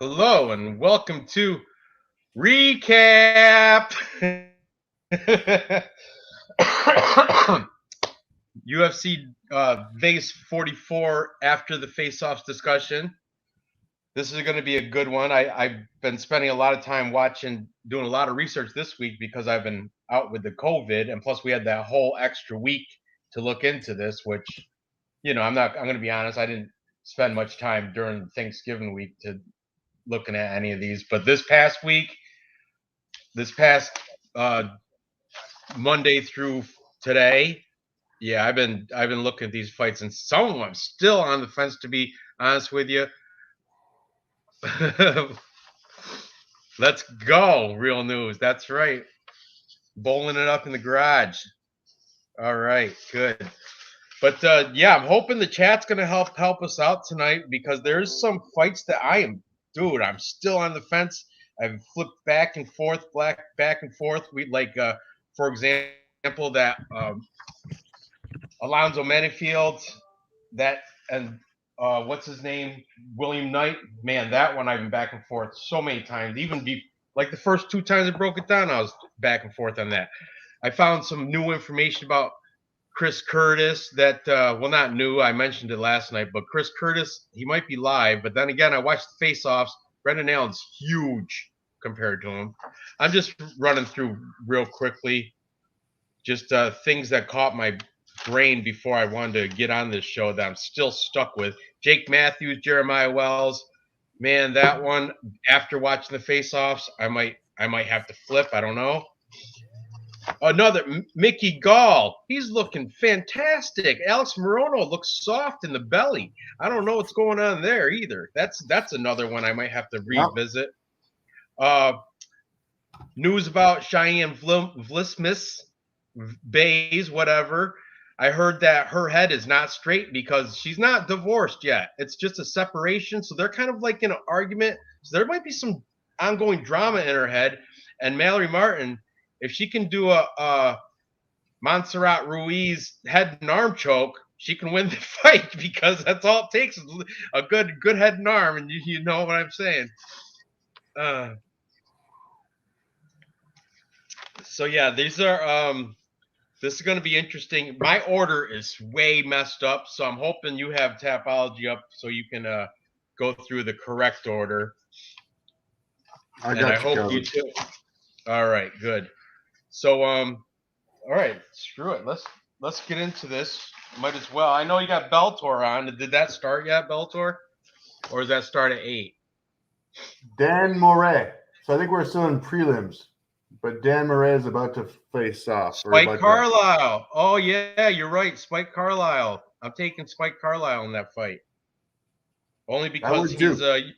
Hello and welcome to Recap UFC Vegas 44 after the face-offs discussion. This is going to be a good one. I've been spending a lot of time doing a lot of research this week because I've been out with the COVID, and plus we had that whole extra week to look into this, which, I'm going to be honest, I didn't spend much time during Thanksgiving week to looking at any of these. But this past Monday through today, yeah, I've been looking at these fights, and some of them I'm still on the fence, to be honest with you. Let's go. Real news. That's right. Bowling it up in the garage. All right, good. But I'm hoping the chat's gonna help us out tonight, because there's some fights that I'm still on the fence. I've flipped back and forth. We for example, that Alonzo Menifield, and what's his name, William Knight. Man, that one I've been back and forth so many times. Even like the first two times I broke it down, I was back and forth on that. I found some new information about Chris Curtis that, not new. I mentioned it last night, but Chris Curtis, he might be live. But then again, I watched the face-offs. Brendan Allen's huge compared to him. I'm just running through real quickly, just things that caught my brain before I wanted to get on this show that I'm still stuck with. Jake Matthews, Jeremiah Wells. Man, that one, after watching the face-offs, I might have to flip. I don't know. Another Mickey Gall, he's looking fantastic. Alex Morono looks soft in the belly. I don't know what's going on there either. That's another one I might have to revisit. News about Cheyenne Vlismis, Bays, whatever. I heard that her head is not straight because she's not divorced yet. It's just a separation, so they're kind of like in an argument. So there might be some ongoing drama in her head. And Mallory Martin, if she can do a Montserrat Ruiz head and arm choke, she can win the fight, because that's all it takes is a good head and arm, and you know what I'm saying. So yeah, these are this is going to be interesting. My order is way messed up, so I'm hoping you have Tapology up so you can go through the correct order. I hope you do. All right, good. So all right, screw it. Let's get into this. Might as well. I know you got Bellator on. Did that start yet, Bellator? Or does that start at 8? Dan Moret. So I think we're still in prelims, but Dan Moret is about to face off. Spike Carlisle. Oh yeah, you're right. Spike Carlisle. I'm taking Spike Carlisle in that fight. Only because he's an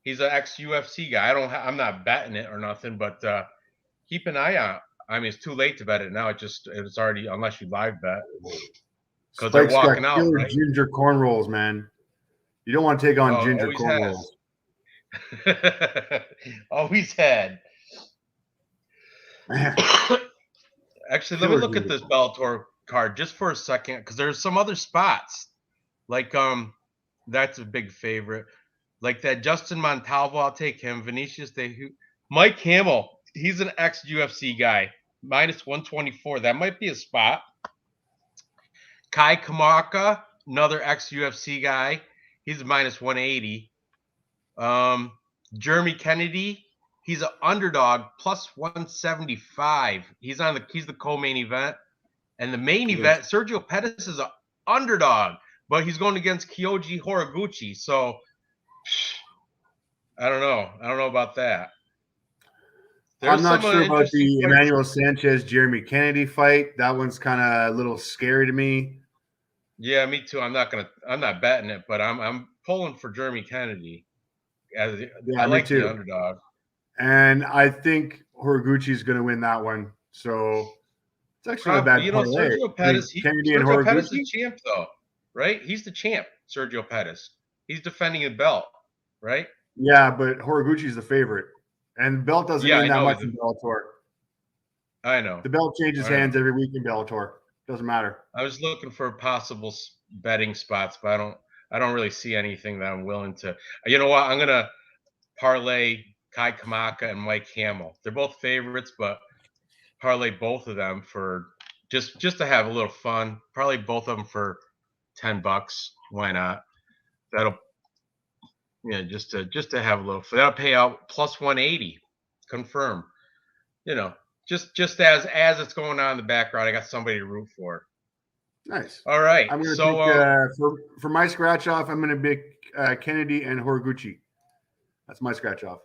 ex-UFC guy. I'm not betting it or nothing, but keep an eye out. I mean, it's too late to bet it now. It's already, unless you live bet, because they're walking out. Right? Ginger cornrows, man. You don't want to take on ginger cornrows. Always had. Actually, let me look at this Bellator card just for a second, because there's some other spots. Like that's a big favorite. Like that Justin Montalvo, I'll take him. Vinicius Mike Hamill, he's an ex-UFC guy. -124. That might be a spot. Kai Kamaka, another ex-UFC guy. He's -180. Jeremy Kennedy, he's an underdog, +175. He's the co-main event. And the main event, Sergio Pettis is an underdog, but he's going against Kyoji Horiguchi. So I don't know about that. I'm not sure about the Emmanuel Sanchez Jeremy Kennedy fight. That one's kind of a little scary to me. Yeah, me too. I'm not betting it, but I'm pulling for Jeremy Kennedy. I like the underdog. And I think Horiguchi is going to win that one. So it's actually not a bad parlay. Sergio Pettis, Sergio Pettis is champ, though, right? He's the champ, Sergio Pettis. He's defending a belt, right? Yeah, but Horiguchi's the favorite. And the belt doesn't mean that much in Bellator. I know. The belt changes hands every week in Bellator. Doesn't matter. I was looking for possible betting spots, but I don't really see anything that I'm willing to. You know what? I'm gonna parlay Kai Kamaka and Mike Hamill. They're both favorites, but parlay both of them for just to have a little fun. Parlay both of them for $10. Why not? That'll just to have a little fun. That'll pay out plus 180. Confirm. Just as it's going on in the background, I got somebody to root for. Nice. All right. I'm going to pick for my scratch off. I'm going to pick Kennedy and Horiguchi. That's my scratch off.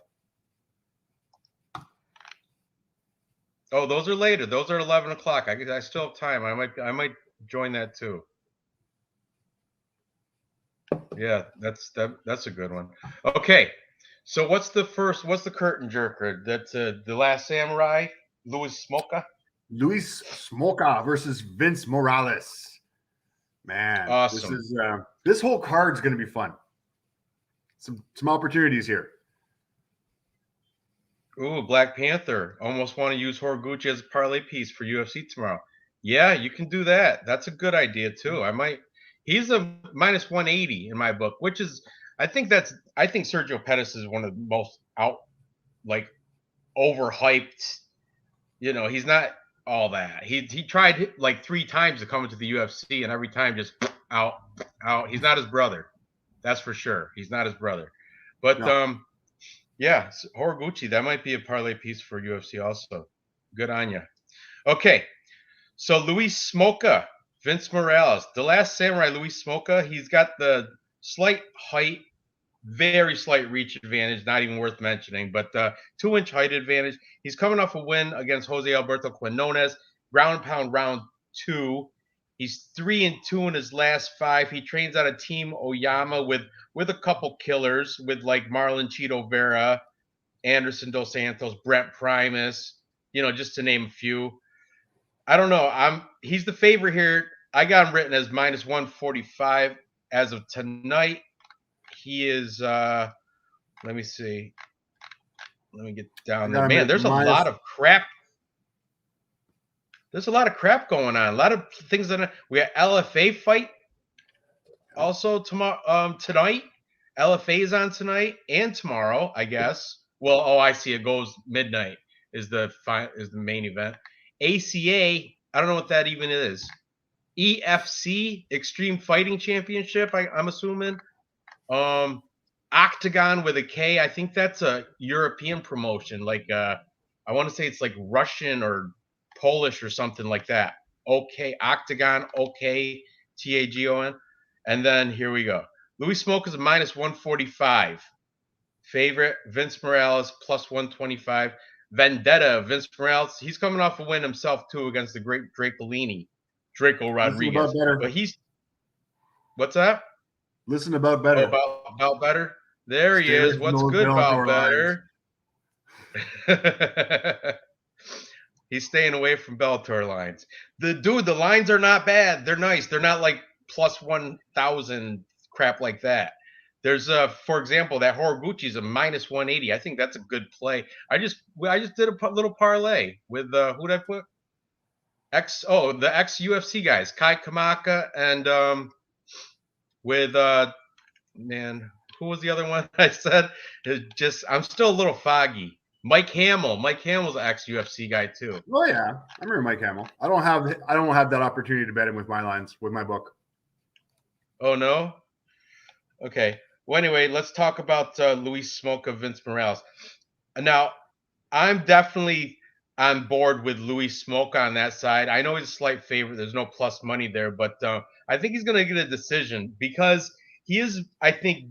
Oh, those are later. Those are 11 o'clock. I still have time. I might join that too. Yeah, that's a good one. Okay, so what's the curtain jerker? That's The Last Samurai, Luis Smolka. Luis Smolka versus Vince Morales. Man, awesome. This whole card's going to be fun. Some opportunities here. Ooh, Black Panther. Almost want to use Horiguchi as a parlay piece for UFC tomorrow. Yeah, you can do that. That's a good idea too. He's a minus 180 in my book, which is I think Sergio Pettis is one of the most overhyped. He's not all that. He tried like 3 times to come into the UFC, and every time just out. He's not his brother. That's for sure. He's not his brother. But no. Yeah, Horiguchi, that might be a parlay piece for UFC also. Good on you. Okay, so Luis Smolka, Vince Morales, The Last Samurai, Luis Smolka. He's got the slight height, very slight reach advantage, not even worth mentioning, but 2-inch height advantage. He's coming off a win against Jose Alberto Quinones, ground pound round 2. He's 3-2 in his last 5. He trains out of Team Oyama with a couple killers, with like Marlon Chito Vera, Anderson Dos Santos, Brent Primus, just to name a few. I don't know. He's the favorite here. I got him written as minus 145 as of tonight. He is let me see. Let me get down there. Man, there's a lot of crap. There's a lot of crap going on. A lot of things we got LFA fight also tomorrow tonight. LFA is on tonight and tomorrow, I guess. Well, I see. It goes midnight is the main event. ACA, I don't know what that even is. EFC, Extreme Fighting Championship, I'm assuming. Octagon with a K, I think that's a European promotion. Like I want to say it's like Russian or Polish or something like that. Okay, Octagon, okay, TAGON. And then here we go. Luis Smolka is a minus 145. Favorite, Vince Morales, plus 125. Vendetta, Vince Morales. He's coming off a win himself, too, against the great Draco Rodriguez. But what's that? Listen about better. About better? There he is. What's good about better? He's staying away from Bellator lines. The lines are not bad. They're nice. They're not like plus 1,000 crap like that. There's for example, that Horiguchi is a minus 180. I think that's a good play. I just did a little parlay with who'd I put? The ex UFC guys, Kai Kamaka and with man, who was the other one I said? I'm still a little foggy. Mike Hamill. Mike Hamill's an ex UFC guy too. Oh yeah, I remember Mike Hamill. I don't have that opportunity to bet him with my lines with my book. Oh no. Okay. Well, anyway, let's talk about Luis Smolka, Vince Morales. Now, I'm definitely on board with Luis Smolka on that side. I know he's a slight favorite. There's no plus money there, but I think he's going to get a decision because he is, I think,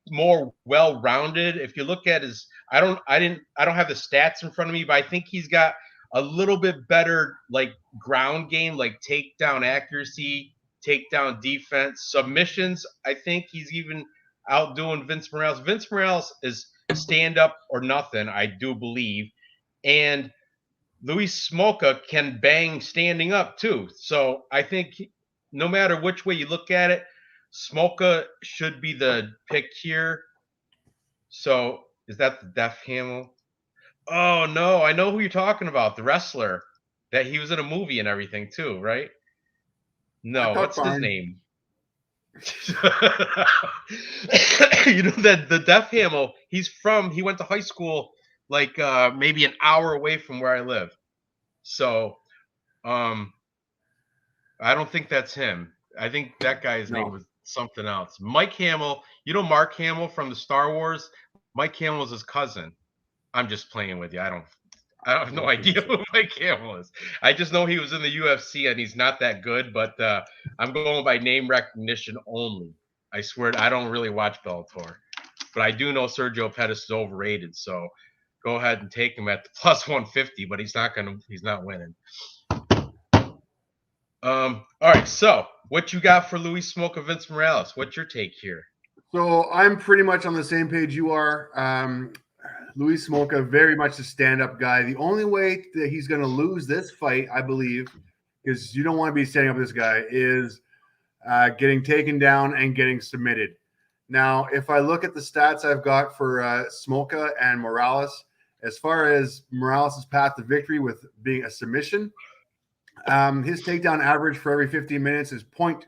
more well-rounded. If you look at his, I don't have the stats in front of me, but I think he's got a little bit better like ground game, like takedown accuracy, takedown defense, submissions. I think he's even outdoing Vince Morales. Vince Morales is stand up or nothing, I do believe. And Luis Smolka can bang standing up too. So I think no matter which way you look at it, Smolka should be the pick here. So is that the Def Hamill? Oh no, I know who you're talking about, the wrestler that he was in a movie and everything too, right? No, what's his name? You know that the Def Hamill, he went to high school like maybe an hour away from where I live. So I don't think that's him. I think that guy's name was something else. Mike Hamill, you know Mark Hamill from the Star Wars? Mike Hamill is his cousin. I'm just playing with you. I have no idea who Mike Hamill is. I just know he was in the UFC and he's not that good, but I'm going by name recognition only. I swear I don't really watch Bellator, but I do know Sergio Pettis is overrated. So go ahead and take him at the plus 150, but he's not winning. All right. So what you got for Luis Smoke of Vince Morales? What's your take here? So I'm pretty much on the same page you are. Luis Smolka, very much a stand-up guy. The only way that he's going to lose this fight, I believe, because you don't want to be standing up with this guy, is getting taken down and getting submitted. Now, if I look at the stats I've got for Smolka and Morales, as far as Morales' path to victory with being a submission, his takedown average for every 15 minutes is 0.2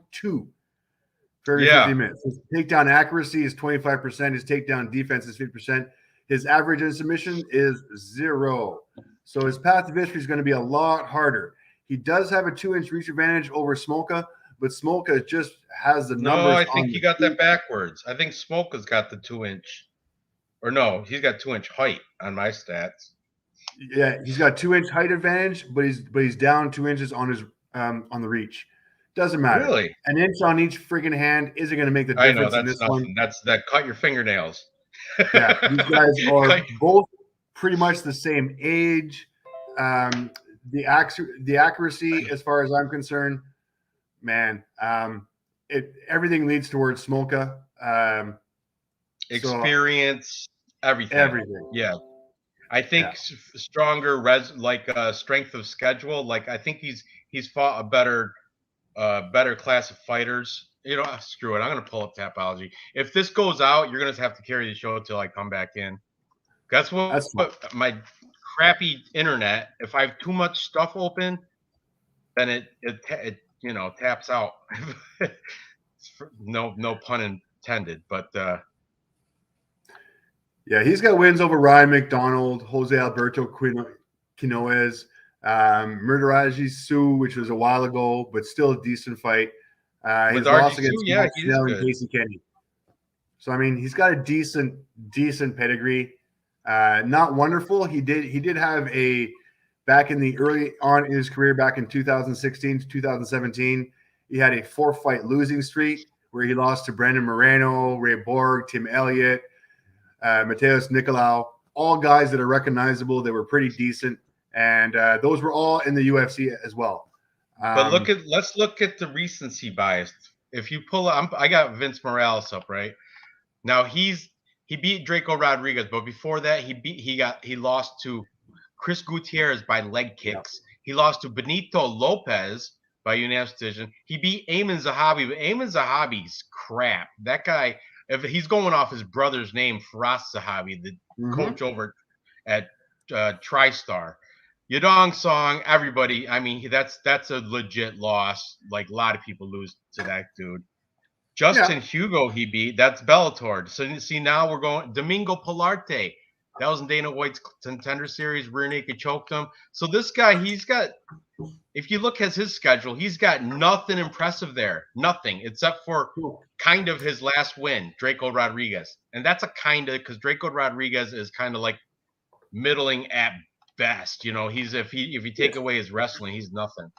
for every 15 minutes. His takedown accuracy is 25%. His takedown defense is 50%. His average in submission is 0. So his path to victory is going to be a lot harder. He does have a 2-inch reach advantage over Smolka, but Smolka just has the numbers. No, I think you got that backwards. I think Smolka's got the 2-inch. Or no, he's got 2-inch height on my stats. Yeah, he's got 2-inch height advantage, but he's down 2 inches on his on the reach. Doesn't matter. Really? An inch on each freaking hand isn't going to make the difference. I know, that's in this nothing. one. That's that cut your fingernails. Yeah, these guys are both pretty much the same age. The accuracy, as far as I'm concerned, man, everything leads towards Smolka. Experience, everything. Yeah, I think stronger strength of schedule. Like I think he's fought a better class of fighters. You know, screw it. I'm going to pull up Tapology. If this goes out, you're going to have to carry the show until I come back in. That's what my crappy internet. If I have too much stuff open, then it taps out. No pun intended. But yeah, he's got wins over Ryan McDonald, Jose Alberto Quinones, Murderaji Sue, which was a while ago, but still a decent fight. His loss against Snell and Casey Kenny. So I mean, he's got a decent pedigree. Not wonderful. He did have back in the early on in his career, back in 2016 to 2017, he had a 4-fight losing streak where he lost to Brandon Moreno, Ray Borg, Tim Elliott, Mateus Nicolau, all guys that are recognizable. They were pretty decent, and those were all in the UFC as well. But let's look at the recency bias. If you pull up, I got Vince Morales up right now. He beat Draco Rodriguez, but before that, he lost to Chris Gutierrez by leg kicks. Yeah. He lost to Benito Lopez by unanimous decision. He beat Ayman Zahabi, but Ayman Zahabi's crap. That guy, if he's going off his brother's name, Faraz Zahabi, the coach over at TriStar. Yadong Song, everybody. I mean, that's a legit loss. Like a lot of people lose to that dude. Justin Hugo, he beat. That's Bellator. So see, now we're going Domingo Pilarte. That was in Dana White's Contender Series. Rear naked choked him. So this guy, he's got. If you look at his schedule, he's got nothing impressive there. Nothing except for kind of his last win, Draco Rodriguez, and that's a kind of because Draco Rodriguez is kind of like middling at best. You know, if you take away his wrestling, he's nothing.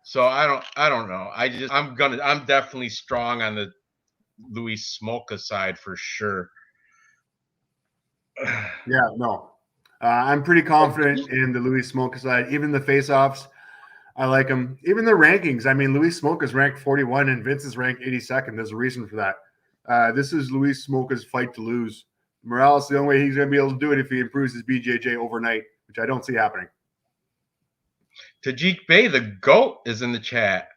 So I don't know. I'm definitely strong on the Luis Smolka side for sure. Yeah, no. I'm pretty confident in the Luis Smolka side. Even the face-offs, I like him. Even the rankings. I mean, Luis Smolka's ranked 41 and Vince is ranked 82nd. There's a reason for that. This is Luis Smolka's fight to lose. Morales, the only way he's going to be able to do it if he improves his BJJ overnight, which I don't see happening. Tajik Bey, the GOAT, is in the chat.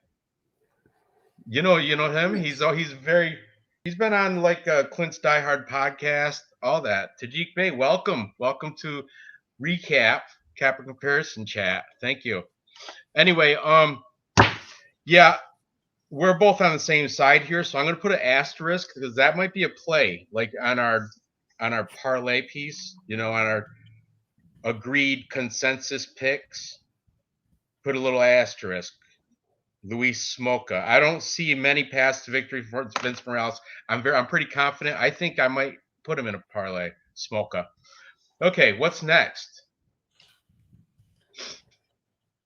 You know him. He's been on like Clint's Die Hard podcast, all that. Tajik Bey, welcome to REECAAAP Comparison chat. Thank you. Anyway, yeah, we're both on the same side here, so I'm going to put an asterisk because that might be a play, like on our parlay piece, on our agreed consensus picks. Put a little asterisk. Luis Smoka. I don't see many paths to victory for Vince Morales. I'm pretty confident. I think I might put him in a parlay. Smoka. Okay, what's next?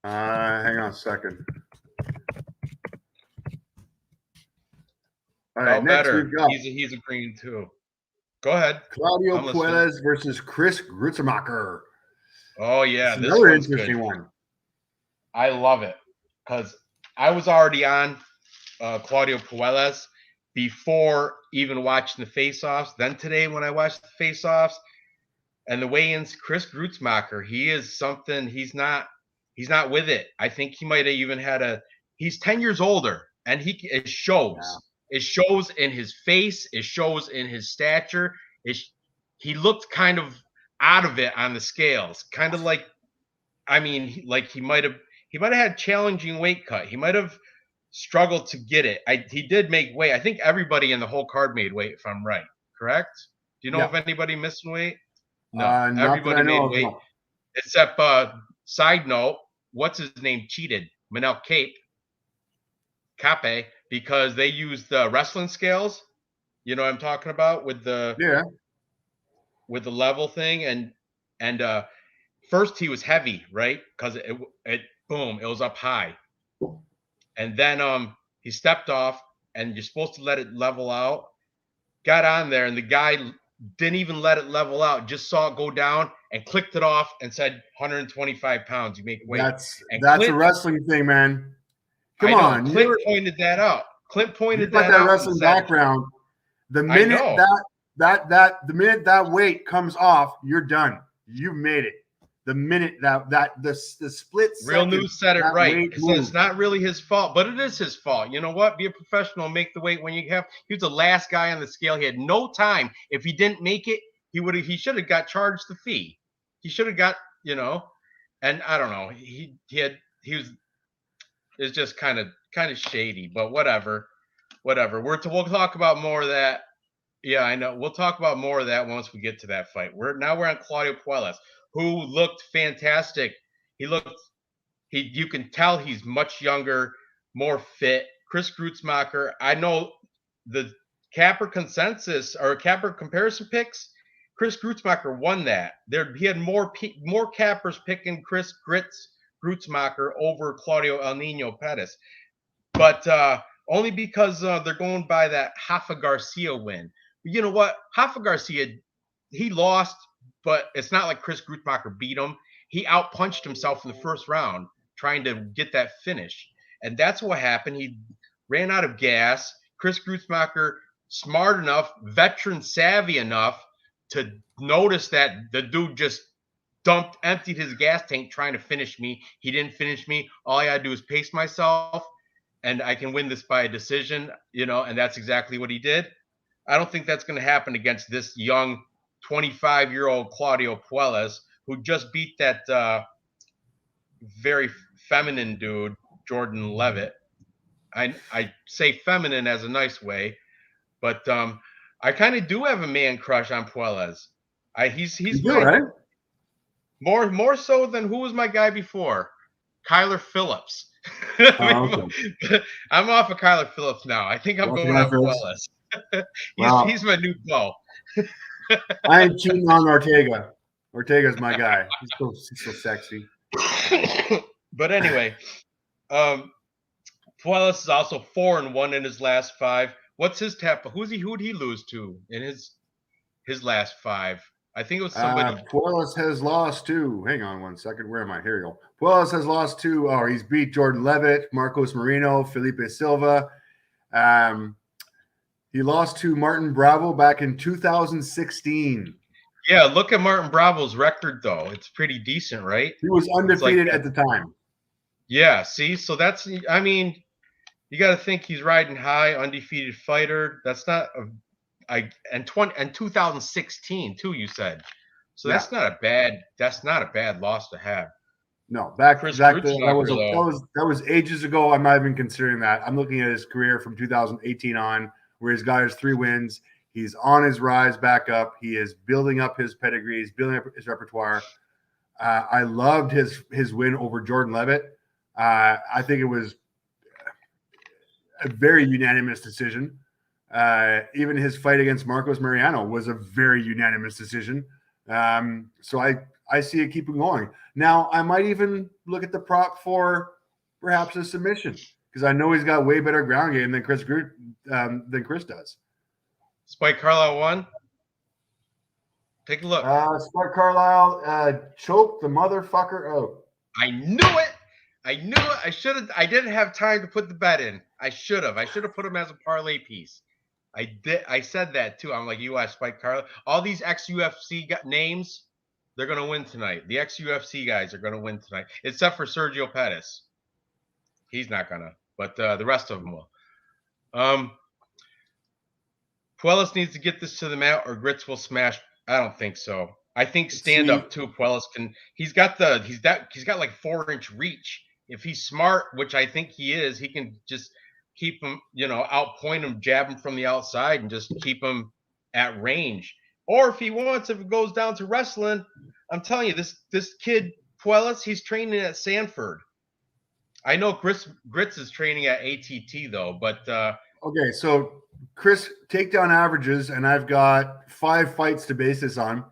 Hang on a second. All right, next better. we've got He's agreeing too. Go ahead. Claudio Puelles versus Chris Grutzemacher. Oh yeah, this another interesting one. I love it because I was already on Claudio Puelles before even watching the face-offs. Then today, when I watched the face-offs and the weigh-ins, Chris Grutzemacher, he is something. He's not with it. I think he might have even had he's 10 years older, and it shows. Yeah. It shows in his face. It shows in his stature. He looked kind of out of it on the scales, kind of like, like he might have had challenging weight cut. He might have struggled to get it. He did make weight. I think everybody in the whole card made weight, if I'm right. Correct? Do you know if anybody missing weight? No, everybody made weight. No. Except, side note, what's his name cheated? Manel Cape, because they used the wrestling scales. You know what I'm talking about with the level thing, and first he was heavy, right? Because it was up high, and then he stepped off, and you're supposed to let it level out. Got on there, and the guy didn't even let it level out. Just saw it go down and clicked it off and said 125 pounds. You make weight. That's a wrestling thing, man. Come on. Clint pointed that out. Clint pointed that out. That wrestling background. The minute the minute that weight comes off, you're done. You've made it. The minute the split second. Real News said it right. So it's not really his fault, but it is his fault. You know what? Be a professional. Make the weight when you have. He was the last guy on the scale. He had no time. If he didn't make it, he should have got charged the fee. He should have got, and I don't know. It's just kind of shady, but whatever. We'll talk about more of that. Yeah, I know. We'll talk about more of that once we get to that fight. We're on Claudio Puelles, who looked fantastic. You can tell he's much younger, more fit. Chris Grutzemacher, I know the Capper consensus or Capper comparison picks. Chris Grutzemacher won that. He had more Cappers picking Chris Grutzemacher over Claudio El Nino Pettis, but only because they're going by that Rafa Garcia win. But you know what? Rafa Garcia, he lost, but it's not like Chris Grutzemacher beat him. He outpunched himself in the first round trying to get that finish. And that's what happened. He ran out of gas. Chris Grutzemacher, smart enough, veteran savvy enough to notice that the dude just emptied his gas tank trying to finish me. He didn't finish me. All I got to do is pace myself, and I can win this by a decision, and that's exactly what he did. I don't think that's going to happen against this young 25-year-old Claudio Puelles, who just beat that very feminine dude, Jordan Levitt. I say feminine as a nice way, but I kind of do have a man crush on Puelles. He's right? More so than who was my guy before? Kyler Phillips. Okay. I'm off of Kyler Phillips now. I think I'm going on Puelles. He's my new foe. I ain't cheating on Ortega. Ortega's my guy. He's so sexy. But anyway, Puelles is also 4-1 in his last 5. What's his tap? Who'd he lose to in his last 5? I think it was somebody. Puelles has lost to. Hang on one second. Where am I? Here we go. Puelles has lost to. Oh, he's beat Jordan Levitt, Marcos Marino, Felipe Silva. He lost to Martin Bravo back in 2016. Yeah, look at Martin Bravo's record, though. It's pretty decent, right? He was undefeated at the time. Yeah, see? So that's, you got to think he's riding high, undefeated fighter. That's not and 2016 too, you said. So that's not a bad loss to have. No, back Chris that Grutzmacher, that was ages ago. I'm not even considering that. I'm looking at his career from 2018 on, where he's got his 3 wins. He's on his rise back up. He is building up his pedigree. He's building up his repertoire. I loved his win over Jordan Levitt. I think it was a very unanimous decision. Even his fight against Marcos Mariano was a very unanimous decision. So I see it keeping going. Now, I might even look at the prop for perhaps a submission because I know he's got way better ground game than Chris does. Spike Carlisle won. Take a look. Spike Carlisle choked the motherfucker out. I knew it. I knew it. I should have. I didn't have time to put the bet in. I should have. I should have put him as a parlay piece. I did. I said that too. I'm like, you watch Spike Carlisle. All these ex-UFC names, they're going to win tonight. The ex-UFC guys are going to win tonight, except for Sergio Pettis. He's not going to, but the rest of them will. Puelas needs to get this to the mat or Grits will smash. I don't think so. I think stand up too. Puelas can. He's got like 4-inch reach. If he's smart, which I think he is, he can just keep him, outpoint him, jab him from the outside, and just keep him at range. Or if he wants, if it goes down to wrestling, I'm telling you, this kid Puelas, he's training at Sanford. I know Grits is training at ATT though, but okay. So Chris takedown averages, and I've got 5 fights to base this on.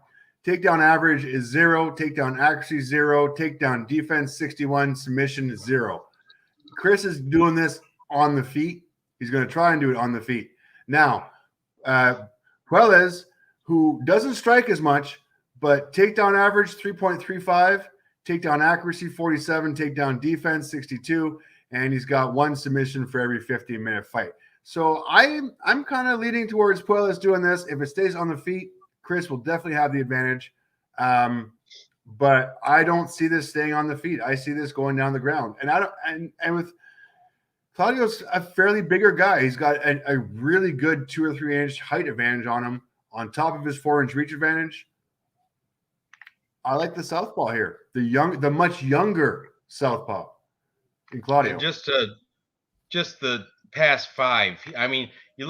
Takedown average is 0, takedown accuracy 0, takedown defense 61, submission 0. Chris is doing this on the feet. He's going to try and do it on the feet. Now, Puelas, who doesn't strike as much, but takedown average 3.35, takedown accuracy 47, takedown defense 62, and he's got 1 submission for every 15-minute fight. So I'm kind of leaning towards Puelas doing this. If it stays on the feet, Chris will definitely have the advantage. But I don't see this staying on the feet. I see this going down the ground. And with Claudio's a fairly bigger guy. He's got a really good 2 or 3 inch height advantage on him, on top of his 4-inch reach advantage. I like the southpaw here. The much younger southpaw in Claudio. And just the past 5. I mean, you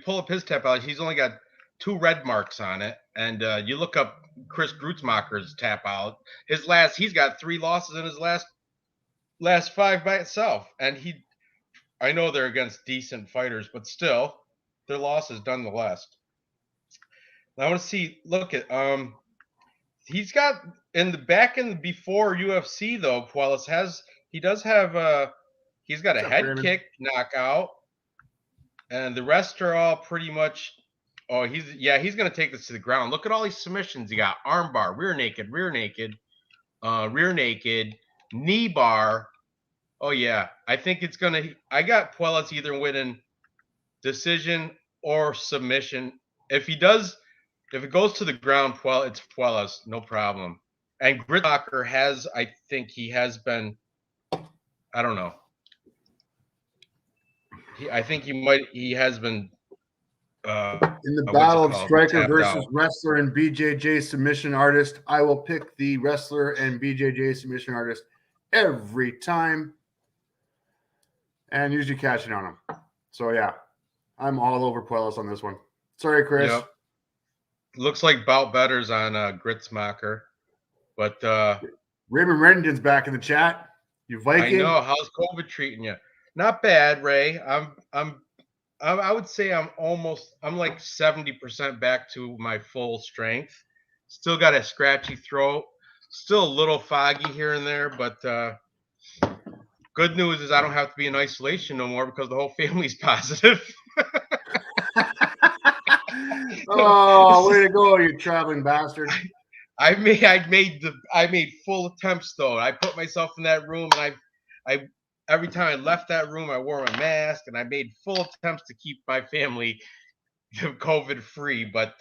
pull up his tap out. He's only got 2 red marks on it, and you look up Chris Grutzmacher's tap out. He's got 3 losses in his last 5 by itself, and I know they're against decent fighters, but still, they're losses nonetheless. I want to see. Look at he's got before UFC though. Puelas he's got a head kick knockout, and the rest are all pretty much. Oh, he's going to take this to the ground. Look at all these submissions. He got arm bar, rear naked, rear naked, knee bar. Oh, yeah. I think it's going to – I got Puelas either winning decision or submission. If it goes to the ground, it's Puelas, no problem. And Grutzmacher I think he has been – I don't know. I think he has been – in the battle of striker versus wrestler and BJJ submission artist, I will pick the wrestler and BJJ submission artist every time, and usually catching on him. So yeah, I'm all over Puelas on this one. Sorry, Chris. Yep. Looks like bout betters on Grutzmacher, but Raymond Reddington's back in the chat. You Viking? I know. How's COVID treating you? Not bad, Ray. I would say I'm like 70% back to my full strength. Still got a scratchy throat. Still a little foggy here and there, but good news is I don't have to be in isolation no more because the whole family's positive. Oh, way to go, you traveling bastard. I made full attempts though. I put myself in that room and I every time I left that room, I wore a mask, and I made full attempts to keep my family COVID free. But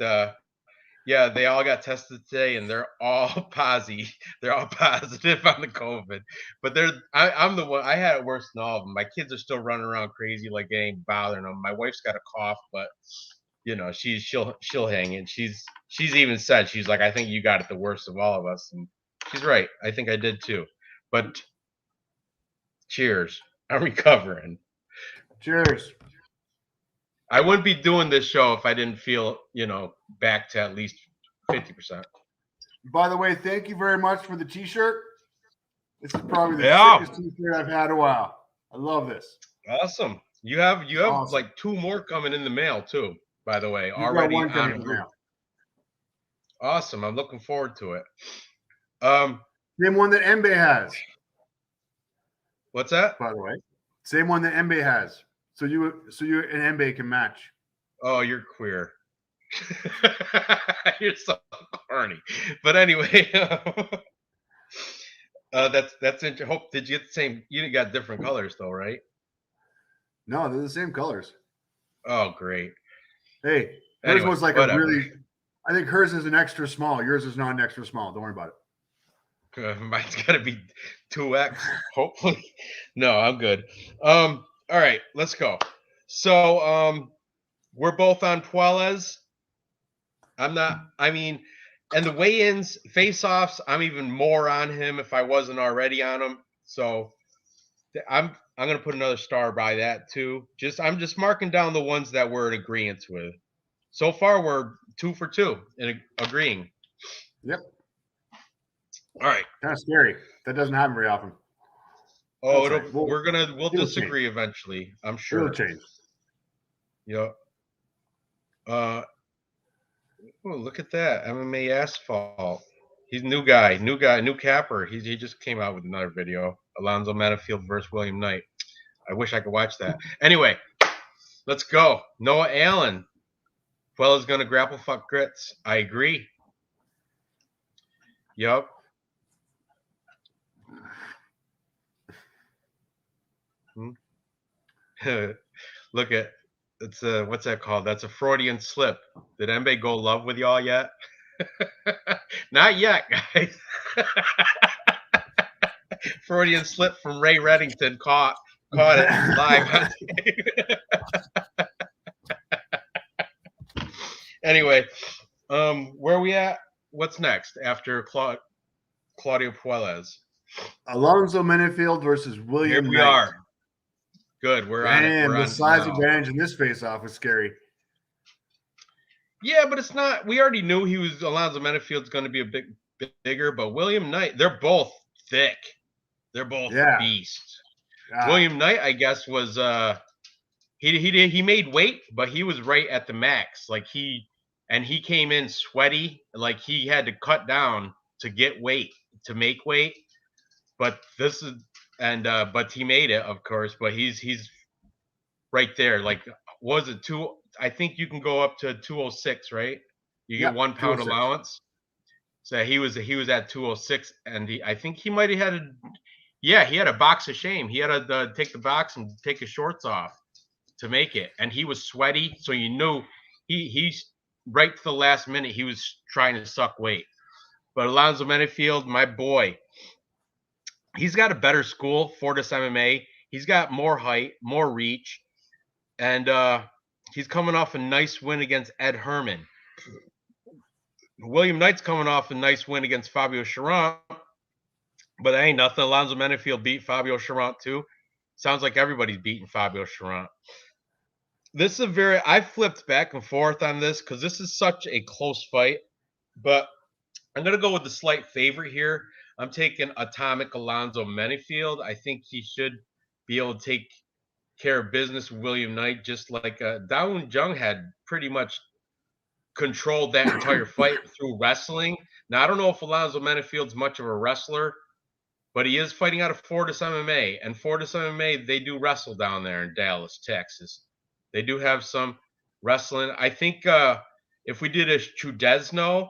yeah, they all got tested today, and they're all positive. They're all positive on the COVID. But I'm the one. I had it worse than all of them. My kids are still running around crazy like it ain't bothering them. My wife's got a cough, but she'll hang in. She's even said she's like, I think you got it the worst of all of us, and she's right. I think I did too. But cheers. I'm recovering. Cheers. I wouldn't be doing this show if I didn't feel, back to at least 50%. By the way, thank you very much for the T-shirt. This is probably the sickest T-shirt I've had in a while. I love this. Awesome. You have awesome. like 2 more coming in the mail too, by the way, You've already got one on coming in the mail. Awesome. I'm looking forward to it. Same one that Mbe has. What's that? By the way, same one that Mbe has. So you and Mbe can match. Oh, you're queer. You're so corny. But anyway, that's interesting. Hope did you get the same? You got different colors though, right? No, they're the same colors. Oh, great. Hey, hers was like whatever. I think hers is an extra small. Yours is not an extra small. Don't worry about it. Mine's got to be 2X, hopefully. No, I'm good. All right, let's go. So, we're both on Puelles. And the weigh-ins, face-offs, I'm even more on him if I wasn't already on him. So, I'm going to put another star by that too. I'm just marking down the ones that we're in agreement with. So far, we're 2 for 2 in agreeing. Yep. All right. Kind of scary. That doesn't happen very often. Oh, we'll disagree eventually. I'm sure. It'll change. Yeah. Oh, look at that MMA Asphalt. He's new guy, new capper. He just came out with another video. Alonzo Menifield versus William Knight. I wish I could watch that. Anyway, let's go. Noah Allen. Well, is going to grapple fuck grits. I agree. Yup. Look at it's what's that called? That's a Freudian slip. Did Mbe go love with y'all yet? Not yet, guys. Freudian slip from Ray Reddington caught it live. Anyway, where are we at? What's next after Claudio Puelles? Alonzo Menifield versus William Here we Knight. are. Good. We're on it. The size advantage in this face-off is scary. Yeah, but it's not. We already knew Alonzo Menifield's going to be a bit bigger, but William Knight, they're both thick. They're both beasts. Yeah. William Knight, I guess, was he made weight, but he was right at the max. Like he came in sweaty, like he had to cut down to get weight, to make weight. But but he made it, of course. But he's right there. Like, was it 2? I think you can go up to 206, right? You get 1 pound allowance. So he was at 206, and I think he might have had he had a box of shame. He had to take the box and take his shorts off to make it, and he was sweaty, so you knew he's right to the last minute. He was trying to suck weight. But Alonzo Menifield, my boy, he's got a better school, Fortis MMA. He's got more height, more reach, and he's coming off a nice win against Ed Herman. William Knight's coming off a nice win against Fabio Charant, but that ain't nothing. Alonzo Menifield beat Fabio Charant too. Sounds like everybody's beating Fabio Charant. This is I flipped back and forth on this because this is such a close fight, but I'm going to go with the slight favorite here. I'm taking Atomic Alonzo Menifield. I think he should be able to take care of business with William Knight, just like Dawoon Jung had pretty much controlled that entire fight through wrestling. Now, I don't know if Alonzo Menifield's much of a wrestler, but he is fighting out of Fortis MMA. And Fortis MMA, they do wrestle down there in Dallas, Texas. They do have some wrestling. I think if we did a Chudesno,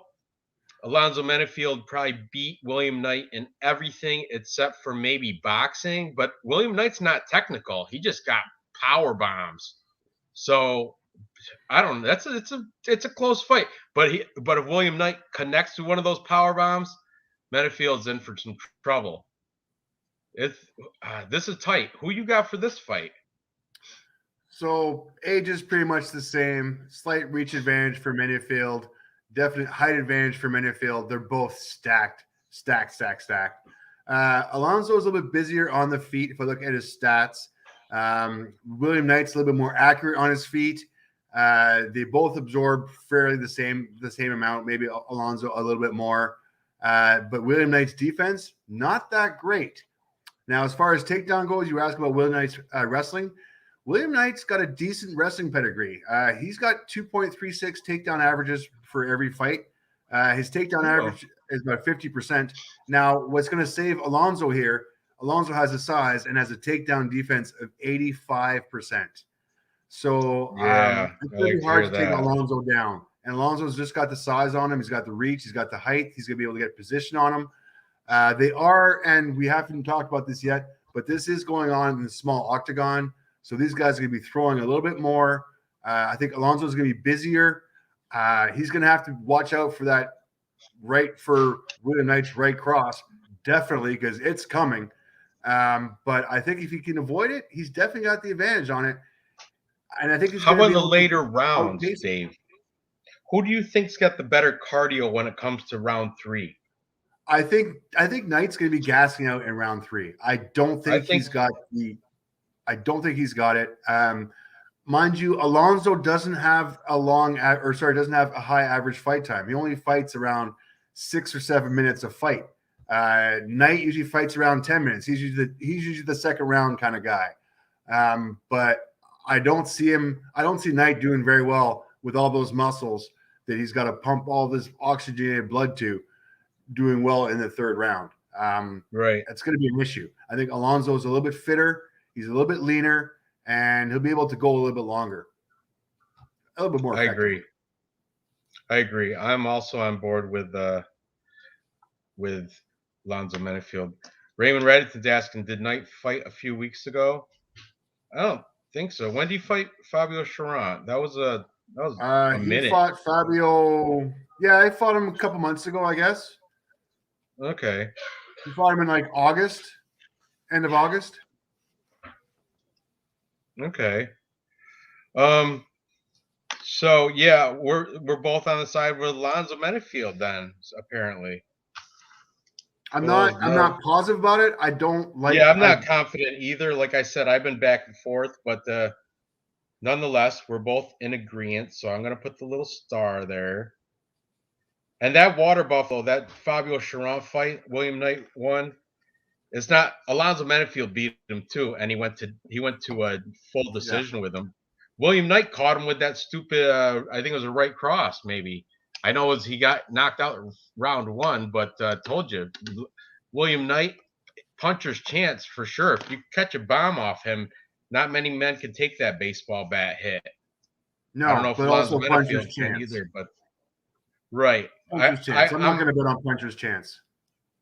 Alonzo Menifield probably beat William Knight in everything except for maybe boxing. But William Knight's not technical. He just got power bombs. So I don't know. It's a close fight. But if William Knight connects to one of those power bombs, Menifield's in for some trouble. This is tight. Who you got for this fight? So age is pretty much the same. Slight reach advantage for Menifield. Definite height advantage for Menifield. They're both stacked. Alonso is a little bit busier on the feet. If I look at his stats, William Knight's a little bit more accurate on his feet. They both absorb fairly the same amount. Maybe Alonso a little bit more, but William Knight's defense not that great. Now, as far as takedown goes, you asked about William Knight's wrestling. William Knight's got a decent wrestling pedigree. He's got 2.36 takedown averages for every fight. His takedown average is about 50%. Now, what's going to save Alonso here? Alonso has a size and has a takedown defense of 85%. So it's going to be hard to take Alonso down. And Alonso's just got the size on him. He's got the reach. He's got the height. He's going to be able to get position on him. They are, and we haven't talked about this yet, but this is going on in the small octagon. So these guys are going to be throwing a little bit more. I think Alonso's going to be busier. He's going to have to watch out for that for William Knight's right cross, definitely, because it's coming. But I think if he can avoid it, he's definitely got the advantage on it. And I think he's how about the later rounds, Dave? Who do you think's got the better cardio when it comes to round 3? I think Knight's going to be gassing out in round 3. I don't think he's got it. Mind you, Alonso doesn't have doesn't have a high average fight time. He only fights around 6 or 7 minutes a fight. Knight usually fights around 10 minutes. He's usually the second round kind of guy. But I don't see Knight doing very well with all those muscles that he's got to pump all this oxygenated blood to, doing well in the third round. Right. That's going to be an issue. I think Alonso's a little bit fitter. He's a little bit leaner, and he'll be able to go a little bit longer. A little bit more effective. I agree. I'm also on board with Alonso Menifield. Raymond Reddington's asking, did Knight fight a few weeks ago? I don't think so. When did he fight Fabio Charant? That was a minute. He fought Fabio. Yeah, I fought him a couple months ago, I guess. Okay. He fought him in like August, end of August. Okay. So yeah, we're both on the side with Alonso Menifield then, apparently. I'm not positive about it. I don't like. Yeah, I'm not confident either. Like I said, I've been back and forth, but nonetheless, we're both in agreement. So I'm gonna put the little star there. And that Water Buffalo, that Fabio Charant fight, William Knight won. It's not Alonso Menifield beat him too, and he went to a full decision with him. William Knight caught him with that stupid, I think it was a right cross, maybe. I know he got knocked out round 1, but told you, William Knight, puncher's chance for sure. If you catch a bomb off him, not many men can take that baseball bat hit. No, I don't know if but Alonso also puncher's chance either, but right. I'm not going to bet on puncher's chance.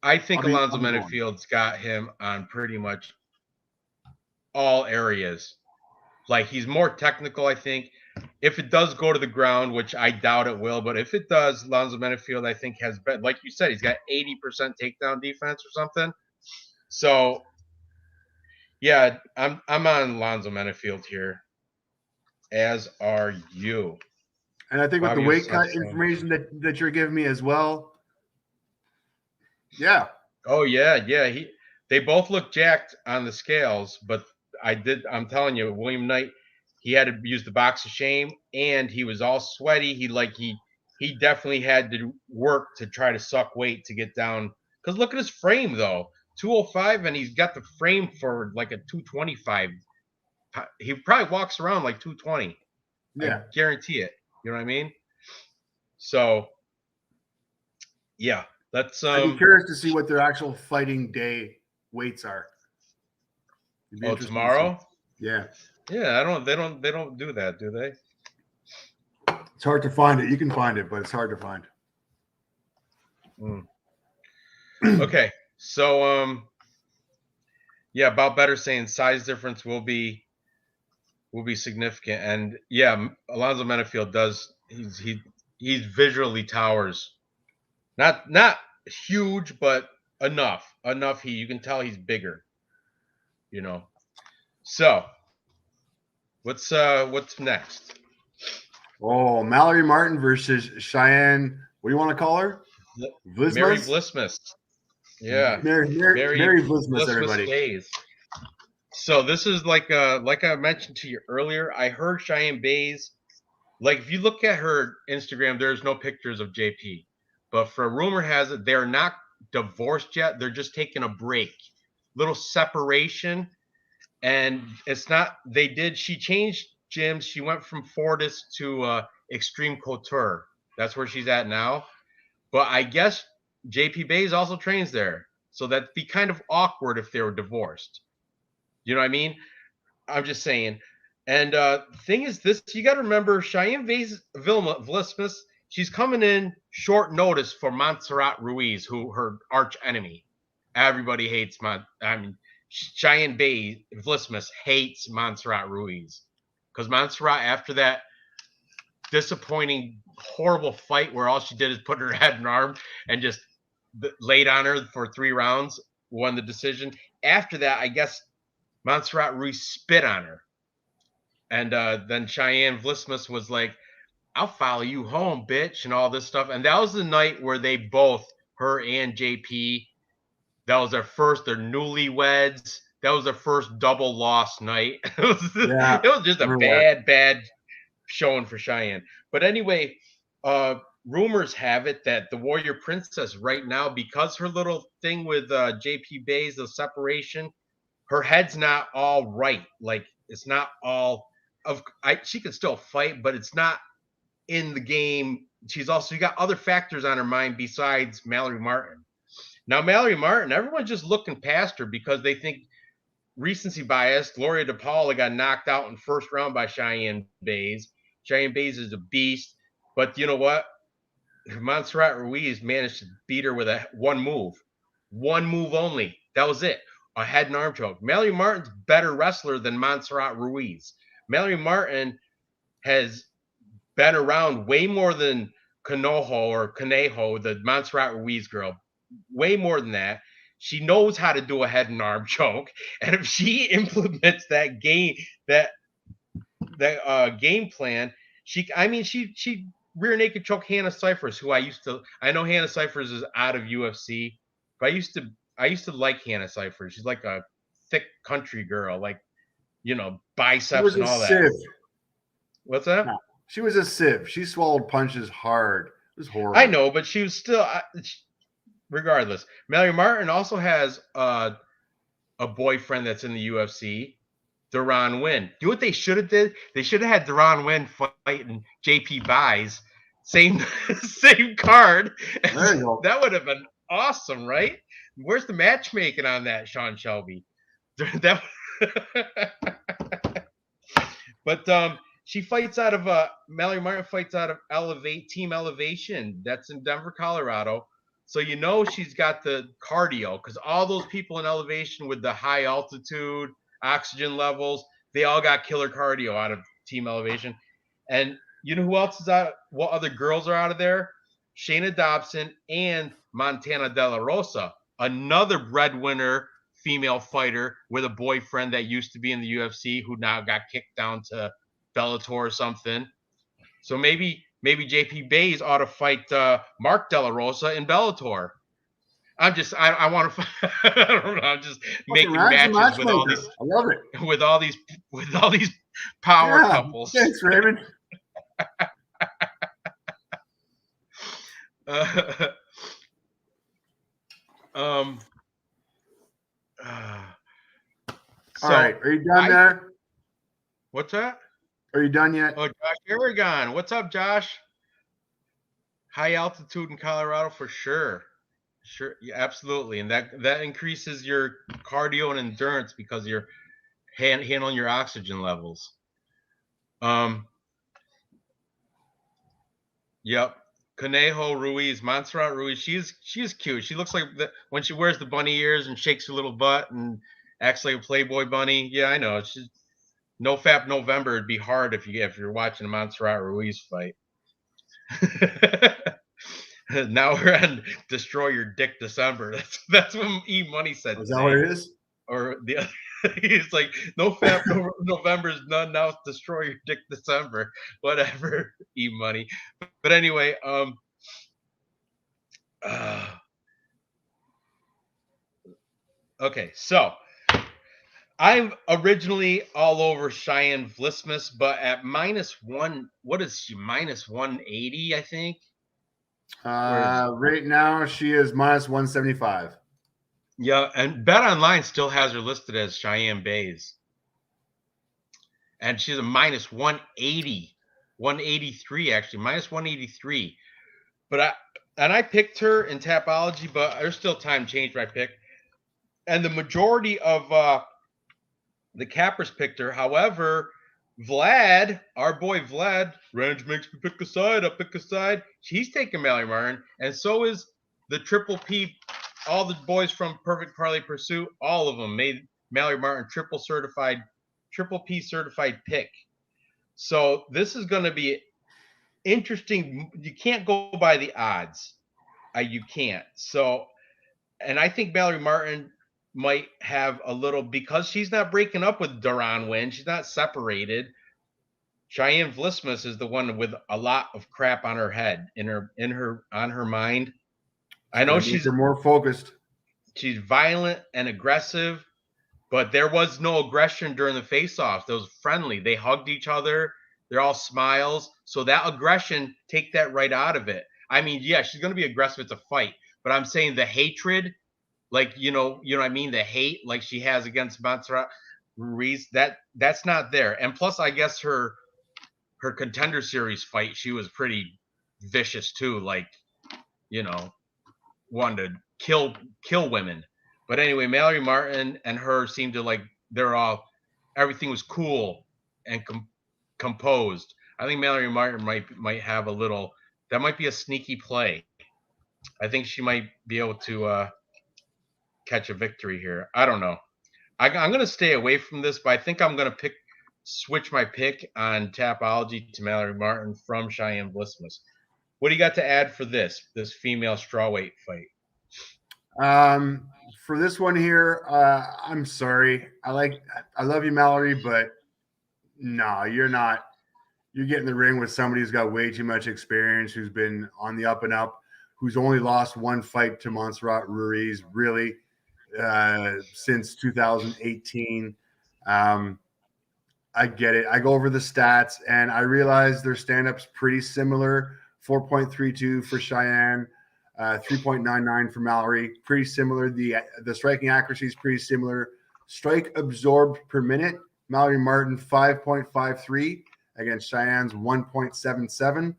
I think Alonso Menifield's got him on pretty much all areas. Like, he's more technical, I think. If it does go to the ground, which I doubt it will, but if it does, Alonso Menifield, I think, has been, like you said, he's got 80% takedown defense or something. So, yeah, I'm on Alonso Menifield here, as are you. And I think with the weight cut information that you're giving me as well, yeah. Oh yeah. They both look jacked on the scales, but I'm telling you, William Knight, he had to use the box of shame, and he was all sweaty. He definitely had to work to try to suck weight to get down. Because look at his frame though, 205, and he's got the frame for like a 225. He probably walks around like 220. Yeah, I guarantee it. You know what I mean? So, yeah, that's. I'd be curious to see what their actual fighting day weights are. Oh, tomorrow? Yeah. Yeah, they don't do that, do they? It's hard to find it. You can find it, but it's hard to find. Okay, so yeah, about better saying size difference will be significant, and yeah, Alonso Menifield does. He's visually towers, not huge, but enough. You can tell he's bigger. You know. So, what's next? Oh, Mallory Martin versus Cheyenne. What do you want to call her? Mary Vlismas. Yeah. Merry Christmas, everybody. Days. So this is like I mentioned to you earlier. I heard Cheyenne Bays. Like if you look at her Instagram, there's no pictures of JP. But for rumor has it they're not divorced yet. They're just taking a break, little separation, and it's not. She changed gyms. She went from Fortis to Extreme Couture. That's where she's at now. But I guess JP Bays also trains there, so that'd be kind of awkward if they were divorced. You know what I mean? I'm just saying. And thing is, this you got to remember, Cheyenne Vlismus, she's coming in short notice for Montserrat Ruiz, who her arch enemy. Everybody hates Cheyenne Vlismus hates Montserrat Ruiz because Montserrat, after that disappointing, horrible fight where all she did is put her head and arm and just laid on her for 3 rounds, won the decision. After that, I guess Montserrat Ruiz spit on her. And then Cheyenne Vlismus was like, I'll follow you home, bitch, and all this stuff. And that was the night where they both, her and JP, that was their newlyweds. That was their first double loss night. It was just a bad showing for Cheyenne. But anyway, rumors have it that the Warrior Princess right now, because her little thing with JP Bays, the separation, her head's not all right. Like it's not all she can still fight, but it's not in the game. She's also got other factors on her mind besides Mallory Martin. Now, Mallory Martin, everyone's just looking past her because they think recency bias. Gloria DePaula got knocked out in first round by Cheyenne Bays. Cheyenne Bays is a beast, but you know what? Montserrat Ruiz managed to beat her with one move only. That was it. A head and arm choke. Mallory Martin's better wrestler than Montserrat Ruiz. Mallory Martin has been around way more than Conejo, the Montserrat Ruiz girl. Way more than that. She knows how to do a head and arm choke, and if she implements that game plan, she rear naked choke Hannah Cyphers, who I know Hannah Cyphers is out of UFC, but I used to like Hannah Cyphers. She's like a thick country girl, like biceps and all that. What's that? No, she was a sieve. She swallowed punches hard. It was horrible. I know, but she was still. Regardless, Mallory Martin also has a boyfriend that's in the UFC, Deron Wynn. Do what they should have did? They should have had Deron Wynn fighting JP Bays, same card. There you go. That would have been awesome, right? Where's the matchmaking on that, Sean Shelby? But she fights out of Mallory Martin fights out of Team Elevation. That's in Denver, Colorado. So she's got the cardio because all those people in Elevation with the high altitude, oxygen levels, they all got killer cardio out of Team Elevation. And you know who else is out? What other girls are out of there? Shayna Dobson and Montana De La Rosa, another breadwinner female fighter with a boyfriend that used to be in the UFC who now got kicked down to Bellator or something. So maybe JP Bays ought to fight Mark De La Rosa in Bellator. I want to. I don't know. I'm just making matches with all these. I love it. With all these power couples. Thanks, Raymond. All right, are you done there? What's that? Are you done yet? Oh, Josh Aragon. What's up, Josh? High altitude in Colorado for sure. Sure, yeah, absolutely. And that increases your cardio and endurance because you're handling your oxygen levels. Yep. Conejo Ruiz, Montserrat Ruiz, she's cute. She looks like when she wears the bunny ears and shakes her little butt and acts like a Playboy bunny. Yeah, I know. She's No Fap November. It'd be hard if you're watching a Montserrat Ruiz fight. Now we're on Destroy Your Dick December. That's what E Money said. Is that what it is? Or the he's like, no Fap November is none. Now it's Destroy Your Dick December. Whatever, E Money. But anyway, Okay, so I'm originally all over Cheyenne Vlismus, but at -1, what is she? -180, I think. Right now she is -175. Yeah, and Bet Online still has her listed as Cheyenne Bays. And she's a -180, 183 actually, -183. But I picked her in Tapology, but there's still time to change my pick. And the majority of the cappers picked her. However, Vlad, our boy Vlad, Ranj makes me pick a side. I pick a side. He's taking Mallory Martin, and so is the Triple P. All the boys from Perfect Parlay Pursuit, all of them made Mallory Martin Triple P certified pick. So this is going to be interesting. You can't go by the odds. You can't. So, and I think Mallory Martin might have a little, because she's not breaking up with Duran Wynn. She's not separated. Cheyenne Vlismus is the one with a lot of crap on her head, on her mind. I know she's more focused. She's violent and aggressive, but there was no aggression during the face-offs. It was friendly. They hugged each other. They're all smiles. So that aggression, take that right out of it. I mean, yeah, she's going to be aggressive. It's a fight. But I'm saying the hatred, like, you know what I mean? The hate like she has against Montserrat Ruiz, that's not there. And plus, I guess her Contender Series fight, she was pretty vicious too. Like, wanted to kill women. But anyway, Mallory Martin and her seemed to, like, everything was cool and composed. I think Mallory Martin might have a little, that might be a sneaky play. I think she might be able to catch a victory here. I don't know. I'm going to stay away from this, but I think I'm going to switch my pick on Tapology to Mallory Martin from Cheyenne Vlismus. What do you got to add for this female strawweight fight? For this one here, I'm sorry. I love you, Mallory, but no, you're not. You get in the ring with somebody who's got way too much experience, who's been on the up and up, who's only lost one fight to Montserrat Ruiz, really, since 2018. I get it. I go over the stats, and I realize their stand-up's pretty similar. 4.32 for Cheyenne, 3.99 for Mallory. Pretty similar. The striking accuracy is pretty similar. Strike absorbed per minute, Mallory Martin 5.53 against Cheyenne's 1.77.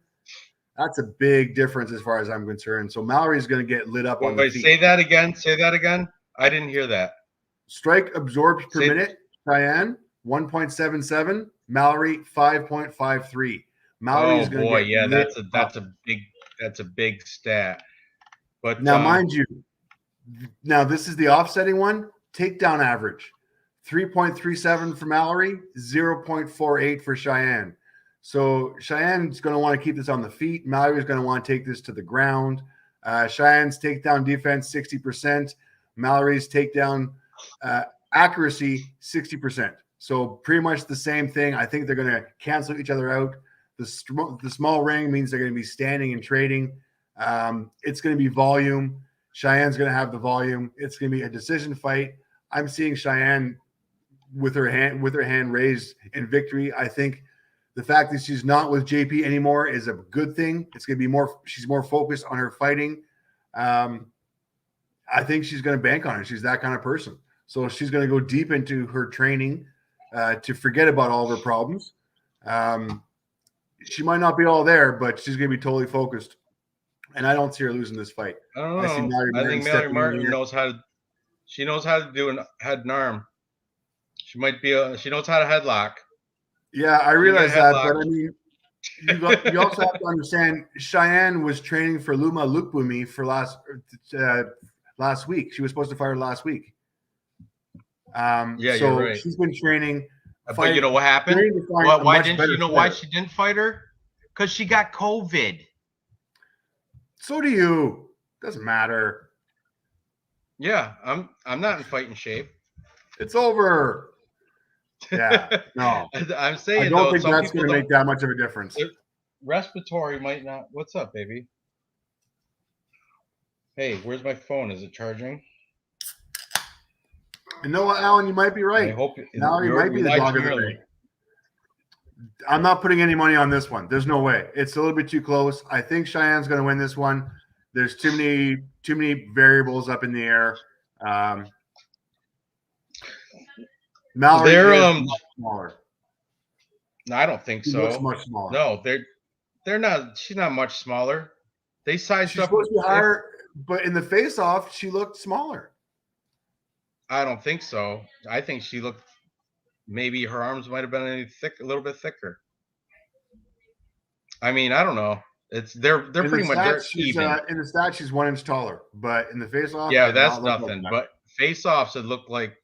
That's a big difference as far as I'm concerned. So Mallory's going to get lit up on the feet. Say that again. Say that again. I didn't hear that. Strike absorbed per minute, Cheyenne 1.77. Mallory 5.53. Mallory's going to get yeah, lit that's a big stat. But now, mind you, this is the offsetting one. Takedown average 3.37 for Mallory, 0.48 for Cheyenne. So Cheyenne's going to want to keep this on the feet. Mallory's going to want to take this to the ground. Cheyenne's takedown defense 60%. Mallory's takedown accuracy 60%. So pretty much the same thing. I think they're going to cancel each other out. The small ring means they're going to be standing and trading. It's going to be volume. Cheyenne's going to have the volume. It's going to be a decision fight. I'm seeing Cheyenne with her hand raised in victory. I think the fact that she's not with JP anymore is a good thing. It's going to be she's more focused on her fighting. I think she's going to bank on it. She's that kind of person. So she's going to go deep into her training to forget about all of her problems. She might not be all there, but she's going to be totally focused. And I don't see her losing this fight. I don't know. I think Mallory Martin knows how to. She knows how to do a head and arm. She knows how to headlock. Yeah, I realize that, but I mean, you also have to understand Cheyenne was training for Luma Lukbumi for last week. She was supposed to fight her last week. Yeah, so you're right. She's been training. But you know what happened? Why she didn't fight her? Because she got COVID. So do you. Doesn't matter. Yeah, I'm not in fighting shape. It's over. Yeah, no. I'm saying I don't think that's going to make that much of a difference. Respiratory might not. What's up, baby? Hey, where's my phone? Is it charging? You know what, Alan? You might be right. I hope Mallory might be the lied dog to of me the earlier. night. I'm not putting any money on this one. There's no way. It's a little bit too close. I think Cheyenne's going to win this one. There's too many variables up in the air. Mallory is much smaller. No, I don't think She so. looks much smaller. No, they're not. She's not much smaller. They sized She's up. supposed to be higher, but in the face-off, she looked smaller. I don't think so. I think she looked. Maybe her arms might have been a little bit thicker. I mean, I don't know. They're pretty much even. In the stats, she's 1 inch taller, but in the face-off, Yeah, that's nothing. But face-offs, it looked like.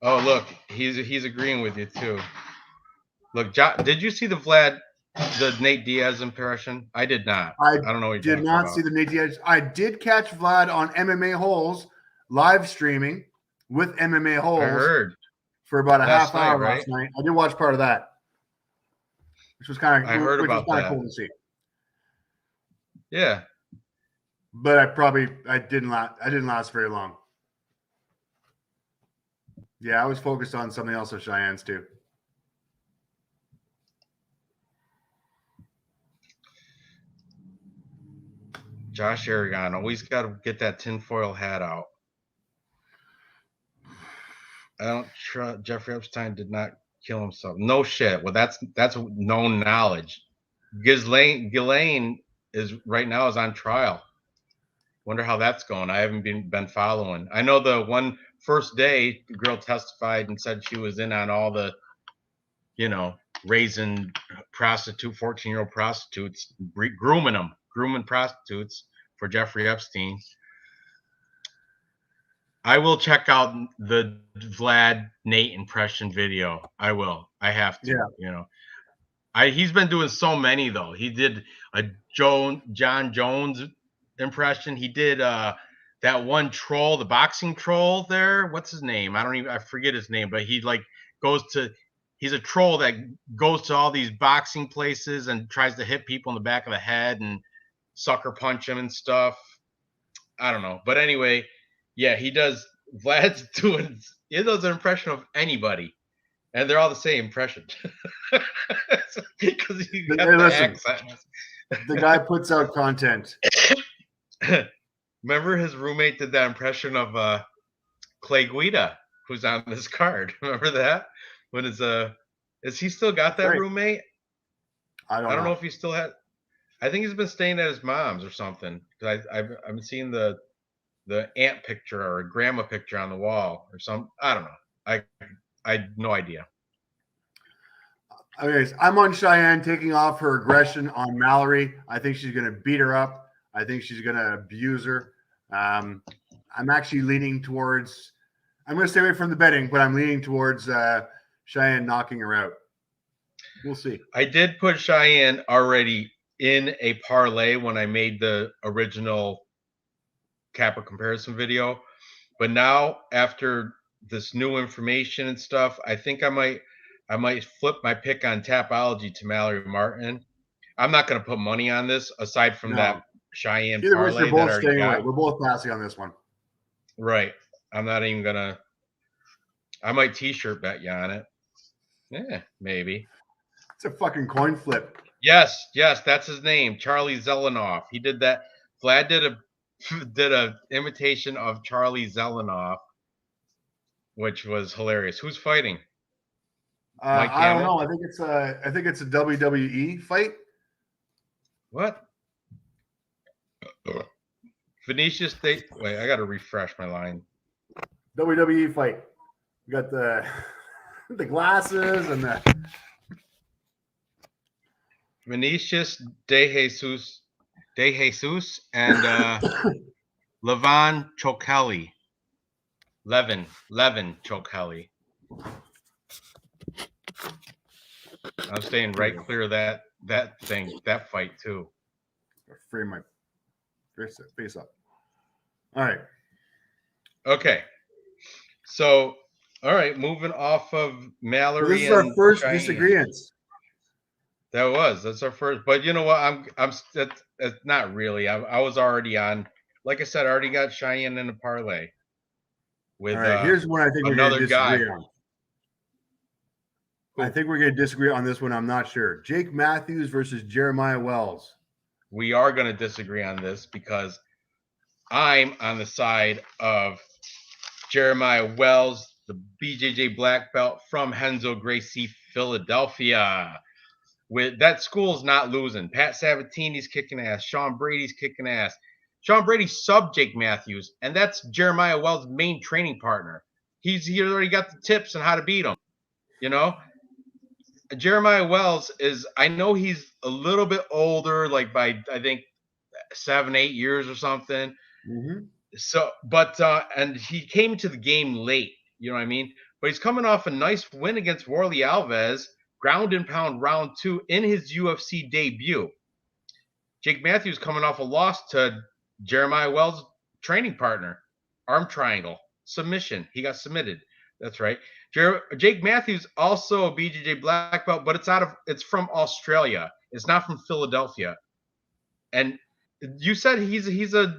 Oh, look, he's agreeing with you too. Look, did you see the Nate Diaz impression? I did not. I don't know what you're did not see the Nate Diaz. I did catch Vlad on MMA Holes live streaming with MMA Holes. I heard for about a half hour last night. I did watch part of that, which was kind of cool to see. Yeah, but I didn't last very long. Yeah, I was focused on something else with Cheyenne's too. Josh Aragon, always got to get that tinfoil hat out. I don't trust Jeffrey Epstein did not kill himself. No shit. Well, that's known knowledge. Ghislaine is right now is on trial. Wonder how that's going. I haven't been following. I know the one first day the girl testified and said she was in on all the, raising 14-year-old prostitutes, grooming prostitutes for Jeffrey Epstein. I will check out the Vlad Nate impression video. I will. I have to. Yeah. He's been doing so many though. He did a John Jones impression. He did that one troll, the boxing troll there. What's his name? I forget his name, but he he's a troll that goes to all these boxing places and tries to hit people in the back of the head and sucker punch them and stuff. I don't know. But anyway, yeah, he does. Vlad's he does an impression of anybody, and they're all the same impression. Because he got the accent. The guy puts out content. Remember his roommate did that impression of Clay Guida, who's on this card. Remember that? When is he still got that roommate? I don't know if he still had. I think he's been staying at his mom's or something. Because I've been seeing the aunt picture or a grandma picture on the wall or some. I don't know. I had no idea. Okay, so I'm on Cheyenne taking off her aggression on Mallory. I think she's going to beat her up. I think she's going to abuse her. I'm actually leaning towards. I'm going to stay away from the betting, but I'm leaning towards Cheyenne knocking her out. We'll see. I did put Cheyenne already in a parlay when I made the original Kappa comparison video, but now after this new information and stuff, I think I might flip my pick on Tapology to Mallory Martin. I'm not going to put money on this aside from that Cheyenne parlay that I already got. We're both passing on this one. Right. I'm not even going to. I might t-shirt bet you on it. Yeah, maybe. It's a fucking coin flip. Yes, that's his name, Charlie Zelenoff. He did that. Vlad did a imitation of Charlie Zelenoff, which was hilarious. Who's fighting? I don't know. I think it's a WWE fight. What? Venetius State. Wait, I got to refresh my line. WWE fight. You got the glasses and the Venetius De Jesus and Levon Chokelly. Levin Chokelly. I'm staying right clear of that fight too. Frame my face up. All right. Okay. So, all right, moving off of Mallory. This is our first disagreements. That's our first. But you know what? That's not really. I was already on. Like I said, I already got Cheyenne in the parlay. with All right, here's one I think we're going to another guy. disagree on. I think we're going to disagree on this one. I'm not sure. Jake Matthews versus Jeremiah Wells. We are going to disagree on this because I'm on the side of Jeremiah Wells, the BJJ black belt from Renzo Gracie, Philadelphia. With that school's not losing. Pat Sabatini's kicking ass. Sean Brady's kicking ass. Sean Brady sub Jake Matthews, and that's Jeremiah Wells' main training partner. He already got the tips on how to beat him. You know, Jeremiah Wells is. I know he's a little bit older, like by I think 7-8 years or something. Mm-hmm. So, but and he came to the game late. You know what I mean? But he's coming off a nice win against Warley Alves, ground and pound round 2 in his UFC debut. Jake Matthews coming off a loss to Jeremiah Wells' training partner, arm triangle, submission. He got submitted. That's right. Jake Matthews also a BJJ black belt, but it's from Australia. It's not from Philadelphia. And you said he's a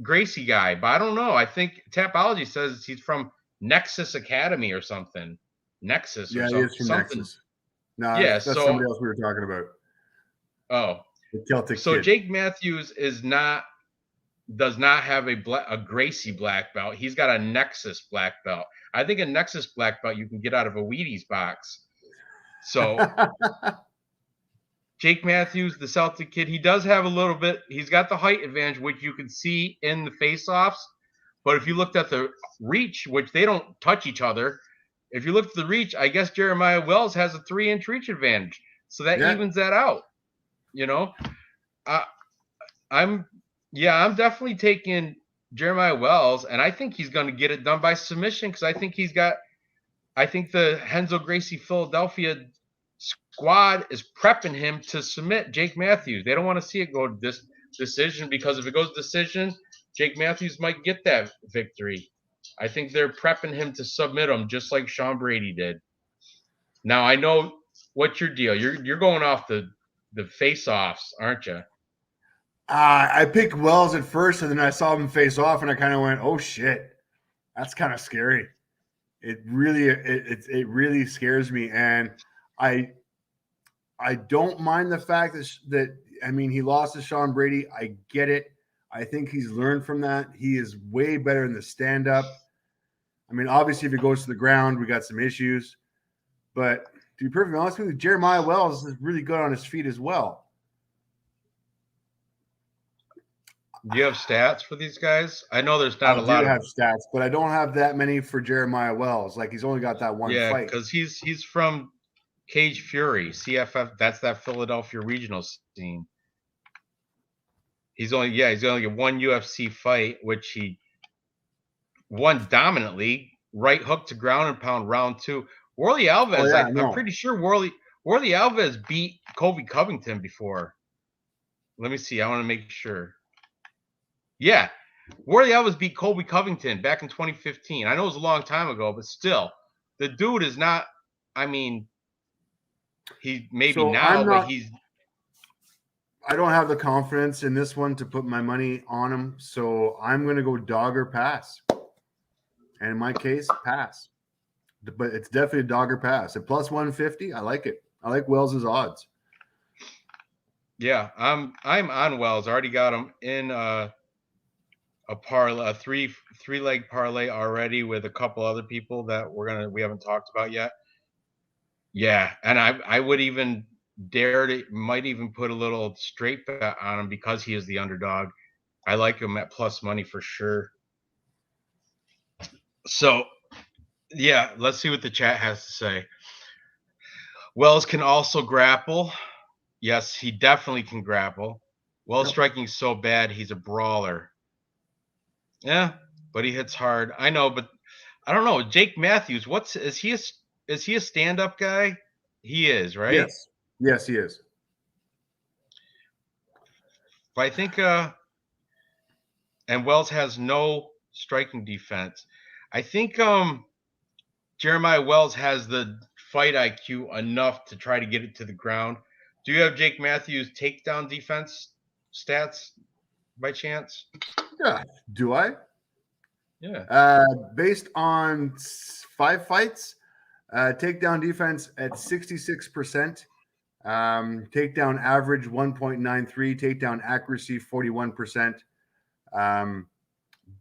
Gracie guy, but I don't know. I think Tapology says he's from Nexus Academy or something. Nexus or something. Yeah, he is from Nexus. No, yeah, that's somebody else we were talking about. Oh, the Celtic so kid. Jake Matthews does not have a Gracie black belt. He's got a Nexus black belt. I think a Nexus black belt you can get out of a Wheaties box. So Jake Matthews, the Celtic kid, he does have a little bit. He's got the height advantage, which you can see in the face-offs. But if you looked at the reach, which they don't touch each other, if you look at the reach, I guess Jeremiah Wells has a 3-inch reach advantage. So that evens that out. You know, I'm definitely taking Jeremiah Wells, and I think he's going to get it done by submission because I think the Renzo Gracie Philadelphia squad is prepping him to submit Jake Matthews. They don't want to see it go to this decision because if it goes decision, Jake Matthews might get that victory. I think they're prepping him to submit him just like Sean Brady did. Now I know what's your deal. You're going off the face-offs, aren't you? I picked Wells at first, and then I saw him face off, and I kind of went, "Oh shit, that's kind of scary." It really scares me, and I don't mind the fact that I mean he lost to Sean Brady. I get it. I think he's learned from that. He is way better in the stand-up. I mean, obviously, if it goes to the ground, we got some issues, but to be perfectly honest with you, Jeremiah Wells is really good on his feet as well. Do you have stats for these guys? I know there's not a lot. I do have stats, but I don't have that many for Jeremiah Wells. Like he's only got that one fight. Yeah, because he's from Cage Fury, CFF. That's that Philadelphia regional scene. He's only got one UFC fight, which he won dominantly. Right hook to ground and pound round 2. Warley Alves, I'm pretty sure Warley Alves beat Colby Covington before. Let me see. I want to make sure. Yeah, Warley Alves beat Colby Covington back in 2015. I know it was a long time ago, but still, the dude is not. I mean, he maybe but he's. I don't have the confidence in this one to put my money on him, so I'm going to go dog or pass. And in my case, pass. But it's definitely a dog or pass. At plus 150, I like it. I like Wells's odds. Yeah, I'm on Wells. I already got him in a parlay, a three-leg parlay already with a couple other people that we haven't talked about yet. Yeah, and I would even might even put a little straight bet on him because he is the underdog. I like him at plus money for sure. So, yeah, let's see what the chat has to say. Wells can also grapple. Yes, he definitely can grapple. Wells striking so bad, he's a brawler. Yeah, but he hits hard. I know, but I don't know. Jake Matthews, is he a stand-up guy? He is, right? Yes, he is. But I think and Wells has no striking defense. I think Jeremiah Wells has the fight IQ enough to try to get it to the ground. Do you have Jake Matthews takedown defense stats by chance? Yeah. Do I? Yeah. Based on 5 fights, takedown defense at 66%. Takedown average 1.93, takedown accuracy 41%.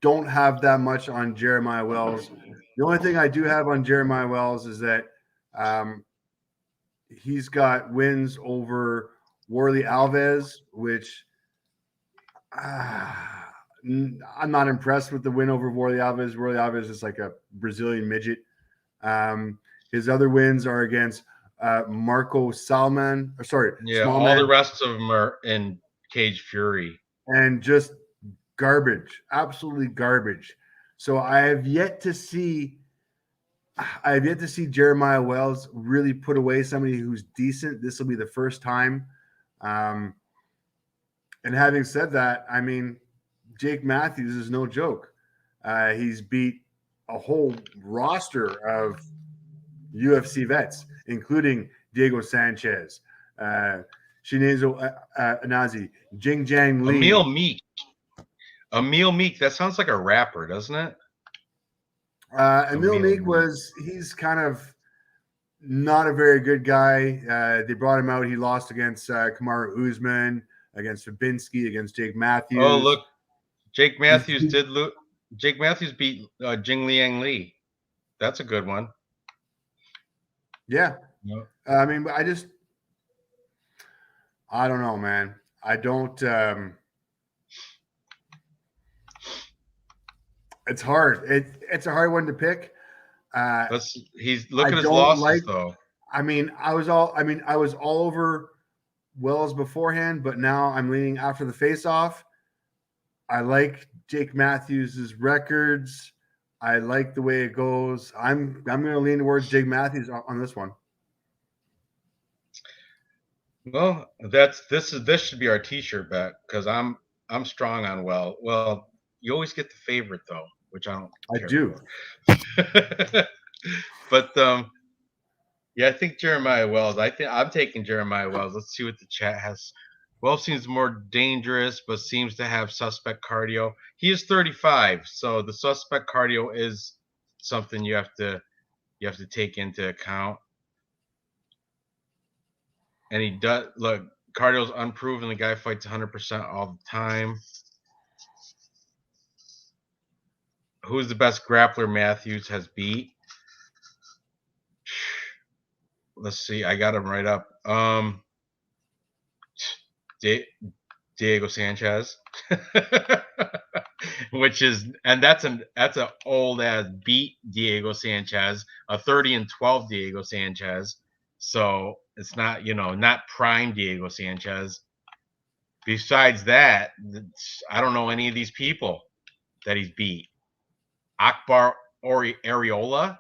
Don't have that much on Jeremiah Wells. The only thing I do have on Jeremiah Wells is that he's got wins over Warley Alves, which I'm not impressed with the win over Warley Alves. Warley Alves is like a Brazilian midget. His other wins are against Marco Salman. Yeah. Small All man, the rest of them are in Cage Fury. and just garbage, absolutely garbage. So I have yet to see Jeremiah Wells really put away somebody who's decent. This will be the first time. And having said that, I mean, Jake Matthews is no joke. He's beat a whole roster of UFC vets, including Diego Sanchez, Shinezo Anazi, Jingjiang Li. Emil Meek. That sounds like a rapper, doesn't it? Emil Meek he's kind of not a very good guy. They brought him out. He lost against Kamaru Usman, against Fabinski, against Jake Matthews. Oh, look. Jake Matthews did lose. Jake Matthews beat Jingliang Li. That's a good one. Yeah. Yep. I mean, I don't know, man. I don't. It's hard. It's a hard one to pick. Look at his losses, though. I mean, I was all over Wells beforehand, but now I'm leaning after the face-off. I like Jake Matthews' records. I like the way it goes. I'm going to lean towards Jake Matthews on this one. Well, this should be our T-shirt bet because I'm strong on Well. Well, you always get the favorite though, which I don't. I do. But yeah, I think Jeremiah Wells. I'm taking Jeremiah Wells. Let's see what the chat has. Wells seems more dangerous, but seems to have suspect cardio. He is 35, so the suspect cardio is something you have to take into account. And he does look. Cardio's unproven. The guy fights 100% all the time. Who's the best grappler Matthews has beat? Let's see. I got him right up. Diego Sanchez, which is, and that's an old ass beat Diego Sanchez, a 30-12 Diego Sanchez. So it's not, not prime Diego Sanchez. Besides that, I don't know any of these people that he's beat. Akbar Areola,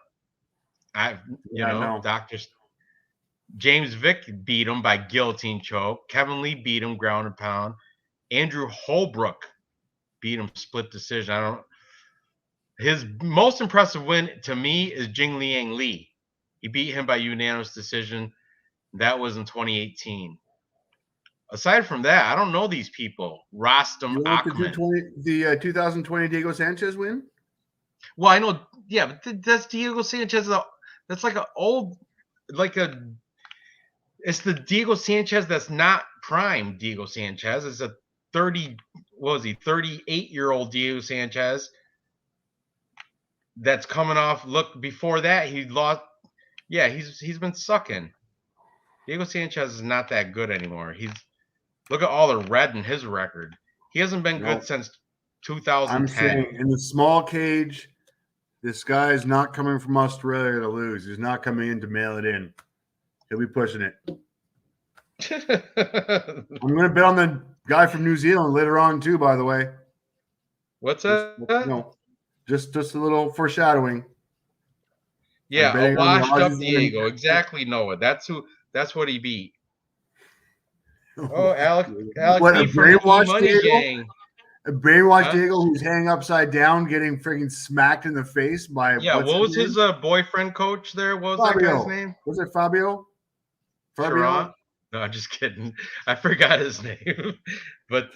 Dr. James Vick beat him by guillotine choke. Kevin Lee beat him ground and pound. Andrew Holbrook beat him split decision. His most impressive win to me is Jingliang Li. He beat him by unanimous decision. That was in 2018. Aside from that, I don't know these people. Rostam Akhman. The 2020 Diego Sanchez win? Well, I know, yeah, but that's Diego Sanchez. That's like it's the Diego Sanchez that's not prime Diego Sanchez. It's a 38-year-old Diego Sanchez that's coming off. Look, before that, he lost. Yeah, he's been sucking. Diego Sanchez is not that good anymore. Look at all the red in his record. He hasn't been good since 2010. I'm saying in the small cage, this guy is not coming from Australia to lose. He's not coming in to mail it in. He'll be pushing it. I'm going to bet on the guy from New Zealand later on too, by the way. What's that? Just a little foreshadowing. Yeah, a washed up Diego. Exactly, Noah. That's what he beat. Oh, Alex what, B from Money Gang. A brainwashed Diego who's hanging upside down, getting freaking smacked in the face by. Yeah, what was his boyfriend coach there? What was Fabio. That guy's name? Was it Fabio? No, I'm just kidding. I forgot his name. But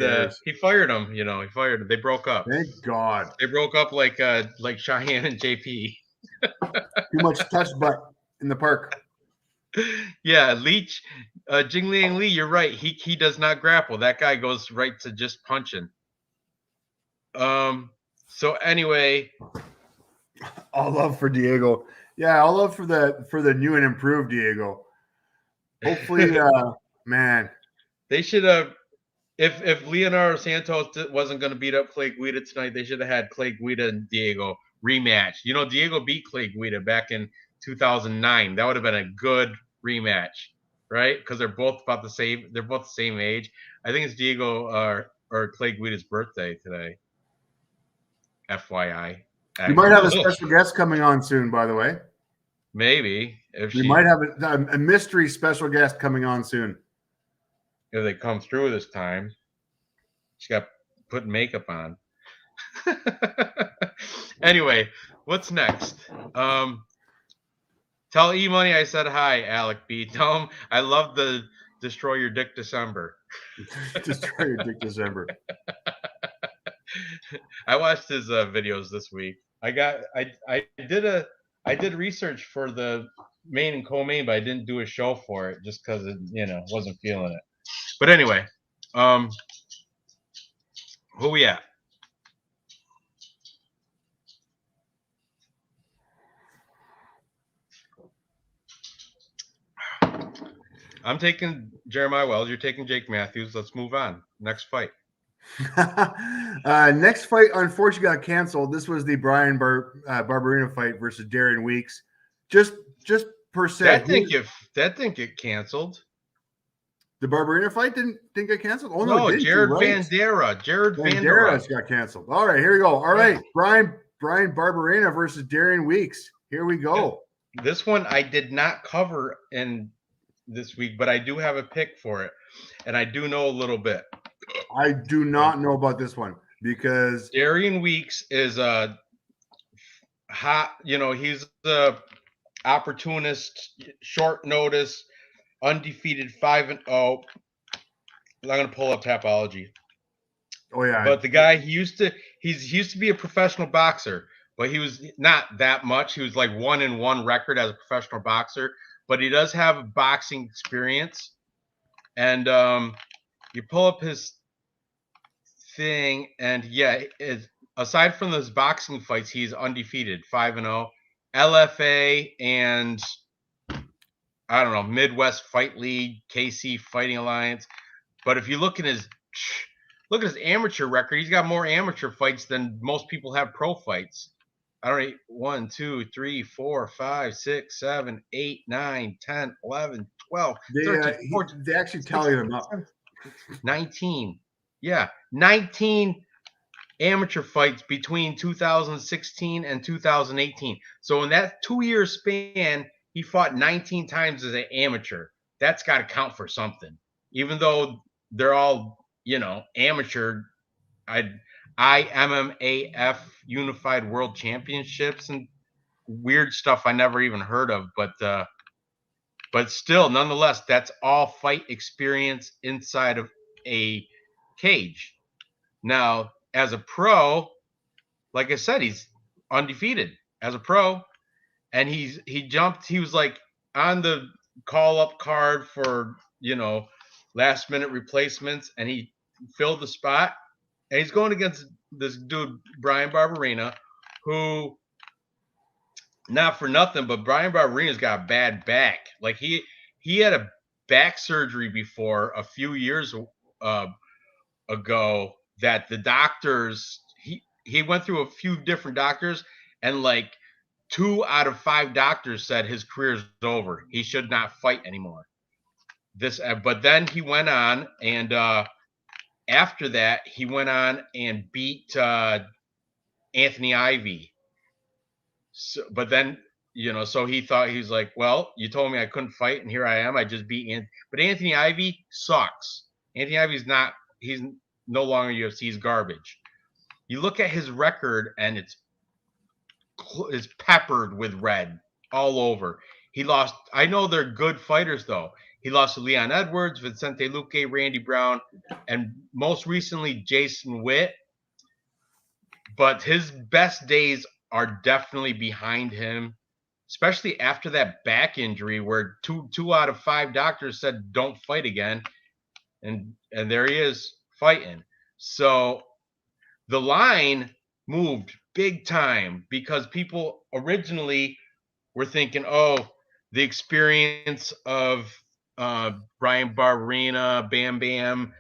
he fired him. You know, he fired him. They broke up. Thank God. They broke up like Cheyenne and JP. Too much touch butt in the park. Yeah, Leech, Jingliang Lee, you're right. He does not grapple. That guy goes right to just punching. So anyway, all love for Diego. Yeah, all love for the new and improved Diego. Hopefully, man, they should have. If Leonardo Santos wasn't going to beat up Clay Guida tonight, they should have had Clay Guida and Diego rematch. You know, Diego beat Clay Guida back in 2009. That would have been a good rematch, right? Because they're both about the same. They're both the same age. I think it's Diego or Clay Guida's birthday today. FYI. We might have a special guest coming on soon, by the way. Maybe. We might have a mystery special guest coming on soon. If they come through this time. She got put makeup on. Anyway, what's next? Tell E-Money I said hi, Alec B. Tell him I love the Destroy Your Dick December. Destroy Your Dick December. I watched his videos this week. I did research for the main and co-main, but I didn't do a show for it just because it, wasn't feeling it. But anyway, who we at? I'm taking Jeremiah Wells. You're taking Jake Matthews. Let's move on. Next fight. Next fight, unfortunately, got canceled. This was the Brian Barberena fight versus Darian Weeks. Just per se. That didn't get canceled. The Barberena fight didn't get canceled? Oh, no, Jared right. Vandera. Jared Vandera's got canceled. All right, here we go. All right, Brian Barberena versus Darian Weeks. Here we go. This one I did not cover in this week, but I do have a pick for it, and I do know a little bit. I do not know about this one because Darian Weeks is a hot, he's the opportunist, short notice, undefeated 5-0. I'm gonna pull up Tapology. Oh yeah. But the guy he used to be a professional boxer, but he was not that much. He was like 1-1 record as a professional boxer, but he does have boxing experience. And you pull up his thing, and aside from those boxing fights, he's undefeated, 5-0, LFA, and I don't know, Midwest Fight League, KC Fighting Alliance. But if you look at his amateur record, he's got more amateur fights than most people have pro fights. I don't know, 1, 2, 3, 4, 5, 6, 7, 8, 9, 10, 11, 12, 13, 14. They actually tally them up. 19. Yeah, 19 amateur fights between 2016 and 2018. So in that 2-year span, he fought 19 times as an amateur. That's got to count for something. Even though they're all, amateur, IMMAF Unified World Championships and weird stuff I never even heard of, but still, nonetheless, that's all fight experience inside of a cage. Now, as a pro, like I said, he's undefeated as a pro, and he was like on the call-up card for, last-minute replacements, and he filled the spot, and he's going against this dude, Brian Barberena, who, not for nothing, but Brian Barberena's got a bad back. Like, he had a back surgery before a few years ago that the doctors, he went through a few different doctors, and like 2 out of 5 doctors said his career is over. He should not fight anymore. But then he went on, and after that, he went on and beat Anthony Ivy. So, but then, so he thought, he was like, well, you told me I couldn't fight, and here I am. I just beat Anthony. But Anthony Ivy sucks. Anthony Ivy's he's no longer UFC. He's garbage. You look at his record, and it's peppered with red all over. He lost. I know they're good fighters, though. He lost to Leon Edwards, Vicente Luque, Randy Brown, and most recently Jason Witt. But his best days are definitely behind him, especially after that back injury where two out of 5 doctors said don't fight again, and there he is fighting. So the line moved big time because people originally were thinking, oh, the experience of Brian Barberena, Bam Bam,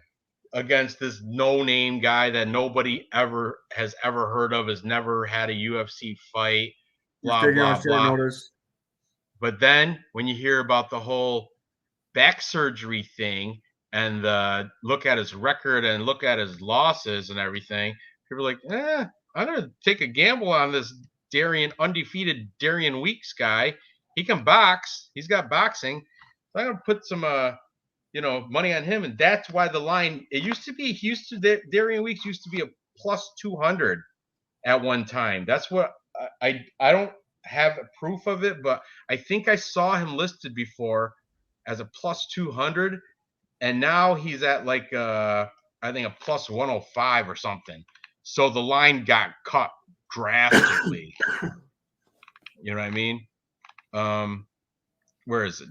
against this no-name guy that nobody has ever heard of, has never had a UFC fight, He's blah, taking on blah, short blah. notice. But then when you hear about the whole back surgery thing and look at his record and look at his losses and everything, people are like, I'm going to take a gamble on this undefeated Darian Weeks guy. He can box. He's got boxing. So I'm going to put some money on him. And that's why the line, Darian Weeks used to be a plus 200 at one time. That's what I don't have proof of it, but I think I saw him listed before as a plus 200, and now he's at like I think a plus 105 or something. So the line got cut drastically. You know what I mean? Where is it?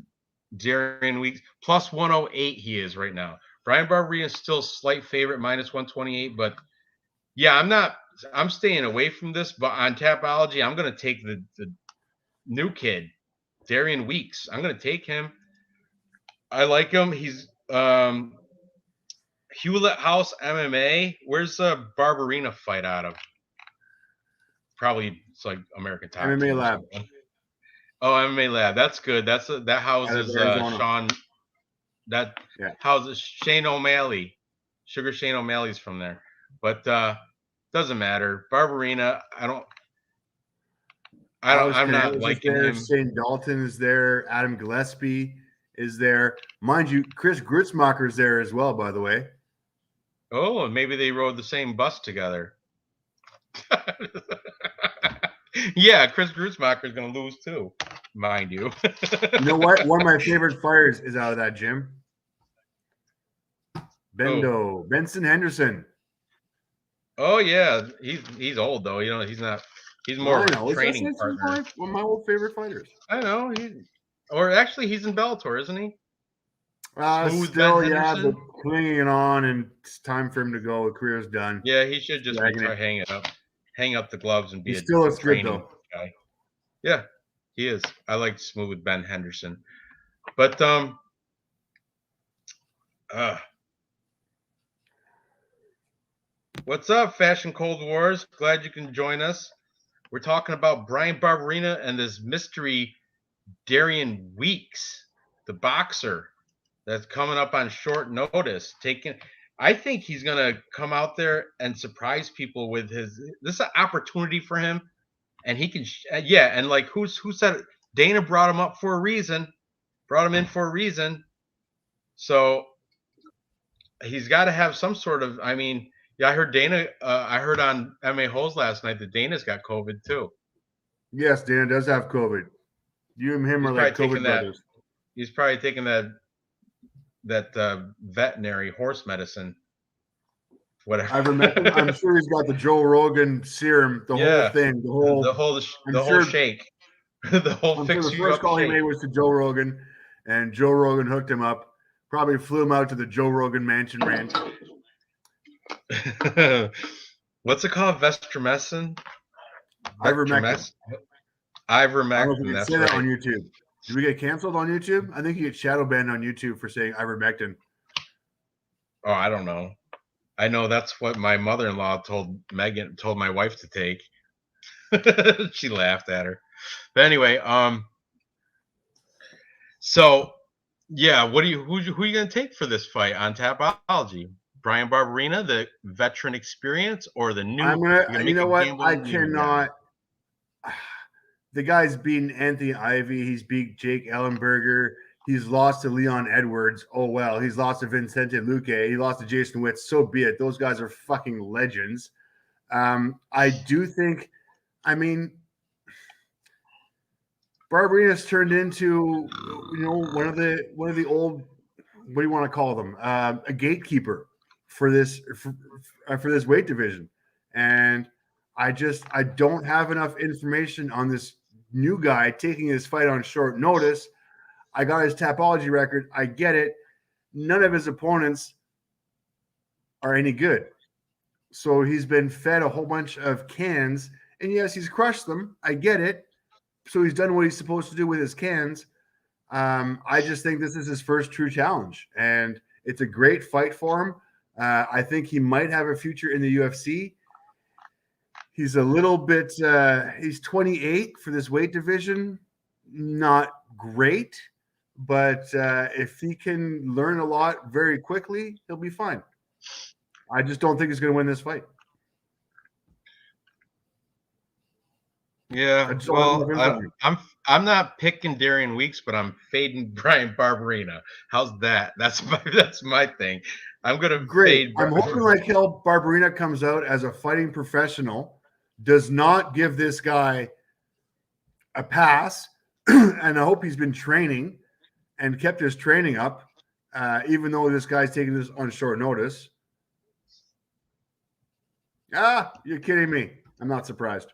Darian Weeks plus 108 he is right now. Brian Barberena is still slight favorite, minus 128, but yeah, I'm staying away from this, but on Tapology, I'm gonna take the new kid, Darian Weeks. I'm gonna take him. I like him. He's Hewlett House MMA. Where's the Barberena fight out of? Probably it's like American Top MMA Team or Lab. something. Oh, MMA Lab. That's good. That houses Sean. That houses Shane O'Malley. Sugar Shane O'Malley's from there. But doesn't matter. Barberena, I'm not liking him. Shane Dalton is there. Adam Gillespie is there. Mind you, Chris Grutzmacher is there as well, by the way. Oh, maybe they rode the same bus together. Yeah, Chris Grutzmacher is going to lose too, mind you. You know what? One of my favorite fighters is out of that gym. Benson Henderson. Oh yeah, he's old though. He's not. He's more of a training partner. One of my old favorite fighters. I know. He's in Bellator, isn't he? Still, yeah, but clinging on, and it's time for him to go. His career's done. Yeah, he should just hang up the gloves, and be still a training good, guy. Yeah, he is. I like Smooth Ben Henderson, but what's up, Fashion Cold Wars? Glad you can join us. We're talking about Brian Barberena and this mystery Darian Weeks, the boxer that's coming up on short notice. I think he's gonna come out there and surprise people with this is an opportunity for him, and he can. And like who said it? Dana brought him up for a reason, brought him in for a reason. So he's got to have some sort of. I mean, yeah, I heard Dana. I heard on MMA Holes last night that Dana's got COVID too. Yes, Dana does have COVID. You and him are like COVID brothers. He's probably taking that veterinary horse medicine. Whatever. I'm sure he's got the Joe Rogan serum, the whole thing, the whole shake. The whole fix the first call he made was to Joe Rogan, and Joe Rogan hooked him up. Probably flew him out to the Joe Rogan Mansion Ranch. What's it called? Vestromycin? Ivermectin. Ivermectin. That's right. On YouTube. Did we get canceled on YouTube? I think you get shadow banned on YouTube for saying ivermectin. Oh, I don't know. I know that's what my mother-in-law told my wife to take. She laughed at her. But anyway, so yeah, who are you gonna take for this fight on Tapology? Brian Barberena, the veteran experience, or the new? You know what? I cannot. The guy's beaten Anthony Ivy. He's beat Jake Ellenberger. He's lost to Leon Edwards. Oh, well. He's lost to Vicente Luque. He lost to Jason Witt. So be it. Those guys are fucking legends. I do think, Barberina's turned into, one of the old, what do you want to call them? A gatekeeper for this weight division, and I don't have enough information on this new guy taking his fight on short notice. I got his Tapology record. I get it. None of his opponents are any good. So he's been fed a whole bunch of cans, and yes, he's crushed them. I get it. So he's done what he's supposed to do with his cans. I just think this is his first true challenge, and it's a great fight for him. I think he might have a future in the UFC. He's a little bit, he's 28 for this weight division. Not great, but if he can learn a lot very quickly, he'll be fine. I just don't think he's going to win this fight. Yeah, well, I'm not picking Darian Weeks, but I'm fading Brian Barberina. How's that? That's my thing. I'm gonna fade. I'm hoping like hell Barberina comes out as a fighting professional, does not give this guy a pass, and I hope he's been training and kept his training up, even though this guy's taking this on short notice. You're kidding me. I'm not surprised.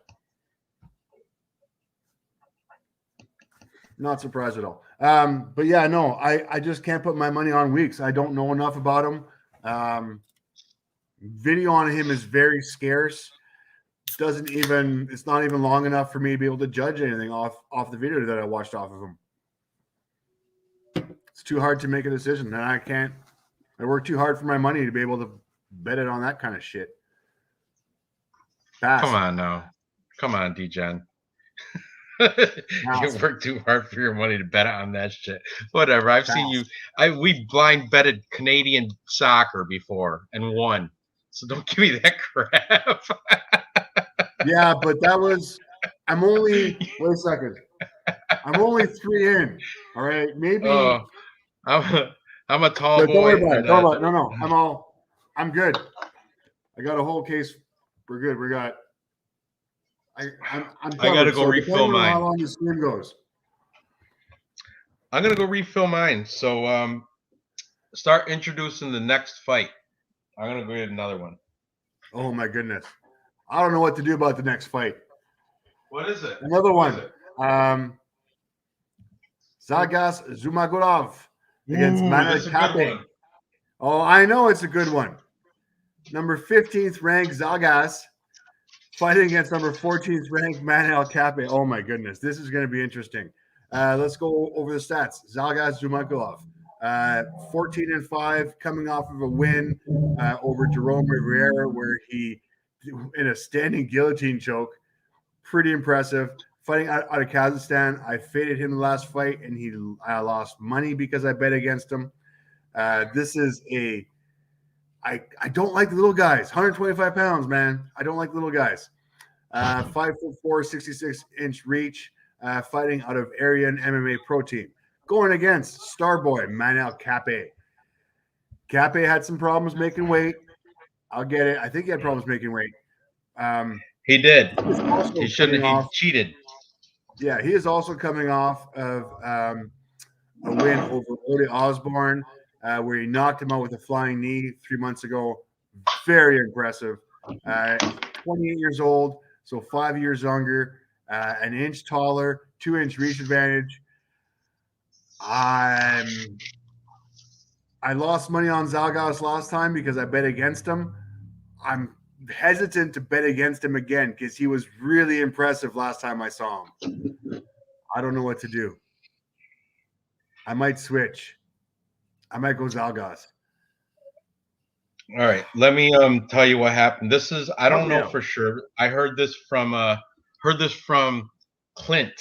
Not surprised at all. But yeah, no, I just can't put my money on Weeks. I don't know enough about him. Video on him is very scarce. It's not even long enough for me to be able to judge anything off the video that I watched off of him. It's too hard to make a decision, and I work too hard for my money to be able to bet it on that kind of shit. Pass. Come on now. Come on, D-Gen. You work too hard for your money to bet on that shit. Whatever. I've seen you. We blind betted Canadian soccer before and won. So don't give me that crap. Yeah, but that was. Wait a second. I'm only 3 in. All right, maybe. I'm a tall boy. Don't worry about it. No. I'm good. I got a whole case. We're good. We got. I gotta go refill mine. How long the stream goes? I'm gonna go refill mine. So start introducing the next fight. I'm gonna go get another one. Oh my goodness, I don't know what to do about the next fight. What is it? Another one. Zhalgas Zhumagulov against REECAAAP. Oh, I know it's a good one. Number 15th ranked Zhalgas fighting against number 14th ranked REECAAAP. Oh my goodness, this is going to be interesting. Let's go over the stats. Zhalgas Zhumagulov, 14-5, coming off of a win over Jerome Rivera, where he in a standing guillotine choke. Pretty impressive. Fighting out of Kazakhstan. I faded him the last fight, and I lost money because I bet against him. This is I don't like the little guys. 125 pounds, man. I don't like little guys. 5'4", 66-inch reach, fighting out of Aryan MMA Pro Team. Going against Starboy REECAAAP. Cappe had some problems making weight. I'll get it. I think he had problems making weight. He did. He shouldn't have. He cheated. Yeah, he is also coming off of a win over Ode Osborne, where he knocked him out with a flying knee 3 months ago. Very impressive. 28 years old, so 5 years younger, an inch taller, 2-inch reach advantage. I lost money on Zhalgas last time because I bet against him. I'm hesitant to bet against him again because he was really impressive last time I saw him. I don't know what to do. I might switch. I might go Zhalgas. All right, let me tell you what happened. This is I don't know for sure. I heard this from Clint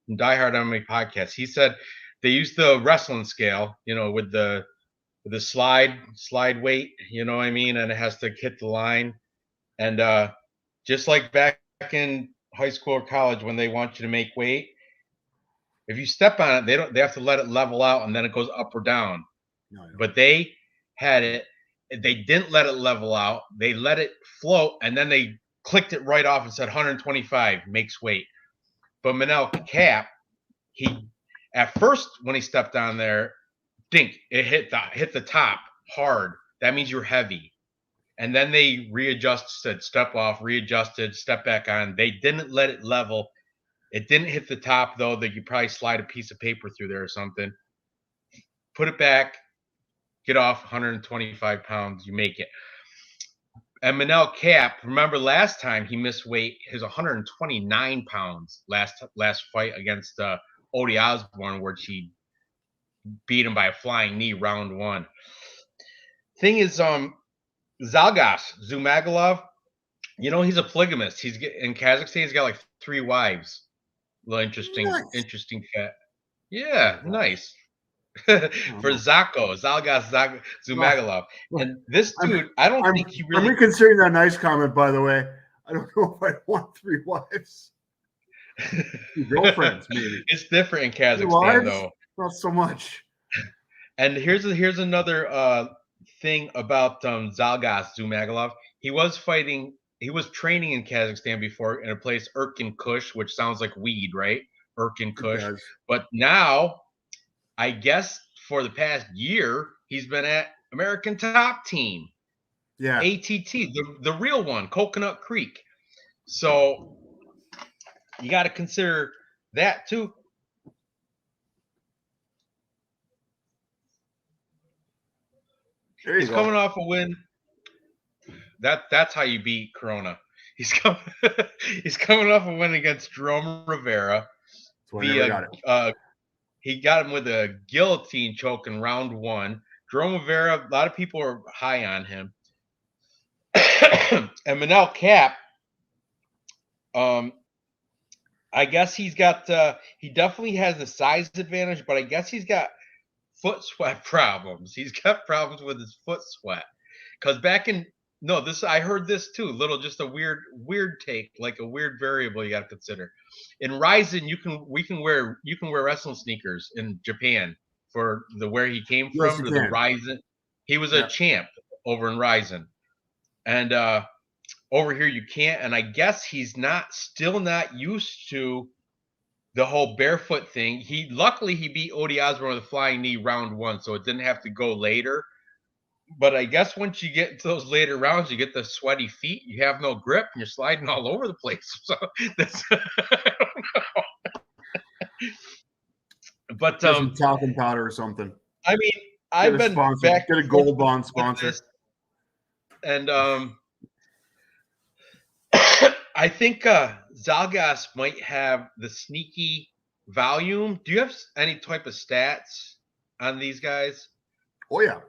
from Die Hard MMA podcast. He said they used the wrestling scale, with the slide weight, you know what I mean, and it has to hit the line. And just like back in high school or college when they want you to make weight, if you step on it, they have to let it level out and then it goes up or down. No, but they had it. They didn't let it level out. They let it float, and then they clicked it right off and said 125 makes weight. But REECAAAP, at first when he stepped on there, it hit the top hard. That means you're heavy. And then they said step off, readjusted, step back on. They didn't let it level. It didn't hit the top, though, that you probably slide a piece of paper through there or something. Put it back, get off 125 pounds, you make it. And Manel Cap, remember last time he missed weight, his 129 pounds last fight against Odie Osborne, where he beat him by a flying knee round 1. Thing is, Zalgas Zumagulov, he's a polygamist. In Kazakhstan, he's got like 3 wives. Little interesting fact. Yeah, nice. For Zalgas Zumagulov. And this dude, I don't think he really. I'm reconsidering that nice comment, by the way. I don't know if I want 3 wives. 2 girlfriends, maybe. It's different in Kazakhstan, though. Not so much. And here's another thing about Zalgas Zumagulov. He was training in Kazakhstan before in a place Erkin Kush, which sounds like weed, right? Erkin Kush. But now, I guess for the past year, he's been at American Top Team. Yeah. ATT, the real one, Coconut Creek. So you got to consider that too. He's coming off a win. That's how you beat Corona. He's coming off a win against Jerome Rivera. He got him with a guillotine choke in round 1. Jerome Rivera, a lot of people are high on him. And Manel Cap, I guess he definitely has the size advantage, but I guess he's got foot sweat problems. He's got problems with his foot sweat. Because I heard this too. Just a weird take, like a weird variable you got to consider. In Ryzen, you can wear wrestling sneakers in Japan for where he came from. The Ryzen, he was a champ over in Ryzen, and over here you can't. And I guess he's still not used to the whole barefoot thing. Luckily he beat Odie Osborne with a flying knee round 1, so it didn't have to go later. But I guess once you get into those later rounds, you get the sweaty feet. You have no grip, and you're sliding all over the place. So that's I don't know. But some talcum powder or something. I mean, I've been back. Get a Gold Bond sponsor. And I think Zalgas might have the sneaky volume. Do you have any type of stats on these guys? Oh yeah.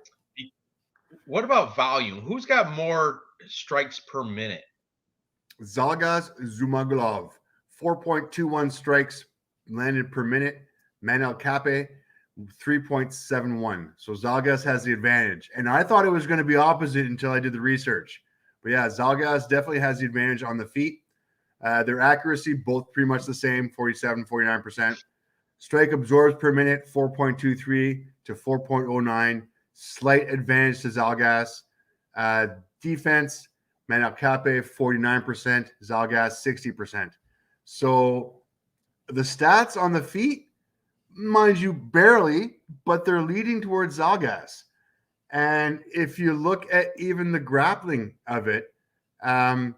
What about volume? Who's got more strikes per minute? Zalgas Zumagulov, 4.21 strikes landed per minute. Manel Cape, 3.71. So Zalgas has the advantage. And I thought it was going to be opposite until I did the research. But yeah, Zalgas definitely has the advantage on the feet. Their accuracy, both pretty much the same, 47, 49%. Strike absorbs per minute, 4.23 to 4.09. Slight advantage to Zalgas. Defense, Manel Cape, 49%. Zalgas, 60%. So the stats on the feet, mind you, barely, but they're leading towards Zalgas. And if you look at even the grappling of it, Cape,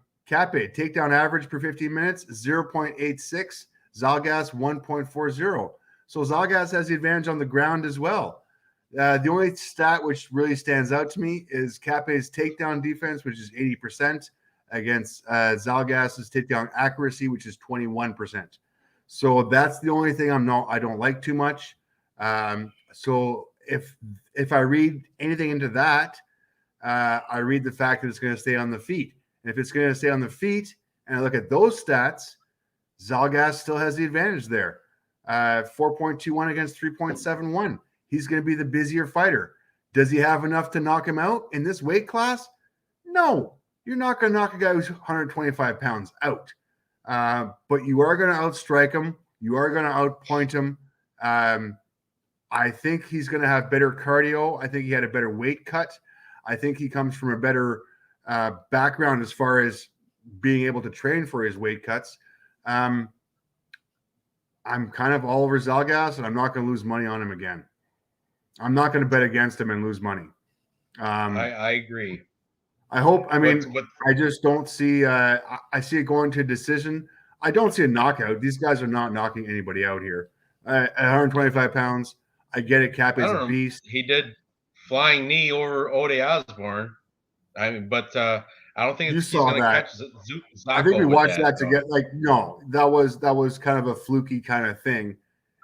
takedown average per 15 minutes, 0.86. Zalgas, 1.40. So Zalgas has the advantage on the ground as well. The only stat which really stands out to me is Cape's takedown defense, which is 80%, against Zalgas's takedown accuracy, which is 21%. So that's the only thing I don't like too much. So if I read anything into that, I read the fact that it's going to stay on the feet. And if it's going to stay on the feet, and I look at those stats, Zalgas still has the advantage there. 4.21 against 3.71. He's going to be the busier fighter. Does he have enough to knock him out in this weight class? No. You're not going to knock a guy who's 125 pounds out. But you are going to outstrike him. You are going to outpoint him. I think he's going to have better cardio. I think he had a better weight cut. I think he comes from a better background as far as being able to train for his weight cuts. I'm kind of all over Zalgas, and I'm not going to lose money on him again. I'm not going to bet against him and lose money. I agree. I hope. I mean, What I just don't see. I see it going to a decision. I don't see a knockout. These guys are not knocking anybody out here. At 125 pounds, I get it. Cap I is don't a know. beast. He did flying knee over Ode Osborne. I mean, but I don't think You he's saw going to that. catch I think we Zacco with watched that. that to get like no. That was kind of a fluky kind of thing,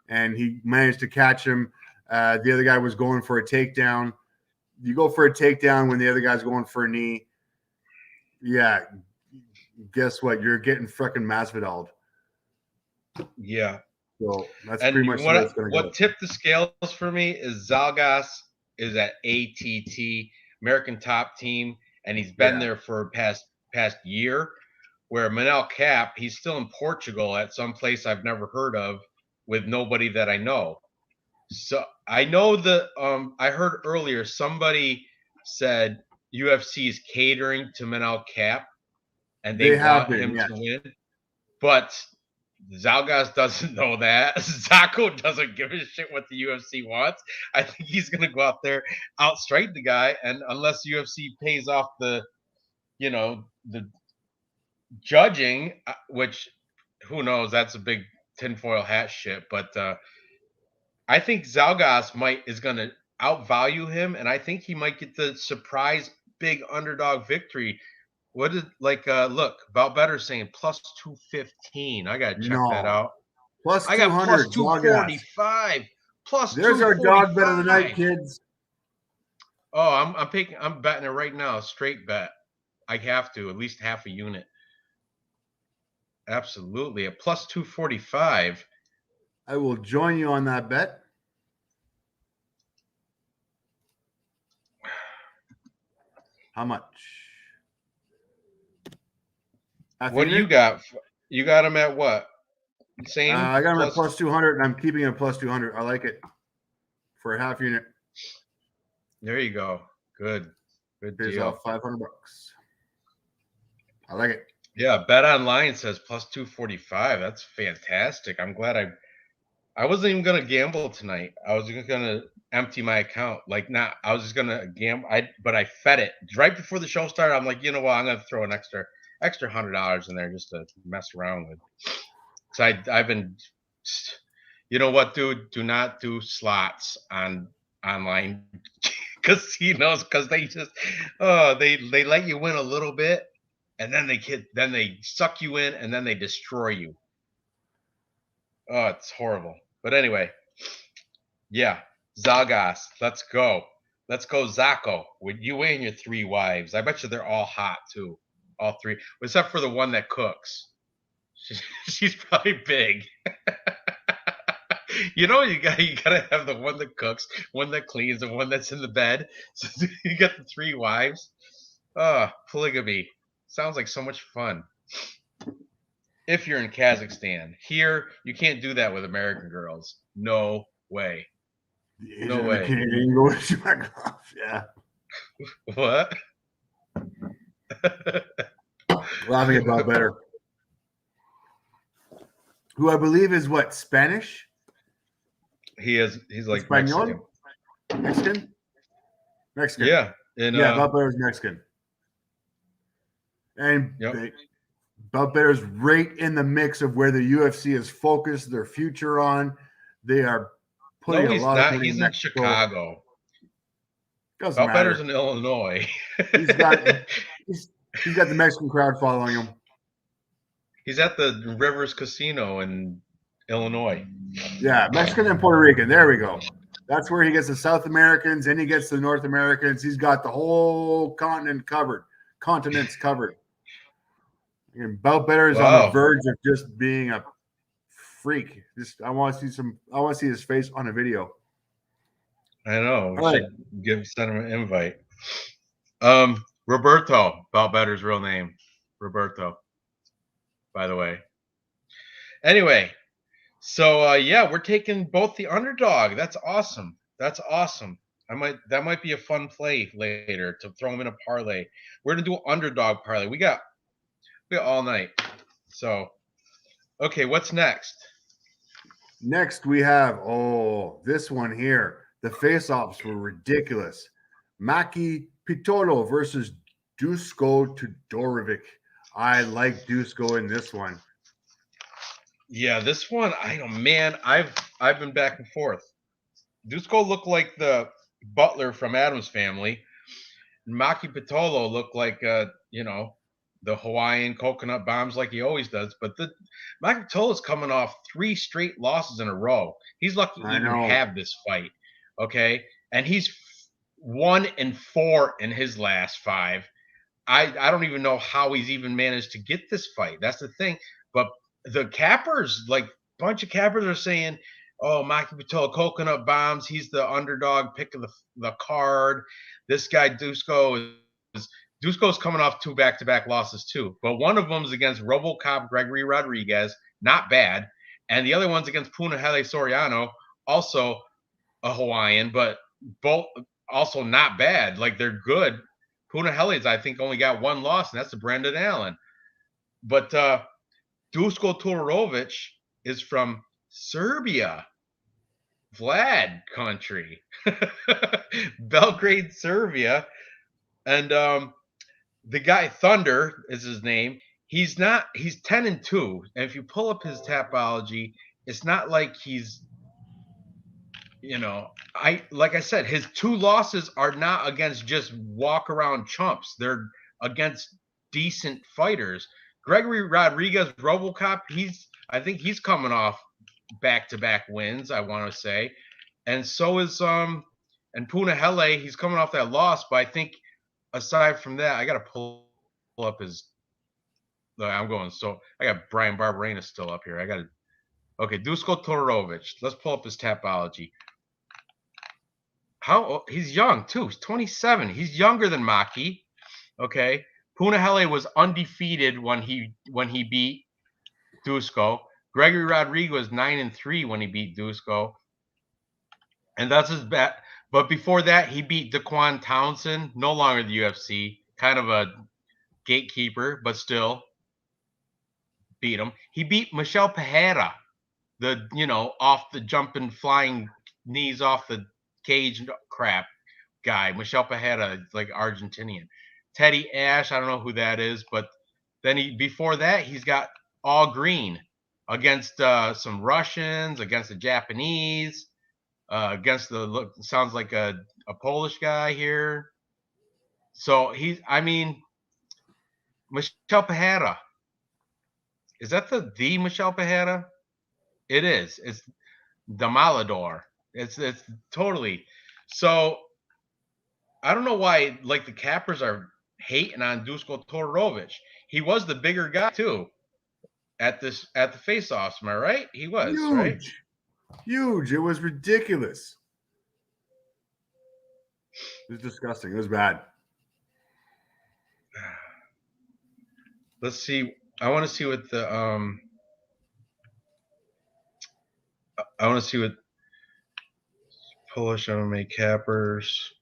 and he managed to catch him. The other guy was going for a takedown. You go for a takedown when the other guy's going for a knee. Yeah, guess what? You're getting freaking Masvidal. Yeah. So that's And pretty much the way it's going to go. what tipped the scales for me is Zalgas is at ATT, American Top Team, and he's been there for past year. Where Manel Cap, he's still in Portugal at some place I've never heard of with nobody that I know. So I know I heard earlier somebody said UFC is catering to Manel Cap and they have want been, him yes. to win. But Zalgas doesn't know that. Zacco doesn't give a shit what the UFC wants. I think he's gonna go out there, outstrike the guy, and unless UFC pays off the judging, which who knows, that's a big tinfoil hat shit. But I think Zalgas is gonna outvalue him, and I think he might get the surprise big underdog victory. What is look, about better saying plus 215. I gotta check that out. Plus I got plus 200. 245. Plus There's our dog bet of the night, 245. kids. Oh, I'm betting it right now. Straight bet. I have to, at least half a unit. Absolutely. A plus 245. I will join you on that bet. How much? What do you got? You got him at what? Same? I got him at plus 200, and I'm keeping him at plus 200. I like it for a half unit. There you go. Good deal. Off $500. I like it. Yeah, Bet Online says plus 245. That's fantastic. I'm glad I wasn't even gonna gamble tonight. I was just gonna empty my account. I was just gonna gamble. But I fed it right before the show started. I'm like, you know what? I'm gonna throw an extra $100 in there just to mess around with. So I've been, you know what, dude? Do not do slots on online casinos because they just they let you win a little bit and then they suck you in and then they destroy you. Oh, it's horrible. But anyway, yeah, Zalgas, let's go. Let's go, Zacco, with you and your 3 wives. I bet you they're all hot too, all 3, except for the one that cooks. She's probably big. You gotta have the one that cooks, one that cleans, and one that's in the bed. So you got the 3 wives. Oh, polygamy. Sounds like so much fun. If you're in Kazakhstan. Here, you can't do that with American girls. No way. No way. Canadian go yeah. What? Laughing about better. Who I believe is what, Spanish? He's like Espanol? Mexican. Yeah. Bob Better's Mexican. And Bob Better's right in the mix of where the UFC is focused their future on. They are putting a lot of money in Mexico. Chicago. Doesn't matter. Better's in Illinois. he's got the Mexican crowd following him. He's at the Rivers Casino in Illinois. Yeah, Mexican and Puerto Rican. There we go. That's where he gets the South Americans and he gets the North Americans. He's got the whole continents covered. And Bout Better is on the verge of just being a freak. I want to see his face on a video. I know. We should send him an invite. Roberto, Bout Better's real name. Roberto, by the way. Anyway, so we're taking both the underdog. That's awesome. That might be a fun play later to throw him in a parlay. We're gonna do an underdog parlay. We got all night. So, okay, what's next? Next, we have this one here. The face-offs were ridiculous. Maki Pitolo versus Dusko Todorovic. I like Dusko in this one. Yeah, this one, I've been back and forth. Dusko looked like the butler from Adam's Family. Maki Pitolo looked like the Hawaiian coconut bombs like he always does. But the Maki Pitolo's coming off 3 straight losses in a row. He's lucky to even have this fight. Okay, and he's 1-4 in his last 5. I don't even know how he's even managed to get this fight. That's the thing. But the cappers, like bunch of cappers, are saying, "Oh, Maki Pitolo, coconut bombs. He's the underdog pick of the card. This guy Dusko's coming off 2 back-to-back losses too. But one of them is against RoboCop Gregory Rodriguez, not bad, and the other one's against Punahele Soriano, also a Hawaiian, but both also not bad. Like they're good. Punahele's, I think, only got 1 loss, and that's to Brendan Allen. But Dusko Todorovic is from Serbia, Vlad country, Belgrade, Serbia, and the guy Thunder is his name. He's 10-2, and if you pull up his Tapology, it's not like he's, like I said, his 2 losses are not against just walk around chumps. They're against decent fighters. Gregory Rodriguez, RoboCop, I think he's coming off back-to-back wins, I want to say. And so is and Punahele, he's coming off that loss, but I think aside from that, I got to pull up his I got Brian Barberena still up here. Okay, Dusko Todorovic. Let's pull up his Tapology. He's young too. He's 27. He's younger than Maki. Okay. Punahele was undefeated when he beat Dusko. Gregory Rodriguez was 9-3 when he beat Dusko. And that's his bet. But before that, he beat Daquan Townsend, no longer the UFC, kind of a gatekeeper, but still beat him. He beat Michel Pereira, off the jumping, flying knees off the cage crap guy. Michel Pereira, like Argentinian. Teddy Ash, I don't know who that is, but then before that, he's got all green against some Russians, against the Japanese, against sounds like a Polish guy here. So Michel Pereira. Is that the Michel Pereira? It is. It's the Malador. It's totally. So I don't know why like the cappers are hating on Dusko Todorovic. He was the bigger guy too at the face-offs. Am I right? He was huge, right. Huge. It was ridiculous. It was disgusting. It was bad. Let's see. I want to see what the I want to see what Polish MMA cappers.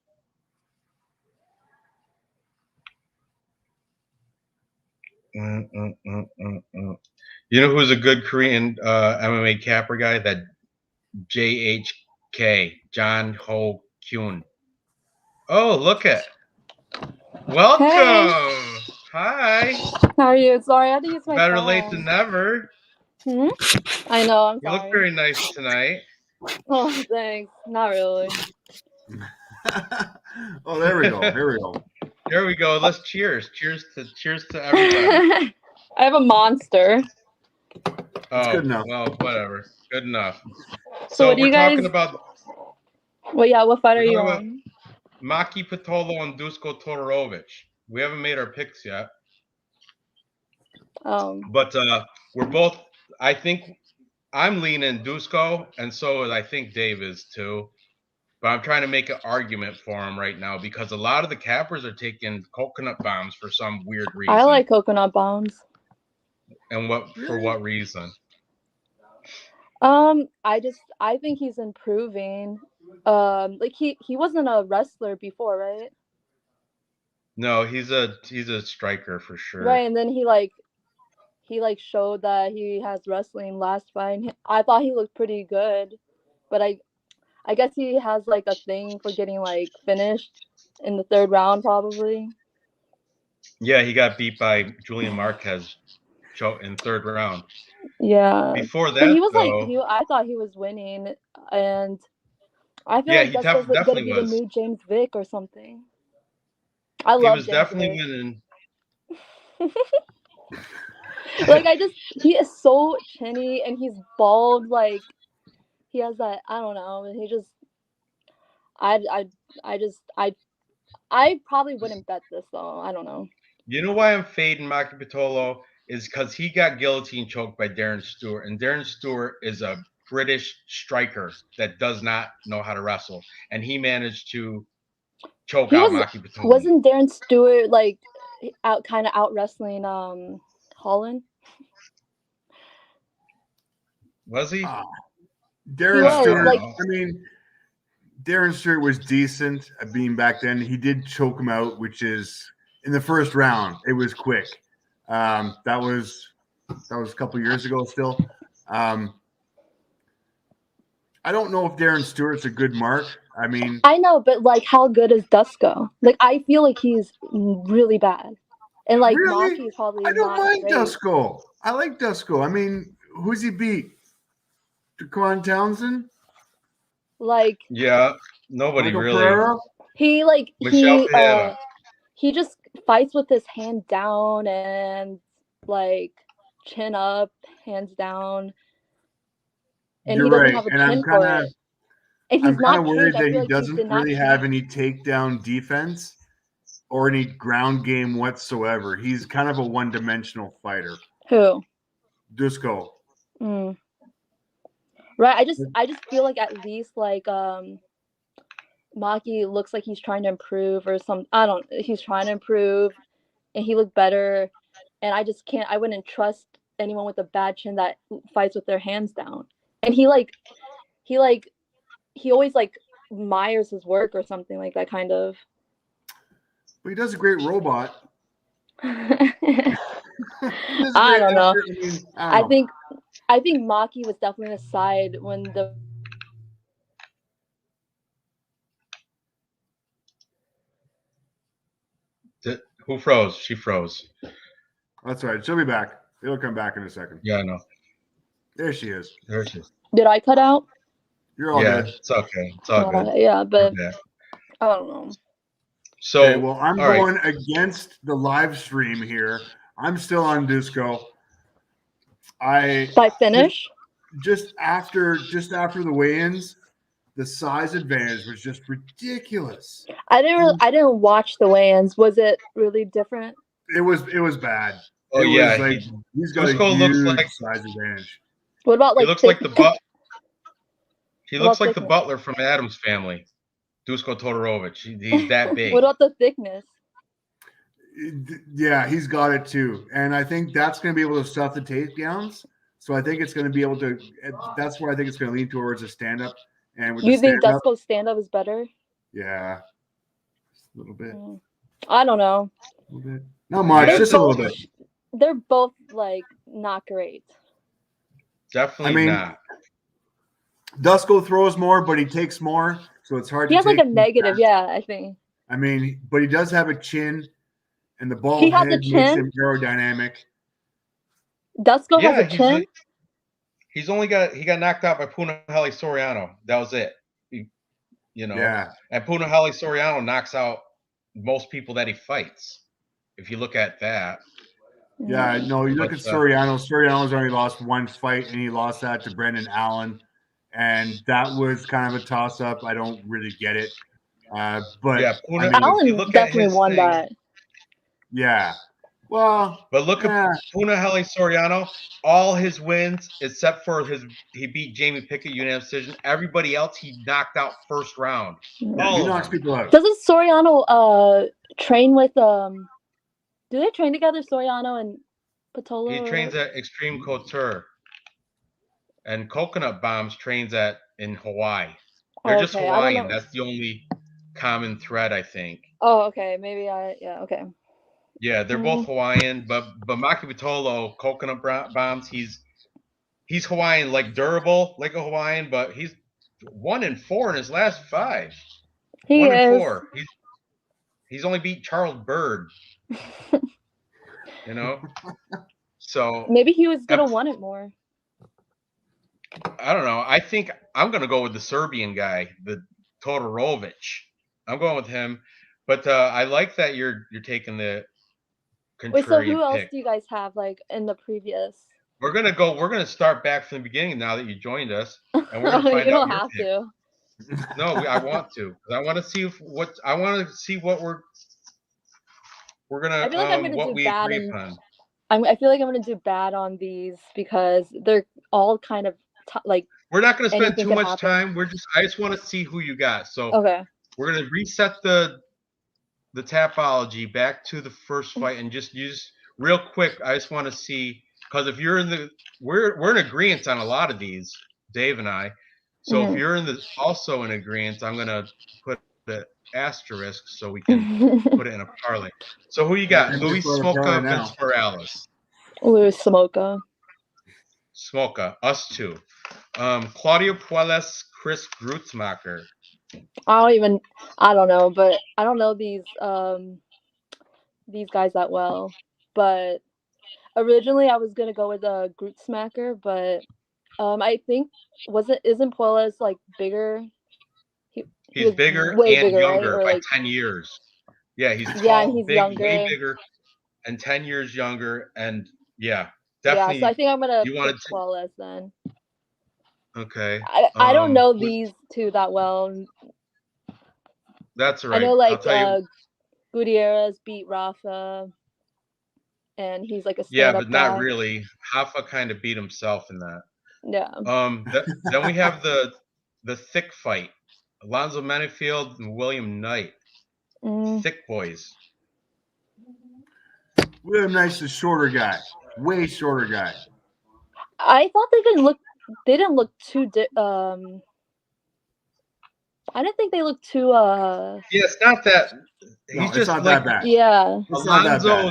You know who's a good Korean MMA capper guy? That JHK, John Ho Kyun. Oh, look at. Welcome. Hey. Hi. How are you? Sorry, I had to use my Better phone. late than never. I know, I'm You sorry. look very nice tonight. Oh, thanks. Not really. Oh, there we go. Here we go. There we go. Let's cheers. Cheers to everybody. I have a monster. That's good enough. Well, whatever. Good enough. So what do we're you guys... talking about. Well, yeah. What fight are you on? Maki Pitolo and Dusko Todorovic. We haven't made our picks yet. But we're both. I think I'm leaning Dusko, and so I think Dave is too. But I'm trying to make an argument for him right now because a lot of the cappers are taking coconut bombs for some weird reason. I like coconut bombs. And for what reason? I think he's improving. Like he wasn't a wrestler before, right? No, he's a striker for sure. Right, and then he like showed that he has wrestling last fight. I thought he looked pretty good, but I guess he has like a thing for getting like finished in the third round probably. Yeah, he got beat by Julian Marquez in third round. Yeah, Before but he that, was like though, I thought he was winning, and I feel yeah, like he Dusko's like, gonna definitely be the was. new James Vick or something. I He love was James definitely Vick. winning. Like he is so chinny and he's bald. Like he has that. I don't know. He just. I. I just. I probably wouldn't bet this though. I don't know. You know why I'm fading Maki Pitolo is because he got guillotine choked by Darren Stewart, and Darren Stewart is a British striker that does not know how to wrestle, and he managed to choke He out was. Maki Pitolo. Wasn't Darren Stewart like out wrestling Holland? Was he? Darren was, Stewart. like- I mean, Darren Stewart was decent at being back then. He did choke him out, which is in the first round. It was quick. That was a couple years ago. Still, I don't know if Darren Stewart's a good mark. I mean, I know, but like, how good is Dusko? Like, I feel like he's really bad, and like really, Maki is probably I don't not mind great. Dusko. I like Dusko. I mean, who's he beat? Daquan Townsend? Like, Yeah, nobody Michael really. Pereira? he like Michelle Tejeda. he just fights with his hand down and like chin up, hands down, and You're he doesn't right, have a and I'm chin kind for of it. And I'm he's kind of not worried changed. I that feel he like he doesn't did not really change. have any takedown defense or any ground game whatsoever. He's kind of a one-dimensional fighter. Who? Dusko. Mm. Right. I just feel like at least like Maki looks like he's trying to improve or some. I don't. He's trying to improve, and he looked better. And I just can't. I wouldn't trust anyone with a bad chin that fights with their hands down. And he always like admires his work or something like that kind of. But he does a great robot. I He does a great don't know. actor. I mean, I don't know. I think Maki was definitely the side when the. Who froze? She froze. That's all right. She'll be back. It'll come back in a second. Yeah, I know. There she is. There she is. Did I cut out? You're all Yeah, good. it's okay. It's all good. Yeah, but Okay. I don't know. So, Okay, well, I'm all right. going against the live stream here. I'm still on Dusko. By finish? Just after the weigh-ins, the size advantage was just ridiculous. I didn't watch the weigh-ins. Was it really different? It was bad. Oh it yeah, was like he's got Dusko a looks huge like size advantage. What about like he looks like the He looks like the thickness? butler from Adam's Family, Dusko Todorovic. He's that big. What about the thickness? Yeah, he's got it too, and I think that's going to be able to stuff the takedowns. So I think it's going to be able to. That's where I think it's going to lean towards a stand-up. And with You the think stand-up, Dusko's stand-up is better? yeah, a little bit. I don't know. A little bit. Not much, Yeah, just a little bit. They're both like not great. Definitely not. Dusko throws more, but he takes more, so it's hard. He has like a negative, yeah, I think. I mean, but he does have a chin, and the bald He has head a makes chin? him aerodynamic. Dusko has a chin. He got knocked out by Punahele Soriano. That was it. Yeah. And Punahele Soriano knocks out most people that he fights. If you look at that. Yeah, no, you look at Soriano. Soriano's only lost one fight, and he lost that to Brendan Allen. And that was kind of a toss-up. I don't really get it. But yeah, Allen definitely won that. Yeah. Well, but look at Punahele Soriano. All his wins, except for he beat Jamie Pickett unanimous decision. Everybody else he knocked out first round. Yeah, he knocks people out. Doesn't Soriano train with do they train together, Soriano and Pitolo? He trains at Extreme Couture. And Coconut Bombs trains in Hawaii. They're just Hawaiian. That's the only common thread, I think. Oh, okay. Maybe okay. Yeah, they're both Hawaiian, but Maki Vitolo, coconut bombs. He's Hawaiian, like durable, like a Hawaiian, but he's 1-4 in his last 5. He 1 and is. 4. He's only beat Charles Bird. You know, so Maybe he was gonna want it more. I don't know. I think I'm gonna go with the Serbian guy, the Todorovic. I'm going with him, but I like that you're taking the contrarian Wait, so who else pick. do you guys have like in the previous? We're gonna start back from the beginning now that you joined us, and we're gonna find You out don't your have pick. to. No, I want to. I want to see what we're gonna I feel like I'm gonna what do we bad agree and upon. I feel like I'm gonna do bad on these because they're all kind of like We're not gonna spend anything too could much happen. time. I just want to see who you got. So Okay. we're gonna reset the tapology back to the first fight and just use real quick. I just want to see, because if you're in the we're in agreement on a lot of these, Dave and I. So if you're also in agreement, I'm gonna put the asterisk so we can put it in a parlay. So who you got? And Luis just put a parlay Smoka, now. Vince Morales. Luis Smoka. Smoka, us two. Claudio Puelles, Chris Grutzmacher. I don't know, but I don't know these guys that well. But originally I was gonna go with a Grutzmacher, but I think isn't Puelles like bigger? He's bigger way and bigger, younger right? Or by like 10 years. Yeah, he's tall, yeah, and he's big, younger. way bigger, and 10 years younger. And yeah, Yeah, definitely. so I think I'm gonna You pick wanted Puelles then. Okay. I don't know these two that well. That's all I right. know I'll like tell you. Gutierrez beat Rafa, and he's like a Yeah, stand-up but not guy. really. Rafa kind of beat himself in that. Yeah. Then we have the thick fight: Alonzo Menifield and William Knight. Thick boys. William Knight's the shorter guy, way shorter guy. I thought they didn't look too I didn't think they looked too Yeah, it's not that. He's just not like that bad. Yeah. It's not that bad.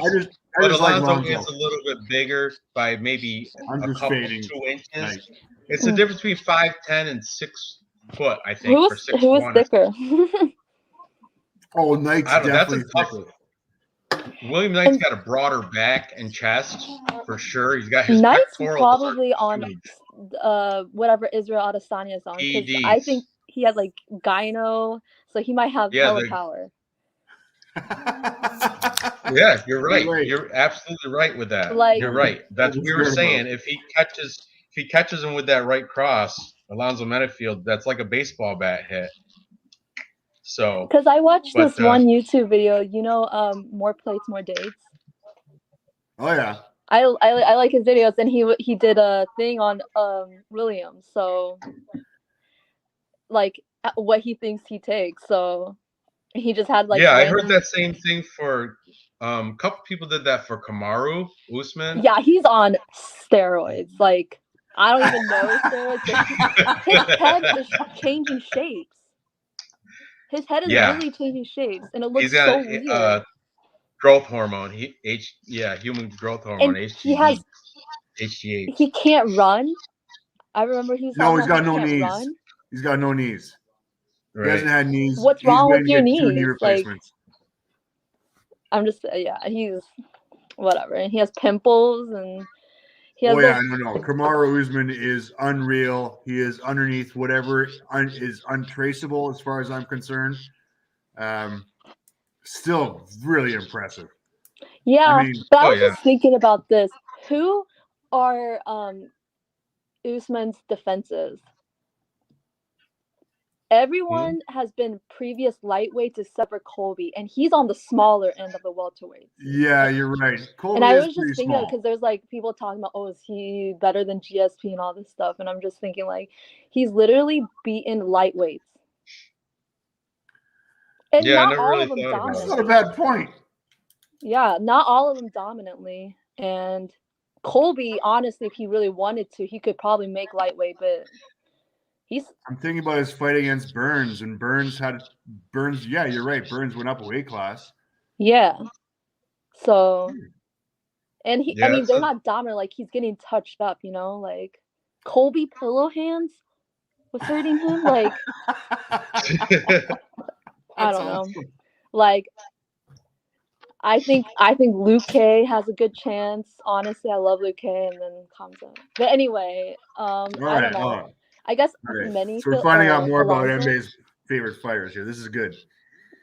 I just like Alonzo Lonzo. is a little bit bigger by maybe I'm a just couple, fading 2 inches. Knight. It's the difference between 5'10" and 6 foot, I think. Who was thicker? Oh, Knight's definitely thicker. William Knight's got a broader back and chest for sure. He's got his Knight's pectorals probably are on huge. whatever Israel Adesanya is on, because I think he had like gyno, so he might have hella power. Yeah, you're right. You're absolutely right with that. Like, you're right. That's what we were saying. If he catches him with that right cross, Alonzo Menifield, that's like a baseball bat hit. So because I watched this one YouTube video, More Plates, More Dates. Oh yeah. I like his videos, and he did a thing on Williams, so like what he thinks he takes. So he just had like I heard that same thing for a couple people did that for Kamaru Usman. Yeah, he's on steroids. Like, I don't even know steroids. His head is changing shapes. His head is really changing shapes, and it looks so weird. Growth hormone. Human growth hormone. And HGH. He can't run. I remember he's got no knees. Run. He's got no knees. Right. He hasn't had knees. What's wrong with your knees? Knee replacements. I'm just he's whatever, and he has pimples and. No. Kamaru Usman is unreal. He is underneath whatever is untraceable as far as I'm concerned. Still really impressive. Yeah, but I was just thinking about this. Who are Usman's defenses? Everyone has been previous lightweights except for Colby, and he's on the smaller end of the welterweight. Yeah, you're right. Colby and I was just thinking small. because there's like people talking about, is he better than GSP and all this stuff, and I'm just thinking like he's literally beaten lightweights, and not all of them dominantly. That's not a bad point. Yeah, not all of them dominantly, and Colby, honestly, if he really wanted to, he could probably make lightweight, but. I'm thinking about his fight against Burns, and Burns. Yeah, you're right. Burns went up a weight class. Yeah. So, and I Yeah, mean, they're not dominant. Like he's getting touched up, you know. Like Colby Pillow Hands was hurting him. Like I don't know. Like I think Luke K has a good chance. Honestly, I love Luke K, and then Kamza. But anyway, I don't know. I guess many. So we're finding out more about Alonso. MJ's favorite fighters here. This is good.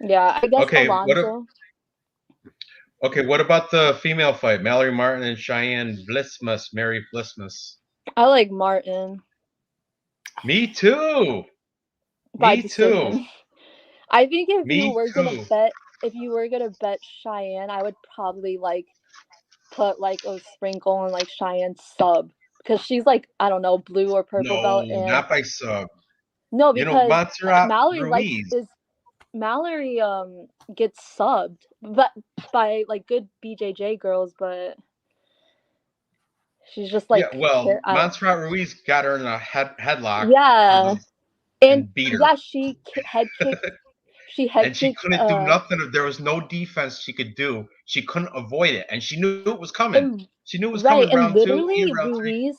Yeah, I guess okay. Alonso. What about the female fight? Mallory Martin and Cheyenne Vlismus, Mary Vlismus. I like Martin. Me too. By Me decision. too. I think if Me you were too. gonna bet Cheyenne, I would probably like put like a sprinkle on like Cheyenne sub because she's like, I don't know, blue or purple belt, and not by sub. no, You know, because Montserrat Mallory Ruiz. Mallory gets subbed, but by like good BJJ girls, but she's just like Montserrat Ruiz got her in a headlock. Yeah, and beat her. yeah, she head kicked. And she couldn't do nothing. There was no defense she could do. She couldn't avoid it, and she knew it was coming. She knew it was coming. And literally, round Ruiz,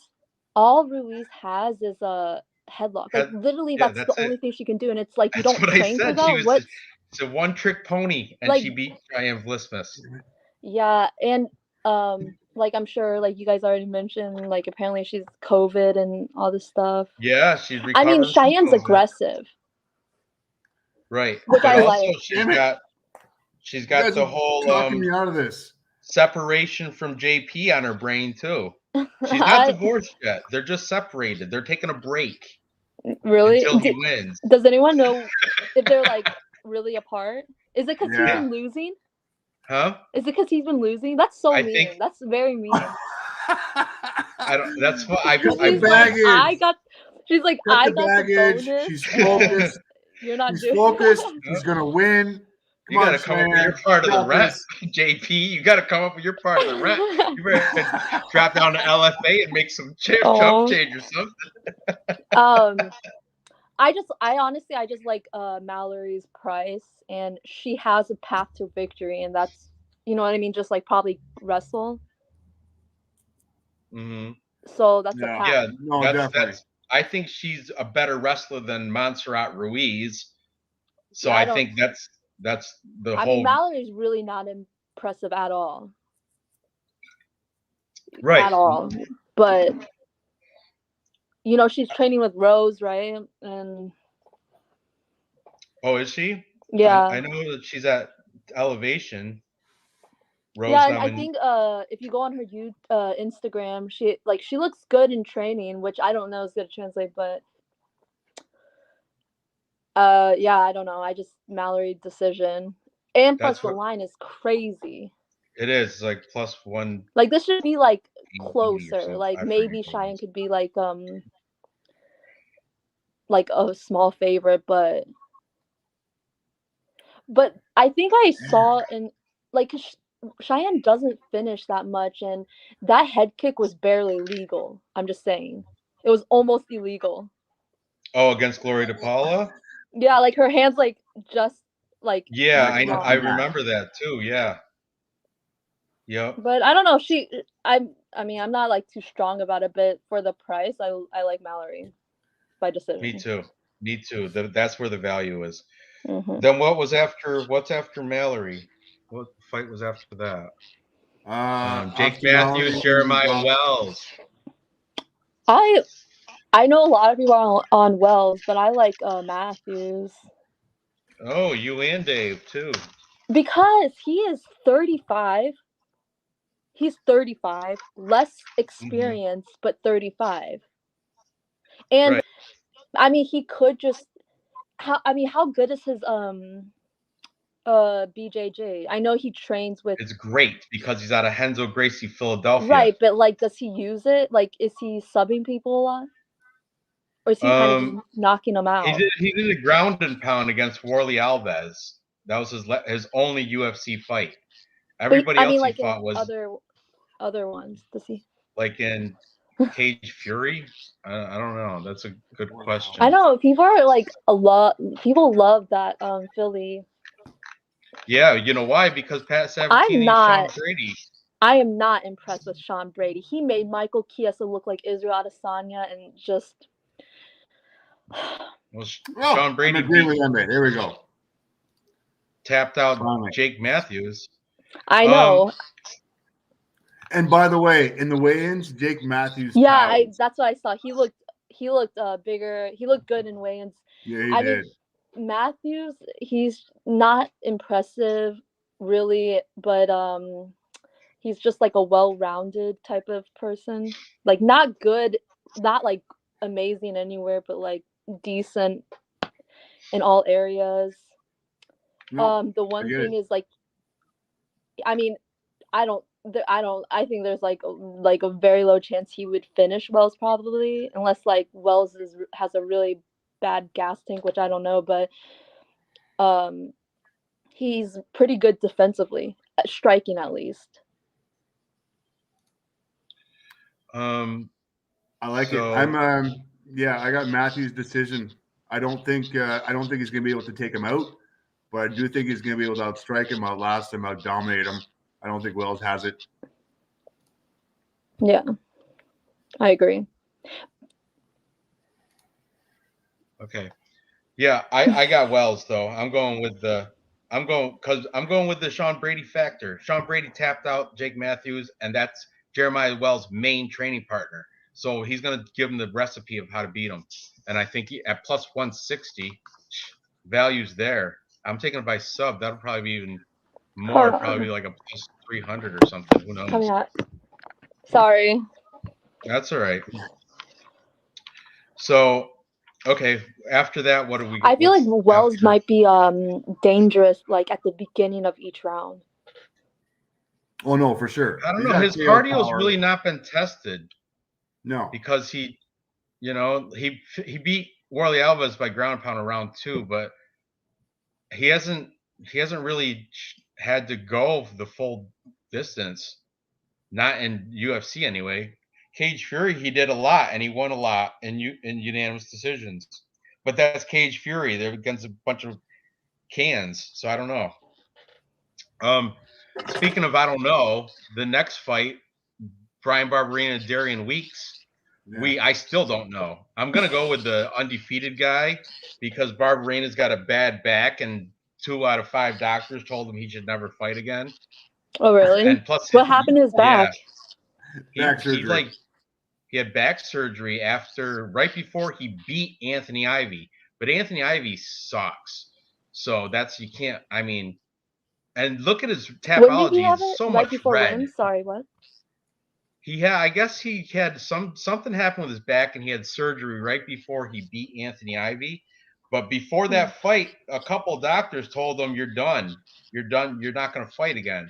all Ruiz has is a headlock. Like literally, that's the only thing she can do, and it's like you don't train for that. It's a one-trick pony, and she beat Cheyenne Vlismus. Yeah, and like I'm sure, like you guys already mentioned, like apparently she's COVID and all this stuff. Yeah, she's recovering. I mean, Cheyenne's aggressive. Right. Which but I also like. She's got the whole talking me out of this separation from JP on her brain too. She's not divorced yet. They're just separated. They're taking a break. Really? Until he wins. Does anyone know if they're like really apart? Is it because he's been losing? Huh? Is it because he's been losing? That's so mean. That's very mean. I don't. That's what I. She's like, I got the bonus. She's focused. You're not doing focused. He's gonna win. You got to come up with your part of the rent, JP. You got to come up with your part of the rent. You better drop down to LFA and make some jump change or something. I honestly just like Mallory's price, and she has a path to victory, and that's, you know what I mean, just like probably wrestle. Mm-hmm. So that's a path. Yeah, no, definitely. I think she's a better wrestler than Montserrat Ruiz. So I think that's the whole. I mean, Mallory's really not impressive at all. Right. At all, but. You know, she's training with Rose, right? And oh, is she? Yeah. I know that she's at Elevation. Rose, yeah, and I think if you go on her Instagram, she looks good in training, which I don't know is going to translate, but yeah, I don't know. I just Mallory decision, and plus the line is crazy. It is like +1. Like this should be like closer. Like maybe Cheyenne could be like a small favorite, but I think I saw in like Cheyenne doesn't finish that much, and that head kick was barely legal. I'm just saying, it was almost illegal. Oh, against Gloria DePaula? Yeah, like her hands like just like. Yeah, I remember that too. Yeah. Yep. But I don't know. I mean, I'm not like too strong about it, but for the price, I like Mallory by decision. Me too. That's where the value is. Mm-hmm. Then what's after Mallory? What fight was after that? Jake Matthews, Jeremiah Wells. I know a lot of people are on Wells, but I like Matthews. Oh, you and Dave too. Because he is 35. He's 35, less experience, but 35. And right. I mean, he could just. How good is his BJJ? I know he trains with. It's great because he's out of Renzo Gracie, Philadelphia. Right, but like, does he use it? Like, is he subbing people a lot, or is he kind of just knocking them out? He did a ground and pound against Warley Alves. That was his only UFC fight. Everybody else he fought was other ones. Does he? Like in Cage Fury? I don't know. That's a good question. I know people are like people love that Philly Yeah, you know why? Because Pat Sabatini I'm and not. Sean Brady. I am not impressed with Sean Brady. He made Michael Chiesa look like Israel Adesanya and just. Well, Oh, Sean Brady I'm agreeing with Emre. There we go. tapped out Finally. Jake Matthews. I know. And by the way, in the weigh-ins, Jake Matthews. Yeah, that's what I saw. He looked bigger. He looked good in weigh-ins. Yeah, he did. Matthews, he's not impressive really, but he's just like a well-rounded type of person. Like not good, not like amazing anywhere, but like decent in all areas. No, The one get thing it. is like, I mean, I think there's like a very low chance he would finish Wells probably, unless like Wells has a really bad gas tank, which I don't know, but he's pretty good defensively, at striking at least. I like it. I'm yeah, I got Matthews' decision. I don't think he's gonna be able to take him out, but I do think he's gonna be able to outstrike him, outlast him, outdominate him. I don't think Wells has it. Yeah, I agree. Okay. Yeah, I got Wells though. I'm going with the Sean Brady factor. Sean Brady tapped out Jake Matthews, and that's Jeremiah Wells' main training partner. So he's going to give him the recipe of how to beat him. And I think at plus 160, value's there. I'm taking it by sub. That'll probably be even more. Probably like a plus 300 or something. Who knows? Coming out. Sorry. That's all right. So, okay. After that, what do we? I feel like Wells might be dangerous, like at the beginning of each round. Oh no, for sure. I don't know. His cardio's really not been tested. No, because he beat Warley Alves by ground pound around 2, but he hasn't really had to go the full distance. Not in UFC anyway. Cage Fury, he did a lot and he won a lot in unanimous decisions. But that's Cage Fury. They're against a bunch of cans, so I don't know. Speaking of I don't know, the next fight, Brian Barberena, Darian Weeks. Yeah. I still don't know. I'm gonna go with the undefeated guy because Barberena's got a bad back, and 2 out of 5 doctors told him he should never fight again. Oh really? And plus, what happened to his back? Yeah, he had back surgery right before he beat Anthony Ivy, but Anthony Ivy sucks. So you can't. I mean, and look at his Tapology. He's so much red. Win? Sorry, what? I guess he had something happened with his back, and he had surgery right before he beat Anthony Ivy. But before that fight, a couple doctors told him, "You're done. You're done. You're not going to fight again."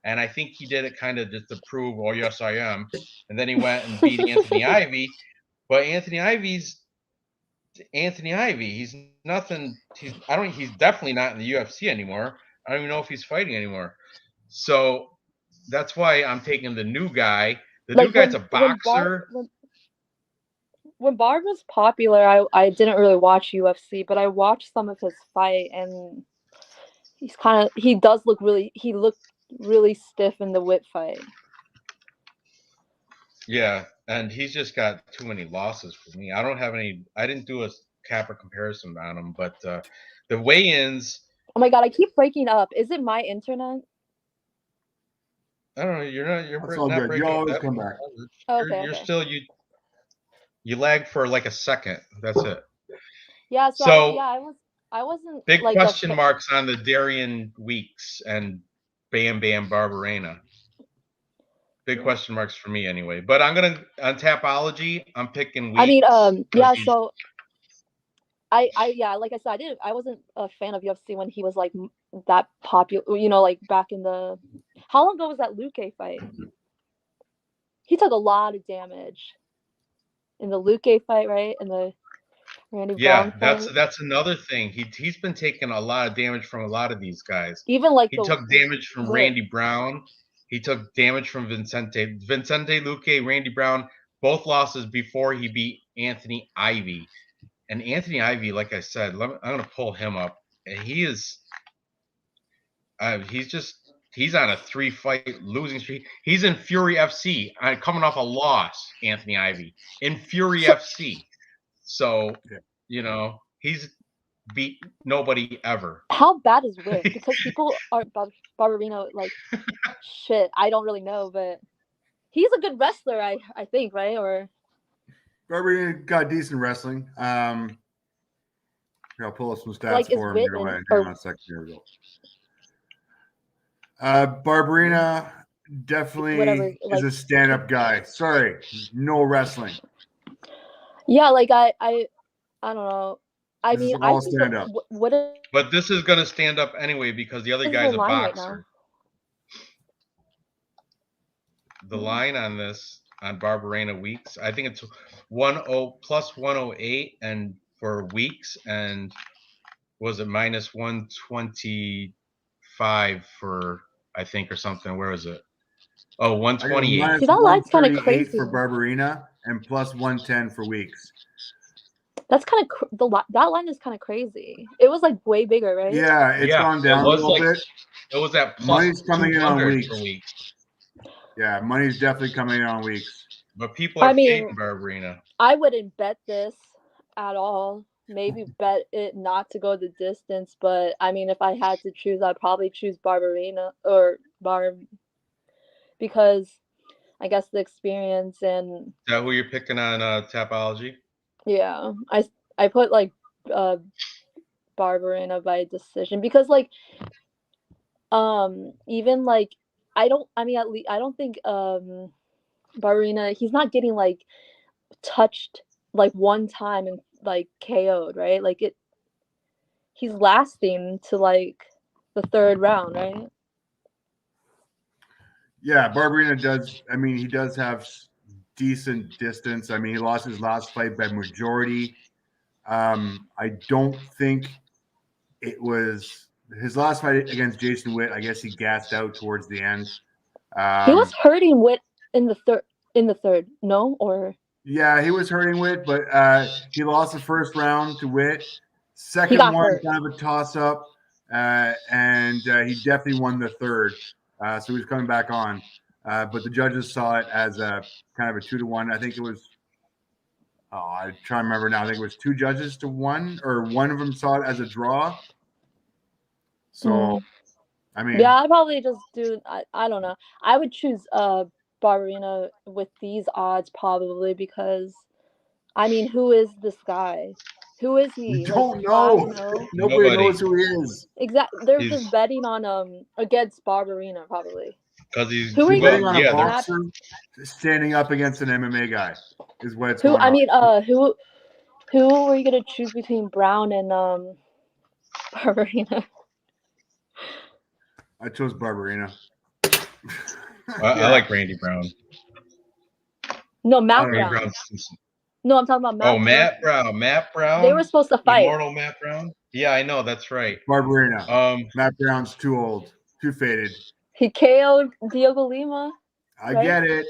And I think he did it kind of just to prove, "Oh yes, I am." And then he went and beat Anthony Ivy. But Anthony Ivy's Anthony Ivy. He's nothing. He's definitely not in the UFC anymore. I don't even know if he's fighting anymore. So that's why I'm taking the new guy. The new guy's a boxer. When Barb was popular, I didn't really watch UFC, but I watched some of his fight, and he looked really stiff in the whip fight. Yeah, and he's just got too many losses for me. I don't have any. I didn't do a capper comparison on him, but the weigh-ins. Oh my god, I keep breaking up. Is it my internet? I don't know. You're not good. breaking You always up. come back. Okay. Still you lag for like a second. That's it. Yeah. So I wasn't big question marks on the Darian Weeks and Bam Bam Barberena. Big question marks for me anyway. But I'm gonna on Tapology. I'm picking Weeks. I mean, yeah. So like I said, I wasn't a fan of UFC when he was like that popular. You know, like back in the. How long ago was that Luque fight? He took a lot of damage in the Luque fight, right? In the Randy Brown fight. That's another thing. He's been taking a lot of damage from a lot of these guys. Even like he took damage from Randy Brown. He took damage from Vicente Luque, Randy Brown, both losses before he beat Anthony Ivy. And Anthony Ivy, like I said, I'm going to pull him up. And he is He's on a 3-fight losing streak. He's in Fury FC, coming off a loss. Anthony Ivy in Fury FC. So he's beat nobody ever. How bad is Witt? Because people are Barberino like shit. I don't really know, but he's a good wrestler. I think, right? Or Barberino got decent wrestling. I'll pull up some stats like, for him. Witt Hang and, on a second. Here we go. Barberina definitely is a stand-up guy. Sorry, no wrestling. Yeah, like I don't know. I This mean, is all I think stand up. But this is gonna stand up anyway because the other guy's a boxer. The line on this on Barberena Weeks, I think it's 10 plus 108, and for Weeks, and was it minus 125 for I think or something. Where was it? Oh, 128. See, that line's kind of crazy for Barberina and plus 110 for Weeks. That's kind of that line is kind of crazy. It was like way bigger, right? Yeah, it's gone down a little bit. It was at plus money's coming in on Weeks. For Weeks. Yeah, money's definitely coming in on Weeks. But people are fading Barberina. I wouldn't bet this at all. Maybe bet it not to go the distance, but I mean, if I had to choose, I'd probably choose Barberina or because I guess the experience and. Is that who you're picking on Tapology? Yeah, I put like Barberina by decision because like even like I don't think Barberina, he's not getting like touched like one time and like KO'd, right? Like he's lasting to like the third round, right? Yeah, Barberina does. I mean, he does have decent distance. I mean, he lost his last fight by majority. I don't think it was his last fight against Jason Witt. I guess he gassed out towards the end. He was hurting Witt in the third. No, or yeah, he was hurting Witt, but he lost the first round to Witt. Second one, hurt. kind of a toss-up, and he definitely won the third. So he was coming back on. But the judges saw it as a kind of a 2-1. I think it was, I'm trying to remember now. I think it was 2 judges to 1, or one of them saw it as a draw. So, I mean. Yeah, I'd probably just do, I don't know. I would choose Barberina with these odds probably because, I mean, who is this guy? Who is he? You don't know. Nobody knows who he is. Exactly. They're just betting on against Barberina probably. Because he's betting on a boxer standing up against an MMA guy is what it's going on. I mean, who were you gonna choose between Brown and Barberina? I chose Barberina. I like Randy Brown. No, Matt Brown. No, I'm talking about Matt. Oh, Matt Brown. Matt Brown. They were supposed to fight. Immortal Matt Brown. Yeah, I know. That's right. Barberina. Matt Brown's too old, too faded. He KO'd Diogo Lima. I get it.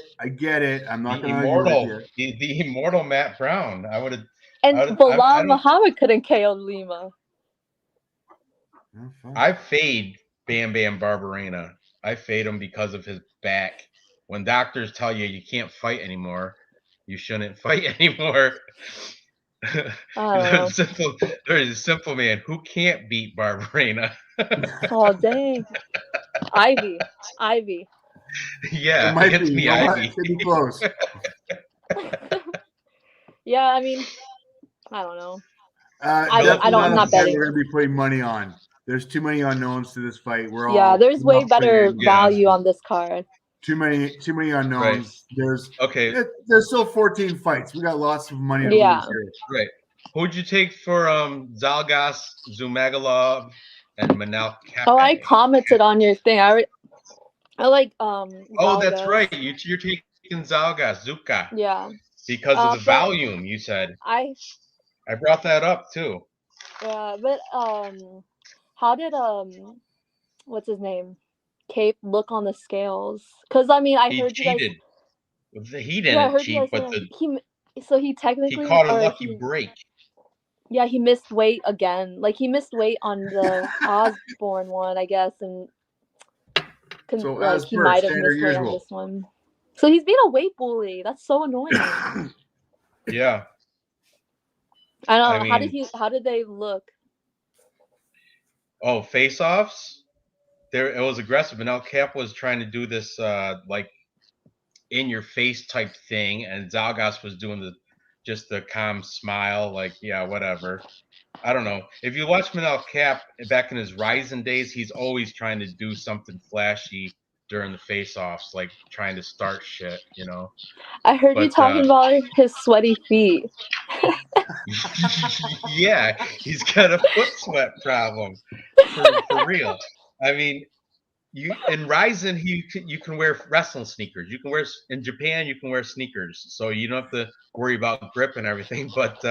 I'm not going to argue with you. The immortal Matt Brown. I would have. And Bilal Muhammad couldn't KO Lima. I fade Bam Bam Barberina. I fade him because of his back. When doctors tell you can't fight anymore, you shouldn't fight anymore. There's a simple man who can't beat Barberina. Oh, dang. Ivy. Yeah, Anthony Ivy. Pretty close. Yeah, I mean, I don't know. I'm not betting. We're going to be putting money on. There's too many unknowns to this fight. There's way better value on this card. Too many unknowns. Right. There's still 14 fights. We got lots of money to lose here. Right. Who'd you take for Zalgas, Zumagulov, and Manal Kape? Oh, I commented on your thing. I like Oh, that's right. You're taking Zalgas, Zuka. Yeah. Because of the volume, you said. I brought that up too. Yeah, but how did what's his name? Kape look on the scales? Because I mean, he heard cheated. You guys. He didn't cheat, but he technically he caught a lucky break. Yeah, he missed weight again. Like he missed weight on the Osborne one, I guess, and So like as he per might have standard missed weight on usual. this one. So he's being a weight bully. That's so annoying. Yeah. I I don't know. mean, How did they look? oh, face-offs. There, it was aggressive. But now Cap was trying to do this like in your face type thing, and Zalgas was doing just the calm smile, like yeah, whatever. I don't know. If you watch Manel Cap back in his Ryzen days, he's always trying to do something flashy during the face-offs, like trying to start shit, you know. I heard you But talking about his sweaty feet. yeah, he's got a foot sweat problem for real. I mean, you in Ryzen, you can wear wrestling sneakers. You can wear in Japan, you can wear sneakers, so you don't have to worry about grip and everything. But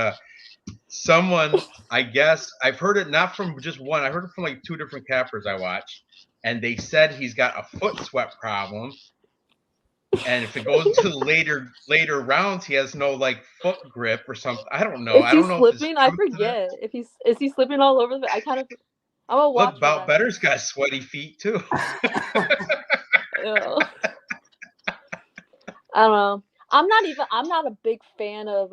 someone, I guess, I've heard it not from just one. I heard it from like 2 different cappers I watched, and they said he's got a foot sweat problem. And if it goes to later rounds, he has no like foot grip or something. I don't know. Is I he don't know if it's slipping? I truth to that. forget. If is he slipping all over the? I'm gonna watch Look, for Bout that. Better's got sweaty feet too. Ew. I don't know. I'm not a big fan of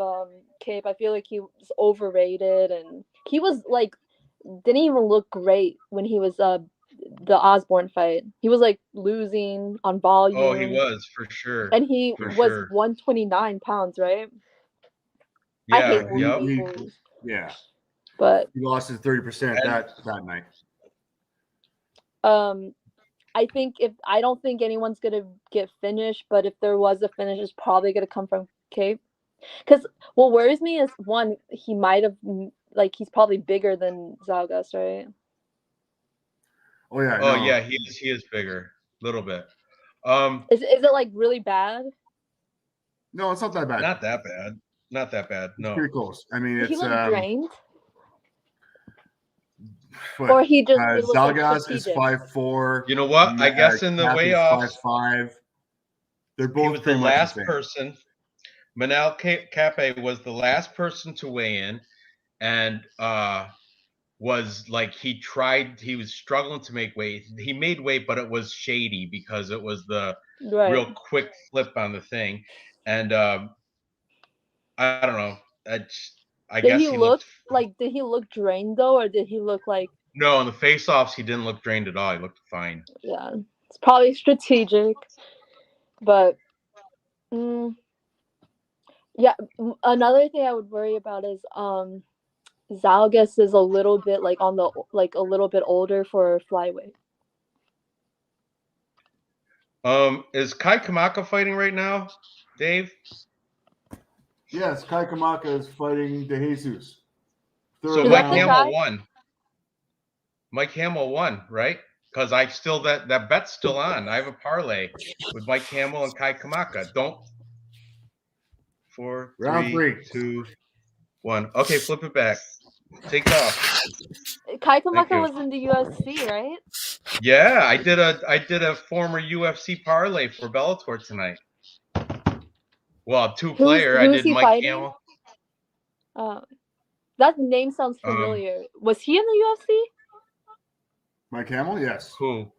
Cape. I feel like he was overrated, and he was like didn't even look great when he was the Osborne fight. He was like losing on volume. Oh, he was for sure. And he for was sure. 129 pounds, right? Yeah. I hate he- bullies. Yeah. But He lost his 30% that night. I don't think anyone's gonna get finished, but if there was a finish, it's probably gonna come from Cape. Because what worries me is one, he might have like he's probably bigger than Zalgas, right? Oh yeah. Oh no. yeah, he is bigger, a little bit. Is it like really bad? No, it's not that bad. Not that bad. Not that bad. It's No. pretty close. I mean, Did he it's look drained? What? Or he just it was like Zalgas is strategic. 5'4". You know what? I guess in the Cap way is offs, 5'5". They're he both was the pretty much the last same. person. Manel Cape was the last person to weigh in, and was like he was struggling to make weight. He made weight, but it was shady because it was the real quick flip on the thing. And I don't know. I guess he looked like did he look drained though, or did he look like no, in the face-offs he didn't look drained at all. He looked fine. yeah. It's probably strategic. But yeah, another thing I would worry about is Zalgas is a little bit like on the like a little bit older for flyweight. Is Kai Kamaka fighting right now, Dave? Yes, Kai Kamaka is fighting De Jesus. So Mike Hamill won. Mike Hamill won, right? Because I still that bet's still on. I have a parlay with Mike Hamill and Kai Kamaka. Don't 4, 3, 2, 1. Okay, flip it back. Take off. Kai Kamaka was in the UFC, right? Yeah, I did a former UFC parlay for Bellator tonight. Well, two-player. I did Mike fighting? Hamill. That name sounds familiar. Was he in the UFC? Mike Hamill, yes. Who?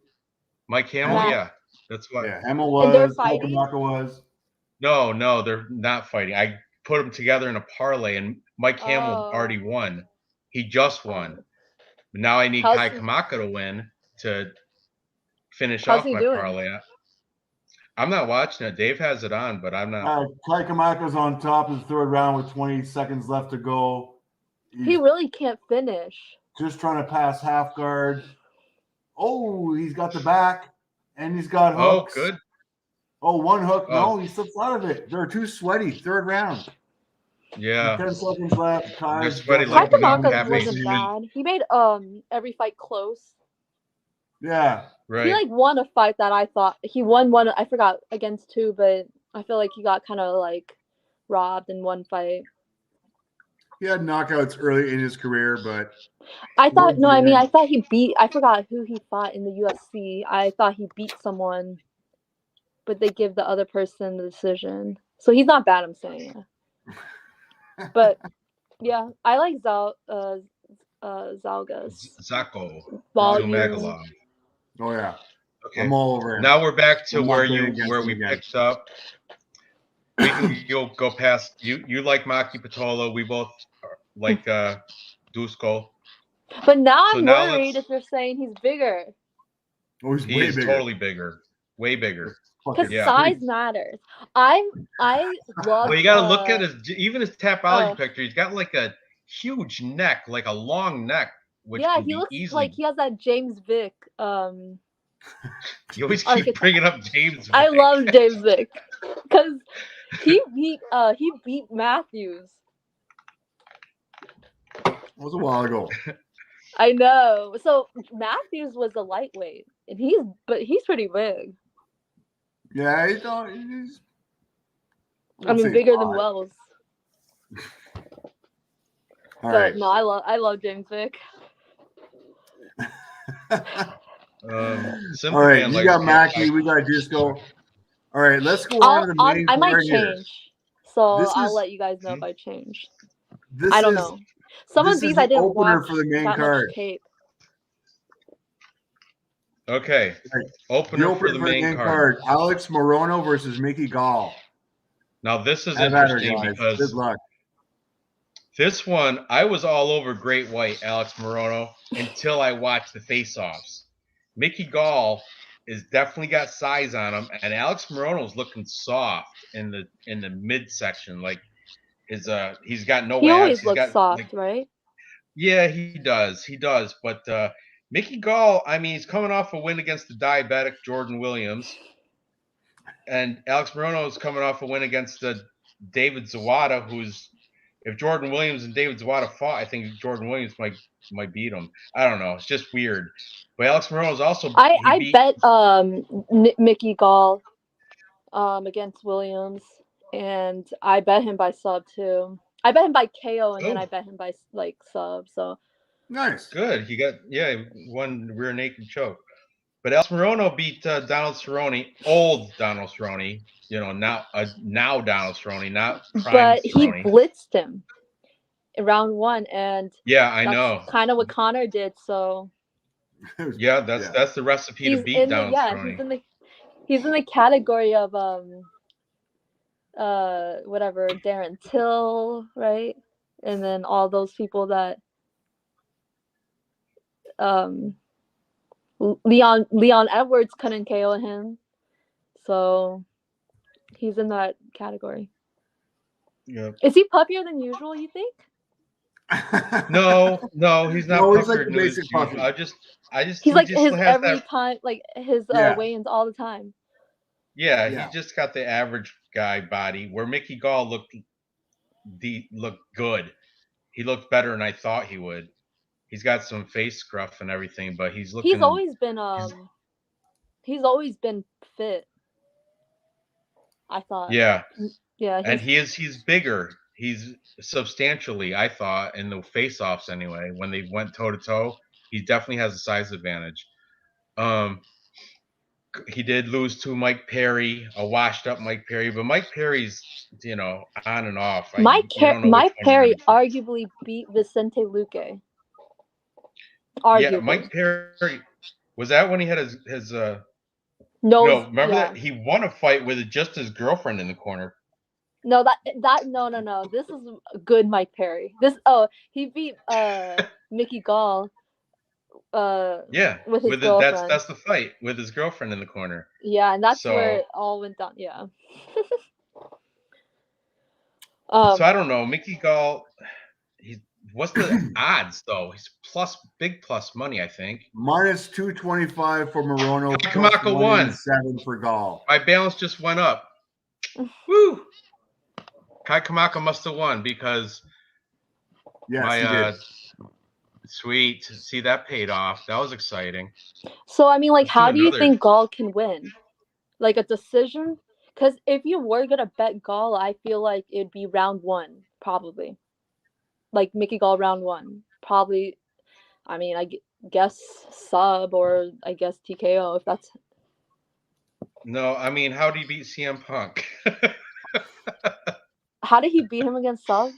Mike Hamill, yeah. That's what. Yeah, Hamill was. And they're fighting? Kamaka was. No, they're not fighting. I put them together in a parlay, and Mike Hamill already won. He just won. But now I need Kai Kamaka to win to finish off my parlay. I'm not watching it. Dave has it on, but I'm not. Kai Kamaka's on top of the third round with 20 seconds left to go. He really can't finish. Just trying to pass half guard. Oh, he's got the back, and he's got hooks. Oh, good. Oh, one hook. No, he slips out of it. They're too sweaty. Third round. Yeah. 10 seconds left. They're sweaty. Kai Kamaka wasn't bad. He made every fight close. Yeah. Right. He like won a fight that I thought he won one. I forgot against two, but I feel like he got kind of like robbed in one fight. He had knockouts early in his career, but I thought I thought he beat. I forgot who he fought in the UFC. I thought he beat someone, but they give the other person the decision. So he's not bad. I'm saying, but yeah, I like Zalgas. Zako. Volume. Oh yeah. Okay. I'm all over him. Now we're back to I'm not where betting against him we again. picked up. We can go past you. You like Maki Patola. We both like Dusko. But now So I'm now worried let's. if you're saying he's bigger. Oh, he's He way is bigger. totally bigger, way bigger. Because Yeah. size matters. I love. Well, you got to look at even his Tapology oh. picture. He's got like a huge neck, like a long neck, which Yeah, can he be looks easily. like he has that James Vick. You always keep bringing up James Vick. I love James Vick because he beat Matthews. That was a while ago. I know. So Matthews was a lightweight, and he's pretty big. Yeah, he's. I mean, bigger than Wells. All but right. no, I love James Vick. All right, you got Mackie, we got Dusko. All right, let's go on to the main I might card here. change, so I'll let you guys know if I change. I don't know. Some of these I didn't watch for the main that card. much tape. Okay, right. opener for the main card. Alex Morono versus Mickey Gall. Now this is interesting because good luck. This one, I was all over Great White, Alex Morono, until I watched the face-offs. Mickey Gall is definitely got size on him, and Alex Morono's looking soft in the midsection. Like he's got no abs. He always He's looks got, soft, right? Yeah, he does. But Mickey Gall, I mean, he's coming off a win against the diabetic Jordan Williams, and Alex Morono is coming off a win against the David Zawada, who's. If Jordan Williams and David Zawada fought, I think Jordan Williams might beat him. I don't know. It's just weird. But Alex Morono's also. I bet Mickey Gall against Williams, and I bet him by sub too. I bet him by KO, and then I bet him by sub. So nice, good. He got one rear naked choke. But Alex Morono beat Donald Cerrone, old Donald Cerrone. Now Donald Cerrone, not prime but Cerrone. he blitzed him in round 1, and yeah, I know. Kind of what Connor did. So yeah, that's the recipe to beat Donald Cerrone. He's in the category of whatever, Darren Till, right? And then all those people that Leon Edwards couldn't KO him. So he's in that category. Yeah. Is he puffier than usual, you think? No, he's not. No, he's like the basic puffy. He's like his every time, like his weigh-ins all the time. Yeah, he just got the average guy body. Where Mickey Gall looked good. He looked better than I thought he would. He's got some face scruff and everything, but he's looking. He's always been fit. I thought. Yeah. Yeah. And he's bigger. He's substantially, I thought, in the face-offs anyway. When they went toe-to-toe, he definitely has a size advantage. He did lose to Mike Perry, a washed-up Mike Perry, but Mike Perry's, on and off. Mike Perry arguably beat Vicente Luque. Arguably. Yeah, Mike Perry, was that when he had his No, remember that he won a fight with just his girlfriend in the corner. No, no. This is good Mike Perry. He beat Mickey Gall. With his girlfriend. That's the fight with his girlfriend in the corner. Yeah, and that's where it all went down. Yeah. So I don't know, Mickey Gall. What's the odds though? He's big plus money, I think. Minus 225 for Morono. Kamaka won. 7 for Gall. My balance just went up. Woo! Kai Kamaka must have won because he did. Sweet. See, that paid off. That was exciting. So, I mean, how do you think Gall can win? Like a decision? Because if you were going to bet Gall, I feel like it'd be round 1, probably. Like Mickey Gall round 1. Probably, I mean, I guess sub or I guess TKO if that's... No, I mean, how do you beat CM Punk? How did he beat him against sub?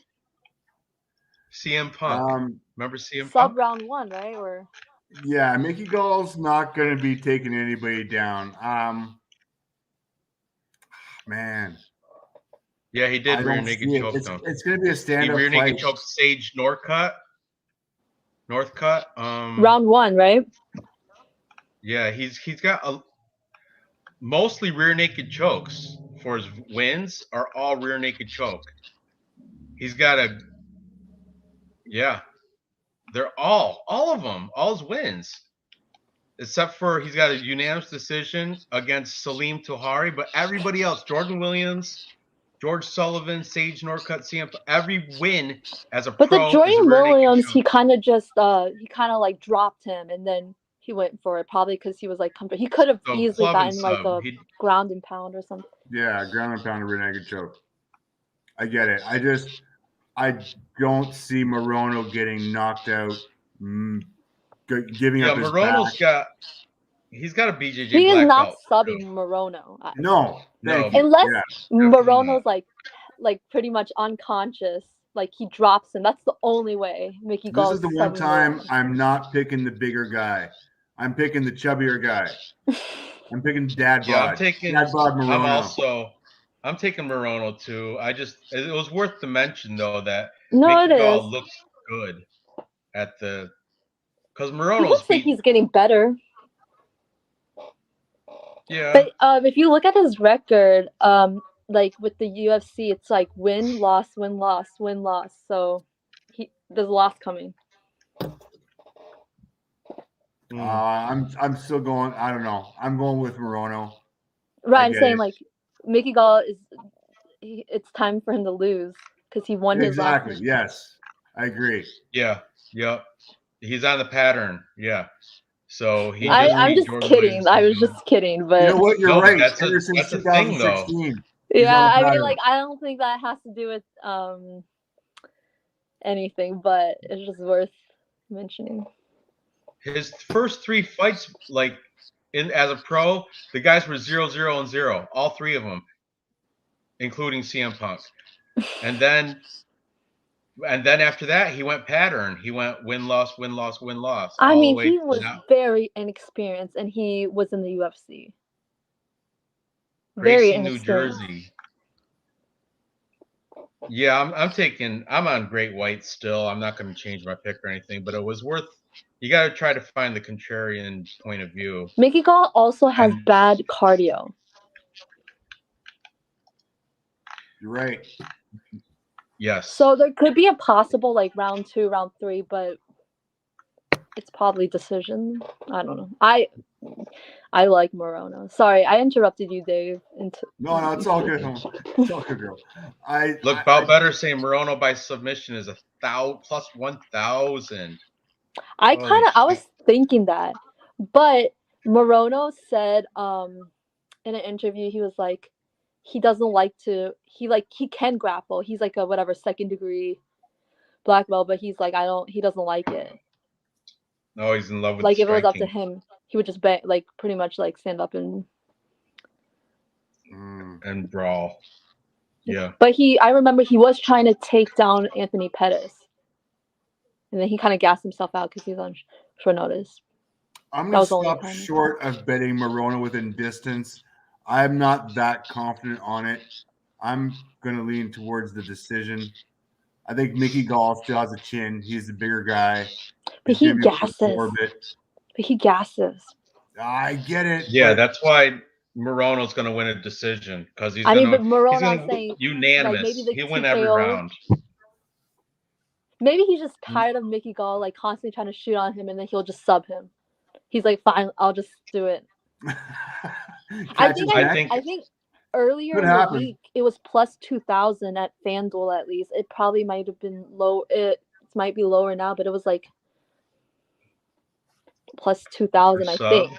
CM Punk. Remember CM Punk? Sub round 1, right? Or Yeah, Mickey Gall's not going to be taking anybody down. Man, Yeah, he did I rear don't naked see it. choke them. It's going to be a He stand-up rear fight. naked choked Sage Northcutt. Round 1, right? Yeah, he's got mostly rear naked chokes for his wins are all rear naked choke. He's got they're all of them, all his wins. Except for he's got a unanimous decision against Salim Touhari, but everybody else, Jordan Williams, George Sullivan, Sage Northcutt, CM, every win as a But the pro is a Jordan rear naked Williams, choke. he kind of like dropped him, and then he went for it probably because he was like comfortable. He could have So easily club and gotten like sub. a ground and pound or something. Yeah, ground and pound and rear naked choke. I get it. I don't see Morono getting knocked out, giving up his back. He's got a BJJ He is black not belt. subbing Morono. No, thank you. Unless Yeah. Morono's like pretty much unconscious, like he drops him. That's the only way Mickey Gall This is the one time I'm not picking the bigger guy. I'm picking the chubbier guy. I'm picking Dad Bod. Yeah, I'm taking Dad Bod Morono. I'm taking Morono too. It was worth to mention though that No, Mickey it Gall is. looks good because He Morono's looks like he's getting better. Yeah. But if you look at his record, like with the UFC, it's like win, loss, win, loss, win, loss. So there's a loss coming. I'm still going. I don't know. I'm going with Morono. Right, I'm saying like Mickey Gall it's time for him to lose because he won his last. Exactly. Yes, I agree. Yeah. Yep. He's on the pattern. Yeah. So I'm just kidding. I was just kidding, but you know what? You're right. That's Ever since a thing, though. Yeah, I mean, like I don't think that has to do with anything, but it's just worth mentioning. His first 3 fights, like as a pro, the guys were 0-0 and 0, all 3 of them, including CM Punk. And then after that, he went pattern. He went win loss, win loss, win loss. I mean, he was very inexperienced, and he was in the UFC. Very inexperienced. New Jersey. Yeah, I'm on Great White still. I'm not going to change my pick or anything, but it was worth. You got to try to find the contrarian point of view. Mickey Gall also has bad cardio. You're right. Yes. So there could be a possible like round 2, round 3, but it's probably decision. I don't know. I like Morono. Sorry, I interrupted you, Dave. No, it's all good. It's all good, girl. Better say Morono by submission is 1,000. I was thinking that, but Morono said in an interview he was like he doesn't like to he can grapple. He's like a whatever 2nd degree black belt, but he's like he doesn't like it. No, he's in love with like if it was up to him, he would just pretty much like stand up and brawl. Yeah. But I remember he was trying to take down Anthony Pettis. And then he kind of gassed himself out because he's on short notice. I'm going to stop short of betting Morono within distance. I'm not that confident on it. I'm going to lean towards the decision. I think Mickey Gall still has a chin. He's the bigger guy. But he gasses. I get it. Yeah, that's why Morono's going to win a decision because he's but Morono, I'm saying unanimous. Like he'll win every round. Maybe he's just tired of Mickey Gall like constantly trying to shoot on him, and then he'll just sub him. He's like, fine, I'll just do it. I think earlier in the week it was plus 2,000 at FanDuel at least. It probably might have been low. It might be lower now, but it was like plus 2,000, I think.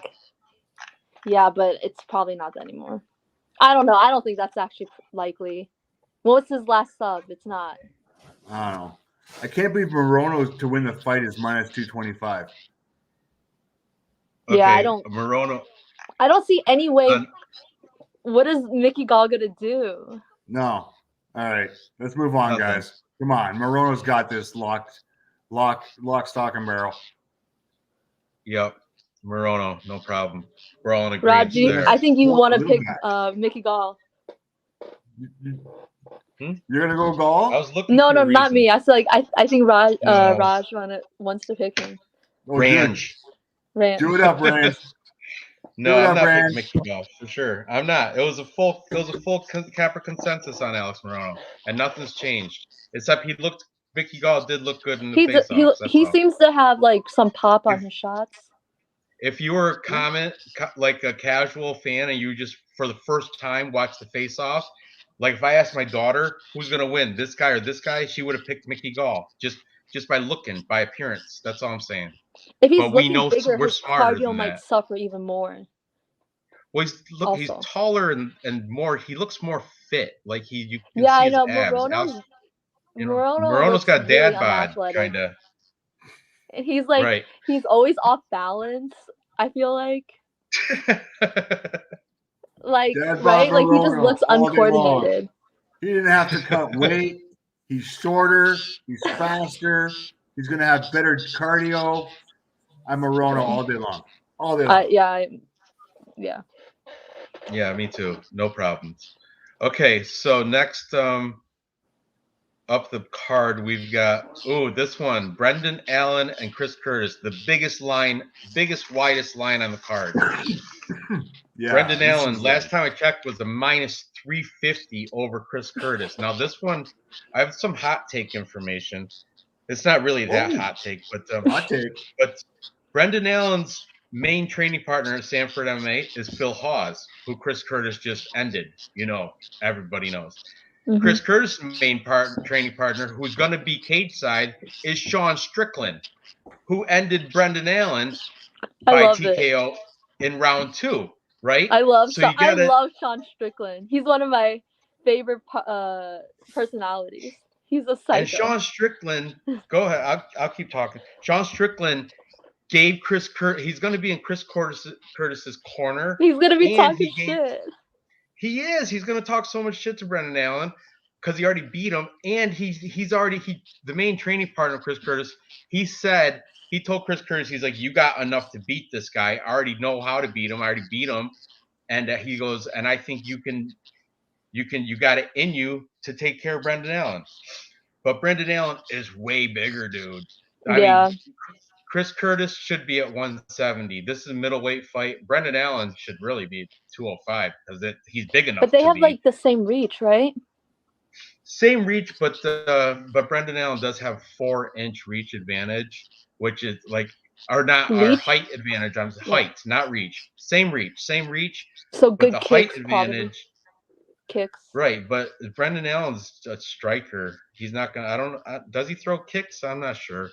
Yeah, but it's probably not that anymore. I don't know. I don't think that's actually likely. What's his last sub? It's not. I don't know. I can't believe Morono to win the fight is minus 225. Okay, yeah, Morono. I don't see any way. What is Mickey Gall gonna do? No. All right, let's move on, guys. Come on, Morono's got this locked, stock, and barrel. Yep. Morono, no problem. We're all in agreement Raji, there. I think you want to Blue pick back. Mickey Gall. You're gonna go I Gall? was looking No, for no, a not reason. me. I feel like I think Raj No. Raj wants to pick him. Oh, do it. Ranj. Rant. Do it up, Ranj. No, Do it I'm up, not Ranj. picking Mickey Gall for sure. I'm not. It was a full Capra consensus on Alex Morono, and nothing's changed except Mickey Gall did look good in the face-offs. That's He all. seems to have like some pop on his shots. If you were like a casual fan and you just for the first time watch the face-offs, like if I asked my daughter who's gonna win, this guy or this guy, she would have picked Mickey Gall just by looking, by appearance. That's all I'm saying. If he's But we looking know bigger, we're his smarter cardio than might that. suffer even more. Well, he's Also. taller and more. He looks more fit. Like you can Yeah, see I his know. abs. Morono Morono's looks got really dad bod, unathletic. kind of. And he's like, Right. he's always off balance. I feel like, Dad bod right? Like he just Morono looks all day long. uncoordinated. He didn't have to cut weight. He's shorter. He's faster. He's gonna have better cardio. I'm Morono all day long. All day long. Yeah. Yeah, me too. No problems. Okay, so next up the card we've got this one, Brendan Allen and Chris Curtis, the biggest, widest line on the card. Yeah, Brendan Allen, last time I checked, was a minus 350 over Chris Curtis. Now this one, I have some hot take information. It's not really that hot take, but hot take. But Brendan Allen's main training partner at Sanford MMA is Phil Hawes, who Chris Curtis just ended. Everybody knows. Mhm. Chris Curtis' main training partner, who's going to be cage side, is Sean Strickland, who ended Brendan Allen by TKO in round 2. Right? I love Sean Strickland. He's one of my favorite personalities. He's a psycho. And Sean Strickland, go ahead. I'll keep talking. Sean Strickland gave Chris Curtis. He's going to be in Chris Curtis's corner. He's going to be talking shit. He is. He's going to talk so much shit to Brendan Allen because he already beat him, and he's already the main training partner of Chris Curtis. He told Chris Curtis, he's like, you got enough to beat this guy. I already know how to beat him. I already beat him, and he goes, and I think you got it in you to take care of Brendan Allen. But Brendan Allen is way bigger, dude. I mean, Chris Curtis should be at 170. This is a middleweight fight. Brendan Allen should really be 205 because he's big enough. But they have like the same reach, right? Same reach, but Brendan Allen does have 4-inch reach advantage, which is like, or not our height advantage. I'm height, not reach. Same reach. So good the kicks, height advantage. Probably. Kicks. Right, but Brendan Allen's a striker. He's not gonna. Does he throw kicks? I'm not sure.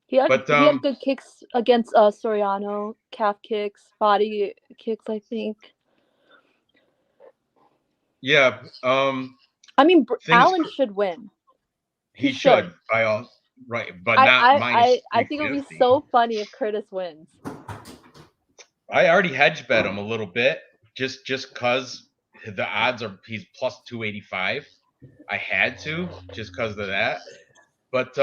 He had good kicks against Soriano, calf kicks, body kicks, I think. Yeah. I mean, Allen should win. He should by all right, but not minus. I think it would be so funny if Curtis wins. I already hedge bet him a little bit, just because the odds are he's plus 285. I had to just because of that, but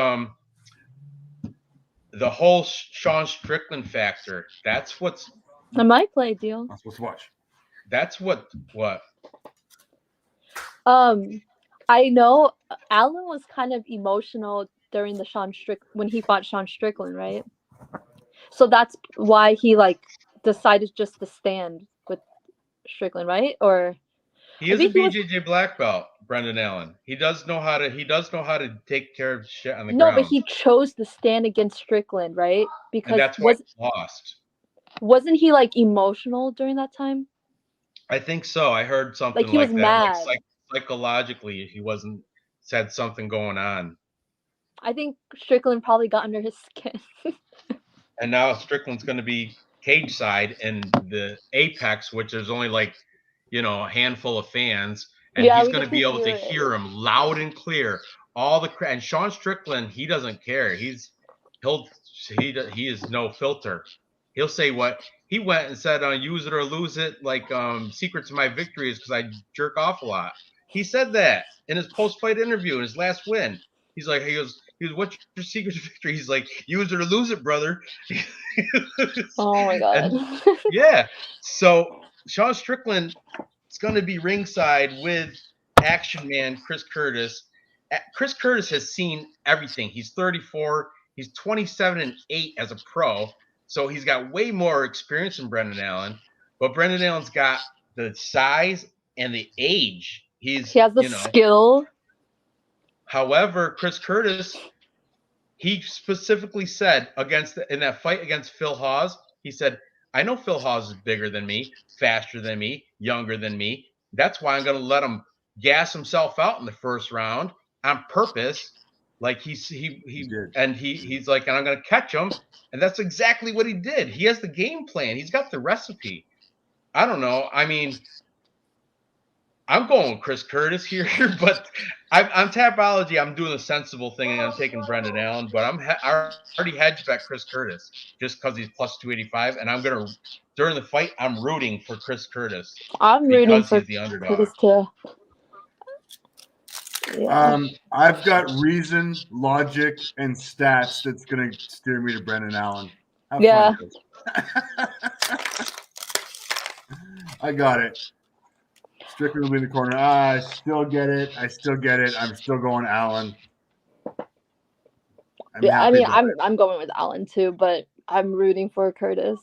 the whole Sean Strickland factor. That's what's. I might play a deal. I'm supposed to watch. That's what. I know Allen was kind of emotional during when he fought Sean Strickland, right? So that's why he decided just to stand with Strickland, right? Or he is a BJJ black belt, Brendan Allen. He does know how to take care of shit on the ground. No, but he chose to stand against Strickland, right? Because and that's why he lost. Wasn't he emotional during that time? I think so. I heard something he was that. Mad. Psychologically, he had something going on. I think Strickland probably got under his skin. And now Strickland's going to be cage side in the Apex, which there's only a handful of fans, and he's going to be able to hear him loud and clear. And Sean Strickland, he doesn't care. He is no filter. He'll say what he went and said, use it or lose it. Secret to my victory is because I jerk off a lot. He said that in his post-fight interview in his last win. He goes, He goes, "What's your secret to victory?" He's like, "Use it or lose it, brother." Oh my god. And yeah, so Sean Strickland is going to be ringside with Action Man Chris Curtis. Chris Curtis has seen everything. He's 34. He's 27-8 as a pro, so he's got way more experience than Brendan Allen. But Brendan Allen's got the size and the age. He has the skill. However, Chris Curtis, he specifically said in that fight against Phil Hawes, he said, "I know Phil Hawes is bigger than me, faster than me, younger than me. That's why I'm going to let him gas himself out in the first round on purpose." Like he's like, and I'm going to catch him, and that's exactly what he did. He has the game plan. He's got the recipe. I don't know. I mean, I'm going with Chris Curtis here, but I'm Tapology. I'm doing a sensible thing, and I'm taking Brendan Allen. But I already hedged bet Chris Curtis just because he's plus 285, and I'm gonna during the fight I'm rooting for Chris Curtis. I'm rooting for he's the underdog. Curtis too. Yeah. I've got reason, logic, and stats that's gonna steer me to Brendan Allen. Have fun. I got it. Strickland will be in the corner. I still get it. I'm still going Allen. I'm going with Allen too, but I'm rooting for Curtis.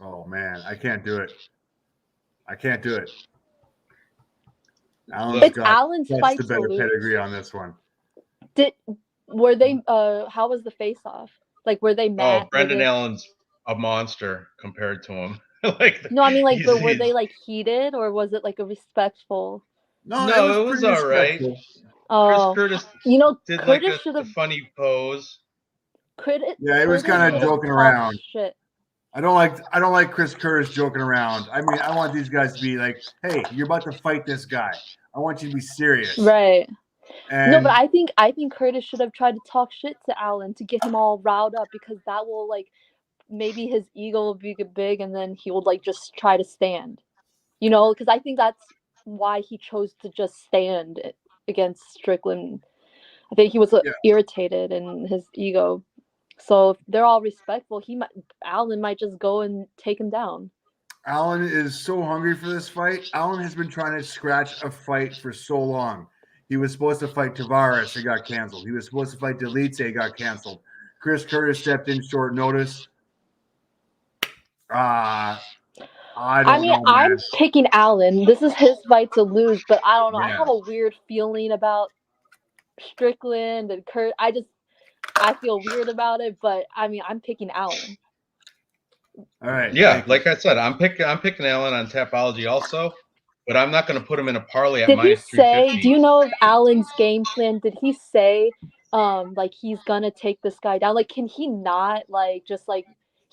Oh man, I can't do it. Allen's fight the better pedigree on this one. Were they? How was the face-off? Like, were they mad? Oh, Brendan Allen's a monster compared to him. But were they like heated, or was it like a respectful? No, it was all right. Oh, Chris Curtis, did Curtis like a funny pose. It was kind of joking around. Shit. I don't like Chris Curtis joking around. I mean, I want these guys to be like, "Hey, you're about to fight this guy. I want you to be serious." Right. No, but I think Curtis should have tried to talk shit to Allen to get him all riled up, because that will like maybe his ego will be big, and then he will like just try to stand. Because I think that's why he chose to just stand against Strickland. I think he was irritated in his ego. So if they're all respectful, Allen might just go and take him down. Allen is so hungry for this fight. Allen has been trying to scratch a fight for so long. He was supposed to fight Tavares, it got canceled. He was supposed to fight Delite, it got canceled. Chris Curtis stepped in short notice. I don't know. I'm picking Allen. This is his fight to lose, but I don't know. Yeah. I have a weird feeling about Strickland and Kurt. I feel weird about it, but I'm picking Allen. All right. Yeah, like I said, I'm picking Allen on Tapology also, but I'm not going to put him in a parlay at minus 350. Do you know of Allen's game plan? Did he say like he's gonna take this guy down? Like, can he not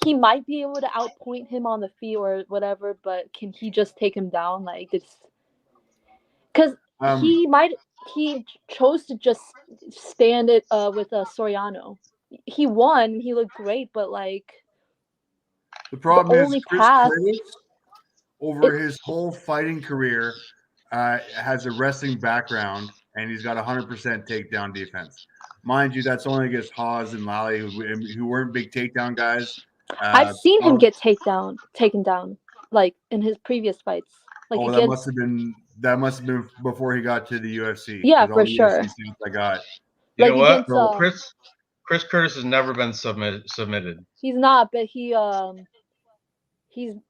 he might be able to outpoint him on the feet or whatever, but can he just take him down? Like, it's because he chose to just stand it with Soriano. He won. He looked great, but like the problem is Chris Curtis, over his whole fighting career, has a wrestling background, and he's got 100% takedown defense. Mind you, that's only against Hawes and Lally, who weren't big takedown guys. I've seen him get taken down, like in his previous fights. Like that must have been before he got to the UFC. Yeah, for sure. I got. You know what? Chris Curtis has never been submitted. He's not, but he's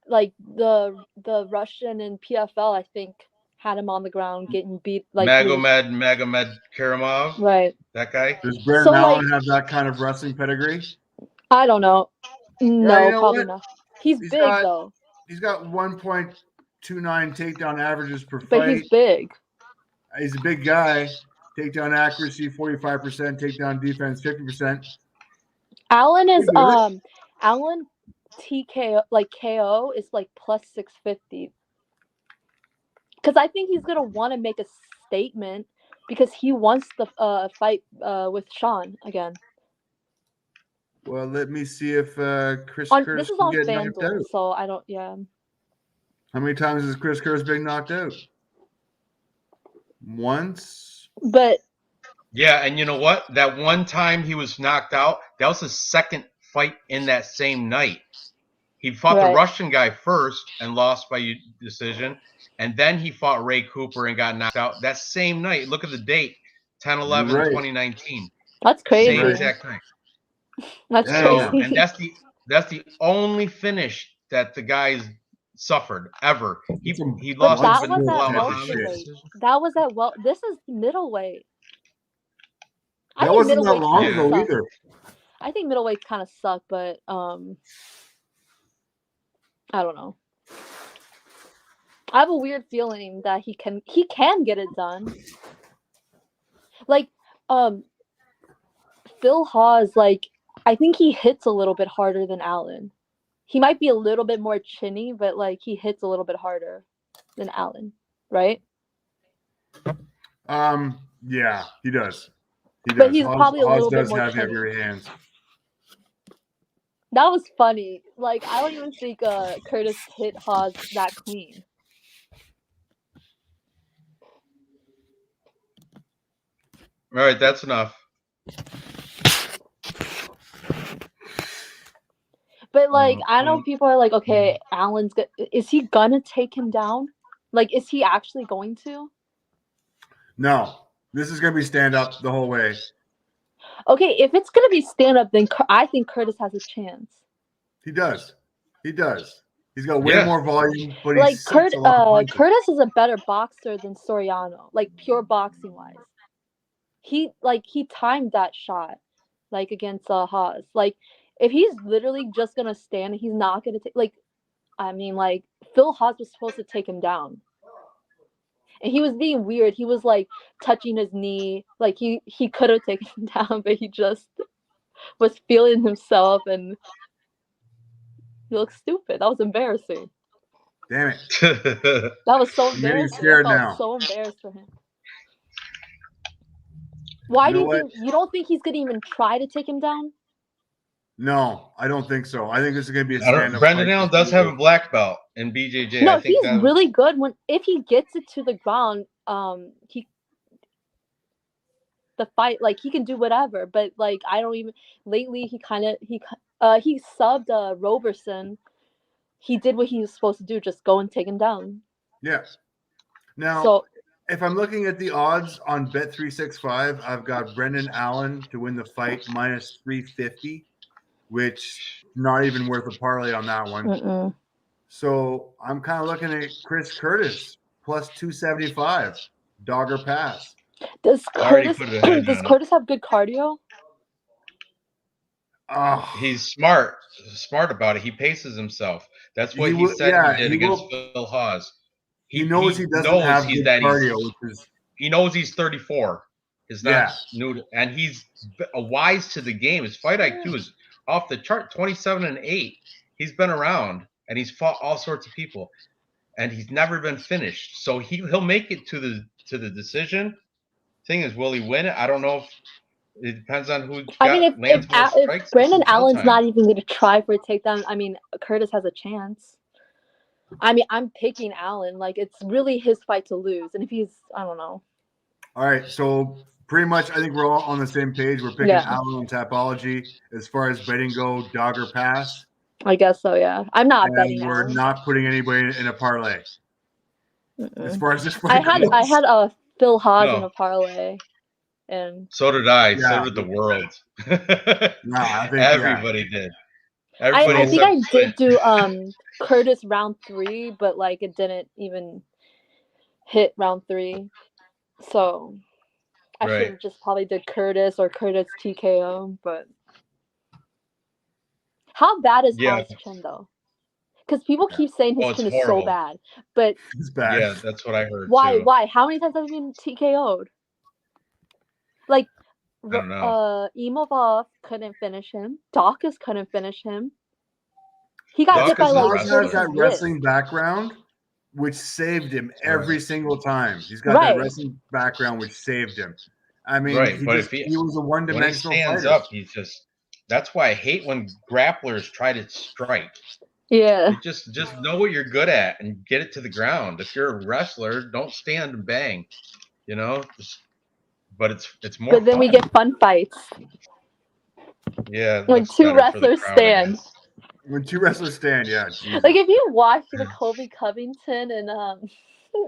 like the Russian in PFL. I think had him on the ground getting beat. Like Magomed Karamov. Right. That guy. Does Brendan Allen have that kind of wrestling pedigree? I don't know. No, probably not. He's big though. He's got 1.29 takedown averages per fight. But he's big. He's a big guy. Takedown accuracy 45%, takedown defense 50%. Allen is Allen TKO KO is like plus 650. Because I think he's gonna want to make a statement because he wants the fight with Sean again. Well, let me see if Chris Curtis this is on FanDuel, so I don't. Yeah. How many times has Chris Curtis been knocked out? Once. But Yeah, and you know what? That one time he was knocked out, that was his second fight in that same night. He fought the Right. Russian guy first and lost by decision, and then he fought Ray Cooper and got knocked out that same night. Look at the date, You're right. 10/11/2019. That's Same crazy. exact night. That's So, crazy. and that's the only finish that the guys suffered ever. He But lost that to was at Bilal welterweight. Muhammad. That was at this is middleweight. I That think wasn't that middleweight long kind of ago suck. either. I think middleweight kind of suck, but I don't know. I have a weird feeling that he can get it done. Like Phil Hawes, like I think he hits a little bit harder than Allen. He might be a little bit more chinny, but like he hits a little bit harder than Allen, right? Yeah, he does. He does. But he's probably a Hawes little bit does more have chinny. heavier hands. That was funny. Like I don't even think Curtis hit Hawes that clean. All right, that's enough. But like I know people are like, okay, Allen's good. Is he gonna take him down? Like, is he actually going to? No, this is going to be stand up the whole way. Okay, if it's gonna be stand up, then I think Curtis has a chance. He does. He does. He's got way more volume, but like he's Curtis is a better boxer than Soriano, like pure boxing wise. He timed that shot, like against Haas. Like if he's literally just gonna stand, he's not gonna take. Like, I mean, like Phil Haas was supposed to take him down, and he was being weird. He was like touching his knee, like he could have taken him down, but he just was feeling himself, and he looked stupid. That was embarrassing. Damn it! That was so embarrassing. You're scared I felt now. so embarrassed for him. Why do you think you don't think he's gonna even try to take him down? No, I don't think so. I think this is going to be a stand-up. Brendan Allen does have a black belt in BJJ. No, I think he's really good if he gets it to the ground. The fight, like he can do whatever. But like I don't even. Lately, he subbed Roberson. He did what he was supposed to do, just go and take him down. Yeah. Now, if I'm looking at the odds on Bet365, I've got Brendan Allen to win the fight minus 350, which not even worth a parlay on that one. Mm-mm. So I'm kind of looking at Chris Curtis plus 275, dog or pass. Does Curtis have good cardio? He's smart about it. He paces himself. That's what he said he did against Phil Hawes. He knows he doesn't have good cardio. He knows he's 34. He's not new, and he's wise to the game. His fight IQ is off the chart, 27-8. He's been around, and he's fought all sorts of people, and he's never been finished. So he'll make it to the decision. Thing is, will he win it? I don't know. It depends on who. If Brendan Allen's not even going to try for a takedown, I mean, Curtis has a chance. I mean, I'm picking Allen. Like, it's really his fight to lose. And if he's, I don't know. All right. So pretty much, I think we're all on the same page. We're picking Allen on Tapology. As far as betting go, dog or pass? I guess so, yeah. I'm not betting We're Allen. not putting anybody in a parlay. As far as this fight I had a Phil Hawes in a parlay. And so did I. So did the world. Everybody did. I think I did do Curtis round 3, but like it didn't even hit round 3. So I should have just probably did Curtis or Curtis TKO. But how bad is Hawes' chin though? Because people keep saying his chin is so bad, but it's bad. Yeah, that's what I heard. Why? Too. Why? How many times have you been TKO'd? Like, I don't know. Imavov couldn't finish him. Dawkins couldn't finish him. He got hit by like has that wrestling background, which saved him every single time. He's got that wrestling background, which saved him. I mean, he was a one-dimensional fighter. When he stands up, he's just. That's why I hate when grapplers try to strike. Yeah. You just know what you're good at and get it to the ground. If you're a wrestler, don't stand and bang. You know. but it's more. But then we fun. get fun fights Yeah, when that's two better for the wrestlers crowd, I stand. guess. When two wrestlers stand, yeah, Jesus. Like if you watch the Colby Covington and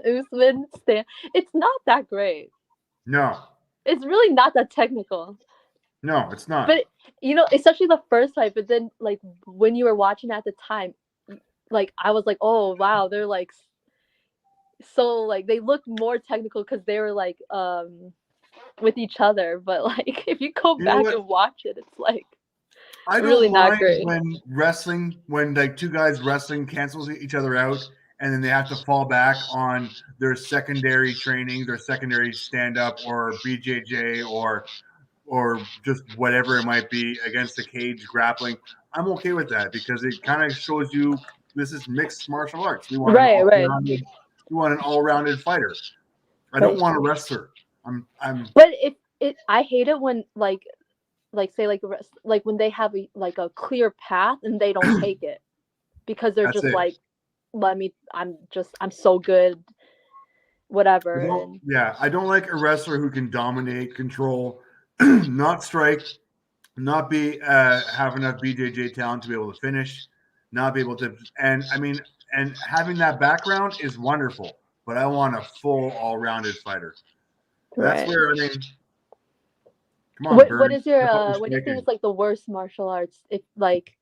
Usman stand, it's not that great. No, It's really not that technical. no, it's not. But you know, especially the first fight. But then, like when you were watching at the time, like I was like, oh wow, they're like so like they look more technical because they were like with each other. But like if you go You know back what? and watch it, it's like I don't really not mind great. when like two guys wrestling cancels each other out, and then they have to fall back on their secondary training, their secondary stand up or BJJ or just whatever it might be against the cage grappling. I'm okay with that because it kind of shows you this is mixed martial arts. We want Right. we want an all-rounded fighter. I Right. don't want a wrestler. I'm But I hate it when like say like when they have like a clear path and they don't take it because they're That's just it. like I'm so good, whatever. And I don't like a wrestler who can dominate, control, not strike, not be have enough BJJ talent to be able to finish, not be able to, and I mean, and having that background is wonderful, but I want a full all-rounded fighter. That's right. where I mean, come on, What Burns. is your Step up your what do you think striking. is like the worst martial arts? If like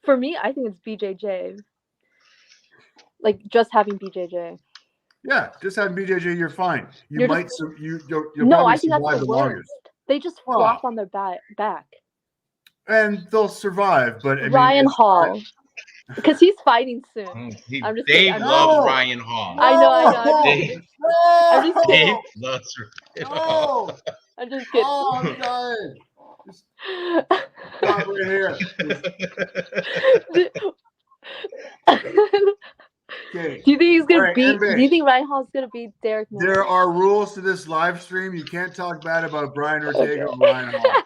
for me, I think it's BJJ. Like just having BJJ. Yeah, just having BJJ, you're fine. You You're might just you'll no, probably I think that's survive the the longest. worst. They just Wow. flop on their back. And they'll survive, but I mean, Ryan it's Hall, because he's fighting soon. I'm just kidding. Dave I'm just loves kidding. Ryan Hall. I know. I'm just Dave, kidding. I'm just kidding. Dave loves Ryan Hall. No. I'm just kidding. Oh, I'm dying. Stop right here. Okay. Do you think he's gonna All right, beat? NBA. Do you think Ryan Hall's gonna beat Derek Miller? There are rules to this live stream. You can't talk bad about Brian Ortega or Ryan Hall.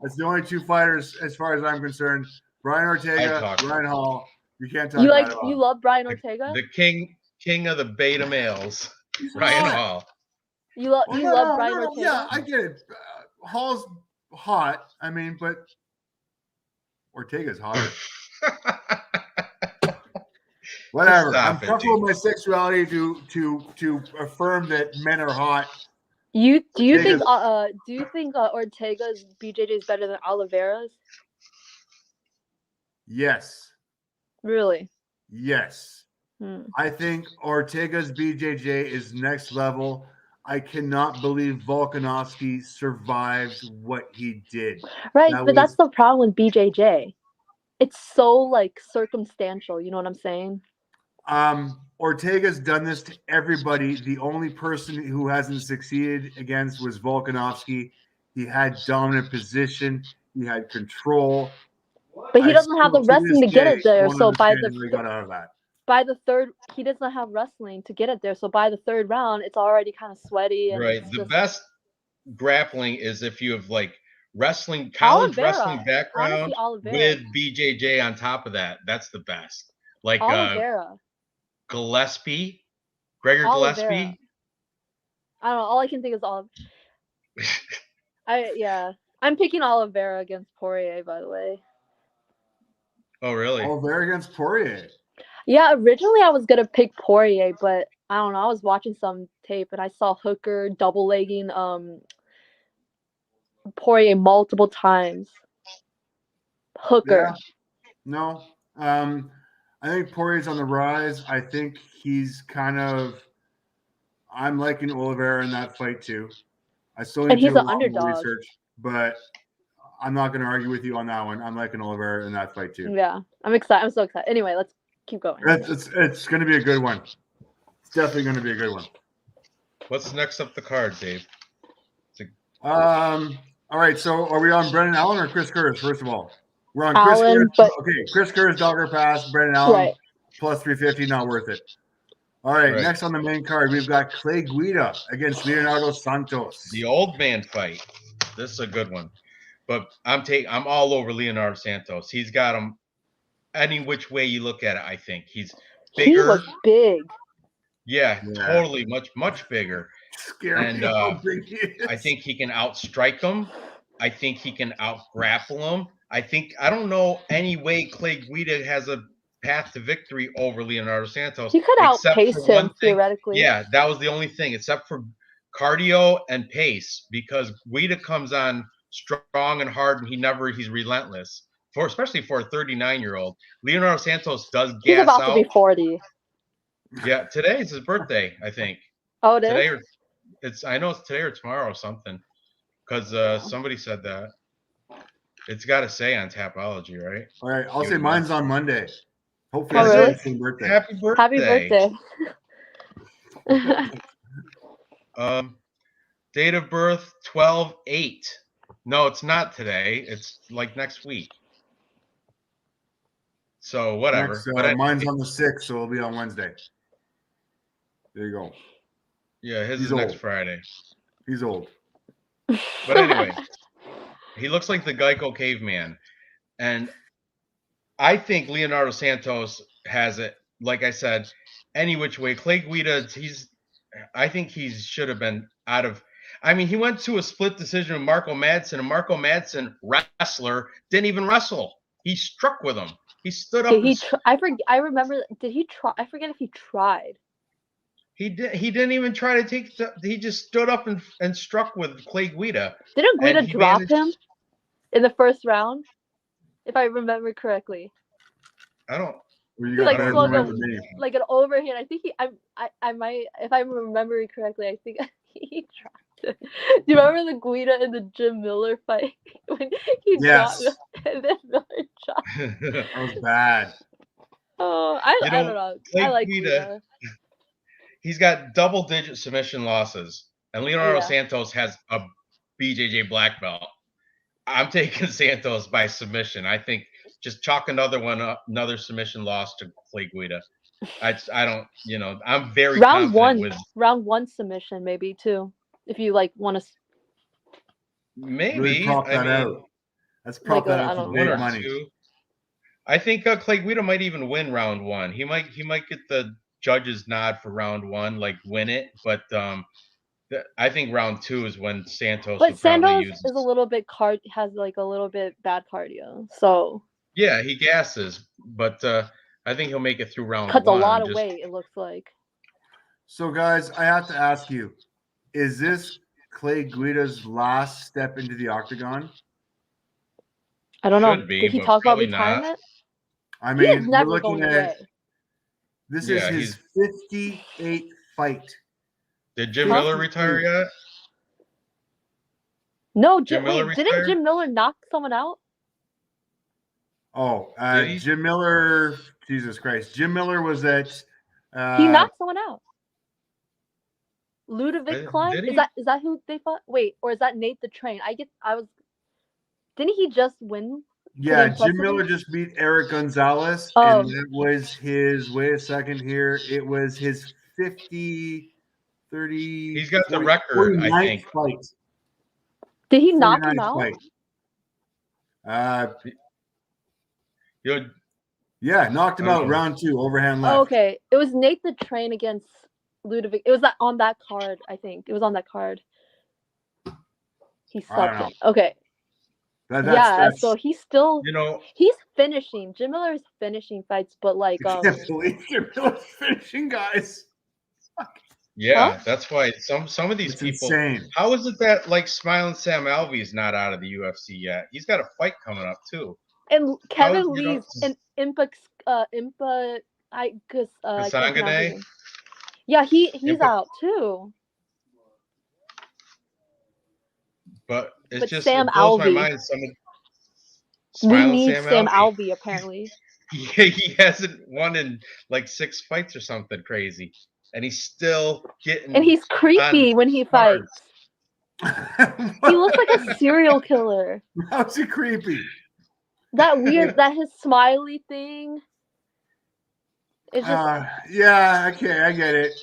That's the only two fighters, as far as I'm concerned. Brian Ortega, Ryan Hall. You can't talk bad about you love Brian Ortega? The king of the beta males, He's Ryan hot. Hall. You love Brian Ortega? Yeah, I get it. Hall's hot. I mean, but Ortega's hotter. Whatever. I'm comfortable with my sexuality to affirm that men are hot. Do you think Ortega's BJJ is better than Oliveira's? Yes. Really? Yes. I think Ortega's BJJ is next level. I cannot believe Volkanovski survived what he did. Right, but that's the problem with BJJ. It's so like circumstantial. You know what I'm saying? Ortega's done this to everybody. The only person who hasn't succeeded against was Volkanovski. He had dominant position. He had control. But he doesn't have the wrestling to get it there. So by the third, he doesn't have wrestling to get it there. So by the third round, it's already kind of sweaty. And right. The best grappling is if you have like college wrestling background with BJJ on top of that. That's the best. Like Gillespie, Gregor Gillespie. I don't know. All I can think is I'm picking Oliveira against Poirier, by the way. Oh, really? Oliveira against Poirier. Yeah, originally I was gonna pick Poirier, but I don't know. I was watching some tape and I saw Hooker double legging Poirier multiple times. Hooker. Yeah. No. I think Poirier's on the rise. I think he's I'm liking Oliveira in that fight too. I still need to do a lot more research, but I'm not going to argue with you on that one. I'm liking Oliveira in that fight too. Yeah, I'm excited. I'm so excited. Anyway, let's keep going. It's going to be a good one. It's definitely going to be a good one. What's next up the card, Dave? All right. So are we on Brendan Allen or Chris Curtis? First of all, we're on Allen, Chris Curtis. Okay, Chris Curtis, Dogger Pass, Brendan Allen, plus 350, not worth it. All right, next on the main card, we've got Clay Guida against Leonardo Santos. The old man fight. This is a good one. But I'm all over Leonardo Santos. He's got him any which way you look at it, I think. He's bigger. He was big. Yeah, totally. Much bigger. Scary And how big he is. I think he can outstrike him. I think he can outgrapple him. I don't know any way Clay Guida has a path to victory over Leonardo Santos. He could except outpace for one him thing. theoretically. Yeah, that was the only thing, except for cardio and pace, because Guida comes on strong and hard, and he's relentless. Especially for a 39-year-old. Leonardo Santos does He's gas about out. to be 40. Yeah, today is his birthday, I think. Oh, it Today is? I know it's today or tomorrow or something, because somebody said that. It's got to say on Tapology, right? All right, I'll say mine's on Monday. Hopefully, Oh, I really? the same birthday. Happy birthday! Happy birthday. Date of birth 12/8. No, it's not today. It's like next week. So whatever. Next, but mine's on the 6th, so it'll be on Wednesday. There you go. Yeah, his He's is next old. Friday. He's old. But anyway, he looks like the Geico caveman. And I think Leonardo Santos has it, like I said, any which way. Clay Guida, I think he should have been out of. I mean, he went to a split decision with Marco Madsen, and Marco Madsen, wrestler, didn't even wrestle. He struck with him. He stood up. I remember. Did he try? I forget if he tried. He didn't even try to take. He just stood up and struck with Clay Guida. Didn't Guida drop him in the first round? If I remember correctly. I don't. He like slung him like an overhand. I think I might, if I'm remembering correctly, I think he dropped it. Do you remember the Guida in the Jim Miller fight when he dropped him and then Miller dropped? That was bad. Oh, I don't know. I like Guida. He's got double-digit submission losses, and Leonardo Santos has a BJJ black belt. I'm taking Santos by submission. I think just chalk another submission loss to Clay Guida. I don't, I'm very confident round one submission maybe too, if you like want to. Maybe really prop that out. Let's prop that out for big money. I think Clay Guida might even win round one. He might get the judge's nod for round one, like win it. But I think round two is when Santos. But Santos is a little bit has like a little bit bad cardio, so. Yeah, he gasses, but I think he'll make it through round one. Cuts a lot of weight, it looks like. So, guys, I have to ask you: is this Clay Guida's last step into the octagon? I don't know. Did he talk about retirement? I mean, he is never going away. This is his 58th fight. Did Jim Miller retire yet? No, didn't Jim Miller knock someone out? Oh, Jim Miller, Jesus Christ. Jim Miller was at... he knocked someone out. Ludovic Klein? Is that who they fought? Wait, or is that Nate the Train? Didn't he just win? Yeah, Jim Miller just beat Eric Gonzalez, and that was his, wait a second here, it was his 30... He's got the record, I think. Fight. Did he knock him out? Yeah, knocked him out round two, overhand left. Oh, okay. It was Nate the Train against Ludovic. It was on that card, I think. It was on that card. He subbed it. Okay. So he's still, he's finishing. Jim Miller is finishing fights, but like, I can't believe Jim Miller's finishing guys. Yeah, that's why some of these people. Insane. How is it that like Smiling Sam Alvey's not out of the UFC yet? He's got a fight coming up too. And Kevin Lee's an Kasangane. Yeah, he's out too. But it's just Sam it blows Alvey. my mind. We need Sam Alvey apparently. He hasn't won in like 6 fights or something crazy, and he's still getting. And he's creepy when he fights. He looks like a serial killer. How's he creepy? That weird, that his smiley thing. It's just. Yeah, okay, I get it.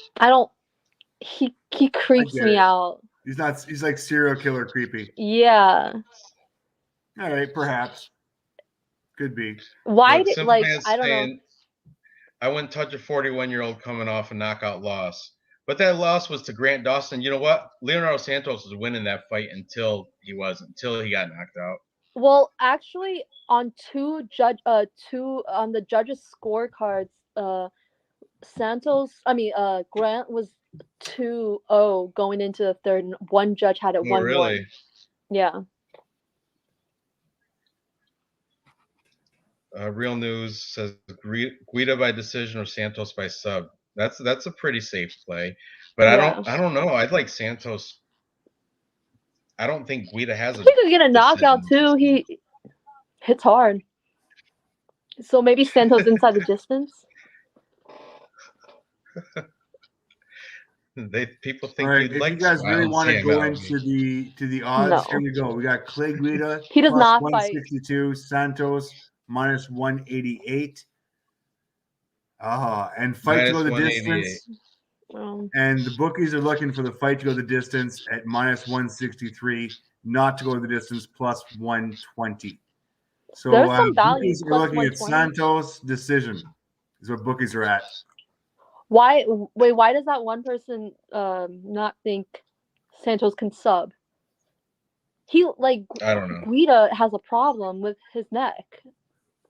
He creeps me out. He's like serial killer creepy. Yeah. All right, perhaps. Could be. Why did I don't know. I wouldn't touch a 41-year-old coming off a knockout loss. But that loss was to Grant Dawson. You know what? Leonardo Santos was winning that fight until he got knocked out. Well, actually, on the judges' scorecards, Grant was 2-0 going into the third, and one judge had it 1-1. Really? Yeah. Real News says Guida by decision or Santos by sub. That's a pretty safe play, but Yeah. I don't know. I'd like Santos. I don't think Guida has a. He could get a knockout too. He hits hard. So maybe Santos inside the distance. People think All right, you'd if like you guys really want to Sam go out. into the odds, No. here we go. We got Clay Guida He does plus not fight. 162, Santos minus 188. And fight to go the distance. And the bookies are looking for the fight to go the distance at minus 163, not to go the distance plus 120. So There's some value, bookies are plus looking at 120. Santos decision is what bookies are at. Why does that one person not think Santos can sub? I don't know. Guida has a problem with his neck.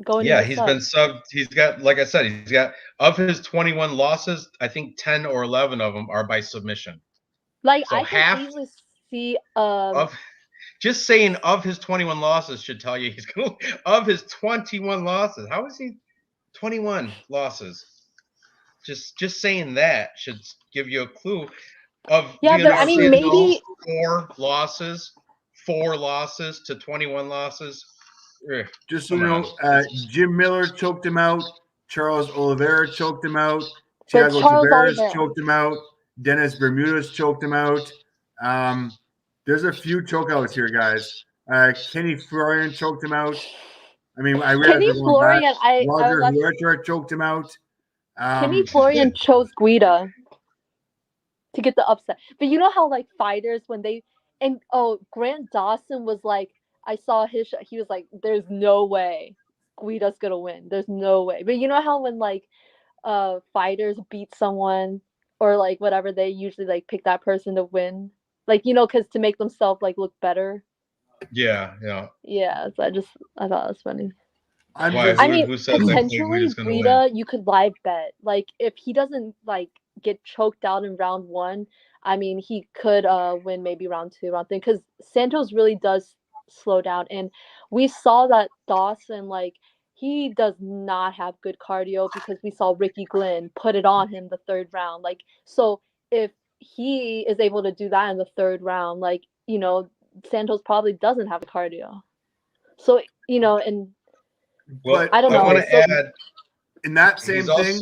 He's been subbed. He's got, like I said, of his 21 losses, I think 10 or 11 of them are by submission. Like, so I can easily see just saying of his 21 losses should tell you he's going to, of his 21 losses. How is he 21 losses? Just saying that should give you a clue of maybe 4 losses to 21 losses. Just so you know, Jim Miller choked him out. Charles Oliveira choked him out. Thiago Tavares choked him out. Dennis Bermudez choked him out. There's a few chokeouts here, guys. Kenny Florian choked him out. I mean, I realized Kenny Florian. Roger Huerta choked him out. Kenny Florian chose Guida to get the upset. But you know how fighters when they Grant Dawson was like, I saw his shot. He was like, "There's no way Guida's gonna win. There's no way." But you know how when fighters beat someone or whatever, they usually pick that person to win, because to make themselves look better. Yeah. Yeah. So I thought it was funny. Potentially Guida, you could live bet. If he doesn't get choked out in round 1, I mean, he could win maybe round 2, round 3, because Santos really does slow down, and we saw that Dawson he does not have good cardio, because we saw Ricky Glenn put it on him the 3rd round. So if he is able to do that in the 3rd round, Santos probably doesn't have cardio. So and I don't know. I want to add in that same thing.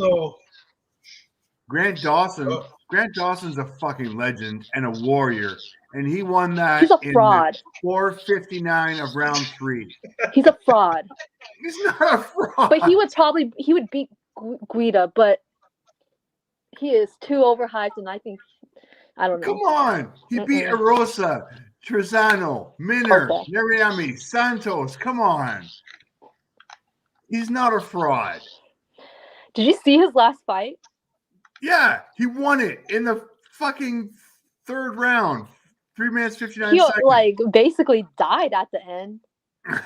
Grant Dawson. Grant Dawson's a fucking legend and a warrior, and he won that. He's a fraud. 4:59 of round 3. He's a fraud. He's not a fraud. But he would beat Guida, but he is too overhyped, and I don't know. Come on, he beat Arosa, Trezano, Minner, Nariami, Santos. Come on, he's not a fraud. Did you see his last fight? Yeah, he won it in the fucking 3rd round. 3 minutes 59 seconds. He basically died at the end.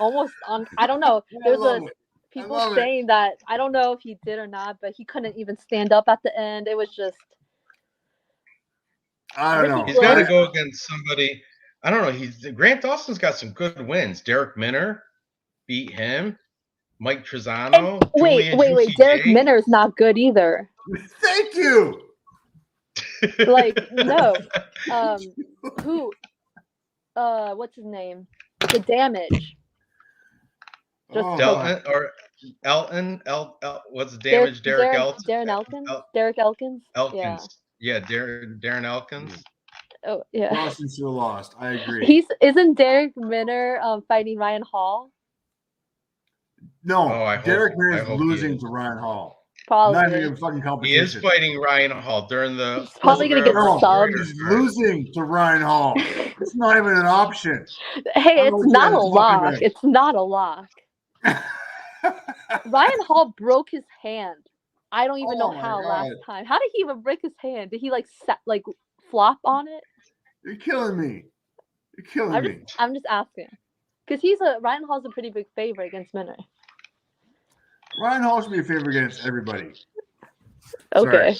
Almost on. I don't know. There's people saying that I don't know if he did or not, but he couldn't even stand up at the end. It was just. I don't know. He's got to go against somebody. I don't know. Grant Dawson's got some good wins. Derek Minner beat him. Mike Trezano. Wait. Derek Minner is not good either. Thank you. No. Who? What's his name? The Damage. Delton or Elton? What's Damage? Derek Elton? Darren Elkins? Derek Elkins? Elkins. Yeah, Darren Elkins. Oh yeah. Boston should have lost. I agree. Isn't Derek Minner fighting Ryan Hall? No, Derek Minner is losing to Ryan Hall. Probably. Not even fucking competition. He is fighting Ryan Hall during the. He's probably going to get subbed. He's losing to Ryan Hall. It's not even an option. Hey, it's not a lock. It's not a lock. Ryan Hall broke his hand I don't even know Oh my how God. last time. How did he even break his hand? Did he like flop on it? You're killing me. You're killing I'm me. just asking, because Ryan Hall's a pretty big favorite against Minner. Ryan Hall should be a favorite against everybody. Okay.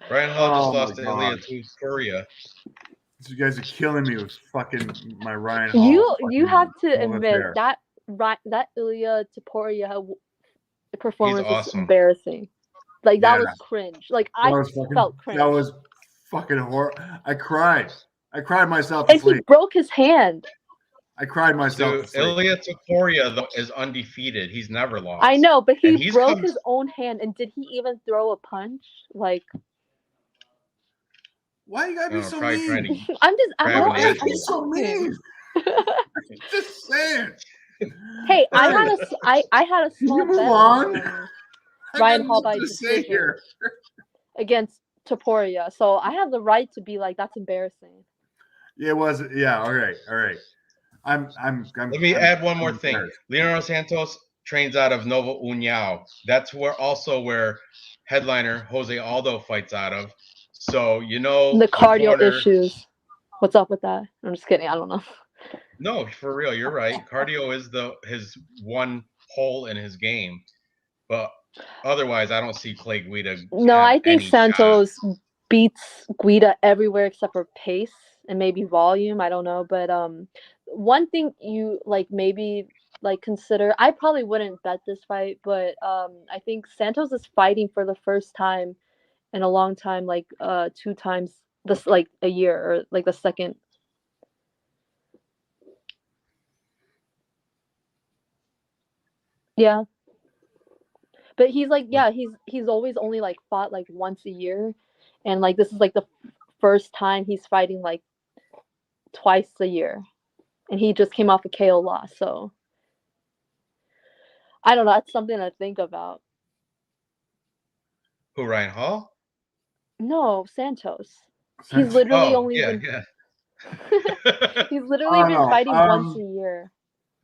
Ryan Hall just Oh my lost to Ilya God. Topuria. You guys are killing me with fucking my Ryan Hall. You have to fucking admit affair. that Ilya Topuria performance He's awesome. was embarrassing. Like that Yeah. was cringe. Like I felt cringe. That was fucking horrible. I cried. I cried myself to and sleep. he broke his hand. I cried myself Dude, to sleep. Ilya Topuria though is undefeated. He's never lost. I know, but And he he's broke come- his own hand. And did he even throw a punch? Like, Why you gotta be so probably trying mean? to I'm just grab Why an you ankle. be so mean? Just saying. Hey, I Hey. had a small You move bet on. Ryan I Hall got by nothing to say decision here. against Topuria, so I have the right to be like, that's embarrassing. Yeah, it was. Yeah. All right. All right. Let me add one more thing. Leonardo Santos trains out of Novo União. That's where headliner Jose Aldo fights out of. So The cardio issues. What's up with that? I'm just kidding. I don't know. No, for real, you're right. Cardio is his one hole in his game, but otherwise, I don't see Clay Guida. No, have I think any Santos shot. beats Guida everywhere except for pace and maybe volume. I don't know, but one thing you maybe consider. I probably wouldn't bet this fight, but I think Santos is fighting for the first time in a long time, 2 times this a year, or the second. Yeah. But he's he's always only fought once a year, and this is the first time he's fighting twice a year, and he just came off a KO loss. So I don't know. That's something to think about. Who, Ryan Hall? No, Santos. He's literally only been. Yeah. He's literally been fighting once a year.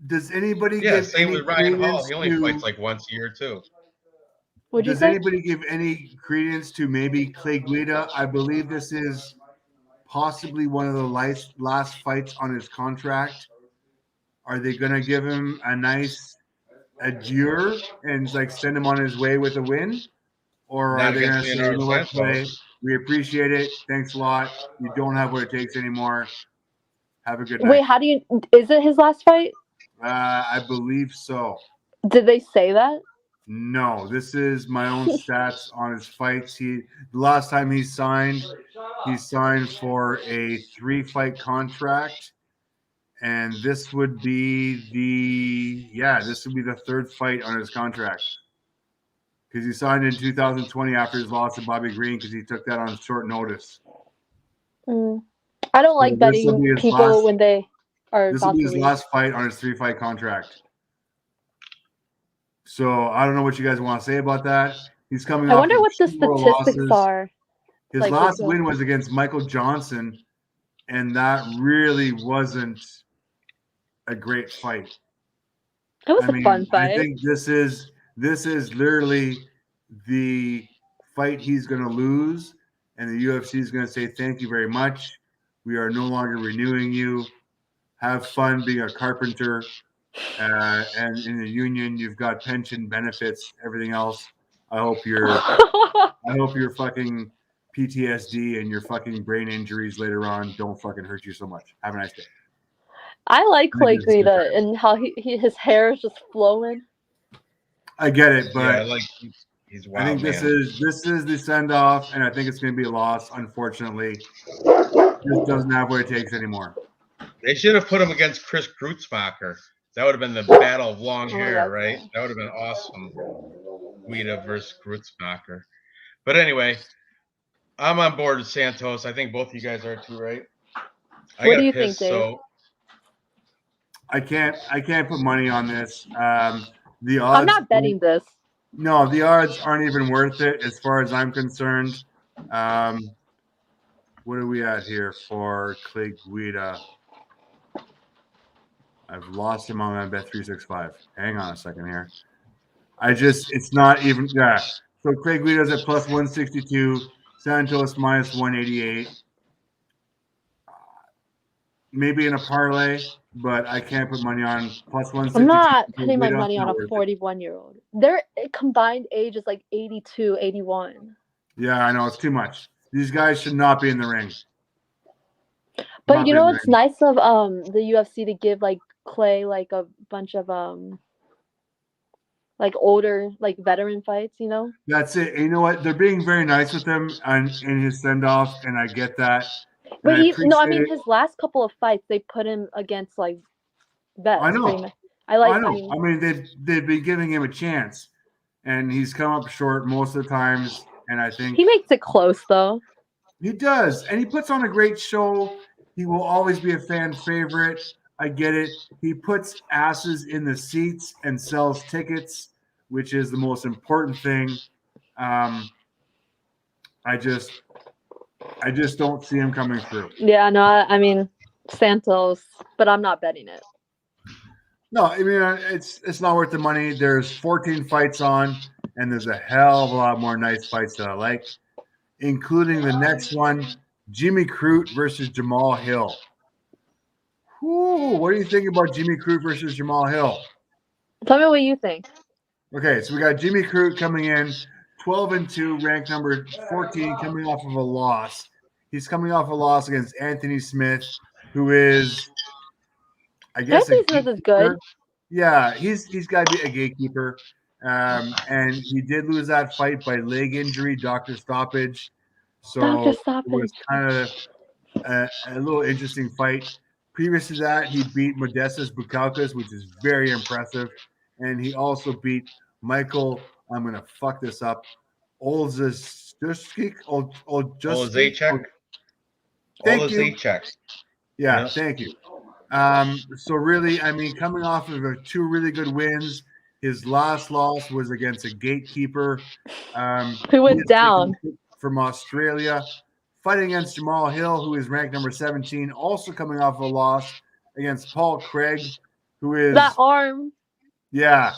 Does anybody give same with Ryan Hall? He only fights once a year too. Does anybody give any credence to maybe Clay Guida? I believe this is possibly one of the last fights on his contract. Are they going to give him a nice adieu and send him on his way with a win? Or are they going to say, you know what, Clay, we appreciate it. Thanks a lot. You don't have what it takes anymore. Have a good night. Wait, is it his last fight? I believe so. Did they say that? No, this is my own stats on his fights. The last time he signed for a 3-fight contract, and this would be the 3rd fight on his contract. Because he signed in 2020 after his loss to Bobby Green, because he took that on short notice. I don't like betting people when they are. This will be his last fight on his 3-fight contract. So I don't know what you guys want to say about that. He's coming. I wonder what the statistics are. His last win was against Michael Johnson, and that really wasn't a great fight. It was a fun fight. I think this is literally the fight he's going to lose, and the UFC is going to say thank you very much. We are no longer renewing you. Have fun being a carpenter. And in the union, you've got pension benefits, everything else. I hope your fucking PTSD and your fucking brain injuries later on don't fucking hurt you so much. Have a nice day. I like Clay Guida and how his hair is just flowing. I get it, but he's wild. I think this is the send off, and I think it's going to be a loss. Unfortunately, this doesn't have what it takes anymore. They should have put him against Chris Grutzmacher. That would have been the battle of long hair, right? That would have been awesome. Guida versus Grutzmacher. But anyway, I'm on board with Santos. I think both of you guys are too, right? What do you think, Dave? So I can't put money on this. The odds. I'm not betting this. No, the odds aren't even worth it as far as I'm concerned. What are we at here for Clay Guida? I've lost him on my Bet365. Hang on a second here. It's not even, yeah. So Craig Guido's at plus 162, Santos minus 188. Maybe in a parlay, but I can't put money on plus 162. I'm not putting my Guido. money on a 41-year-old. Their combined age is like 82, 81. Yeah, I know. It's too much. These guys should not be in the ring. But Not you be know in the it's ring. nice of the UFC to give like Clay like a bunch of like older like veteran fights, you know? That's it. And you know what? They're being very nice with him in his send off, and I get that. And But I appreciate it. his last couple of fights they put him against like I vets pretty know. much. I know. I mean, they've been giving him a chance, and he's come up short most of the times. And I think he makes it close though. he does, and he puts on a great show. He will always be a fan favorite. I get it. He puts asses in the seats and sells tickets, which is the most important thing. I just don't see him coming through. Yeah, no, I mean Santos, but I'm not betting it. No, I mean it's not worth the money. There's 14 fights on, and there's a hell of a lot more nice fights that I like, including the next one, Jimmy Crute versus Jamal Hill. Whew, what do you think about Jimmy Crute versus Jamal Hill? Tell me what you think. Okay, so we got Jimmy Crute coming in, 12-2, ranked number 14, coming off of a loss. He's coming off a loss against Anthony Smith, who is, I guess, Anthony Smith is good. Yeah, he's got to be a gatekeeper. And he did lose that fight by leg injury, doctor stoppage. So Doctor it was stoppage. kind of a little interesting fight. Previous to that, he beat Modestas Bukalkas, which is very impressive. And he also beat Michael, I'm going to fuck this up, Olszewski. Olszewski. Thank you. Olszewski. Yeah, Yep. thank you. So really, I mean, coming off of two really good wins, his last loss was against a gatekeeper Who went down from Australia, fighting against Jamal Hill, who is ranked number 17, also coming off a loss against Paul Craig, who is that arm. Yeah,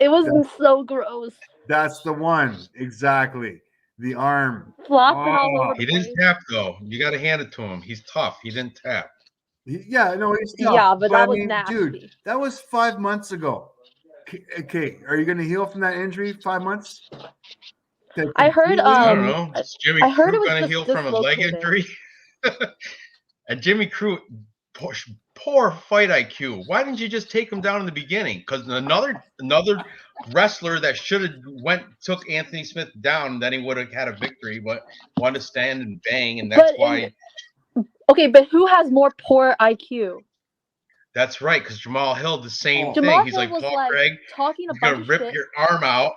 it was so gross. That's the one, exactly. The arm flopping all over. He didn't tap though. You got to hand it to him. He's tough. He didn't tap. Yeah, no, he's tough. Yeah, but that was nasty. Dude, that was 5 months ago. Okay, are you going to heal from that injury 5 months? I heard. I don't know. Is Jimmy Crute going to heal from a leg injury? And Jimmy Crute, poor fight IQ. Why didn't you just take him down in the beginning? Because another wrestler that should have took Anthony Smith down, then he would have had a victory, but wanted to stand and bang, and that's why. Okay, but who has more poor IQ? That's right, because Jamal Hill the same Jamal thing. He's Hill like, was Paul Craig, talking a he's bunch gonna of rip shit. your arm out.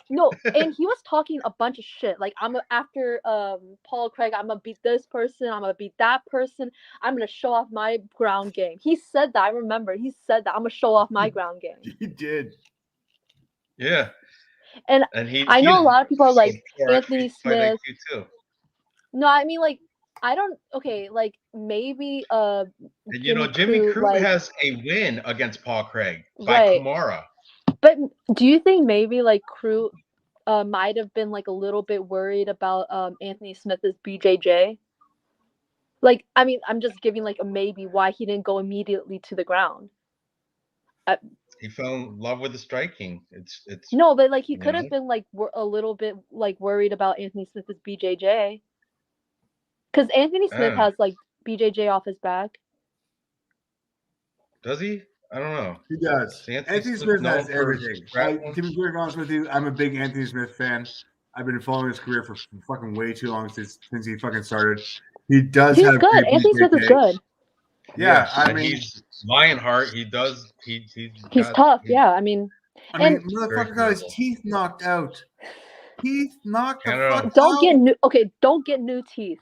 No, and he was talking a bunch of shit. Like, after Paul Craig, I'm gonna beat this person, I'm gonna beat that person, I'm gonna show off my ground game. He said that. I remember he said that. I'm gonna show off my ground game. He did. Yeah. And I know a lot of people are like Anthony Smith. Too. No, I mean like I don't. Okay, like maybe and Jimmy Crute has a win against Paul Craig by Kumara. But do you think maybe like Crute might have been like a little bit worried about Anthony Smith's BJJ? Like, I mean, I'm just giving like a maybe why he didn't go immediately to the ground. He fell in love with the striking. It's no, but like he could have been like a little bit like worried about Anthony Smith's BJJ. Because Anthony Smith has like BJJ off his back. Does he? I don't know. He does. Anthony Smith has everything. To be very honest with you, I'm a big Anthony Smith fan. I've been following his career for fucking way too long since he fucking started. He's good. Anthony Smith is good. Yeah, I mean, he's Lionheart. He does. He's tough. Yeah, I mean, motherfucker got his teeth knocked out. Teeth knocked the fuck out. Don't get new teeth.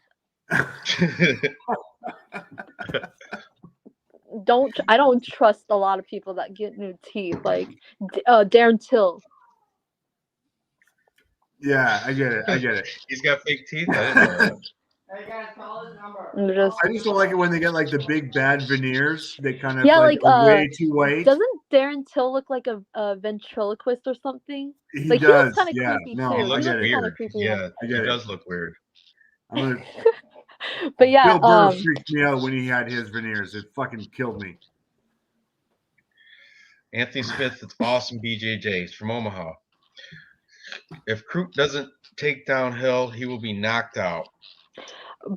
I don't trust a lot of people that get new teeth, like Darren Till. Yeah, I get it. He's got fake teeth. I didn't know that. And just I just don't like it when they get like the big bad veneers. They kind of Yeah, like like, are way too white. doesn't Darren Till look like a ventriloquist or something? He Like, he does. looks kind of Yeah. creepy No, too. He He looks get looks it. kind of weird. creepy. Yeah, I he get it. does look weird. I'm gonna. But yeah, Bill Burr freaked me out when he had his veneers. It fucking killed me. Anthony Smith, it's awesome BJJs from Omaha. If Crute doesn't take down Hill, he will be knocked out.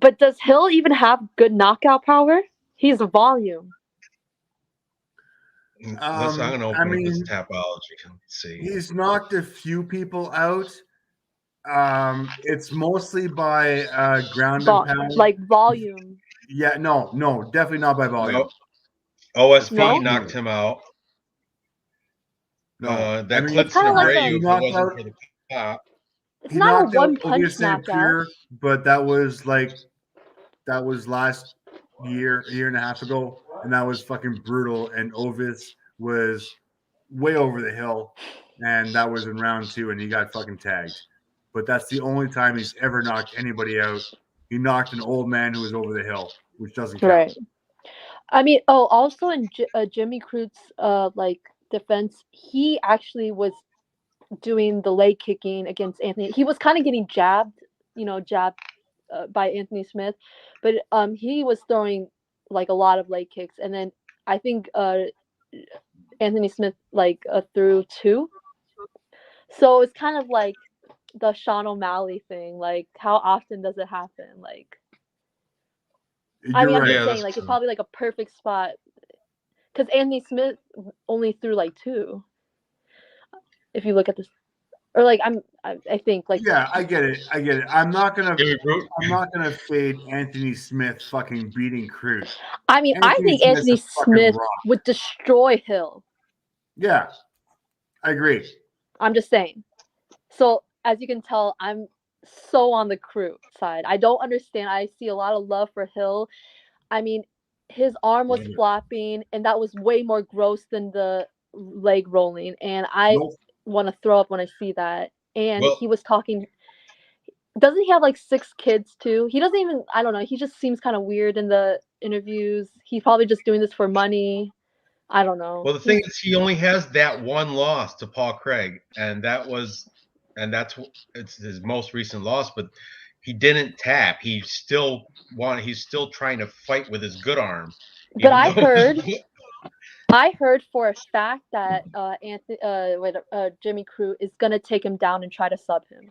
but does Hill even have good knockout power? He's a volume. Listen, I'm gonna open up this Tapology and see. He's knocked a few people out. It's mostly by ground and pound. Like volume. Yeah, no, definitely not by volume. Nope. OSP No? knocked him out. No, That It's kinda Clipson like Abreu, if it knocked wasn't out- for the pop. It's he not a knocked out one punch Ovies St. knockout. Pierre, but that was last year, a year and a half ago, and that was fucking brutal. And Ovis was way over the hill, and that was in round 2, and he got fucking tagged. But that's the only time he's ever knocked anybody out. He knocked an old man who was over the hill, which doesn't count. Right. I mean, also in Jimmy Crute's like defense, he actually was doing the leg kicking against Anthony. He was kind of getting jabbed by Anthony Smith, but he was throwing like a lot of leg kicks, and then I think Anthony Smith threw 2. So it's kind of like the Sean O'Malley thing. Like, how often does it happen? Like, I'm You're right. just saying, like, it's probably like a perfect spot because Anthony Smith only threw like 2. If you look at this, or like I think like Yeah, I get it. I'm not gonna fade Anthony Smith fucking beating Crute. I mean, I think Smith's Anthony a fucking Smith rock. would destroy Hill. Yeah, I agree. I'm just saying. So as you can tell, I'm so on the Crute side. I don't understand. I see a lot of love for Hill. I mean, his arm was flopping, and that was way more gross than the leg rolling. And I want to throw up when I see that. And he was talking. Doesn't he have like 6 kids too? He doesn't even. I don't know. He just seems kind of weird in the interviews. He's probably just doing this for money. I don't know. Well, the thing is, he only has that one loss to Paul Craig, and it's his most recent loss. But he didn't tap. He's still trying to fight with his good arm. But I heard for a fact that Jimmy Crute is gonna take him down and try to sub him.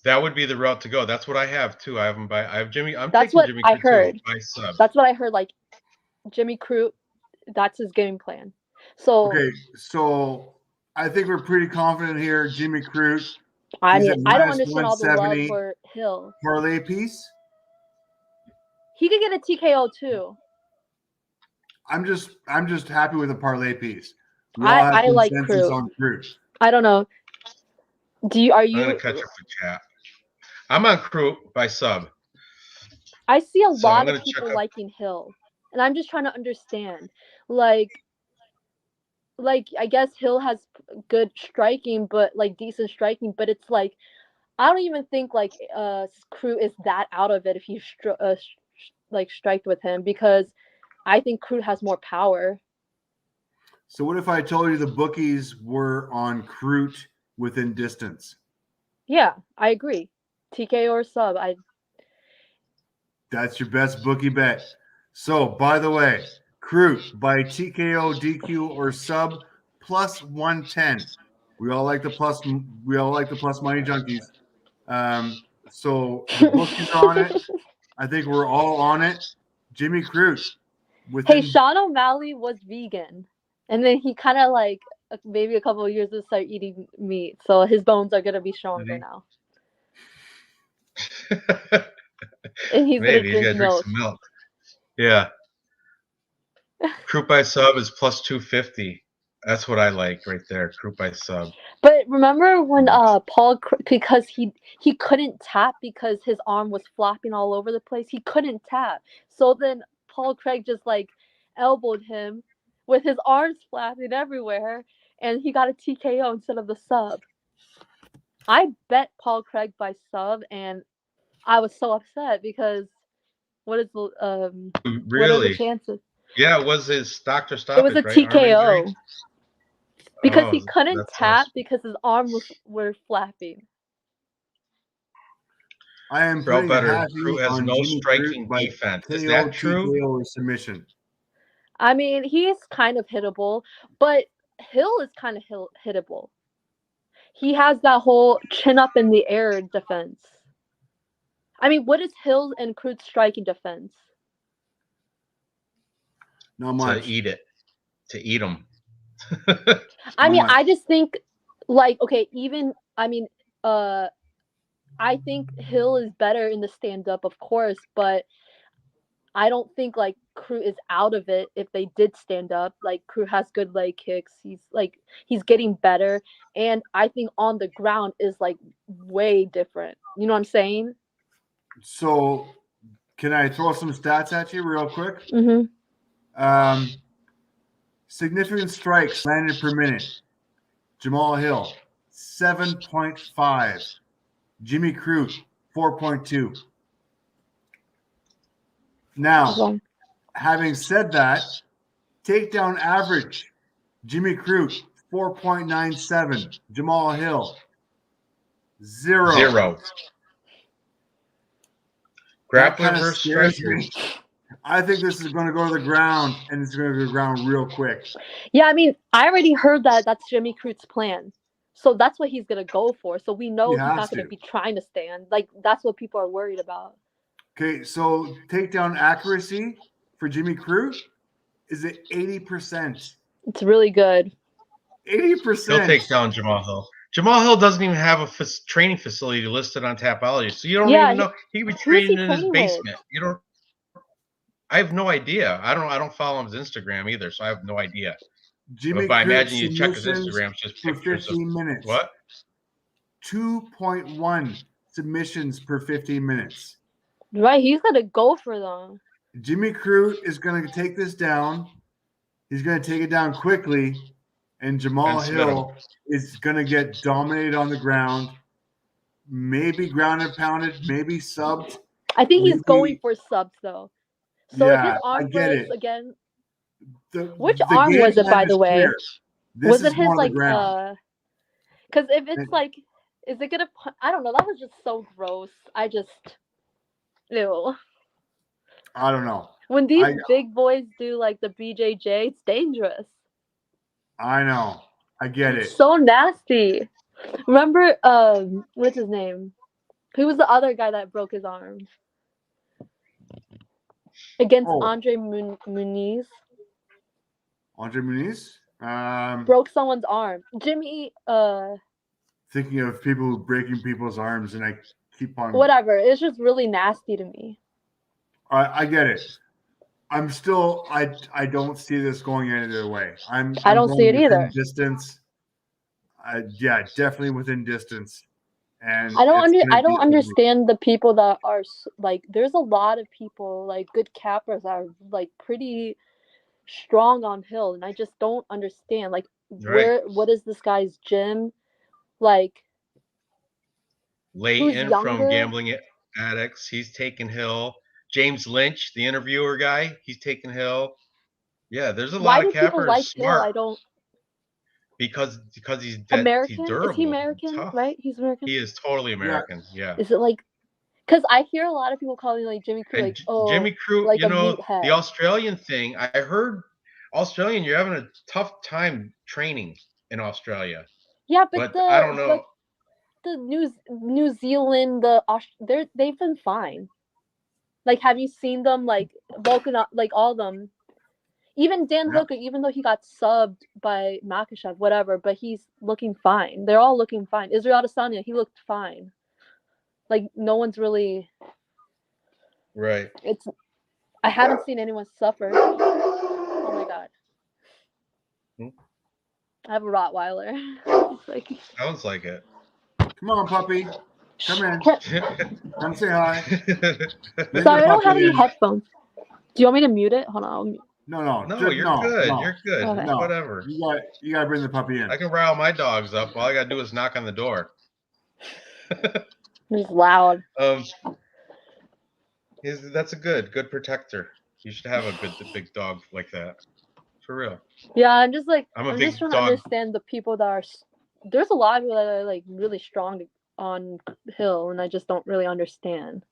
That would be the route to go. That's what I have too. I have Jimmy. That's what Jimmy I Crute heard. by sub. That's what I heard. Like Jimmy Crute, that's his game plan. So okay, so I think we're pretty confident here. Jimmy Crute. I mean, I don't understand all the love for Hill. Parlay piece. He could get a TKO too. I'm just happy with a parlay piece. I like Crute. On Crute. I don't know. Are you? I'm gonna catch up with chat. I'm on Crute by sub. I see a lot of people liking Hill, and I'm just trying to understand. Like I guess Hill has good striking, but like decent striking, but it's like I don't even think like Crute is that out of it if you striked with him, because I think Crute has more power. So what if I told you the bookies were on Crute within distance? Yeah, I agree. TKO or sub. That's your best bookie bet. So, by the way, Crute by TKO, DQ, or sub plus 110. We all like the plus money junkies. So the bookies are on it. I think we're all on it. Jimmy Crute. Hey, Sean O'Malley was vegan, and then he kind of like maybe a couple of years to start eating meat, so his bones are gonna be stronger now. And he's maybe gonna drink some milk. Yeah. Crute by sub is plus 250. That's what I like right there. Crute by sub. But remember when Paul, because he couldn't tap because his arm was flopping all over the place. He couldn't tap. So then Paul Craig just like elbowed him with his arms flapping everywhere, and he got a TKO instead of the sub. I bet Paul Craig by sub, and I was so upset because what is the what are the Really? chances? Yeah, it was his doctor It stoppage, was a right? Arm injury? TKO because Oh, he couldn't that tap sucks. because his arms were flapping. I am Felt putting better. Happy Crute has on no Jimmy Crute striking by defense. Is KO, that true? TKO, or submission. I mean, he's kind of hittable, but Hill is kind of hittable. He has that whole chin up in the air defense. I mean, what is Hill and Crute's striking defense? Not To much. eat it. To eat them. I mean, much. I just think, like, okay, even, I mean, I think Hill is better in the stand-up, of course, but I don't think, like, Crute is out of it if they did stand up. Like, Crute has good leg kicks. He's getting better. And I think on the ground is, like, way different. You know what I'm saying? So, can I throw some stats at you real quick? Mm-hmm. Significant strikes landed per minute. Jamal Hill, 7.5. Jimmy Crute, 4.2. Now, having said that, takedown average, Jimmy Crute, 4.97. Jamal Hill, 0. 0. That Grappler kind of versus scares striker. me. I think this is going to go to the ground, and it's going to go to the ground real quick. Yeah, I mean, I already heard that that's Jimmy Crute's plan. So that's what he's going to go for. So we know he's not going to be trying to stand. Like, that's what people are worried about. Okay, so takedown accuracy for Jimmy Crute is at 80%. It's really good. 80%. He'll take down Jamal Hill. Jamal Hill doesn't even have a training facility listed on Tapology, so you don't even know he could be training in his basement. You don't. I have no idea. I don't follow his Instagram either, so I have no idea. Jimmy but I Crute imagine you check his Instagram, it's just for pictures 15 of minutes. what? 2.1 submissions per 15 minutes. Right, he's gonna go for them. Jimmy Crute is going to take this down. He's going to take it down quickly, and Jamal Hill is going to get dominated on the ground. Maybe grounded, pounded, maybe subbed. I think he's going for subs though. So if his arm breaks again, which arm was it, by the way? Was it his like? Because if it's like, is it gonna? I don't know. That was just so gross. Ew. I don't know. When these big boys do like the BJJ, it's dangerous. I know. I get it. So nasty. Remember, what's his name? Who was the other guy that broke his arm? Against Andre Muniz. Andre Muniz? Broke someone's arm. Jimmy, thinking of people breaking people's arms, and I keep on... Whatever. It's just really nasty to me. I get it. I'm still... I don't see this going any other way. I don't see it either. Distance. Yeah, definitely within distance. And I don't understand the people that are like. There's a lot of people like good cappers that are like pretty strong on Hill, and I just don't understand like what is this guy's gym like? Leighton from Gambling Addicts, he's taking Hill. James Lynch, the interviewer guy, he's taking Hill. Yeah, there's a lot of cappers like smart. Hill? I don't. Because he's American. He's durable. Is he American? Tough. Right? He's American. He is totally American. Yeah. Is it like? Because I hear a lot of people calling like Jimmy Crute, like Jimmy Crute, like you know, the Australian thing. I heard Australian, you're having a tough time training in Australia. Yeah, but I don't know. The New Zealand, they've been fine. Like, have you seen them like bulking up, like all of them? Even Dan Hooker, even though he got subbed by Makhachev, whatever, but he's looking fine. They're all looking fine. Israel Adesanya, he looked fine. Like, no one's really... Right. I haven't seen anyone suffer. Oh, my God. I have a Rottweiler. Sounds like it. Come on, puppy. Come in. Come say hi. Sorry, I don't have any headphones. Do you want me to mute it? Hold on. No, you're good. No. You're good. Okay. Whatever. You gotta bring the puppy in. I can rile my dogs up. All I gotta do is knock on the door. It's loud. That's a good protector. You should have a good big dog like that. For real. Yeah, I'm just like I'm a I'm big just trying to dog. understand the people that are. There's a lot of people that are like really strong on Hill, and I just don't really understand.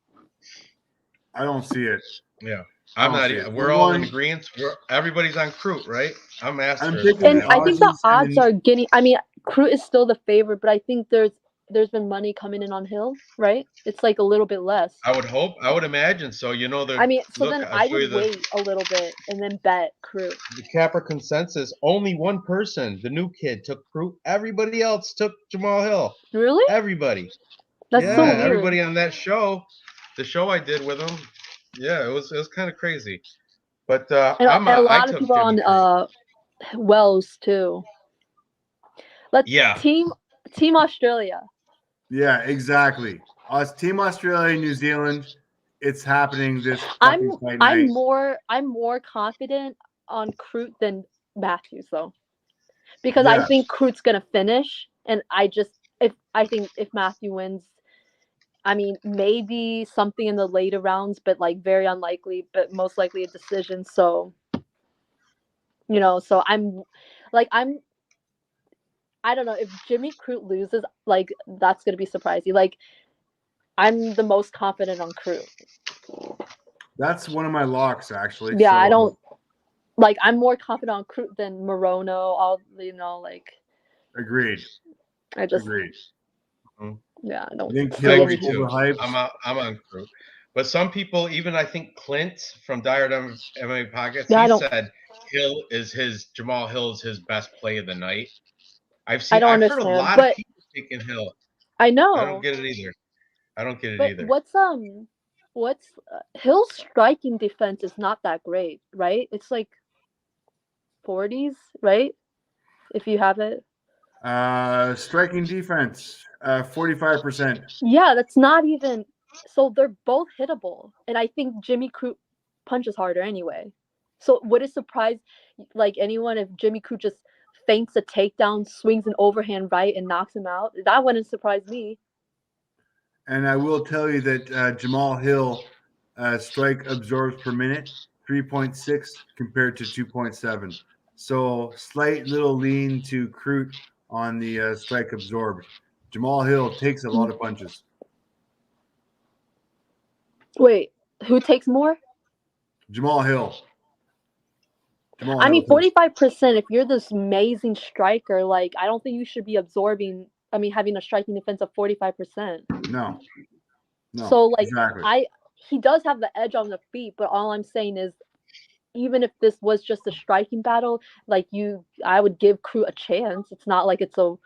I don't see it. Yeah. I I'm don't not. see it. We're all in agreement. Everybody's on Crute, right? I'm I'm Astros. picking And the I think the Aussies and odds are getting. I mean, Crute is still the favorite, but I think there's been money coming in on Hill, right? It's like a little bit less. I would hope. I would imagine so. I mean, so Look. then I'll I show you would wait a little bit and then bet Crute. the Capper consensus. Only one person, the new kid, took Crute. Everybody else took Jamal Hill. Really? Everybody. That's so Yeah, weird. everybody on that show. The show I did with him. Yeah, it was kind of crazy. But And a I lot of took people Jimmy on Crute. Wells too. Let's Yeah. team Australia. Yeah, exactly. Us, Team Australia, New Zealand. It's happening this I'm fucking fight night. I'm more confident on Crute than Matthews though, because I Yeah. think Crute's gonna finish, and I think if Matthew wins, I mean maybe something in the later rounds, but like very unlikely, but most likely a decision. So so I don't know if Jimmy Crute loses, like that's gonna be surprising. Like I'm the most confident on Crute. That's one of my locks, actually. Yeah, so, I don't. Like I'm more confident on Crute than Morono. All like Agreed. I just Agreed. yeah, I I don't think see I Hill's agree any. too. overhyped. I'm on Crute. But some people, even I think Clint from Dire MMA Pockets, Yeah, I he don't. said Jamal Hill is his best play of the night. I don't I've heard a understand, lot of but people taking Hill. I I know. don't get it either. But what's Hill's striking defense is not that great, right? It's like 40s, right? If you have it. Striking defense, 45%. Yeah, that's not even. So they're both hittable, and I think Jimmy Crute punches harder anyway. So would it surprise like anyone if Jimmy Crute just feints a takedown, swings an overhand right, and knocks him out? That wouldn't surprise me. And I will tell you that Jamal Hill strike absorbs per minute, 3.6 compared to 2.7. So slight little lean to Crute on the strike absorbed. Jamal Hill takes a lot of punches. Wait, who takes more? Jamal Hill. I mean, 45%. If you're this amazing striker, like I don't think you should be absorbing. I mean, having a striking defense of 45%. No. So like exactly. he does have the edge on the feet, but all I'm saying is, even if this was just a striking battle, like I would give Crute a chance. It's not like it's a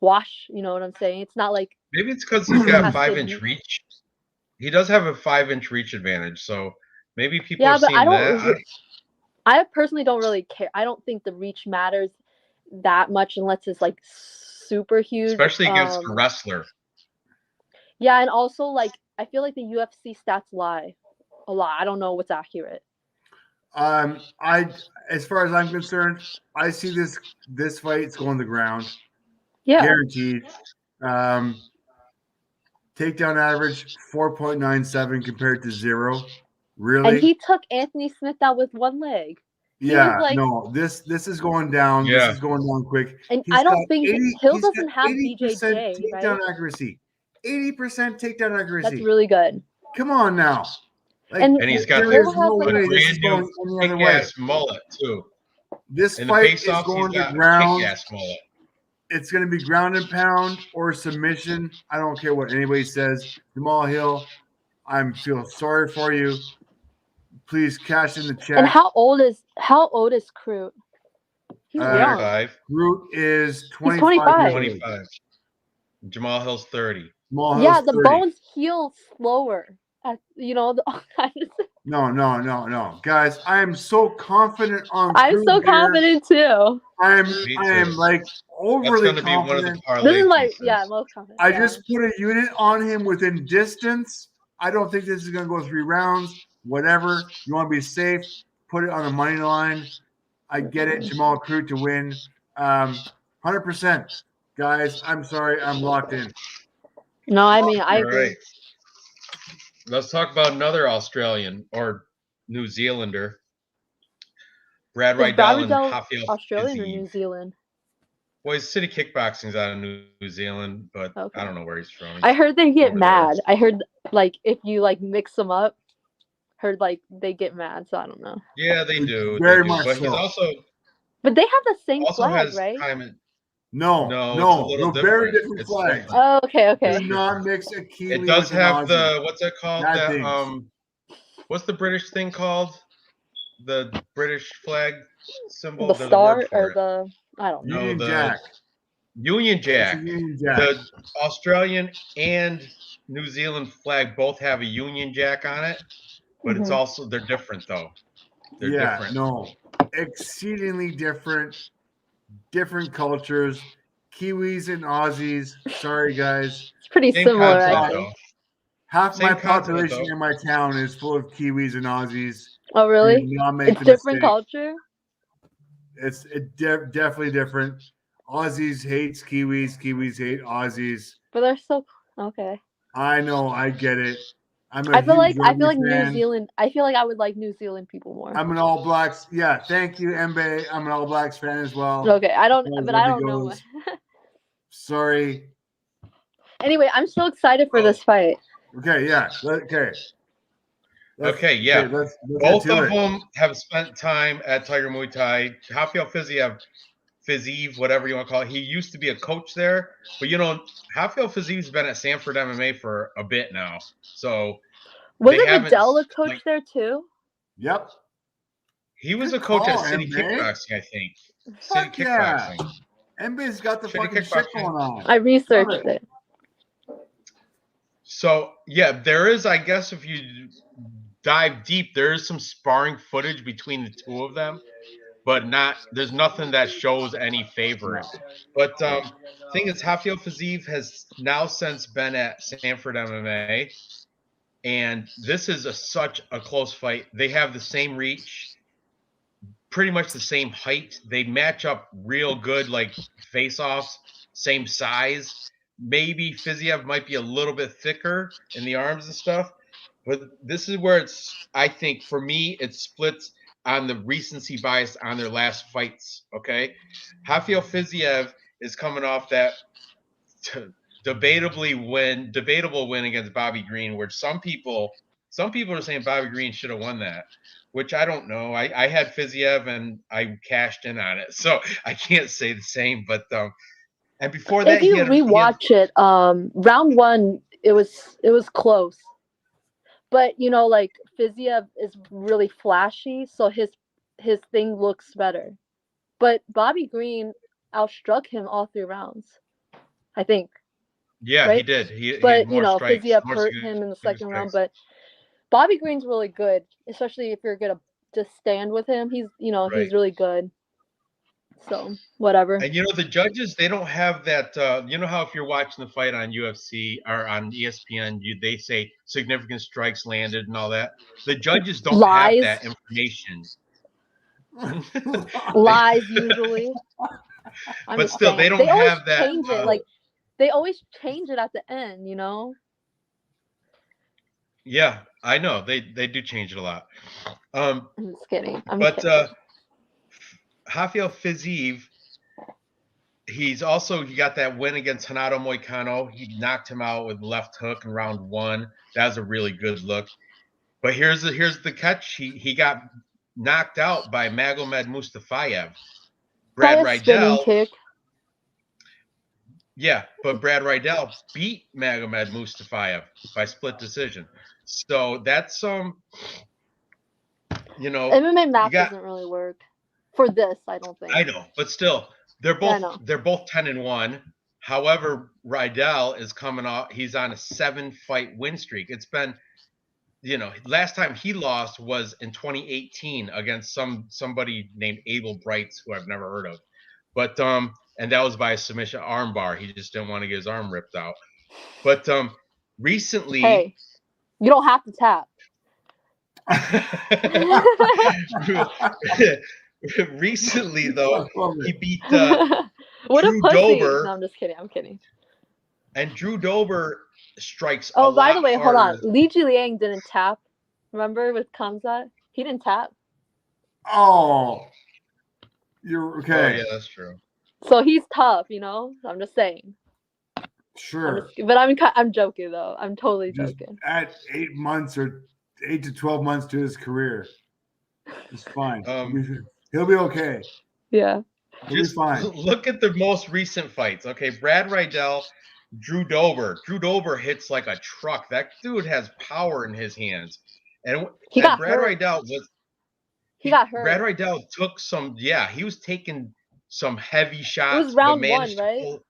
wash. You know what I'm saying? It's not like Maybe it's because he's got 5-inch reach. He does have a 5-inch reach advantage, so maybe people are seeing that. I personally don't really care. I don't think the reach matters that much unless it's like super huge, especially against a wrestler. Yeah, and also like I feel like the UFC stats lie a lot. I don't know what's accurate. As far as I'm concerned, I see this fight's going to the ground. Yeah, guaranteed. Takedown average 4.97 compared to 0. Really? And he took Anthony Smith out with one leg. Yeah, no, this is going down. Yeah. This is going down quick. And I don't think Hill doesn't have BJJ, takedown right? accuracy. 80% takedown accuracy. That's really good. Come on now. Like, and he's got a brand new kick-ass mullet too. This fight is going to ground. Kick-ass mullet. It's going to be ground and pound or submission. I don't care what anybody says. Jamal Hill, I feel sorry for you. Please cash in the check. And how old is Crute? He's young. Crute is 25. He's 25. Jamal Hill's 30. Yeah, the bones heal slower. No. Guys, I am so confident on Crute. I'm so confident too. I am like overly confident. This is my most confident. I just put a unit on him within distance. I don't think this is going to go 3 rounds. Whatever. You want to be safe, put it on the money line. I get it. Jamal Crute to win. 100%. Guys, I'm sorry. I'm locked in. No, I mean, I agree. Right. Let's talk about another Australian or New Zealander. Brad Is Brad Riddell and Riddell Rafael Australian or Fiziev. New Zealand? Well, he's City Kickboxing's out of New Zealand, but Okay. I don't know where he's from. I heard they get over there. mad. I heard like if you like mix them up, heard like they get mad. So I don't know. Yeah, they do. Very they do. much But he's so. also But they have the same also flag, has right? time. No, No, it's a little no, very different. different It's flags. different. Oh, okay, okay. Do not mix a Kiwi It does with an have Aussie. the what's it called? Bad That things. what's the British thing called? The British flag symbol. The There's a star word for or it. the I don't know. No, Union the Jack. Union Jack. It's a Union Jack. The Australian and New Zealand flag both have a Union Jack on it, but it's Mhm. also they're different though. They're different. No, exceedingly different cultures. Kiwis and Aussies. Sorry, guys. It's pretty Same similar, I concept think. though. Half Same my concept, population though. in my town is full of Kiwis and Aussies. Oh, really? Do not make It's the different mistake. culture. It's definitely different. Aussies hates Kiwis. Kiwis hate Aussies. But they're so okay. I know. I get it. I feel like rugby New fan. Zealand. I feel like I would like New Zealand people more. I'm an All Blacks. Yeah, thank you, Mbe. I'm an All Blacks fan as well. Okay, I don't, As but I rugby don't know. goes. Sorry. Anyway, I'm so excited for this fight. Okay, yeah. Okay. Okay, yeah. Let's Both get to of it. them have spent time at Tiger Muay Thai. Rafael Fiziev, whatever you want to call it. He used to be a coach there, but Rafael Fiziev's been at Sanford MMA for a bit now. So wasn't Riddell a coach there too? Yep. He was Good a coach call, at City MB. Kickboxing, I think. Fuck City yeah. Kickboxing. MB's got the City fucking shit Kickboxing. going on. I researched it. So yeah, there is, I guess, if you dive deep, there is some sparring footage between the two of them, but there's nothing that shows any favor. But thing is, Rafael Fiziev has now since been at Sanford MMA, and this is such a close fight. They have the same reach, pretty much the same height. They match up real good, like face-offs, same size. Maybe Fiziev might be a little bit thicker in the arms and stuff, but this is where I think for me, it splits on the recency bias on their last fights. Okay. Rafael Fiziev is coming off that debatable win against Bobby Green, where some people are saying Bobby Green should have won that, which I don't know. I had Fiziev and I cashed in on it, so I can't say the same. But and before that, if you rewatch it, round one, it was close, but like Fiziev is really flashy, so his thing looks better. But Bobby Green outstruck him all 3 rounds, I think. Yeah, right? He did. But strikes, Fiziev hurt him in the second round. But Bobby Green's really good, especially if you're gonna just stand with him. He's he's really good. So whatever. And the judges, they don't have that. How if you're watching the fight on UFC or on ESPN, they say significant strikes landed and all that. The judges don't have that information. Lies usually. But still, they don't have that. Change it. They always change it at the end, Yeah, I know. They do change it a lot. I'm just kidding. Rafael Fiziev, he got that win against Renato Moicano. He knocked him out with left hook in round 1. That was a really good look. But here's the catch. He got knocked out by Magomed Mustafayev. Brad Riddell. Kick. Yeah, but Brad Riddell beat Magomed Mustafayev by split decision. So that's MMA math doesn't really work for this, I don't think. I know, but still, they're both 10-1. However, Riddell is coming off. He's on a 7-fight win streak. It's been, last time he lost was in 2018 against somebody named Abel Brights, who I've never heard of. But and that was by a submission armbar. He just didn't want to get his arm ripped out. But recently, hey, you don't have to tap. Recently, though, he beat what Drew a pussy. Dober. No, I'm just kidding. I'm kidding. And Drew Dober strikes a Oh, by the lot way, hold on. harder. Li Jiliang didn't tap. Remember with Kamzat? He didn't tap. Oh, you're Oh okay. yeah, that's true. So he's tough, you know? I'm just saying. Sure. But I'm joking though. I'm totally Just joking. add 8 months or 8 to 12 months to his career. It's fine. He'll be okay. Yeah. He'll be fine. Look at the most recent fights. Okay, Brad Rydell, Drew Dober. Drew Dober hits like a truck. That dude has power in his hands. And He got Brad hurt. Rydell was He got hurt. Brad Rydell took some, yeah, he was taking some heavy shots, It was but round managed 1, right? to pull.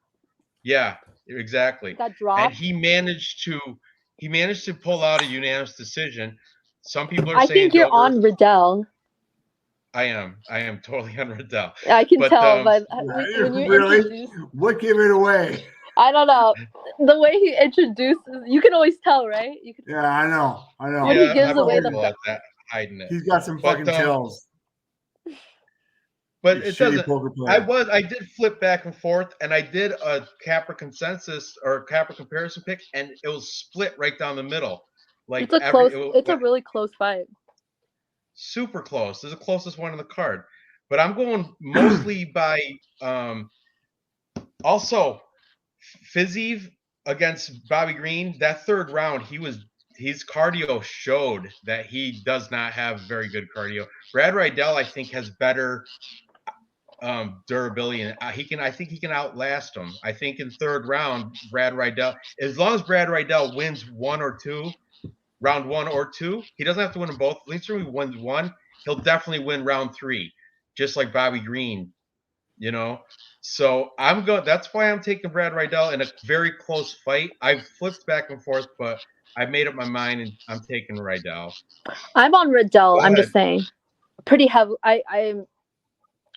Yeah, exactly. Got And dropped. he managed to pull out a unanimous decision. Some people are I saying think you're Dober. on Riddell. I am totally on Riddell. I can But, tell, but when you really? introduce, What gave it away? I don't know, the way he introduces, you can always tell, right? You can, Yeah, I know. when he gives I'm away horrible the. at that, hiding it. He's got some But, fucking chills. But You it shitty doesn't. poker player. I did flip back and forth, and I did a Capra consensus or Capra comparison pick, and it was split right down the middle. Like It's a really close fight. super close. This is the closest one in the card. But I'm going mostly by also Fiziev against Bobby Green. That third round, his cardio showed that he does not have very good cardio. Brad Rydell, I think, has better durability, and I think he can outlast him. I think in third round, Brad Rydell, as long as Brad Rydell wins round 1 or 2, he doesn't have to win them both. At least when he wins 1, he'll definitely win round 3, just like Bobby Green, you know. So that's why I'm taking Brad Rydell in a very close fight. I've flipped back and forth, but I've made up my mind, and I'm taking Rydell. I'm on Riddell. Go I'm ahead. just saying, pretty heavy.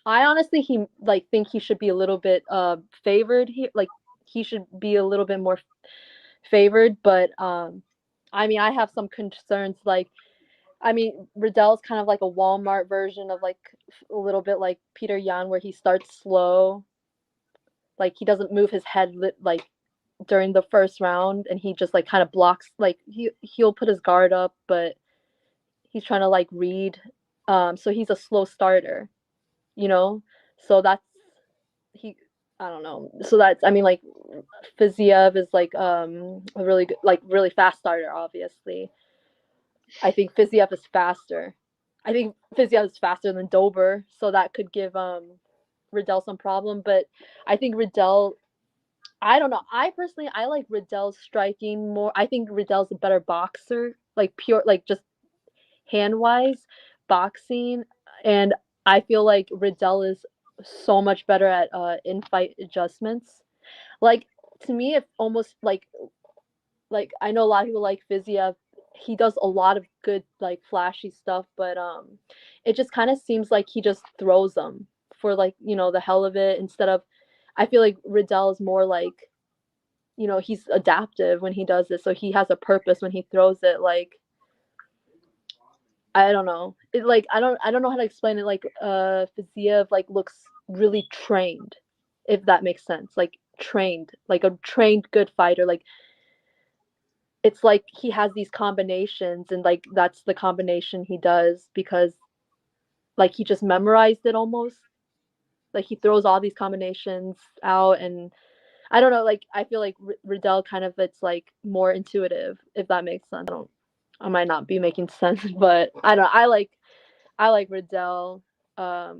I honestly think he should be a little bit favored here. Like he should be a little bit more favored, but I mean I have some concerns. Like I mean Riddell's kind of like a Walmart version of like a little bit like Peter Yan, where he starts slow. Like he doesn't move his head like during the first round, and he just like kind of blocks. Like he'll put his guard up, but he's trying to like read. So he's a slow starter, you know. So that's he. I don't know. So that's I mean like Fiziev is like a really good, like really fast starter. Obviously, I think Fiziev is faster. I think Fiziev is faster than Dober, so that could give Riddell some problem. But I think Riddell. I don't know. I personally I like Riddell's striking more. I think Riddell's a better boxer, like pure, like just hand wise boxing, and I feel like Riddell is so much better at in fight adjustments. Like to me, it almost like I know a lot of people like Fiziev. He does a lot of good like flashy stuff, but it just kind of seems like he just throws them for like the hell of it instead of. I feel like Riddell is more like he's adaptive when he does it, so he has a purpose when he throws it. Like I don't know. It like I don't know how to explain it. Like Fiziev like looks really trained, if that makes sense. Like trained, like a trained good fighter. Like it's like he has these combinations, and like that's the combination he does because like he just memorized it almost. Like he throws all these combinations out, and I don't know. Like I feel like Riddell kind of it's like more intuitive, if that makes sense. I might not be making sense, but I don't. I like Riddell. I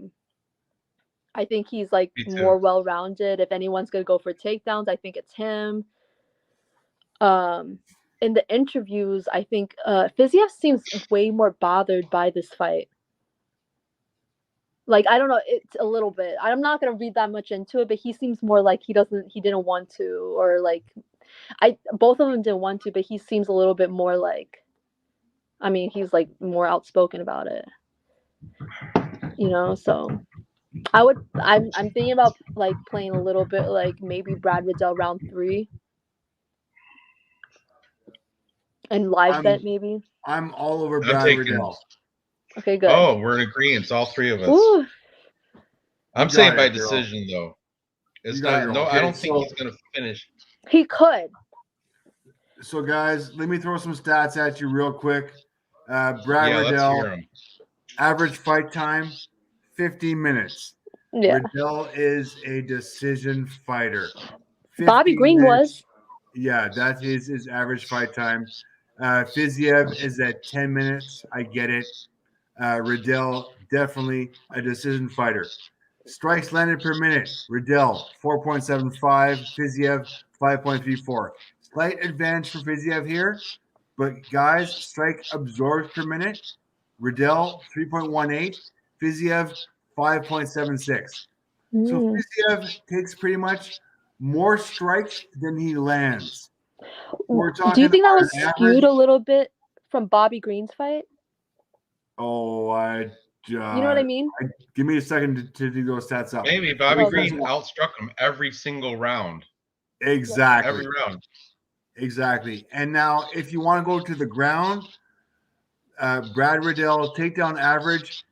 think he's like Me too. more well-rounded. If anyone's gonna go for takedowns, I think it's him. In the interviews, I think Fiziev seems way more bothered by this fight. Like I don't know, it's a little bit. I'm not gonna read that much into it, but he seems more like he didn't want to, or like both of them didn't want to, but he seems a little bit more like. I mean, he's like more outspoken about it. So I'm thinking about like playing a little bit like maybe Brad Riddell round 3 and live bet maybe. I'm all over Brad Riddell. Okay, good. Oh, we're in agreement, all 3 of us. Ooh. I'm saying by decision though. It's not. No, I don't think he's gonna finish. He could. So, guys, let me throw some stats at you real quick. Brad Yeah, let's Riddell, hear him. average fight time, 15 minutes. Yeah. Riddell is a decision fighter. Bobby 15 Green minutes. was. Yeah, that is his average fight time. Fiziev is at 10 minutes. I get it. Riddell, definitely a decision fighter. Strikes landed per minute. Riddell, 4.75. Fiziev, 5.34. Slight advantage for Fiziev here. But guys, strike absorbed per minute. Riddell, 3.18. Fiziev, 5.76. So Mm. Fiziev takes pretty much more strikes than he lands. We're Do talking you think that about was an skewed average. a little bit from Bobby Green's fight? Oh, You know what I mean? give me a second to do those stats up. Maybe Bobby Okay. Green outstruck him every single round. Exactly. Every round. Exactly. And now, if you want to go to the ground, Brad Riddell takedown average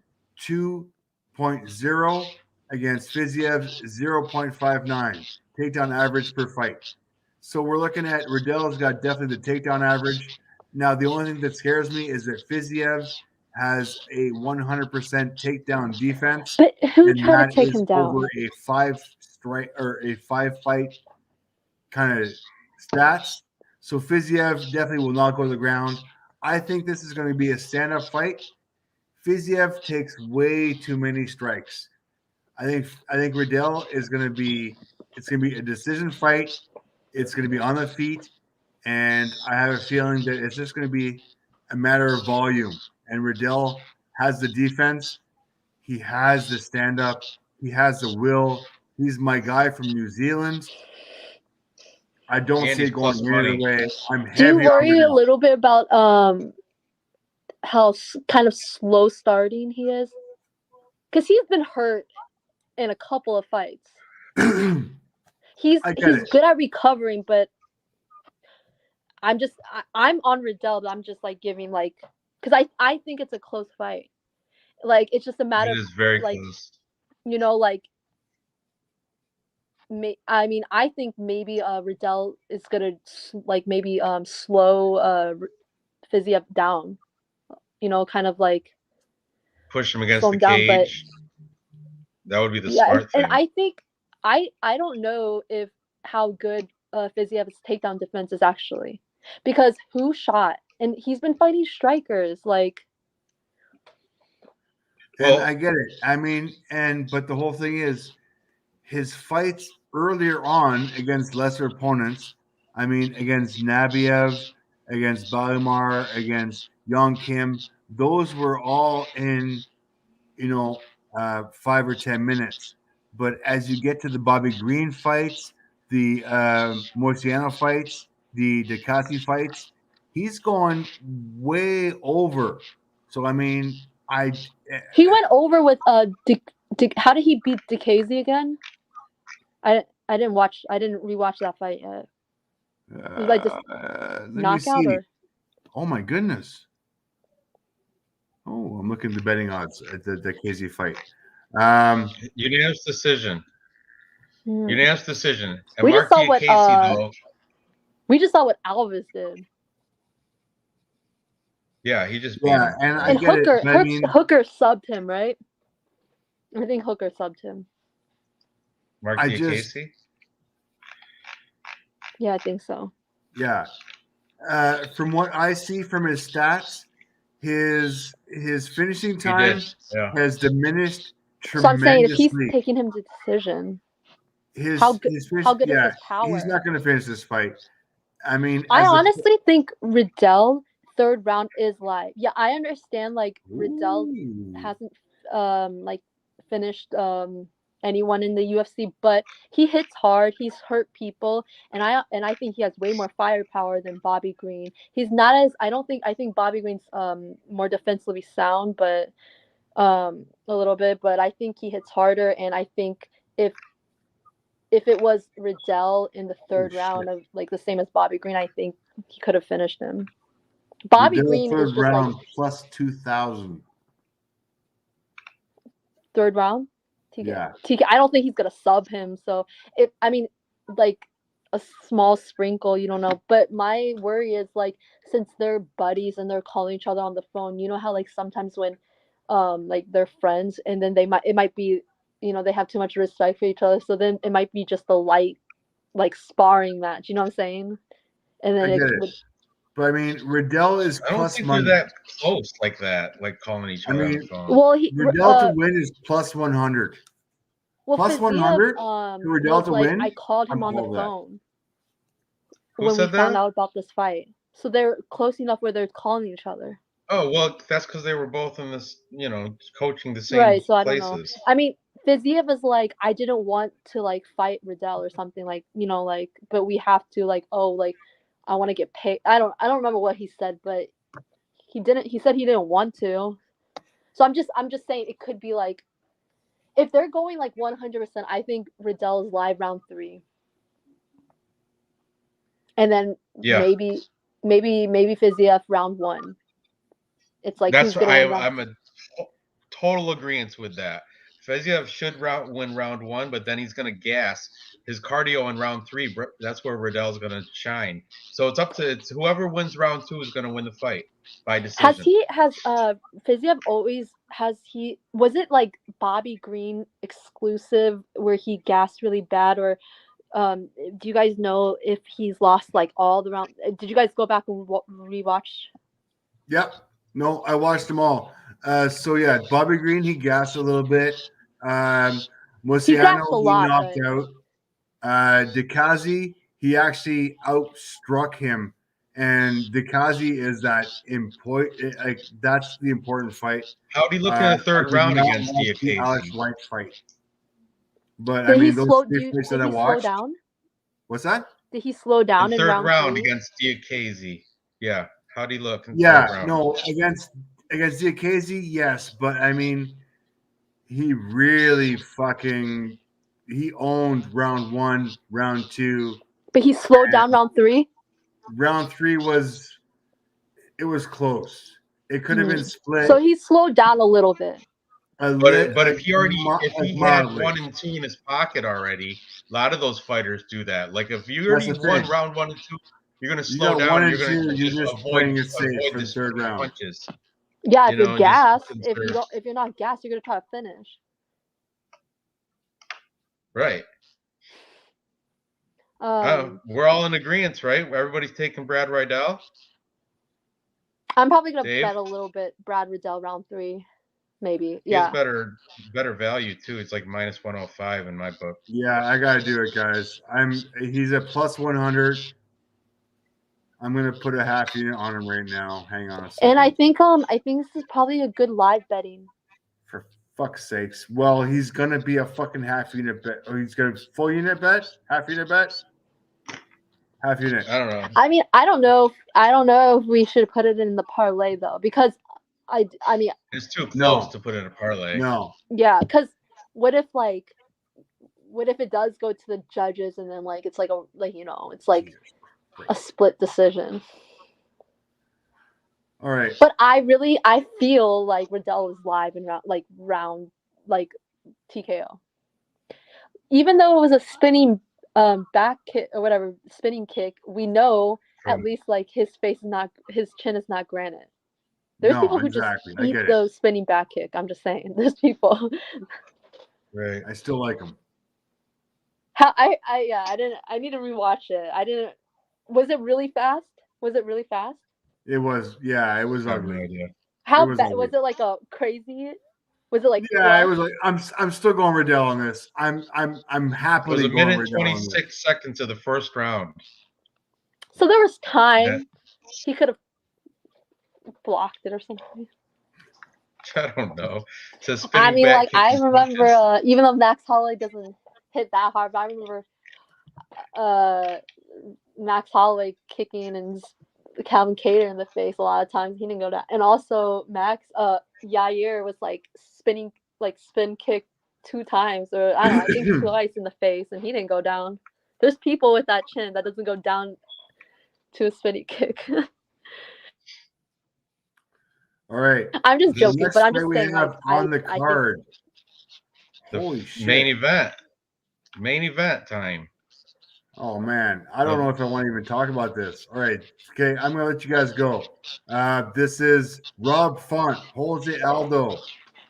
2.0 against Fiziev's 0.59 takedown average per fight. So we're looking at Riddell's got definitely the takedown average. Now, the only thing that scares me is that Fiziev has a 100% takedown defense, But who and tried to that take is him down? over a 5-strike or a 5-fight kind of stats. So Fiziev definitely will not go to the ground. I think this is going to be a stand-up fight. Fiziev takes way too many strikes. I think Riddell is going to be. It's going to be a decision fight. It's going to be on the feet, and I have a feeling that it's just going to be a matter of volume. And Riddell has the defense. He has the stand-up. He has the will. He's my guy from New Zealand. I don't And see he's it going plus any money. other way. I'm Do you heavy on worry a Riddell. little bit about how kind of slow starting he is? Because he's been hurt in a couple of fights. He's I get it. good at recovering, but I'm on Riddell, but I'm just like giving like because I think it's a close fight. Like it's just a matter It of is very like close. like I mean I think maybe Riddell is gonna like maybe slow Fiziev down. Kind of like Push him against slow the him down, but cage. That would be the yeah, smart and thing. I think I don't know if how good Fiziev's takedown defense is actually because who shot and he's been fighting strikers like. And Well, I get it. I mean, but the whole thing is his fights earlier on against lesser opponents. I mean, against Nabiev, against Balimar, against Young Kim, those were all in, 5 or 10 minutes. But as you get to the Bobby Green fights, the Morciano fights, the Ducati fights, he's going way over. So, I mean, He went over with how did he beat DeCasey again? I didn't watch. I didn't rewatch that fight yet. Was it like just let me knockout see. or? Oh my goodness. Oh, I'm looking at the betting odds at the KZ fight. unanimous decision. Hmm. Unanimous decision. And We just saw Marquia what Casey, though. we just saw what Alves did. Yeah, he just beat Yeah, him. and I And get it. Hooker, But I mean, Hooker subbed him, right? I think Hooker subbed him. Marquia Casey? Yeah, I think so. Yeah. From what I see from his stats, his finishing time has diminished So I'm saying if he's tremendously. taking him to decision, How good is yeah, his power? he's not going to finish this fight. I mean, I honestly think Riddell third round is live. Yeah, I understand like Riddell hasn't like finished anyone in the UFC, but he hits hard, he's hurt people, and I think he has way more firepower than Bobby Green. He's not as I think Bobby Green's more defensively sound, but a little bit, but I think he hits harder, and I think if it was Riddell in the third round of like the same as Bobby Green, I think he could have finished him. Bobby Riddell Green is third just round like plus 2,000. third round. TK. Yeah. TK. I don't think he's gonna sub him. So I mean, like a small sprinkle, you don't know. But my worry is like since they're buddies and they're calling each other on the phone, you know how like sometimes when like they're friends and then it might be, you know, they have too much respect for each other, so then it might be just a light like sparring match, you know what I'm saying? And I then get it it. would But I mean, Riddell is I don't plus think they're money. that close like that, like calling each I other on the mean, phone. well Riddell to win is plus 100. Plus Fiziev 100 to Riddell was to like win. I called him I'm on the all that. phone Who when we said found that? out about this fight. So they're close enough where they're calling each other. Oh, well, that's because they were both in this, you know, coaching the same Right, so I don't know. places. I mean, Fiziev is like, I didn't want to like fight Riddell or something like, you know, like, but we have to like, oh, like, I want to get paid. I don't remember what he said, but he didn't. He said he didn't want to. So I'm just saying it could be like, if they're going like 100%, I think Riddell is live round 3, and then Yeah, maybe Fiziev round 1. It's like that's who's gonna win round. I'm a total agreement with that. Feziev should win round 1, but then he's going to gas his cardio in round 3. That's where Riddell's going to shine. So it's whoever wins round 2 is going to win the fight by decision. Has Fiziev always was it like Bobby Green exclusive where he gassed really bad, or do you guys know if he's lost like all the round? Did you guys go back and rewatch? Yep. No, I watched them all. So yeah, Bobby Green, he gassed a little bit. He Musiano, gassed a he lot, knocked but out. Dikazi, he actually outstruck him. And Dikazi is that important. Like that's the important fight. How'd he look in the I third did round not against want to see Alex Diakese? White fight. But did I he mean, those slow? three fights that Did I he slow watched. down? What's that? Did he slow down in third round round 3? against Diakese. Yeah. How'd he look in Yeah, third round? no, against Diakese, yes, but I mean, he really fucking he owned round 1, round 2, But he slowed down round 3. round 3 was close. It could have been split. So he slowed down a little bit. But if he had mildly. 1 and 2 in his pocket already, a lot of those fighters do that. Like if you That's already the won thing. round 1 and 2, you're gonna You slow got down. 1 and You're gonna 2. You're just just playing it safe for the the third round. punches. Yeah, if You you're know, gassed, just if you're not gassed, you're gonna try to finish. right. We're all in agreement, right? Everybody's taking Brad Riddell. I'm probably gonna Dave? bet a little bit Brad Riddell round 3, maybe. He has Yeah. better value too. It's like minus 105 in my book. Yeah, I gotta do it, guys. He's at plus 100. I'm gonna put a half unit on him right now. Hang on a second. And I think this is probably a good live betting. For fuck's sakes. Well, he's gonna be a fucking half unit bet. Oh, he's gonna full unit bet? Half unit bet? Half unit. I don't know. I mean, I don't know if we should put it in the parlay though, because I mean It's too close to put in a parlay. No. Yeah, because what if it does go to the judges and then like it's like it's like a split decision. All right. But I feel like Riddell is live in round TKO. Even though it was a spinning back kick or whatever, spinning kick, we know at least like his chin is not granite. There's people who just eat those spinning back kick. I'm just saying. There's people. Right. I still like him. I need to rewatch it. Was it really fast? It was, yeah, it was ugly. No idea. How bad was it? Like a crazy? Was it like? Yeah, it was like I'm still going Riddell on this. I'm happily it was going 26 seconds of the first round. So there was time. He could have blocked it or something. I don't know. I mean, like I remember, even though Max Holloway doesn't hit that hard, but I remember Max Holloway kicking and Calvin Kattar in the face a lot of times. He didn't go down, and also Yair was like spin kick 2 times, or I don't know, I think twice in the face, and he didn't go down. There's people with that chin that doesn't go down to a spinning kick. All right. I'm just joking, but I'm just saying. On the card. Holy shit. Main event time. Oh man, I don't know if I want to even talk about this. All right, okay, I'm gonna let you guys go. This is Rob Font, Jose Aldo,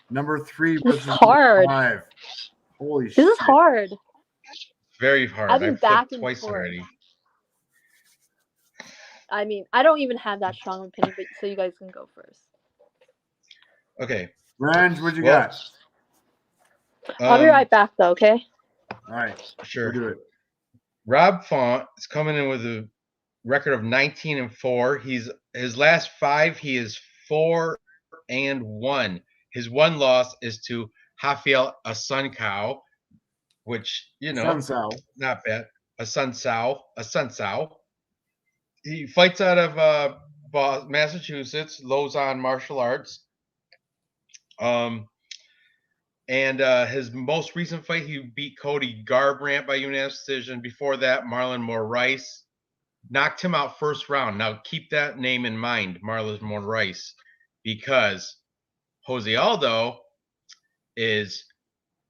number 3 This is versus hard. 5. Holy This shit! is hard. Very hard. I've been I've back flipped and twice forth. already. I mean, I don't even have that strong opinion, but so you guys can go first. Okay. Ranj, what you Well, got? I'll be right back though, okay? All right, Sure. we'll do it. Rob Font is coming in with a record of 19-4. His last 5, he is 4-1. His one loss is to Rafael Asuncao, which Sunsao. not bad. Asuncao. He fights out of Massachusetts, Lausanne Martial Arts. And his most recent fight, he beat Cody Garbrandt by unanimous decision. Before that, Marlon Moraes knocked him out first round. Now keep that name in mind, Marlon Moraes, because Jose Aldo is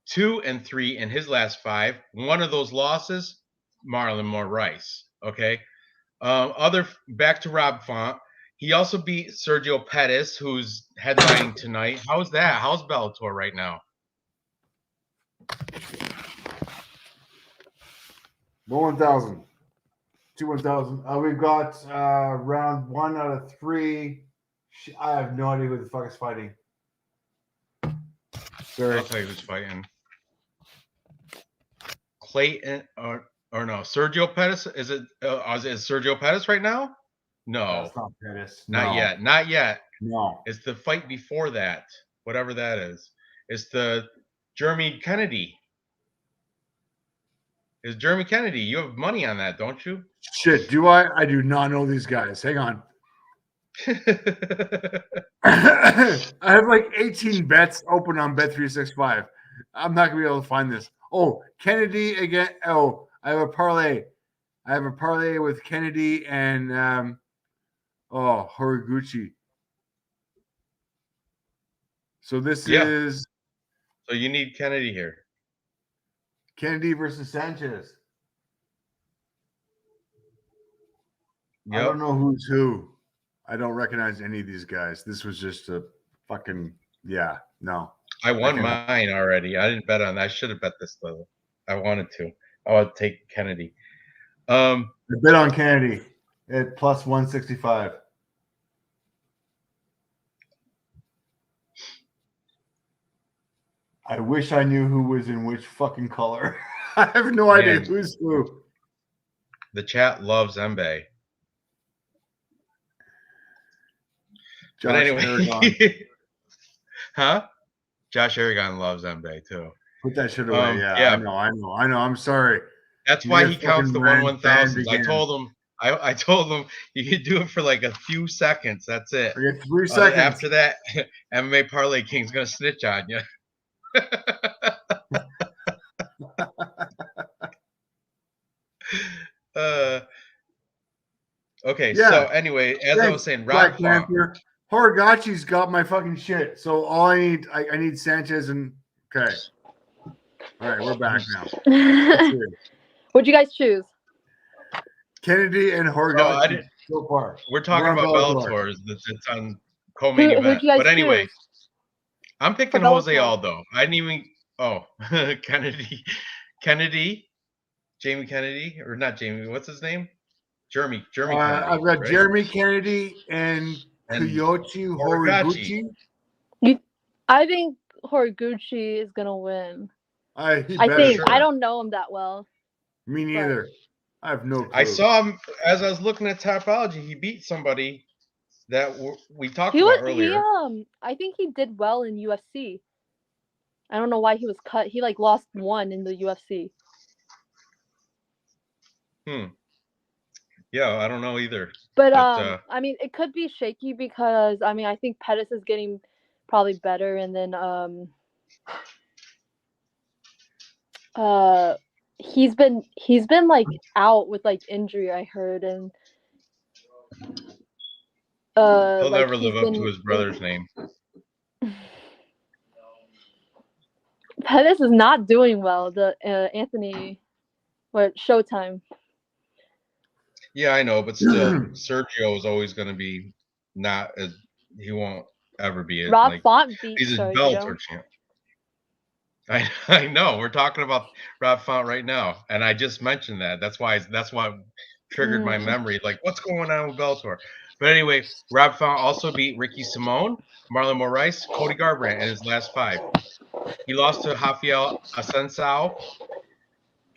2-3 in his last 5. One of those losses, Marlon Moraes. Okay. Back to Rob Font. He also beat Sergio Pettis, who's headlining tonight. How's that? How's Bellator right now? 1,000. 1,000. We've got round 1 out of 3. I have no idea who the fuck is fighting. Sorry. I'll tell you who's fighting. Clayton or no? Sergio Pettis? Is Sergio Pettis right now? No, That's not Pettis. not yet. Not yet. No. It's the fight before that, whatever that is. It's the Jeremy Kennedy. It's Jeremy Kennedy. You have money on that, don't you? Shit, do I? I do not know these guys. Hang on. I have like 18 bets open on Bet365. I'm not gonna be able to find this. Oh, Kennedy again. Oh, I have a parlay. I have a parlay with Kennedy and Horiguchi. So this is So you need Kennedy here. Kennedy versus Sanchez. Yep. I don't know who's who. I don't recognize any of these guys. This was just a fucking no. I won mine already. I didn't bet on that. I should have bet this though. I wanted to. I would take Kennedy. I bet on Kennedy at plus 165. I wish I knew who was in which fucking color. I have no idea who's who. The chat loves Mbaye. But anyway, huh? Josh Aragon loves Mbaye too. Put that shit away. Yeah, I know. I'm sorry. That's why he counts the 1/1000. I told him you could do it for like a few seconds. That's it. I get 3 seconds. After that, MMA Parlay King's gonna snitch on you. Okay, so anyway, as I was saying, Rob Font. Horiguchi's got my fucking shit. So all I need Sanchez and okay. All right, we're back now. What'd you guys choose? Kennedy and Horiguchi so far. We're talking about Bellator. It's on co-main event. But anyway, choose? I'm picking Jose Aldo. I didn't even. Oh, Kennedy, Jamie Kennedy, or not Jamie? What's his name? Jeremy Kennedy. I've got Jeremy Kennedy and Kyoichi Horiguchi. I think Horiguchi is gonna win. I think. Sure. I don't know him that well. Me neither. I have no clue. I saw him as I was looking at Topology. He beat somebody that we talked about earlier. I think he did well in UFC. I don't know why he was cut. He lost 1 in the UFC. Yeah, I don't know either. But I mean, it could be shaky because I mean, I think Pettis is getting probably better, and then he's been out with injury, I heard, and he'll never live up to his brother's name. Pettis is not doing well. The Anthony, Showtime. Yeah, I know, but still, Sergio is always going to be not as he won't ever be it. Rob Like Font beat he's a Sergio. Bellator champ. I know. We're talking about Rob Font right now, and I just mentioned that. That's why triggered my memory. Like, what's going on with Bellator? But anyway, Rob Font also beat Ricky Simone, Marlon Moraes, Cody Garbrandt in his last 5. He lost to Rafael Assunção.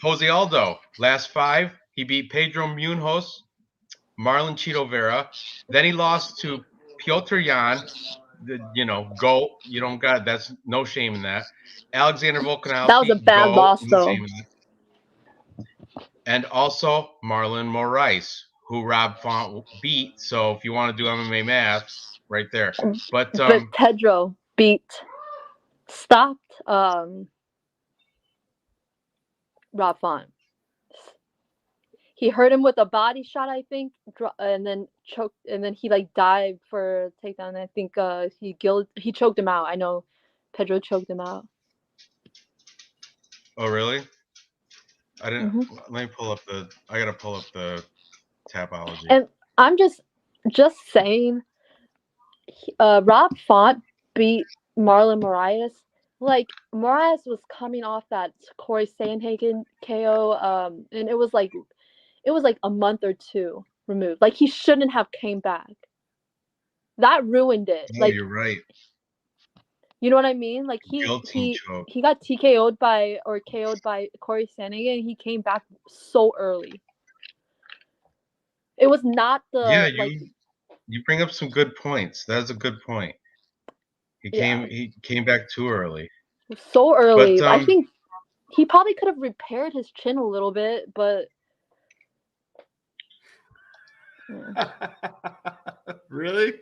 Jose Aldo, last 5. He beat Pedro Munoz, Marlon Chito Vera. Then he lost to Piotr Jan. GOAT. You don't got that's no shame in that. Alexander Volkanovski, That was a bad GOAT, loss, no though. shame in that. And also Marlon Moraes, who Rob Font beat. So if you want to do MMA math, right there. But Pedro stopped Rob Font. He hurt him with a body shot, I think, and then choked, and then he like dived for a takedown. I think he choked him out. I know Pedro choked him out. oh really? I didn't. Let me pull up the. I gotta pull up the Tapology. And I'm just saying, Rob Font beat Marlon Moraes. Like Moraes was coming off that Corey Sandhagen KO, and it was like a month or 2 removed. Like he shouldn't have came back. That ruined it. Oh, like you're right. You know what I mean? Like he got TKO'd by KO'd by Corey Sandhagen, and he came back so early. It was not the you bring up some good points. That's a good point. He came back too early. So early. But, I think he probably could have repaired his chin a little bit, but really?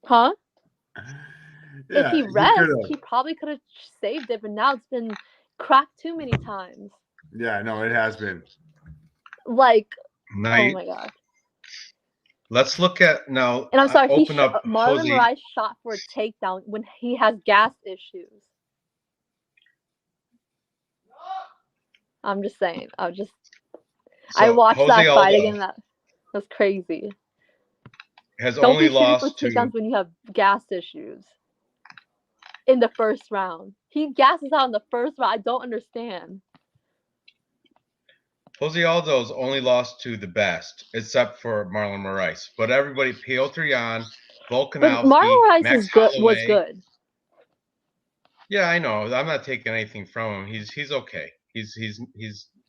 Huh? Yeah, if he rests, he probably could have saved it, but now it's been cracked too many times. Yeah, no, it has been. Like, oh my god. Let's look at now. And I'm sorry, Marlon Moraes shot for a takedown when he has gas issues. I'm just saying. I watched that fight again. That was crazy. Don't be shooting for takedowns when you have gas issues. In the first round, he gasses out in the first round. I don't understand. Jose Aldo's only lost to the best, except for Marlon Moraes. But everybody, Piotr Jan, Volkanovski, Marlon Moraes was good. Yeah, I know. I'm not taking anything from him. He's okay. He's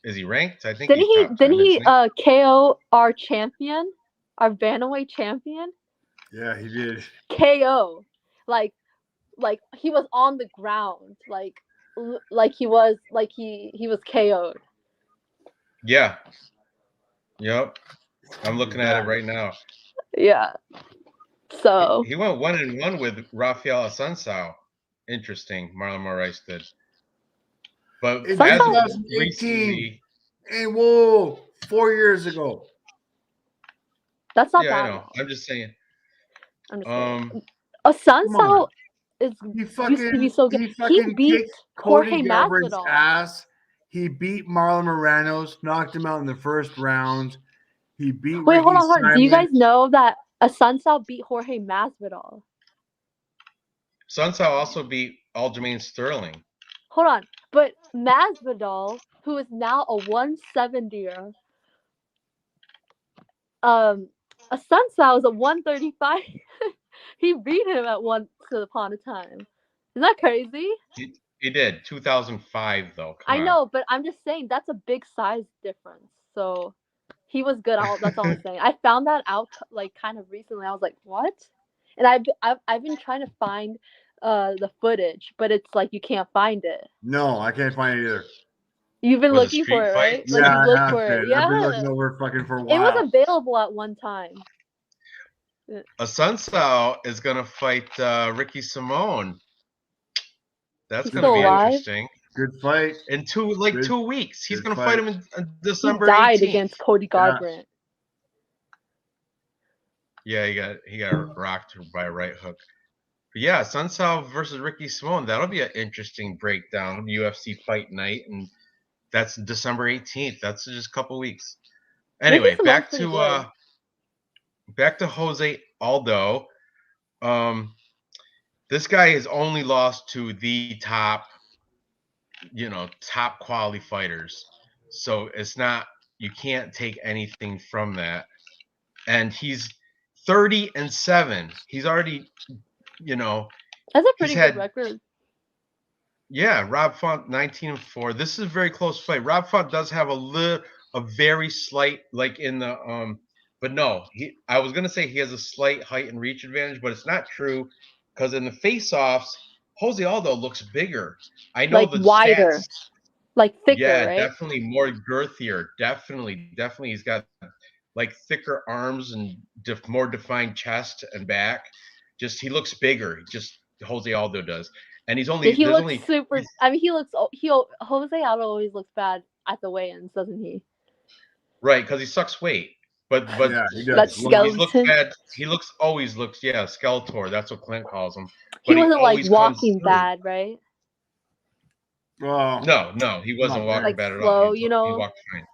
is he ranked? I think didn't he KO our champion, our bantamweight champion? Yeah, he did. KO, like he was on the ground, like he was KO'd. Yeah. Yep. I'm looking at it right now. Yeah. So he went 1-1 with Rafael Assunção. Interesting. Marlon Moraes did. But in 2018, and 4 years ago. That's not bad. I know. long. I'm just saying. Assunção used to be so good. He beat Jorge Masvidal's Masvidal. Ass. He beat Marlon Moraes, knocked him out in the first round. He beat. Wait, hold on. Do you guys know that Assunção beat Jorge Masvidal? Assunção also beat Aljamain Sterling. Hold on, but Masvidal, who is now a 170er, Assunção is a 135. He beat him at once upon a time. Isn't that crazy? He did. 2005 though. I know, but I'm just saying that's a big size difference. So he was good. That's all I'm saying. I found that out like kind of recently. I was like, what? And I've been trying to find the footage, but it's like you can't find it. No, I can't find it either. You've been looking for it, right? Yeah, like you I have been. Yeah, I've been looking over fucking for a while. It was available at one time. Assunção is gonna fight Ricky Simone. That's He's gonna be interesting. Good fight. In 2 weeks, he's gonna fight him in December. He died 18th. against Cody Garbrandt. Yeah, he got rocked by a right hook. But yeah, Assunção versus Ricky Simone. That'll be an interesting breakdown. UFC fight night, and that's December 18th. That's just a couple weeks. Anyway, Simone's back pretty to good. Jose Aldo. This guy has only lost to the top, top quality fighters. So it's not, you can't take anything from that. And he's 30-7. He's already, That's a he's pretty had good record. Yeah, Rob Font 19-4. This is a very close fight. Rob Font does have a very slight, like in the but no, I was gonna say he has a slight height and reach advantage, but it's not true because in the face-offs, Jose Aldo looks bigger. I know Like the wider, stats. like thicker, Yeah, right? definitely more girthier. Definitely, he's got like thicker arms and more defined chest and back. Just he looks bigger. Just Jose Aldo does, and Yeah, he there's looks only super. I mean, Jose Aldo always looks bad at the weigh-ins, doesn't he? right because he sucks weight. But Yeah, he That does. he's looked skeleton. bad. He always looks Skeletor. That's what Clint calls him. He But he wasn't like always comes walking through. bad, right? Well, No, he wasn't not walking Like bad at all. slow, He walked fine.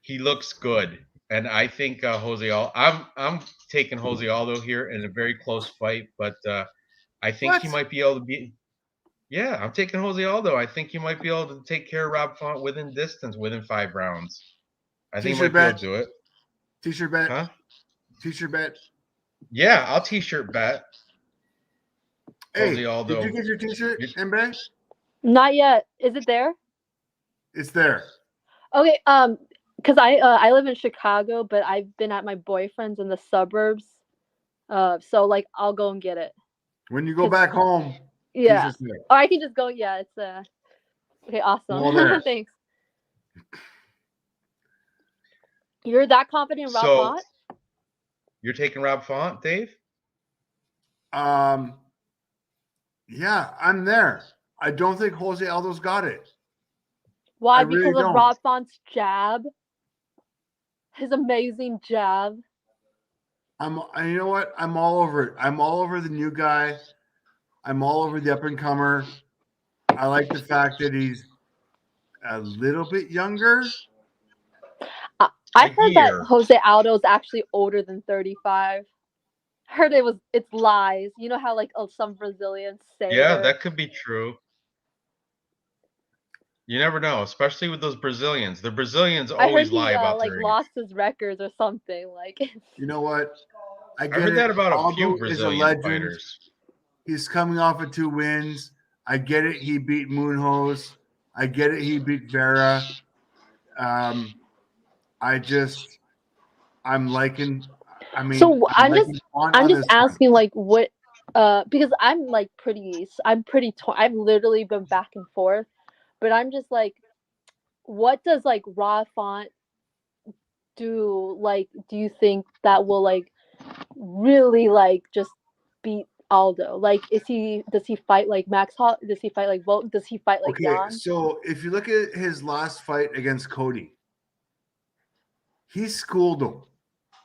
He looks good, and I think Jose Aldo. I'm taking Jose Aldo here in a very close fight, but I think he What? might be able to be. Yeah, I'm taking Jose Aldo. I think he might be able to take care of Rob Font within distance, within 5 rounds. I think he T-shirt might be able bet. to do it. T-shirt bet. Huh? T-shirt bet. Yeah, I'll t-shirt bet. Jose Hey, Aldo. did you get your T-shirt, Mbe? Not yet. Is it there? It's there. Okay. Because I live in Chicago, but I've been at my boyfriend's in the suburbs. So like I'll go and get it. When you go back home, Yeah. T-shirt's there. Or I can just go. Yeah, it's okay. Awesome. Well, there. Thanks. You're that confident in Rob So Font? you're taking Rob Font, Dave? Yeah, I'm there. I don't think Jose Aldo's got it. Why? I really Because of don't. Rob Font's jab. His amazing jab. You know what? I'm all over it. I'm all over the new guy. I'm all over the up and comer. I like the fact that he's a little bit younger. I heard that Jose Aldo is actually older than 35. Heard it's lies. You know how like some Brazilians say. Yeah, that could be true. You never know, especially with those Brazilians. The Brazilians always lie about their age. Lost his records or something. Like, you know what? I heard that about a few Brazilian fighters. He's coming off of 2 wins. I get it. He beat Moonhose. I get it. He beat Vera. I'm liking. I mean, so I'm just asking one. like what, because I'm like pretty torn. I've literally been back and forth, but I'm just like, what does like Rob Font do? Like, do you think that will like really like just beat Aldo? Like, does he fight like Max Hall? Does he fight like Volk? Does he fight like Jan? So if you look at his last fight against Cody, he schooled him.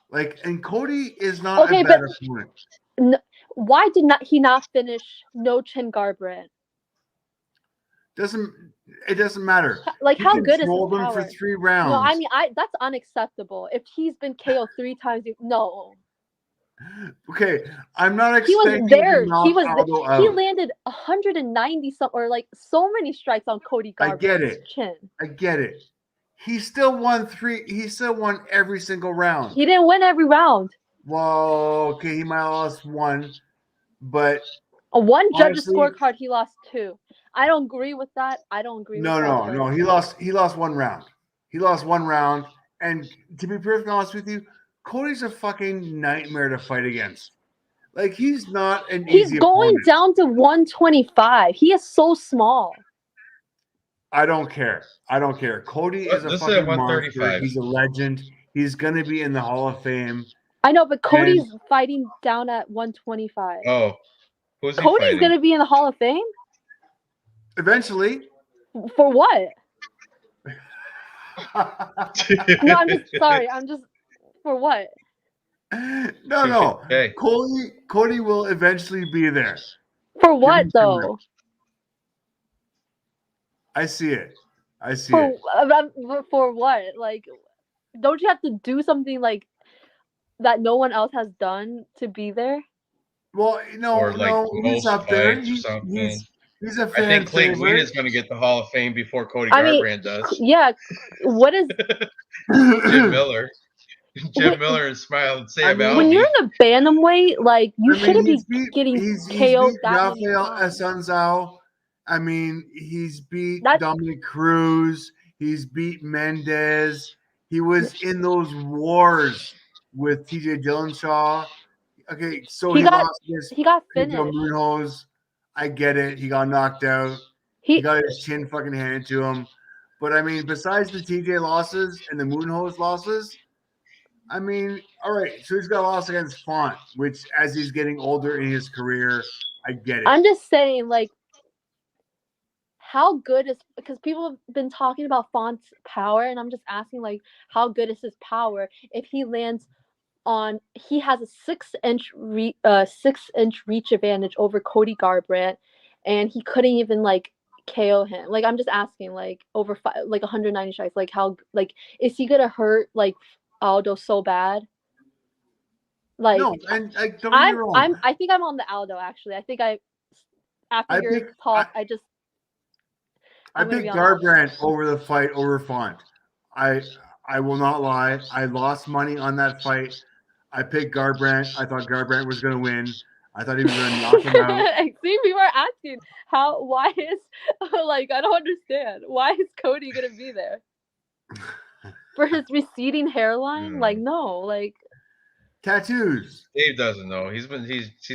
Like, and Cody is not a bad opponent. No, why did he not finish no chin Garbrandt? It doesn't matter. Like, how good is his power? Him for 3 rounds. No, I mean, that's unacceptable. If he's been KO'd 3 times, no. Okay, I'm not expecting. He was there. He landed 190 or like so many strikes on Cody Garbrandt's chin. I get it. He still won 3. He still won every single round. He didn't win every round. Well, okay, he might have lost 1, but one judge's scorecard, he lost 2. I don't agree with that. I don't agree. No. He lost 1 round. He lost 1 round, and to be perfectly honest with you, Cody's a fucking nightmare to fight against. Like, he's not an easy He's going opponent. down to 125. He is so small. I don't care. Cody is a fucking monster. He's a legend. He's going to be in the Hall of Fame. I know, but Cody's fighting down at 125. Oh. Who's Cody's going to be in the Hall of Fame? Eventually. For what? No, I'm just sorry. For what? No. Hey. Cody will eventually be there. For what, though? I see it. For what? Like, don't you have to do something like that no one else has done to be there? Well, Or like he's most up there. fights or something. He's a I fan think Clay Guida favorite. is going to get the Hall of Fame before Cody I mean, Garbrandt does. yeah. What is Jim Miller. Jim Wait, Miller and Smile and I Sam mean- when Alvey. you're in the bantamweight? Like you shouldn't be getting he's KO'd beat that many Rafael times. Assunção. I mean, he's beat That's- Dominic Cruz. He's beat Mendez. He was in those wars with TJ Dillashaw. Okay, so he lost against He got Pedro finished. Munoz. I get it. He got knocked out. He got his chin fucking handed to him. But I mean, besides the TJ losses and the Munoz losses, I mean, all right. So he's got a loss against Font, which as he's getting older in his career, I get it. I'm just saying, like, how good is, because people have been talking about Font's power, and I'm just asking, like, how good is his power if he lands on, he has a 6-inch reach advantage over Cody Garbrandt, and he couldn't even like KO him. Like, I'm just asking, like, over 190 strikes, like, how, like, is he gonna hurt like Aldo so bad? Like, No, and don't get me wrong. I think I'm on the Aldo actually. I think after your talk, I picked Garbrandt over the fight over Font. I will not lie. I lost money on that fight. I picked Garbrandt. I thought Garbrandt was going to win. I thought he was going to knock him out. See, people are asking why is, like, I don't understand. Why is Cody going to be there? For his receding hairline? Like, no, like. Tattoos. Dave doesn't know. He's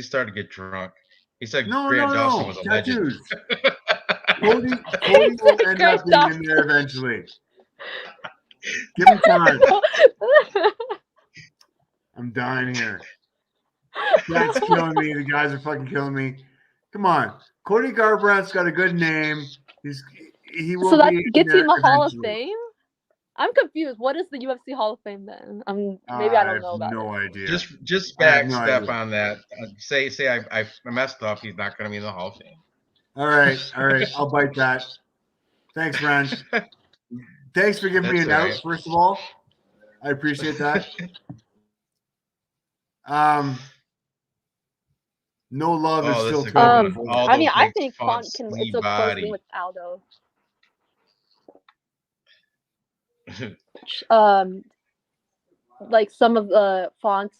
started to get drunk. He said no, Dawson was a tattoos. legend. Cody will end up being in there eventually. Give him time. I'm dying here. That's killing me. The guys are fucking killing me. Come on. Cody Garbrandt's got a good name. He will. So that be gets you in the Hall of eventually. Fame? I'm confused. What is the UFC Hall of Fame then? Maybe I don't know about it. No idea. Just backstep on that. Say I messed up. He's not going to be in the Hall of Fame. All right. I'll bite that. Thanks, Ranj. Thanks for giving me an out. First of all, I appreciate that. No love is still Cody. I mean, I think Font can. It's a close thing with Aldo. Like some of the Font's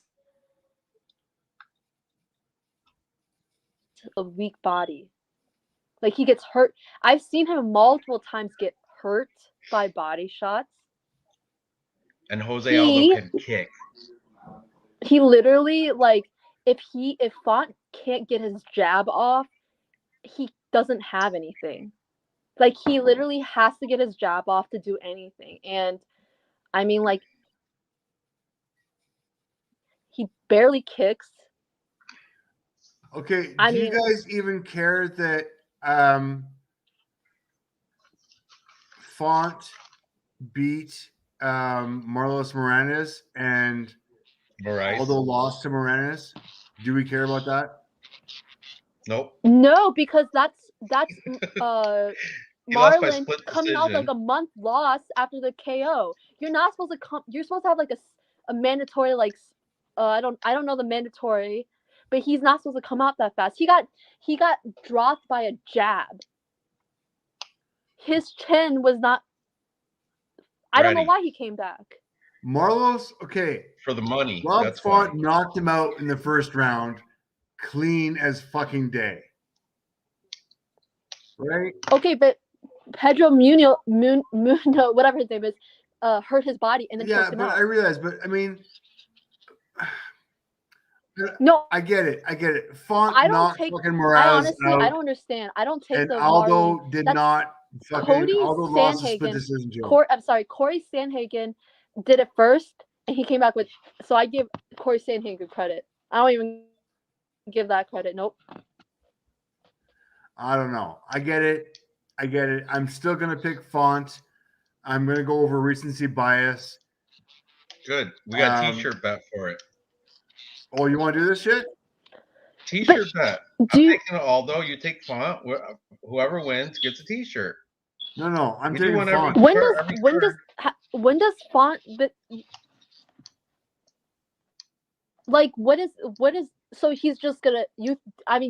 a weak body. Like, he gets hurt. I've seen him multiple times get hurt by body shots. And Jose Aldo can kick. He literally, like, if Font can't get his jab off, he doesn't have anything. Like, he literally has to get his jab off to do anything. And I mean, like, he barely kicks. Okay, do you guys even care that Font beat Marlos Moranes and Aldo lost to Moranes? Do we care about that? Nope. No, because that's Marlon coming out like a month loss after the KO. You're not supposed to come. You're supposed to have like a mandatory, like, I don't know the mandatory, but he's not supposed to come out that fast. He got dropped by a jab. His chin was not. I don't know why he came back. Marlos, okay, for the money. Rob Font knocked him out in the first round, clean as fucking day. Right? Okay, but Pedro Munoz, whatever his name is, hurt his body and then took him out. I realize, but I mean, no, I get it. Font knocked fucking Morales out. I don't understand. I don't take the Aldo Marlon. did not. Cody Aldo lost the split decision. Corey Sandhagen did it first, and he came back with. So I give Corey Sandhagen credit. I don't even give that credit. Nope. I don't know. I get it. I'm still gonna pick Font. I'm gonna go over recency bias. Good. We got a t-shirt bet for it. Oh, you want to do this shit? T-shirt bet. I'm taking Aldo. You take Font. Whoever wins gets a t-shirt. No. I'm taking Font. When does when does Font like what is so he's just gonna do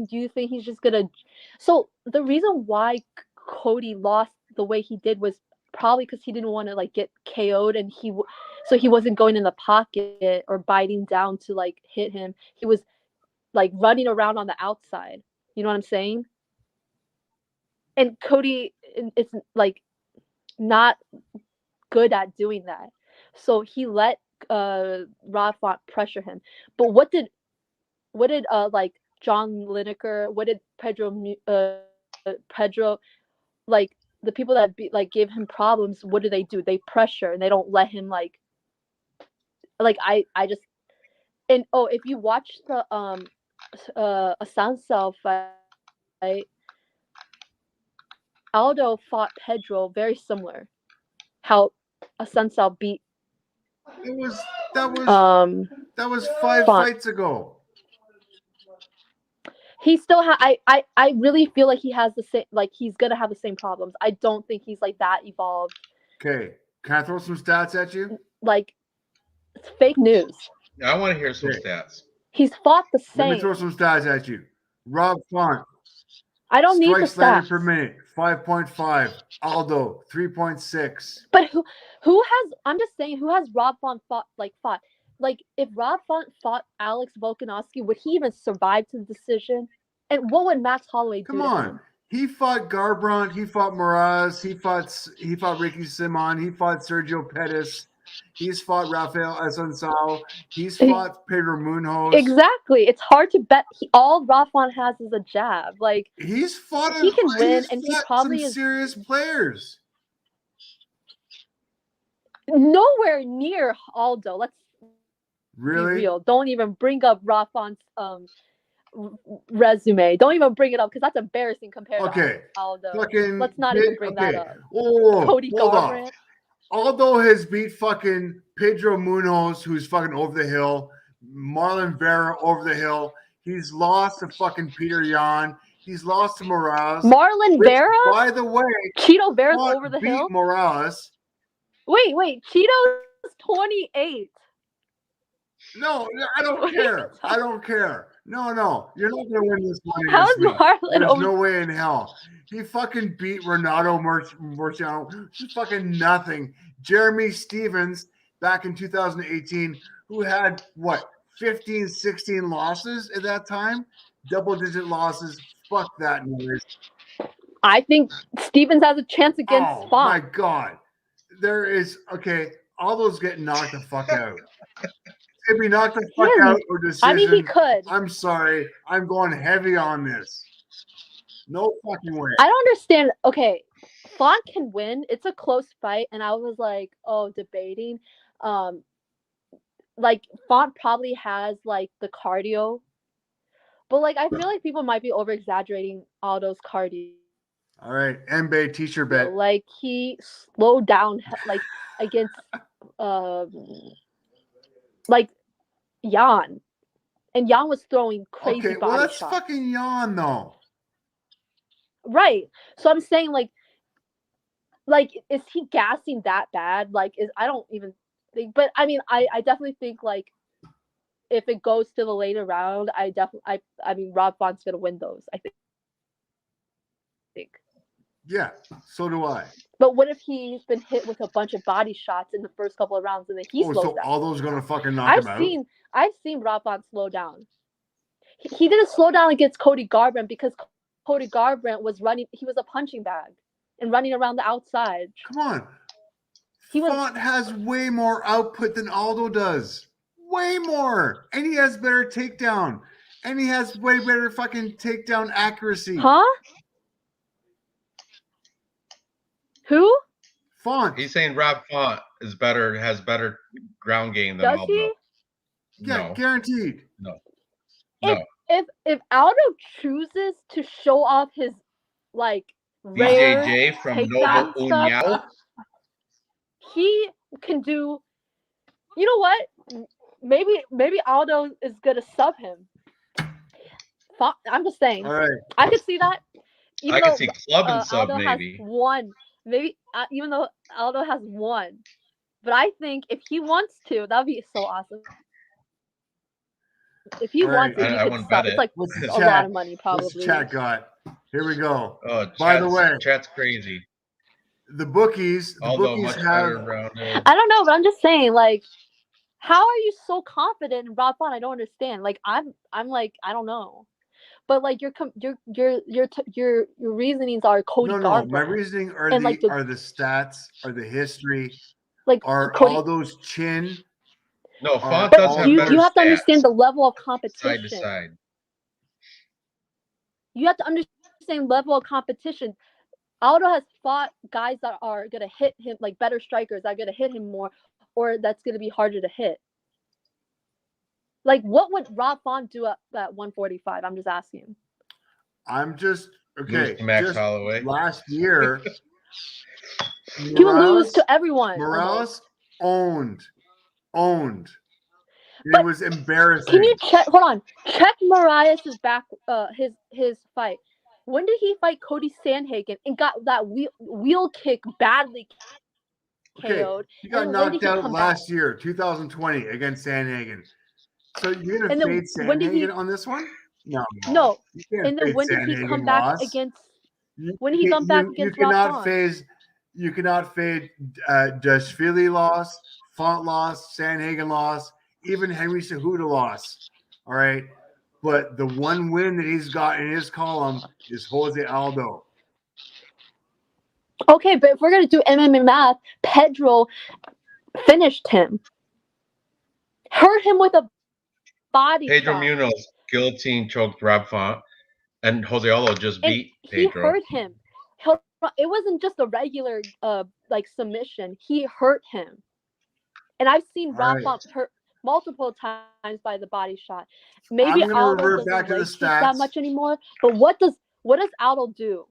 you think he's just gonna so the reason why Cody lost the way he did was probably because he didn't want to like get KO'd and so he wasn't going in the pocket or biting down to like hit him. He was like running around on the outside. You know what I'm saying? And Cody is like not good at doing that. So he let Rob Font pressure him. But what did like John Lineker, what did Pedro like the people that gave him problems, what do? They pressure and they don't let him like I just and if you watch the a Sansao fight, Aldo fought Pedro very similar. How a Sansao beat that was 5 Font. fights ago. He still I really feel like he has the same he's gonna have the same problems. I don't think he's like that evolved. Okay, can I throw some stats at you? Like it's fake news. I want to hear some stats. He's fought the same. Let me throw some stats at you. Rob Font. I don't need the strikes stats. per minute, 5.5. Aldo, 3.6. But who has? I'm just saying, who has Rob Font fought? Like if Rob Font fought Alex Volkanovski, would he even survive to the decision? And what would Max Holloway do? Come on. He fought Garbrandt. He fought Moraz. He fought Ricky Simon. He fought Sergio Pettis. He's fought Rafael Assunção. He's fought Pedro Munoz. Exactly. It's hard to bet. All Rob Font has is a jab. Like he's fought. He can win, and he probably some serious players. Nowhere near Aldo. Let's really be real. Don't even bring up Rob Font's resume. Don't even bring it up because that's embarrassing compared to Aldo. Let's not even bring that up. Oh, Cody Garbrandt. Aldo has beat fucking Pedro Munoz, who's fucking over the hill. Marlon Vera over the hill. He's lost to fucking Peter Yan. He's lost to Moraz. Marlon Vera? By the way, Cheeto Vera's over the hill? Moraz. Wait. Cheeto's 28. No, I don't care. I don't care. No. You're not going to win this one. How is Marlon There's over? no way in hell. He fucking beat Renato Marciano. Fucking nothing. Jeremy Stevens back in 2018, who had, 15, 16 losses at that time? Double-digit losses. Fuck that noise. I think Stevens has a chance against Font. Oh, my God. There is, Aldo's getting knocked the fuck out. If he knocked the fuck out or decision, I mean, he could. I'm sorry. I'm going heavy on this. No fucking way. I don't understand. Okay, Font can win. It's a close fight, and I was debating. Font probably has the cardio, but I feel like people might be over exaggerating Aldo's cardio. All right, Mbaye t-shirt bet. He slowed down against Yan, and Yan was throwing crazy body shots. That's fucking Yan though. Right. So I'm saying is he gassing that bad? I don't even think, but I mean, I definitely think if it goes to the later round, I mean, Rob Font's gonna win those. I think. Yeah, so do I. But what if he's been hit with a bunch of body shots in the first couple of rounds and then he slows down? All those gonna fucking knock him out? I've seen Rob Font slow down. He didn't slow down against Cody Garbrandt because Cody Garbrandt was running. He was a punching bag and running around the outside. Come on. Font has way more output than Aldo does. Way more. And he has better takedown. And he has way better fucking takedown accuracy. Huh? Who? Font. He's saying Rob Font has better ground game than Aldo. Does he? Yeah, No. Guaranteed. No. If Aldo chooses to show off his rare BJJ from takedown Novo stuff, União, he can do. You know what? Maybe Aldo is gonna sub him. I'm just saying. All right. I could see that. I can see club and sub Aldo maybe. has one. Maybe even though Aldo has one, But I think if he wants to, that'd be so awesome. If he All right. wants to, he I could wouldn't sell. bet It's it. like What's the a chat? lot of money, What's the probably. chat got? Here we go. Oh, By the way, chat's crazy. the bookies Although much have. better rounded. I don't know, but I'm just saying, like, how are you so confident in Rob Font? I don't understand. Like, I'm like, I don't know. But like your reasonings are Cody No. Garbrandt. My reasoning are and, the like, are the stats, are the history, like are Cody. all those chin. No, Font But does have you better have to stats, understand the level of side competition. to side. You have to understand level of competition. Aldo has fought guys that are gonna hit him, like better strikers that are gonna hit him more, or that's gonna be harder to hit. Like, what would Rob Font do at 145? I'm just asking. I'm just Lose okay. to Max Just Holloway. last year, He would lose to everyone. Morales owned. But it was embarrassing. Can you check? Hold on. Check Mariah's back. His fight. When did he fight Cody Sandhagen and got that wheel kick badly KO'd? He got And when did knocked he out come last year, 2020, against Sandhagen. So you're gonna And then fade when did he- Sandhagen on this one? No. No. You can't And then fade when did he Sandhagen come back loss. against? You- When did he you- come back you against cannot Rob Font? phase. You cannot fade Dashvili loss, Font loss, Sandhagen loss, even Henry Cejudo loss. All right, but the one win that he's got in his column is Jose Aldo. Okay, but if we're gonna do MMA math, Pedro finished him, hurt him with a body Pedro shot. Munoz guillotine choked Rob Font, and Jose Aldo just And beat he Pedro. hurt him. It wasn't just a regular like submission. He hurt him. And I've seen Rob Font hurt multiple times by the body shot. Maybe Aldo doesn't leg kick that much anymore. But what does Aldo do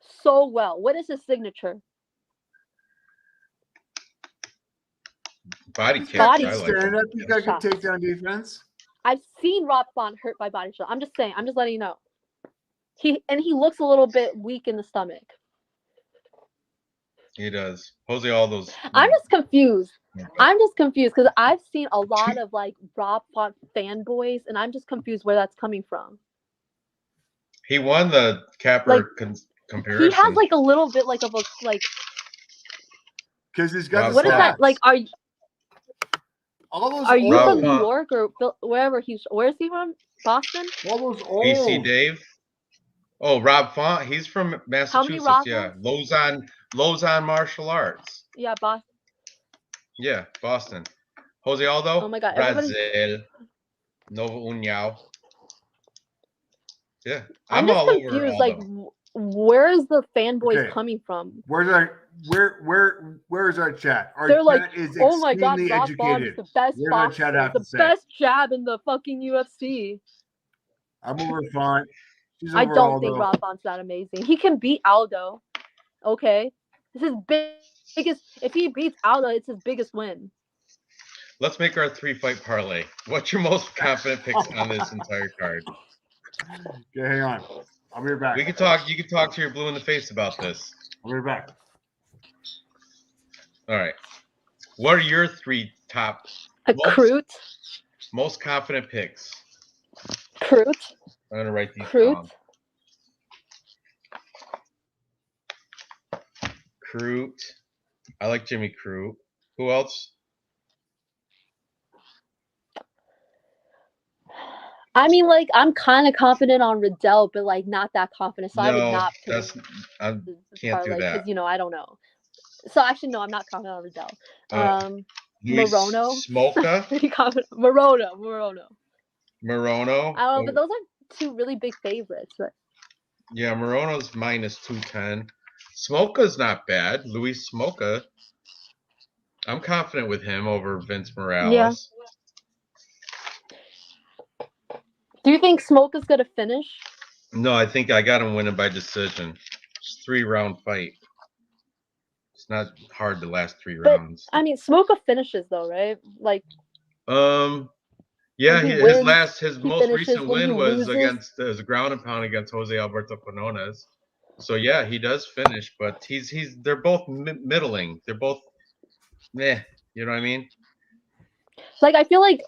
so well? What is his signature? Body kicks. Body I like stand it. up. He's got good takedown defense. I've seen Rob Font hurt by body shot. I'm just saying. I'm just letting you know. He looks a little bit weak in the stomach. He does. Jose Aldo's. I'm just confused. Because I've seen a lot of like Rob Font fanboys, and I'm just confused where that's coming from. He won the Capper comparison. He has like a little bit like of a like. Because he's got. What is that like? Are you from New York or wherever where's he from? Boston? All those old. BC Dave. Oh, Rob Font. He's from Massachusetts. Yeah, Lausanne Martial Arts. Yeah, Boston. Yeah, Boston. Jose Aldo. Oh my God, Brazil. Nova União. Yeah, I'm just all confused. over Like, where is the fanboys coming from? Where's our chat? Our They're like, is oh my God, Rob educated. Font is the best boxer, the best jab in the fucking UFC. I'm over Font. I don't think Rob Font's that amazing. He can beat Aldo. Okay, this is biggest. If he beats Aldo, it's his biggest win. Let's make our 3-fight parlay. What's your most confident picks on this entire card? Okay, hang on. I'll be right back. We can talk. You can talk to your blue in the face about this. I'll be right back. All right. What are your 3 top most confident picks? Crute. I'm gonna write these down. Crute. I like Jimmy Crute. Who else? I mean, like, I'm kind of confident on Riddell, but like not that confident. So I would not. I can't do that. Because I don't know. So actually, no, I'm not confident on Riddell. Morono. Smoka. Pretty confident. Morono. Morono. I don't know, but those are 2 really big favorites. But yeah, Morono's minus 210. Smoka's not bad. Luis Smoka. I'm confident with him over Vince Morales. Yeah. Do you think Smoka's gonna finish? No, I think I got him winning by decision. It's 3-round fight. It's not hard to last 3 rounds. I mean, Smoka finishes though, right? Like. Yeah, his most recent win was against the ground and pound against Jose Alberto Quinones. So yeah, he does finish, but they're both middling. They're both meh. You know what I mean? Like I feel like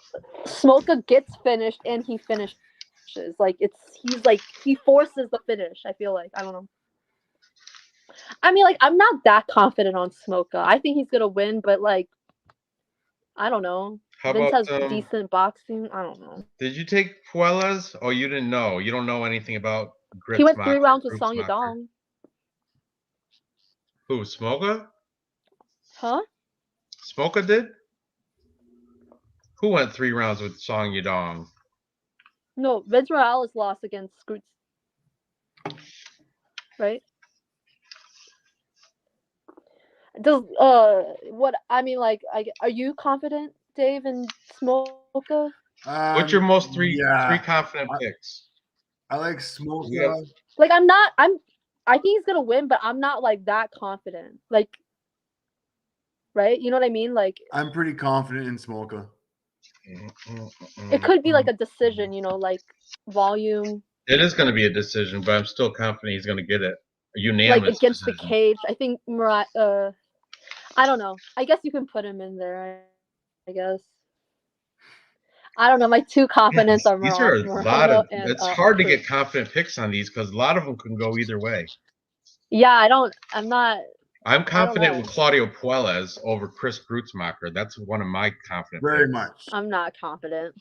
Smoka gets finished and he finishes. Like he forces the finish. I feel like I don't know. I mean, like I'm not that confident on Smoka. I think he's gonna win, but like I don't know. How Vince about has decent boxing. I don't know. did you take Puelas? Oh, you didn't know. You don't know anything about He went 3 Gritzmacher, rounds with Song Grutzmacher. Yadong. Who, Smoka? Huh? Smoka did? Who went 3 rounds with Song Yadong? No, Vince Morales lost against Scoots. Right? Does what I mean like are you confident, Dave, in Smoka? What's your most three confident I, picks? I like Smoka. Like I think he's gonna win, but I'm not like that confident. Like, right? You know what I mean? Like I'm pretty confident in Smoka. it could be like a decision, you know, like volume. It is going to be a decision, but I'm still confident he's going to get it. A unanimous like against decision. the cage. I think I don't know. I guess you can put him in there. I guess. I don't know. My two confidence are These are a Moreno lot of. and It's hard to Cruz. get confident picks on these because a lot of them can go either way. Yeah, I'm not. I'm confident with Claudio Puelas over Chris Grutzmacher. That's one of my confident Very picks. much. I'm not confident.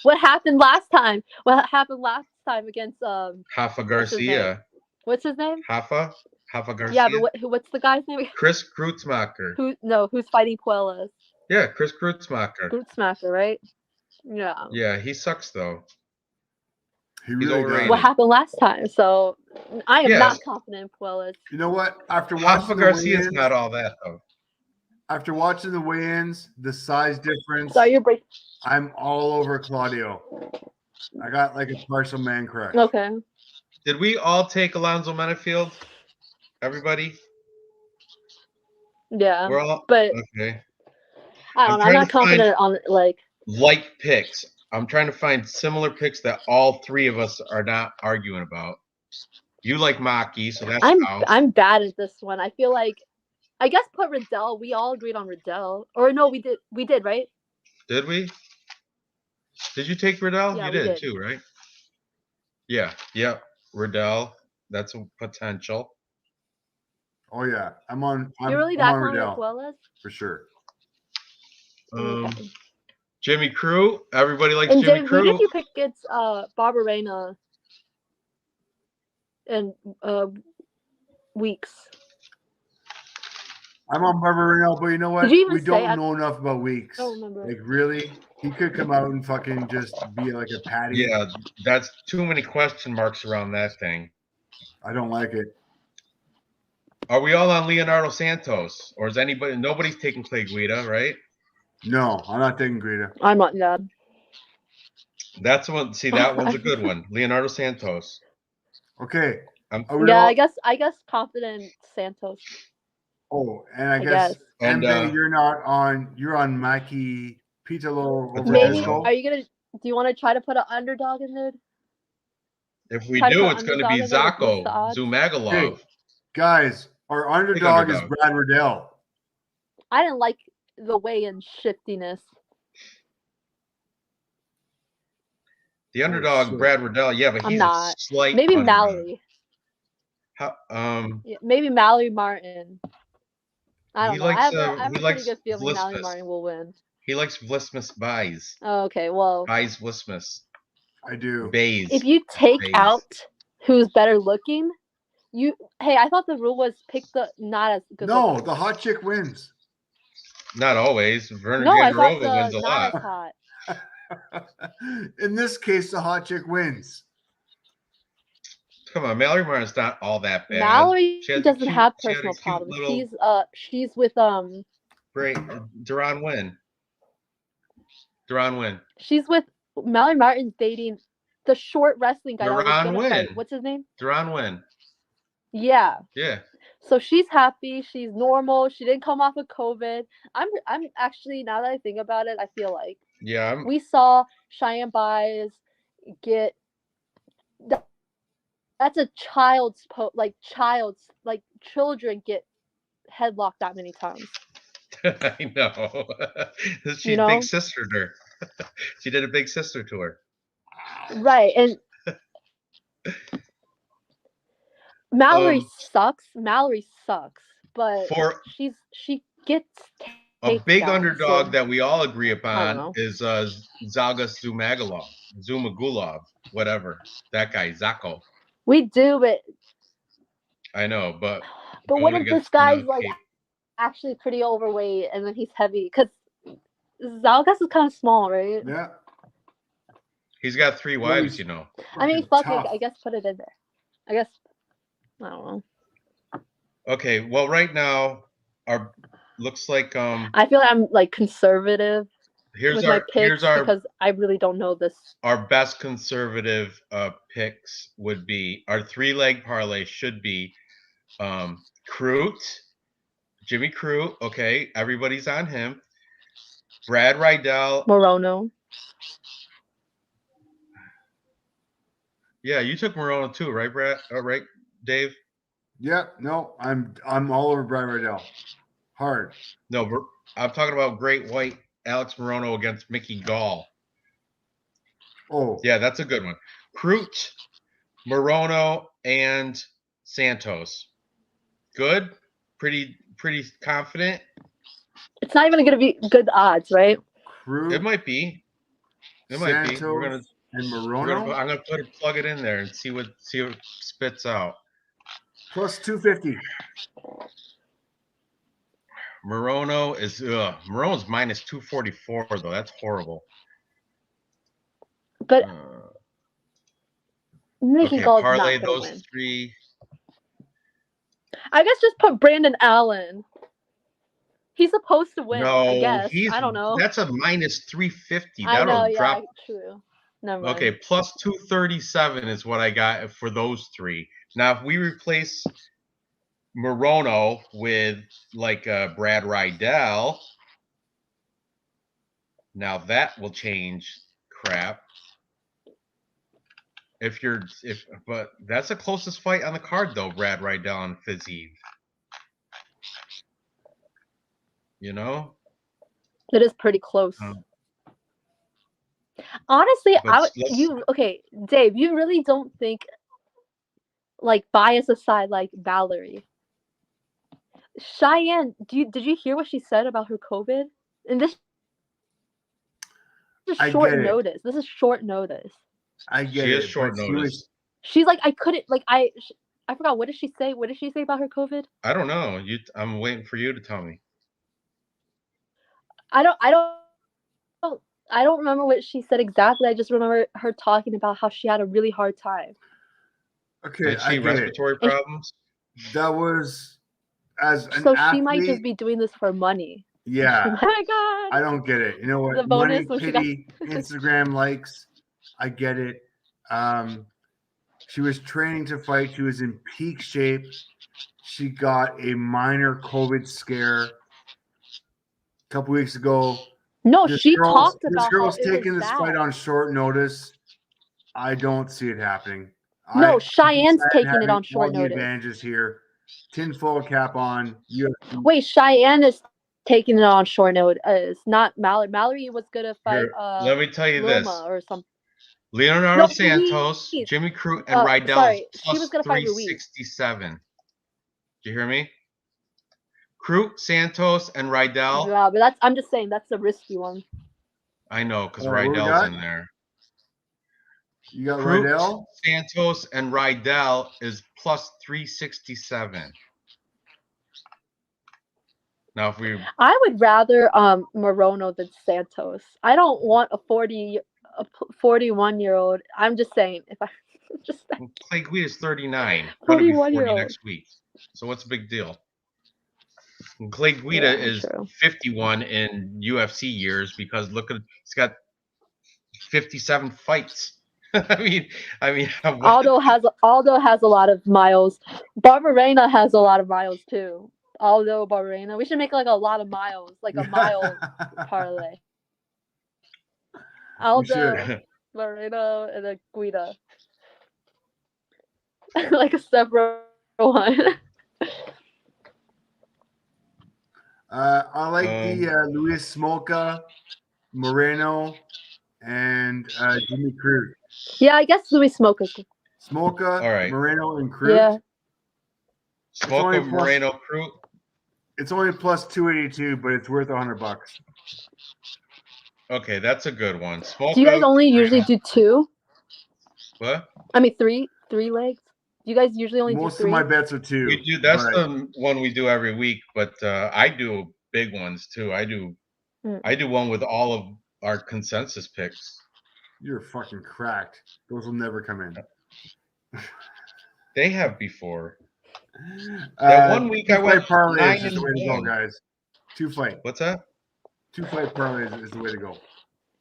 What happened last time? What happened last time against Rafa Garcia. What's his name? Rafa Garcia. Yeah, but what's the guy's name? Chris Grutzmacher. Who's fighting Puelas? Yeah, Chris Grutzmacher. Grutzmacher, right? Yeah. Yeah, he sucks though. He really does. What happened last time? So I am not confident in Puelas. You know what? After watching Rafa Garcia's not all that though. After watching the weigh-ins, the size difference, Sorry, you're breaking. I'm all over Claudio. I got like a partial man crush. Okay. Did we all take Alonzo Menafield? Everybody? Yeah. We're all but okay. I don't know. I'm not confident on like picks. I'm trying to find similar picks that all three of us are not arguing about. You like Maki, so that's I'm bad at this one. I feel like I guess put Riddell. We all agreed on Riddell. Or no, we did, right? Did we? Did you take Riddell? Yeah, you did too, right? Yeah. Yep. Riddell. That's a potential. Oh yeah. You're really that confident Puelas? For sure. Okay. Jimmy Crew. Everybody likes Jimmy Crew. Who did you pick against Barberena and Weeks? I'm on Barberena, but you know what? We don't know enough about Weeks. I don't remember. Like really? He could come out and fucking just be like a patty. Yeah, that's too many question marks around that thing. I don't like it. Are we all on Leonardo Santos? Or is nobody's taking Clay Guida, right? No, I'm not taking Guida. I'm not, yeah. That's one. See, that one's a good one. Leonardo Santos. Okay. I guess confident Santos. Oh, and I guess MJ, you're on Maki Pitalo over Disco. Are you do you want to try to put an underdog in there? If we do, it's going to be Zako Zumagulov. Hey, guys, our underdog is Brad Riddell. I didn't like the weigh-in shiftiness. The underdog, Brad Riddell, yeah, but he's a slight maybe underdog. Mallory. Maybe Mallory Martin. I don't know. I have a pretty good feeling Mallory Martin will win. He likes Vlismus Bays. Oh, okay, well. Bays Vlismus. I do. Bays. If you take out who's better looking, I thought the rule was pick the not as good. No, the hot chick wins. Not always. Verna Jandarova wins a lot. As hot. In this case, the hot chick wins. Come on, Mallory Martin's not all that bad. Mallory doesn't have personal problems. She's with Great, Duran Wynn. She's with Mallory Martin's dating the short wrestling guy. Duran Wynn. What's his name? Duran Wynn. Yeah. Yeah. So she's happy. She's normal. She didn't come off of COVID. I'm actually, now that I think about it, I feel like we saw Cheyenne Baez get. That's a children get headlocked that many times. I know. She's You know, big sistered her. She did a big sister to her. right? And Mallory Um, sucks. Mallory sucks, but for she gets a big takedowns. underdog So that we all agree I don't upon know. is Zaga Zumagulov, whatever. That guy, Zako. We do, I know, but but what going if this against guy's like actually pretty overweight and then he's heavy? Because Zalgas is kind of small, right? Yeah. he's got 3 Well, wives, he's you know. I mean, fucking fuck it. tough. I guess put it in there. I guess I don't know. Okay, well, right now, our looks like I feel like I'm like conservative here's with my our picks because I really don't know this. our best conservative picks would be our 3-leg parlay should be Crute, Jimmy Crute. Okay, everybody's on him. Brad Rydell. Morono. Yeah, you took Morono too, right, Brad? Right, Dave? Yeah, no, I'm all over Brad Riddell. Hard. No, I'm talking about Great White Alex Morono against Mickey Gall. Oh, Yeah, that's a good one. Crute, Morono, and Santos. Good. Pretty confident. It's not even gonna be good odds, right? Crute, It might be. It might be. Santos, and Morono I'm gonna plug it in there and see what spits out. plus 250. Morono's minus 244 though. That's horrible. But Mickey Okay, Gall's parlay not gonna those win. 3. I guess just put Brandon Allen. He's supposed to win. No, I guess. I don't know. that's a minus 350. I know. That'll Yeah, drop. true. Never mind. Okay, plus 237 is what I got for those 3. Now, if we replace Morono with like Brad Rydell, now that will change crap. But that's the closest fight on the card though, Brad Rydell and Fiziev. You know? It is pretty close. Honestly, okay, Dave, you really don't think, like, bias aside, like Valerie, Cheyenne, did you hear what she said about her COVID? And this is short notice. This is short notice. I get she it. is short notice. She's like, I couldn't, like, I forgot, what did she say? What did she say about her COVID? I don't know. I'm waiting for you to tell me. I don't remember what she said exactly. I just remember her talking about how she had a really hard time. Okay, Did she respiratory problems? That was as an so athlete, she might just be doing this for money. Yeah. Oh my God. I don't get it. You know what? The bonus Money, pity, Instagram likes. I get it. She was training to fight. She was in peak shape. She got a minor COVID scare a couple weeks ago. No, she talked about this girl's how it taking was this bad. fight on short notice. I don't see it happening. No, Cheyenne's taking it on short all notice. The advantages here. Tinfoil cap on. Wait, Cheyenne is taking it on short notice, not Mallory. Mallory was gonna fight. Let me tell you Loma this. or something. Leonardo Santos, Jimmy Crute, and Rydell sorry, plus she was gonna fight 367. Did you hear me? Crute, Santos, and Rydell. Yeah, but I'm just saying that's a risky one. I know, because Rydell's in there. You got Crute, Rydell? Santos, and Rydell is plus 367. Now, I would rather Morono than Santos. I don't want a 41-year-old. I'm just saying, if I just Clay Guida is 39. 41-year-old next week. So what's the big deal? And Clay Guida is 51 in UFC years because look at he's got 57 fights. I mean, Aldo has a lot of miles. Barbarena has a lot of miles too. Aldo, Barbarena. We should make like a lot of miles, like a mile parlay. Aldo, Barbarena, and then Guida. Like a separate one. I like the Luis Smolka, Moreno, and Jimmy Crute. Yeah, I guess Louis Smoke is. Smolka, All right. Moreno, and Crute. Yeah. Smoke of Moreno Crute. It's only plus 282, but it's worth $100. Okay, that's a good one. Do you guys only usually do 2? What? I mean, three legs. Do you guys usually only Most do 3? of my bets are 2. We do. That's the one we do every week. But I do big ones too. I do one with all of our consensus picks. You're fucking cracked. Those will never come in. They have before. That one week I went parlays 9 is the way to go, guys. 2 fight. What's that? 2 fight parlays is the way to go.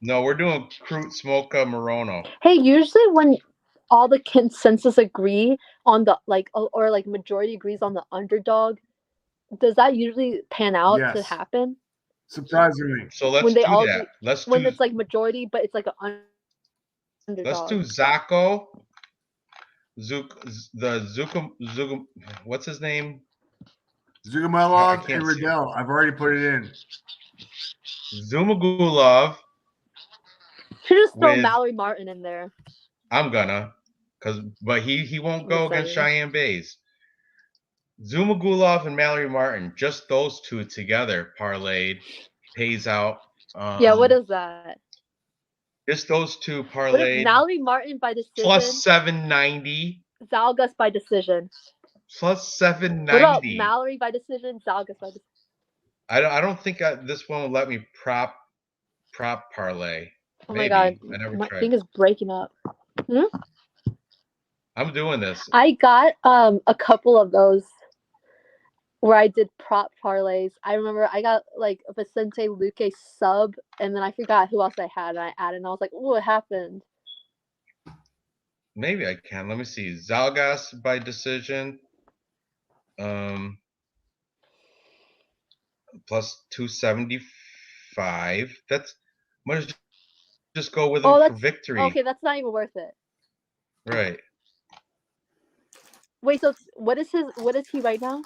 No, we're doing Crute, Smoka, Moreno. Hey, usually when all the consensus agree on the or majority agrees on the underdog, does that usually pan out to happen? Surprisingly. So let's when they do all that. It's like majority, but it's like an underdog. Let's do Zacco. What's his name? Zugomilov and Riddell. I've already put it in. Zumagulov. Should just throw Mallory Martin in there. I'm gonna, but he won't go against Cheyenne Bays. Zumagulov and Mallory Martin, just those two together, parlayed, pays out. Yeah, what is that? Just those two parlayed. Mallory Martin by decision. Plus 790. Zalgas by decision. Plus 790. What about Mallory by decision? Zalgas by decision. I don't think this one will let me prop parlay. Oh my god, my thing is breaking up. I'm doing this. I got a couple of those where I did prop parlays. I remember I got like a Vicente Luque sub, and then I forgot who else I had, and I added, and I was like, "Oh, what happened?" Maybe I can. Let me see. Zalgas by decision. Plus 275. That's might just go with him for victory. Okay, that's not even worth it. Right. Wait, so what is he right now?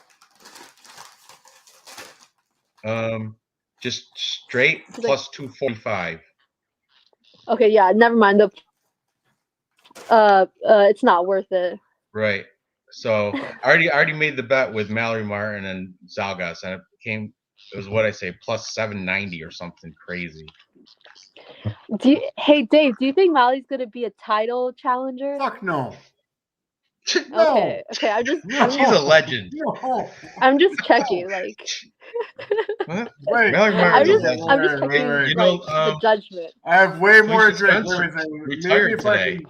Just straight plus 245. Okay, yeah, never mind. It's not worth it. Right. So I already made the bet with Mallory Martin and Zalgas, and it was what I say, plus 790 or something crazy. Hey Dave, do you think Mallory's gonna be a title challenger? Fuck no. Okay, I'm just. She's a legend. No. I'm just checking, like. What? Wait, I'm just checking, you know, the judgment. I have way more to drink. Maybe if I can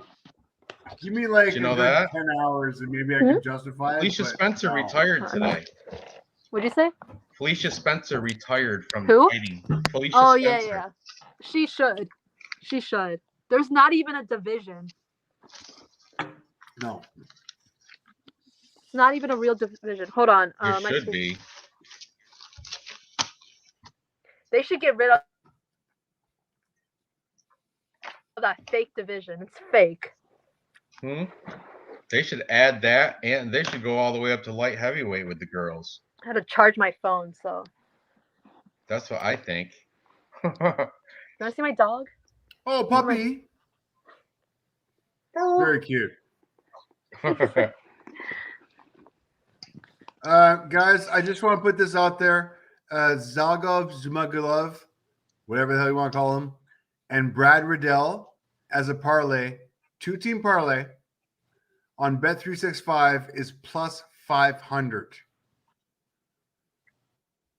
give me like you know that? 10 hours, and maybe I can justify it. Felicia Spencer retired today. What'd you say? Felicia Spencer retired from who? fighting. Felicia Spencer. Yeah. She should. There's not even a division. No. It's not even a real division. Hold on. There should be. They should get rid of that fake division. It's fake. They should add that, and they should go all the way up to light heavyweight with the girls. I had to charge my phone, so. That's what I think. Can I see my dog? Oh, puppy. Very cute. Guys, I just want to put this out there. Zumagulov, whatever the hell you want to call him, and Brad Riddell as a parlay, 2-team parlay on Bet365 is plus 500.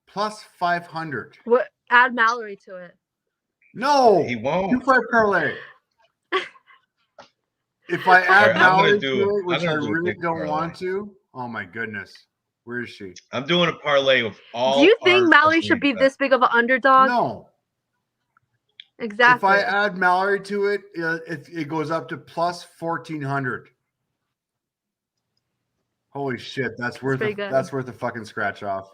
Plus 500. What? Add Mallory to it. No, he won't. 2-fight parlay. If I add Mallory to it, which I really don't want to, oh my goodness. Where is she? I'm doing a parlay of all. Do you think Mallory should be this big of an underdog? No. Exactly. If I add Mallory to it, it goes up to plus 1,400. Holy shit, that's worth a fucking scratch off.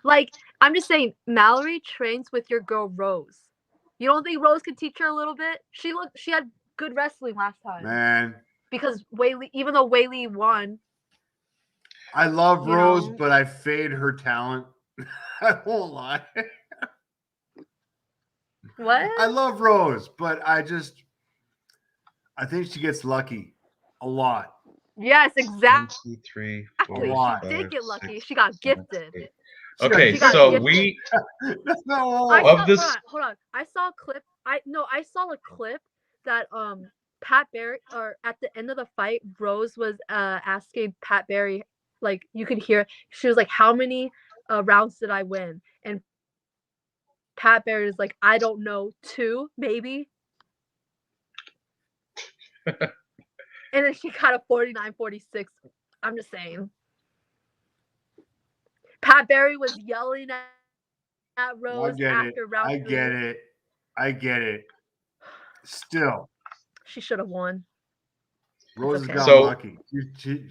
Like, I'm just saying, Mallory trains with your girl Rose. You don't think Rose could teach her a little bit? She had good wrestling last time. Man. Because even though Whaley won. I love Rose, but I fade her talent. I won't lie. What? I love Rose, but I think she gets lucky a lot. Yes, 1, exactly. 2, 3, A 4, lot. She did 5, get lucky. 6, She got 7, gifted. 8. She got Okay, She got so gifted. we That's not all. I saw, of this. hold on. I saw a clip. I saw a clip that Pat Barry, or at the end of the fight, Rose was asking Pat Barry, like you could hear, she was like, "How many rounds did I win?" And Pat Barry is like, "I don't know, 2 maybe." And then she got a 49-46. I'm just saying. Pat Barry was yelling at Rose after round 3. I get it. Still, She should have won. Rose okay. has gotten So, lucky.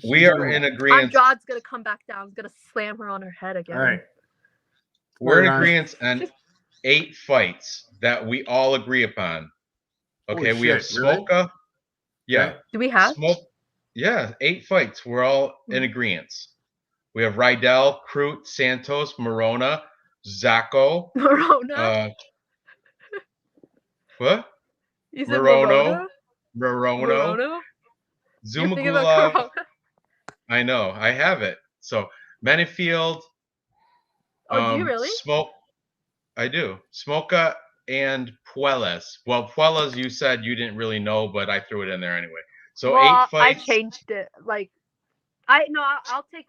we are in agreement. Andrade's gonna come back down. He's gonna slam her on her head again. All right. We're in Hold on. agreement on 8 fights that we all agree upon. Okay, Holy we have shit, really? Smolka. Yeah. Okay. Do we have? Yeah, 8 fights. We're all in agreement. We have Rydell, Crute, Santos, Morona, Zacco. Morona? What? You said Morono. Morona? You're thinking about Zumagulov. Corona? I know. I have it. So, Menifield. Oh, do you really? I do. Smoka and Puelas. Well, Puelas, you said you didn't really know, but I threw it in there anyway. So, 8 fights. I changed it. Like, I'll take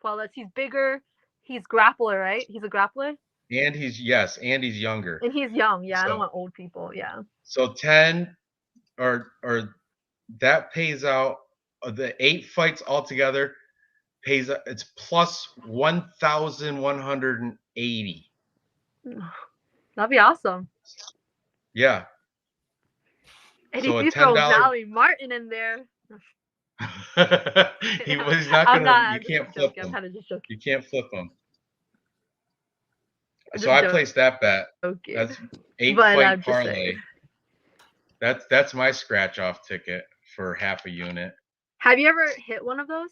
Puelas. He's bigger. He's grappler, right? He's a grappler. And he's younger. And he's young. Yeah, I don't want old people. Yeah. So 10 or that pays out the 8 fights altogether pays it's plus 1,180. That'd be awesome. Yeah. And So if you throw Valley Martin in there. he's not gonna. You can't flip him. I'm kind of just joking. You can't flip him. So I placed that bet. Okay. That's 8 But fight parlay. That's my scratch off ticket for half a unit. Have you ever hit one of those?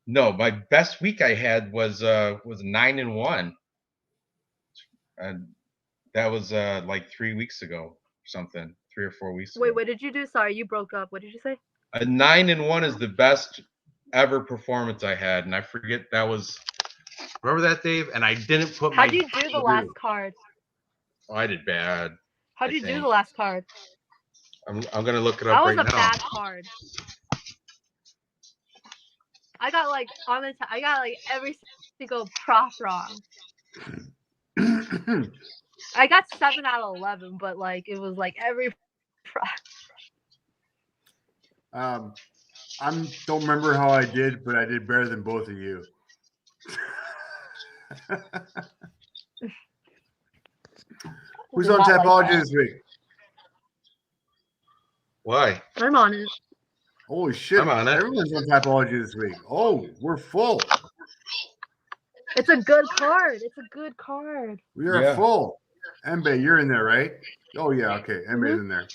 No, my best week I had was 9-1, and that was like 3 weeks ago, or something, 3 or 4 weeks ago. Wait, what did you do? Sorry, you broke up. What did you say? A 9-1 is the best ever performance I had, and I forget that was. Remember that, Dave? And I didn't put. How'd you do the last card? Oh, I did bad. How'd you do the last card? I'm gonna look it up right now. That was a bad card. I got like every single prop wrong. I got 7 out of 11, but like it was like every prop. I don't remember how I did, but I did better than both of you. Who's on Tapology this week? Why? I'm on it. Holy shit. I'm on it. Everyone's on Tapology this week. Oh, we're full. It's a good card. It's a good card. We are full. Embe, you're in there, right? Oh yeah, okay. Embe's in there.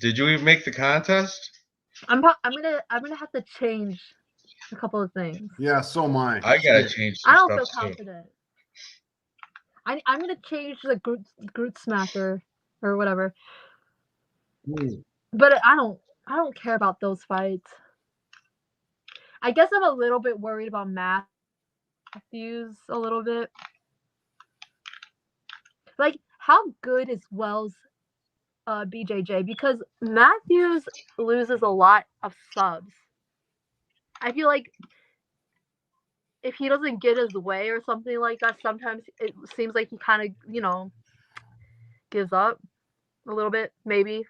Did you even make the contest? I'm gonna have to change a couple of things. Yeah, so am I. I gotta change some I don't feel stuff too. confident. I'm gonna change the Groot Smacker or whatever. But I don't care about those fights. I guess I'm a little bit worried about Matthews a little bit. Like, how good is Wells BJJ? Because Matthews loses a lot of subs. I feel like if he doesn't get his way or something like that, sometimes it seems like he kind of, gives up a little bit, maybe.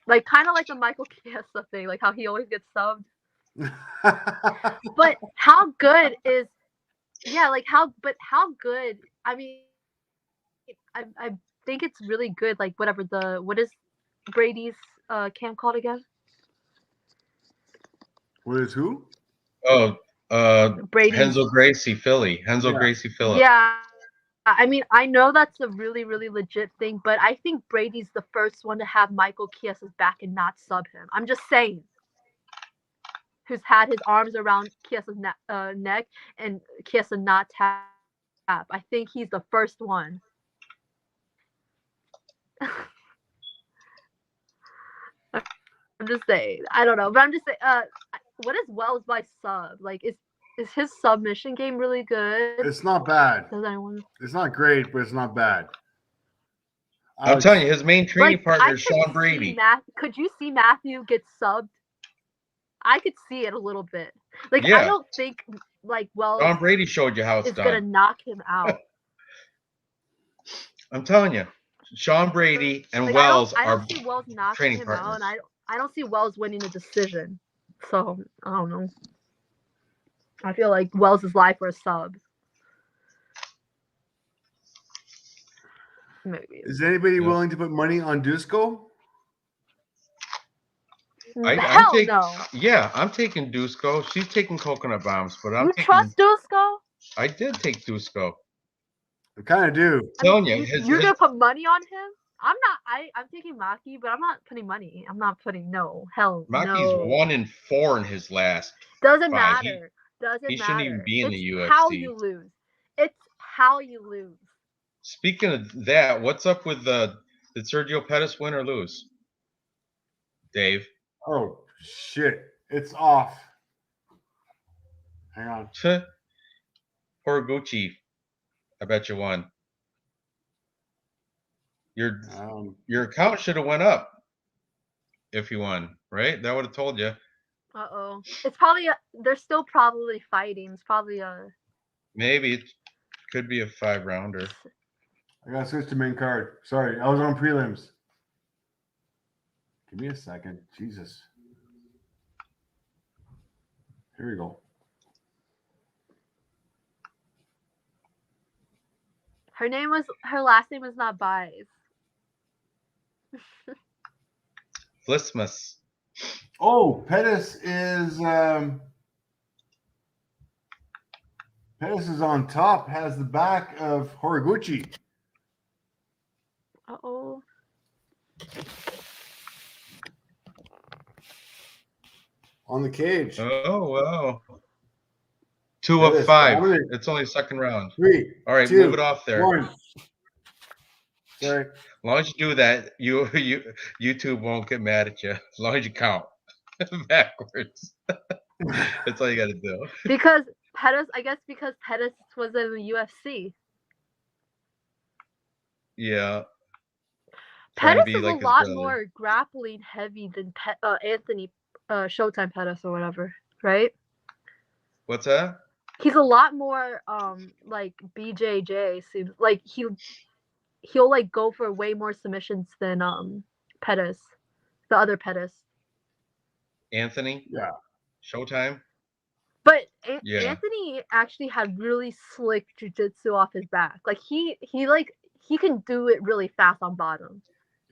Like, kind of like the Michael Chiesa thing, like how he always gets subbed. But how good is, how good, I mean, I think it's really good, like, what is Brady's camp called again? What is who? Oh, Brady's. Renzo Gracie Philly. Gracie Philly. Yeah. I mean, I know that's a really, really legit thing, but I think Brady's the first one to have Michael Chiesa's back and not sub him. I'm just saying. who's had his arms around Kiasa's neck and Kiesa not tap. I think he's the first one. I'm just saying. I don't know, but I'm just saying. What is Wells by sub? Like, is his submission game really good? It's not bad. Does anyone? It's not great, but it's not bad. I'm telling you, his main training partner is Sean Brady. Could you see Matthew get subbed? I could see it a little bit. Like, Yeah. I don't think like Wells. Sean Brady showed you how it's done. Gonna knock him out. I'm telling you, Sean Brady and like, Wells I are don't see Wells knocking training him partners. out, and I don't see Wells winning a decision. So I don't know. I feel like Wells is live for a sub. Maybe. Is anybody willing to put money on Dusko? Hell no. Yeah, I'm taking Dusko. She's taking coconut bombs, but I'm taking. Trust Dusko? I did take Dusko. I kind of do. I'm telling you, you're gonna put money on him? I'm not. I'm taking Maki, but I'm not putting money. I'm not putting hell. Maki's 1-4 in his last. Doesn't 5. matter. He shouldn't even be in the UFC. How you lose. It's how you lose. Speaking of that, what's up with did Sergio Pettis win or lose? Dave. Oh shit! It's off. Hang on. Horiguchi, I bet you won. Your account should have went up if you won, right? That would have told you. Uh-oh. It's probably they're still probably fighting. It's probably maybe it could be a 5-rounder. I gotta switch to main card. Sorry, I was on prelims. Give me a second. Jesus. Here we go. Her last name was not Baez. Flismus. Oh, Pettis is on top, has the back of Horiguchi. Uh-oh. On the cage. Oh, wow. 2 of 5. It's only second round. 3. All right, 2, move it off there. 1. Sorry. As long as you do that, YouTube won't get mad at you. As long as you count backwards. That's all you got to do. Because Pettis was in the UFC. Yeah. Pettis is a lot more grappling heavy than Anthony Showtime Pettis or whatever, right? What's that? He's a lot more like BJJ. Seems like he'll like go for way more submissions than Pettis, the other Pettis. Anthony? Yeah. Showtime? But Anthony actually had really slick jiu-jitsu off his back. Like he can do it really fast on bottom.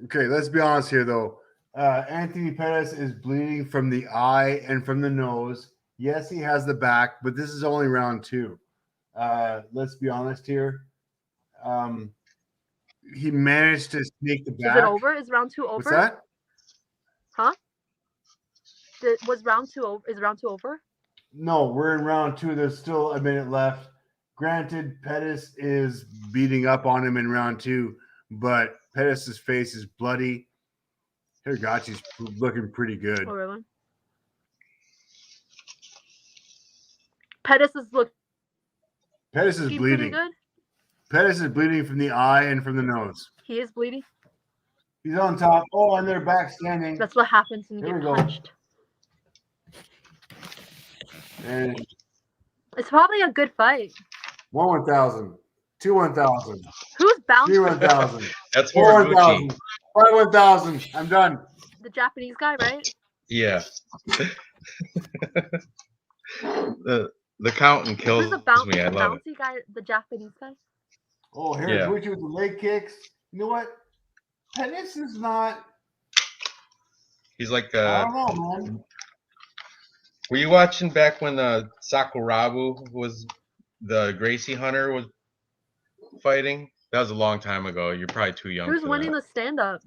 Okay, let's be honest here though. Anthony Pettis is bleeding from the eye and from the nose. Yes, he has the back, but this is only round 2. Let's be honest here. He managed to sneak the back. Is it over? Is round 2 over? What's that? Huh? Was round 2 over? Is round 2 over? No, we're in round 2. There's still a minute left. Granted, Pettis is beating up on him in round 2, but Pettis' face is bloody. Hiragachi's looking pretty good. Oh, really? Pettis is bleeding. Good? Pettis is bleeding from the eye and from the nose. He is bleeding? He's on top. Oh, and they're back standing. That's what happens when you get punched. And it's probably a good fight. 1,000. 2 1,000. Who's bouncing? 3 1,000. That's 4 1,000. 5 1,000. I'm done. The Japanese guy, right? Yeah. The counting kills me. I love it. Guy, the Japanese guy. Oh, Hiraguchi with the leg kicks. You know what? Pettis is not. He's like. I don't know, man. Were you watching back when Sakurabu was the Gracie Hunter was fighting? That was a long time ago. You're probably too young. Who's winning the stand-up?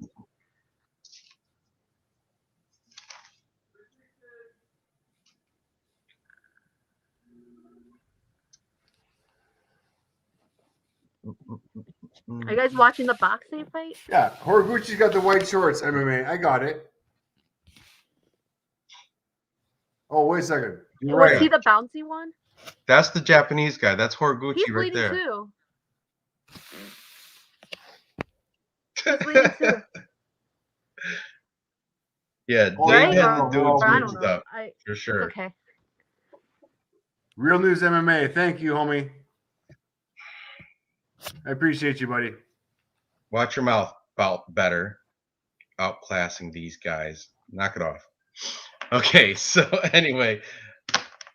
Are you guys watching the boxing fight? Yeah, Horiguchi's got the white shorts. MMA. I got it. Oh, wait a second. You're Was right. he the bouncy one? That's the Japanese guy. That's Horiguchi He's right bleeding there. too. He's bleeding too. Yeah, Oh, Dave Right? had no, the no, dudes Or I mixed don't know. up for sure. It's okay. Real News MMA. Thank you, homie. I appreciate you, buddy. Watch your mouth about better. Outclassing these guys. Knock it off. Okay, so anyway,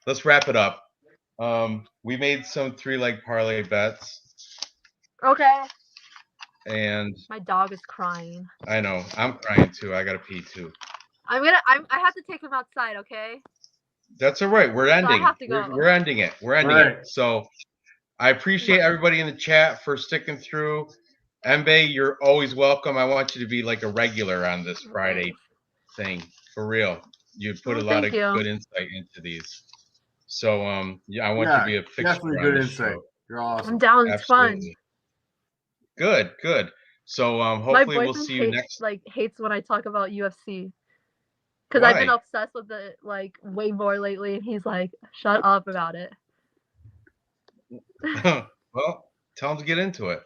let's wrap it up. We made some 3-leg parlay bets, Okay. and My dog is crying. I know I'm crying too. I gotta pee too. I have to take him outside, okay? That's all right. We're ending. have to go. We're ending it. We're ending All it. right. So I appreciate everybody in the chat for sticking through. Mbe, you're always welcome. I want you to be like a regular on this Friday thing. For real. You put a lot of good insight into these. So yeah, I want you to be a fixture definitely on good this insight. show. You're awesome. I'm down. It's fun. Absolutely. Good, good. So My hopefully we'll boyfriend see you next. hates when I talk about UFC. Because I've been Why? obsessed with it like way more lately, and he's like, "Shut up about it." Well, tell him to get into it.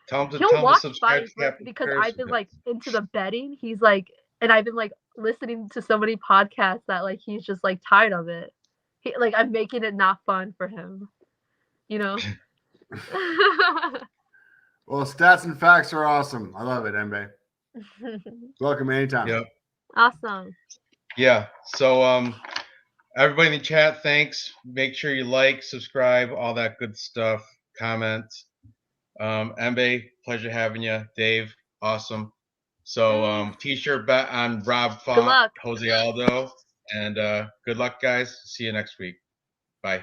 Tell him to He'll watch subscribe fights to Captain because Comparison I've been Pits. like into the betting. He's like, and I've been like listening to so many podcasts that like he's just like tired of it. I'm making it not fun for him, you know. Well, stats and facts are awesome. I love it, Mbe. Welcome anytime. Yep. Awesome. Yeah. So everybody in the chat, thanks. Make sure you like, subscribe, all that good stuff. Comment. Mbe, pleasure having you. Dave, awesome. So t-shirt bet on Rob Font, Jose Aldo, and good luck, guys. See you next week. Bye.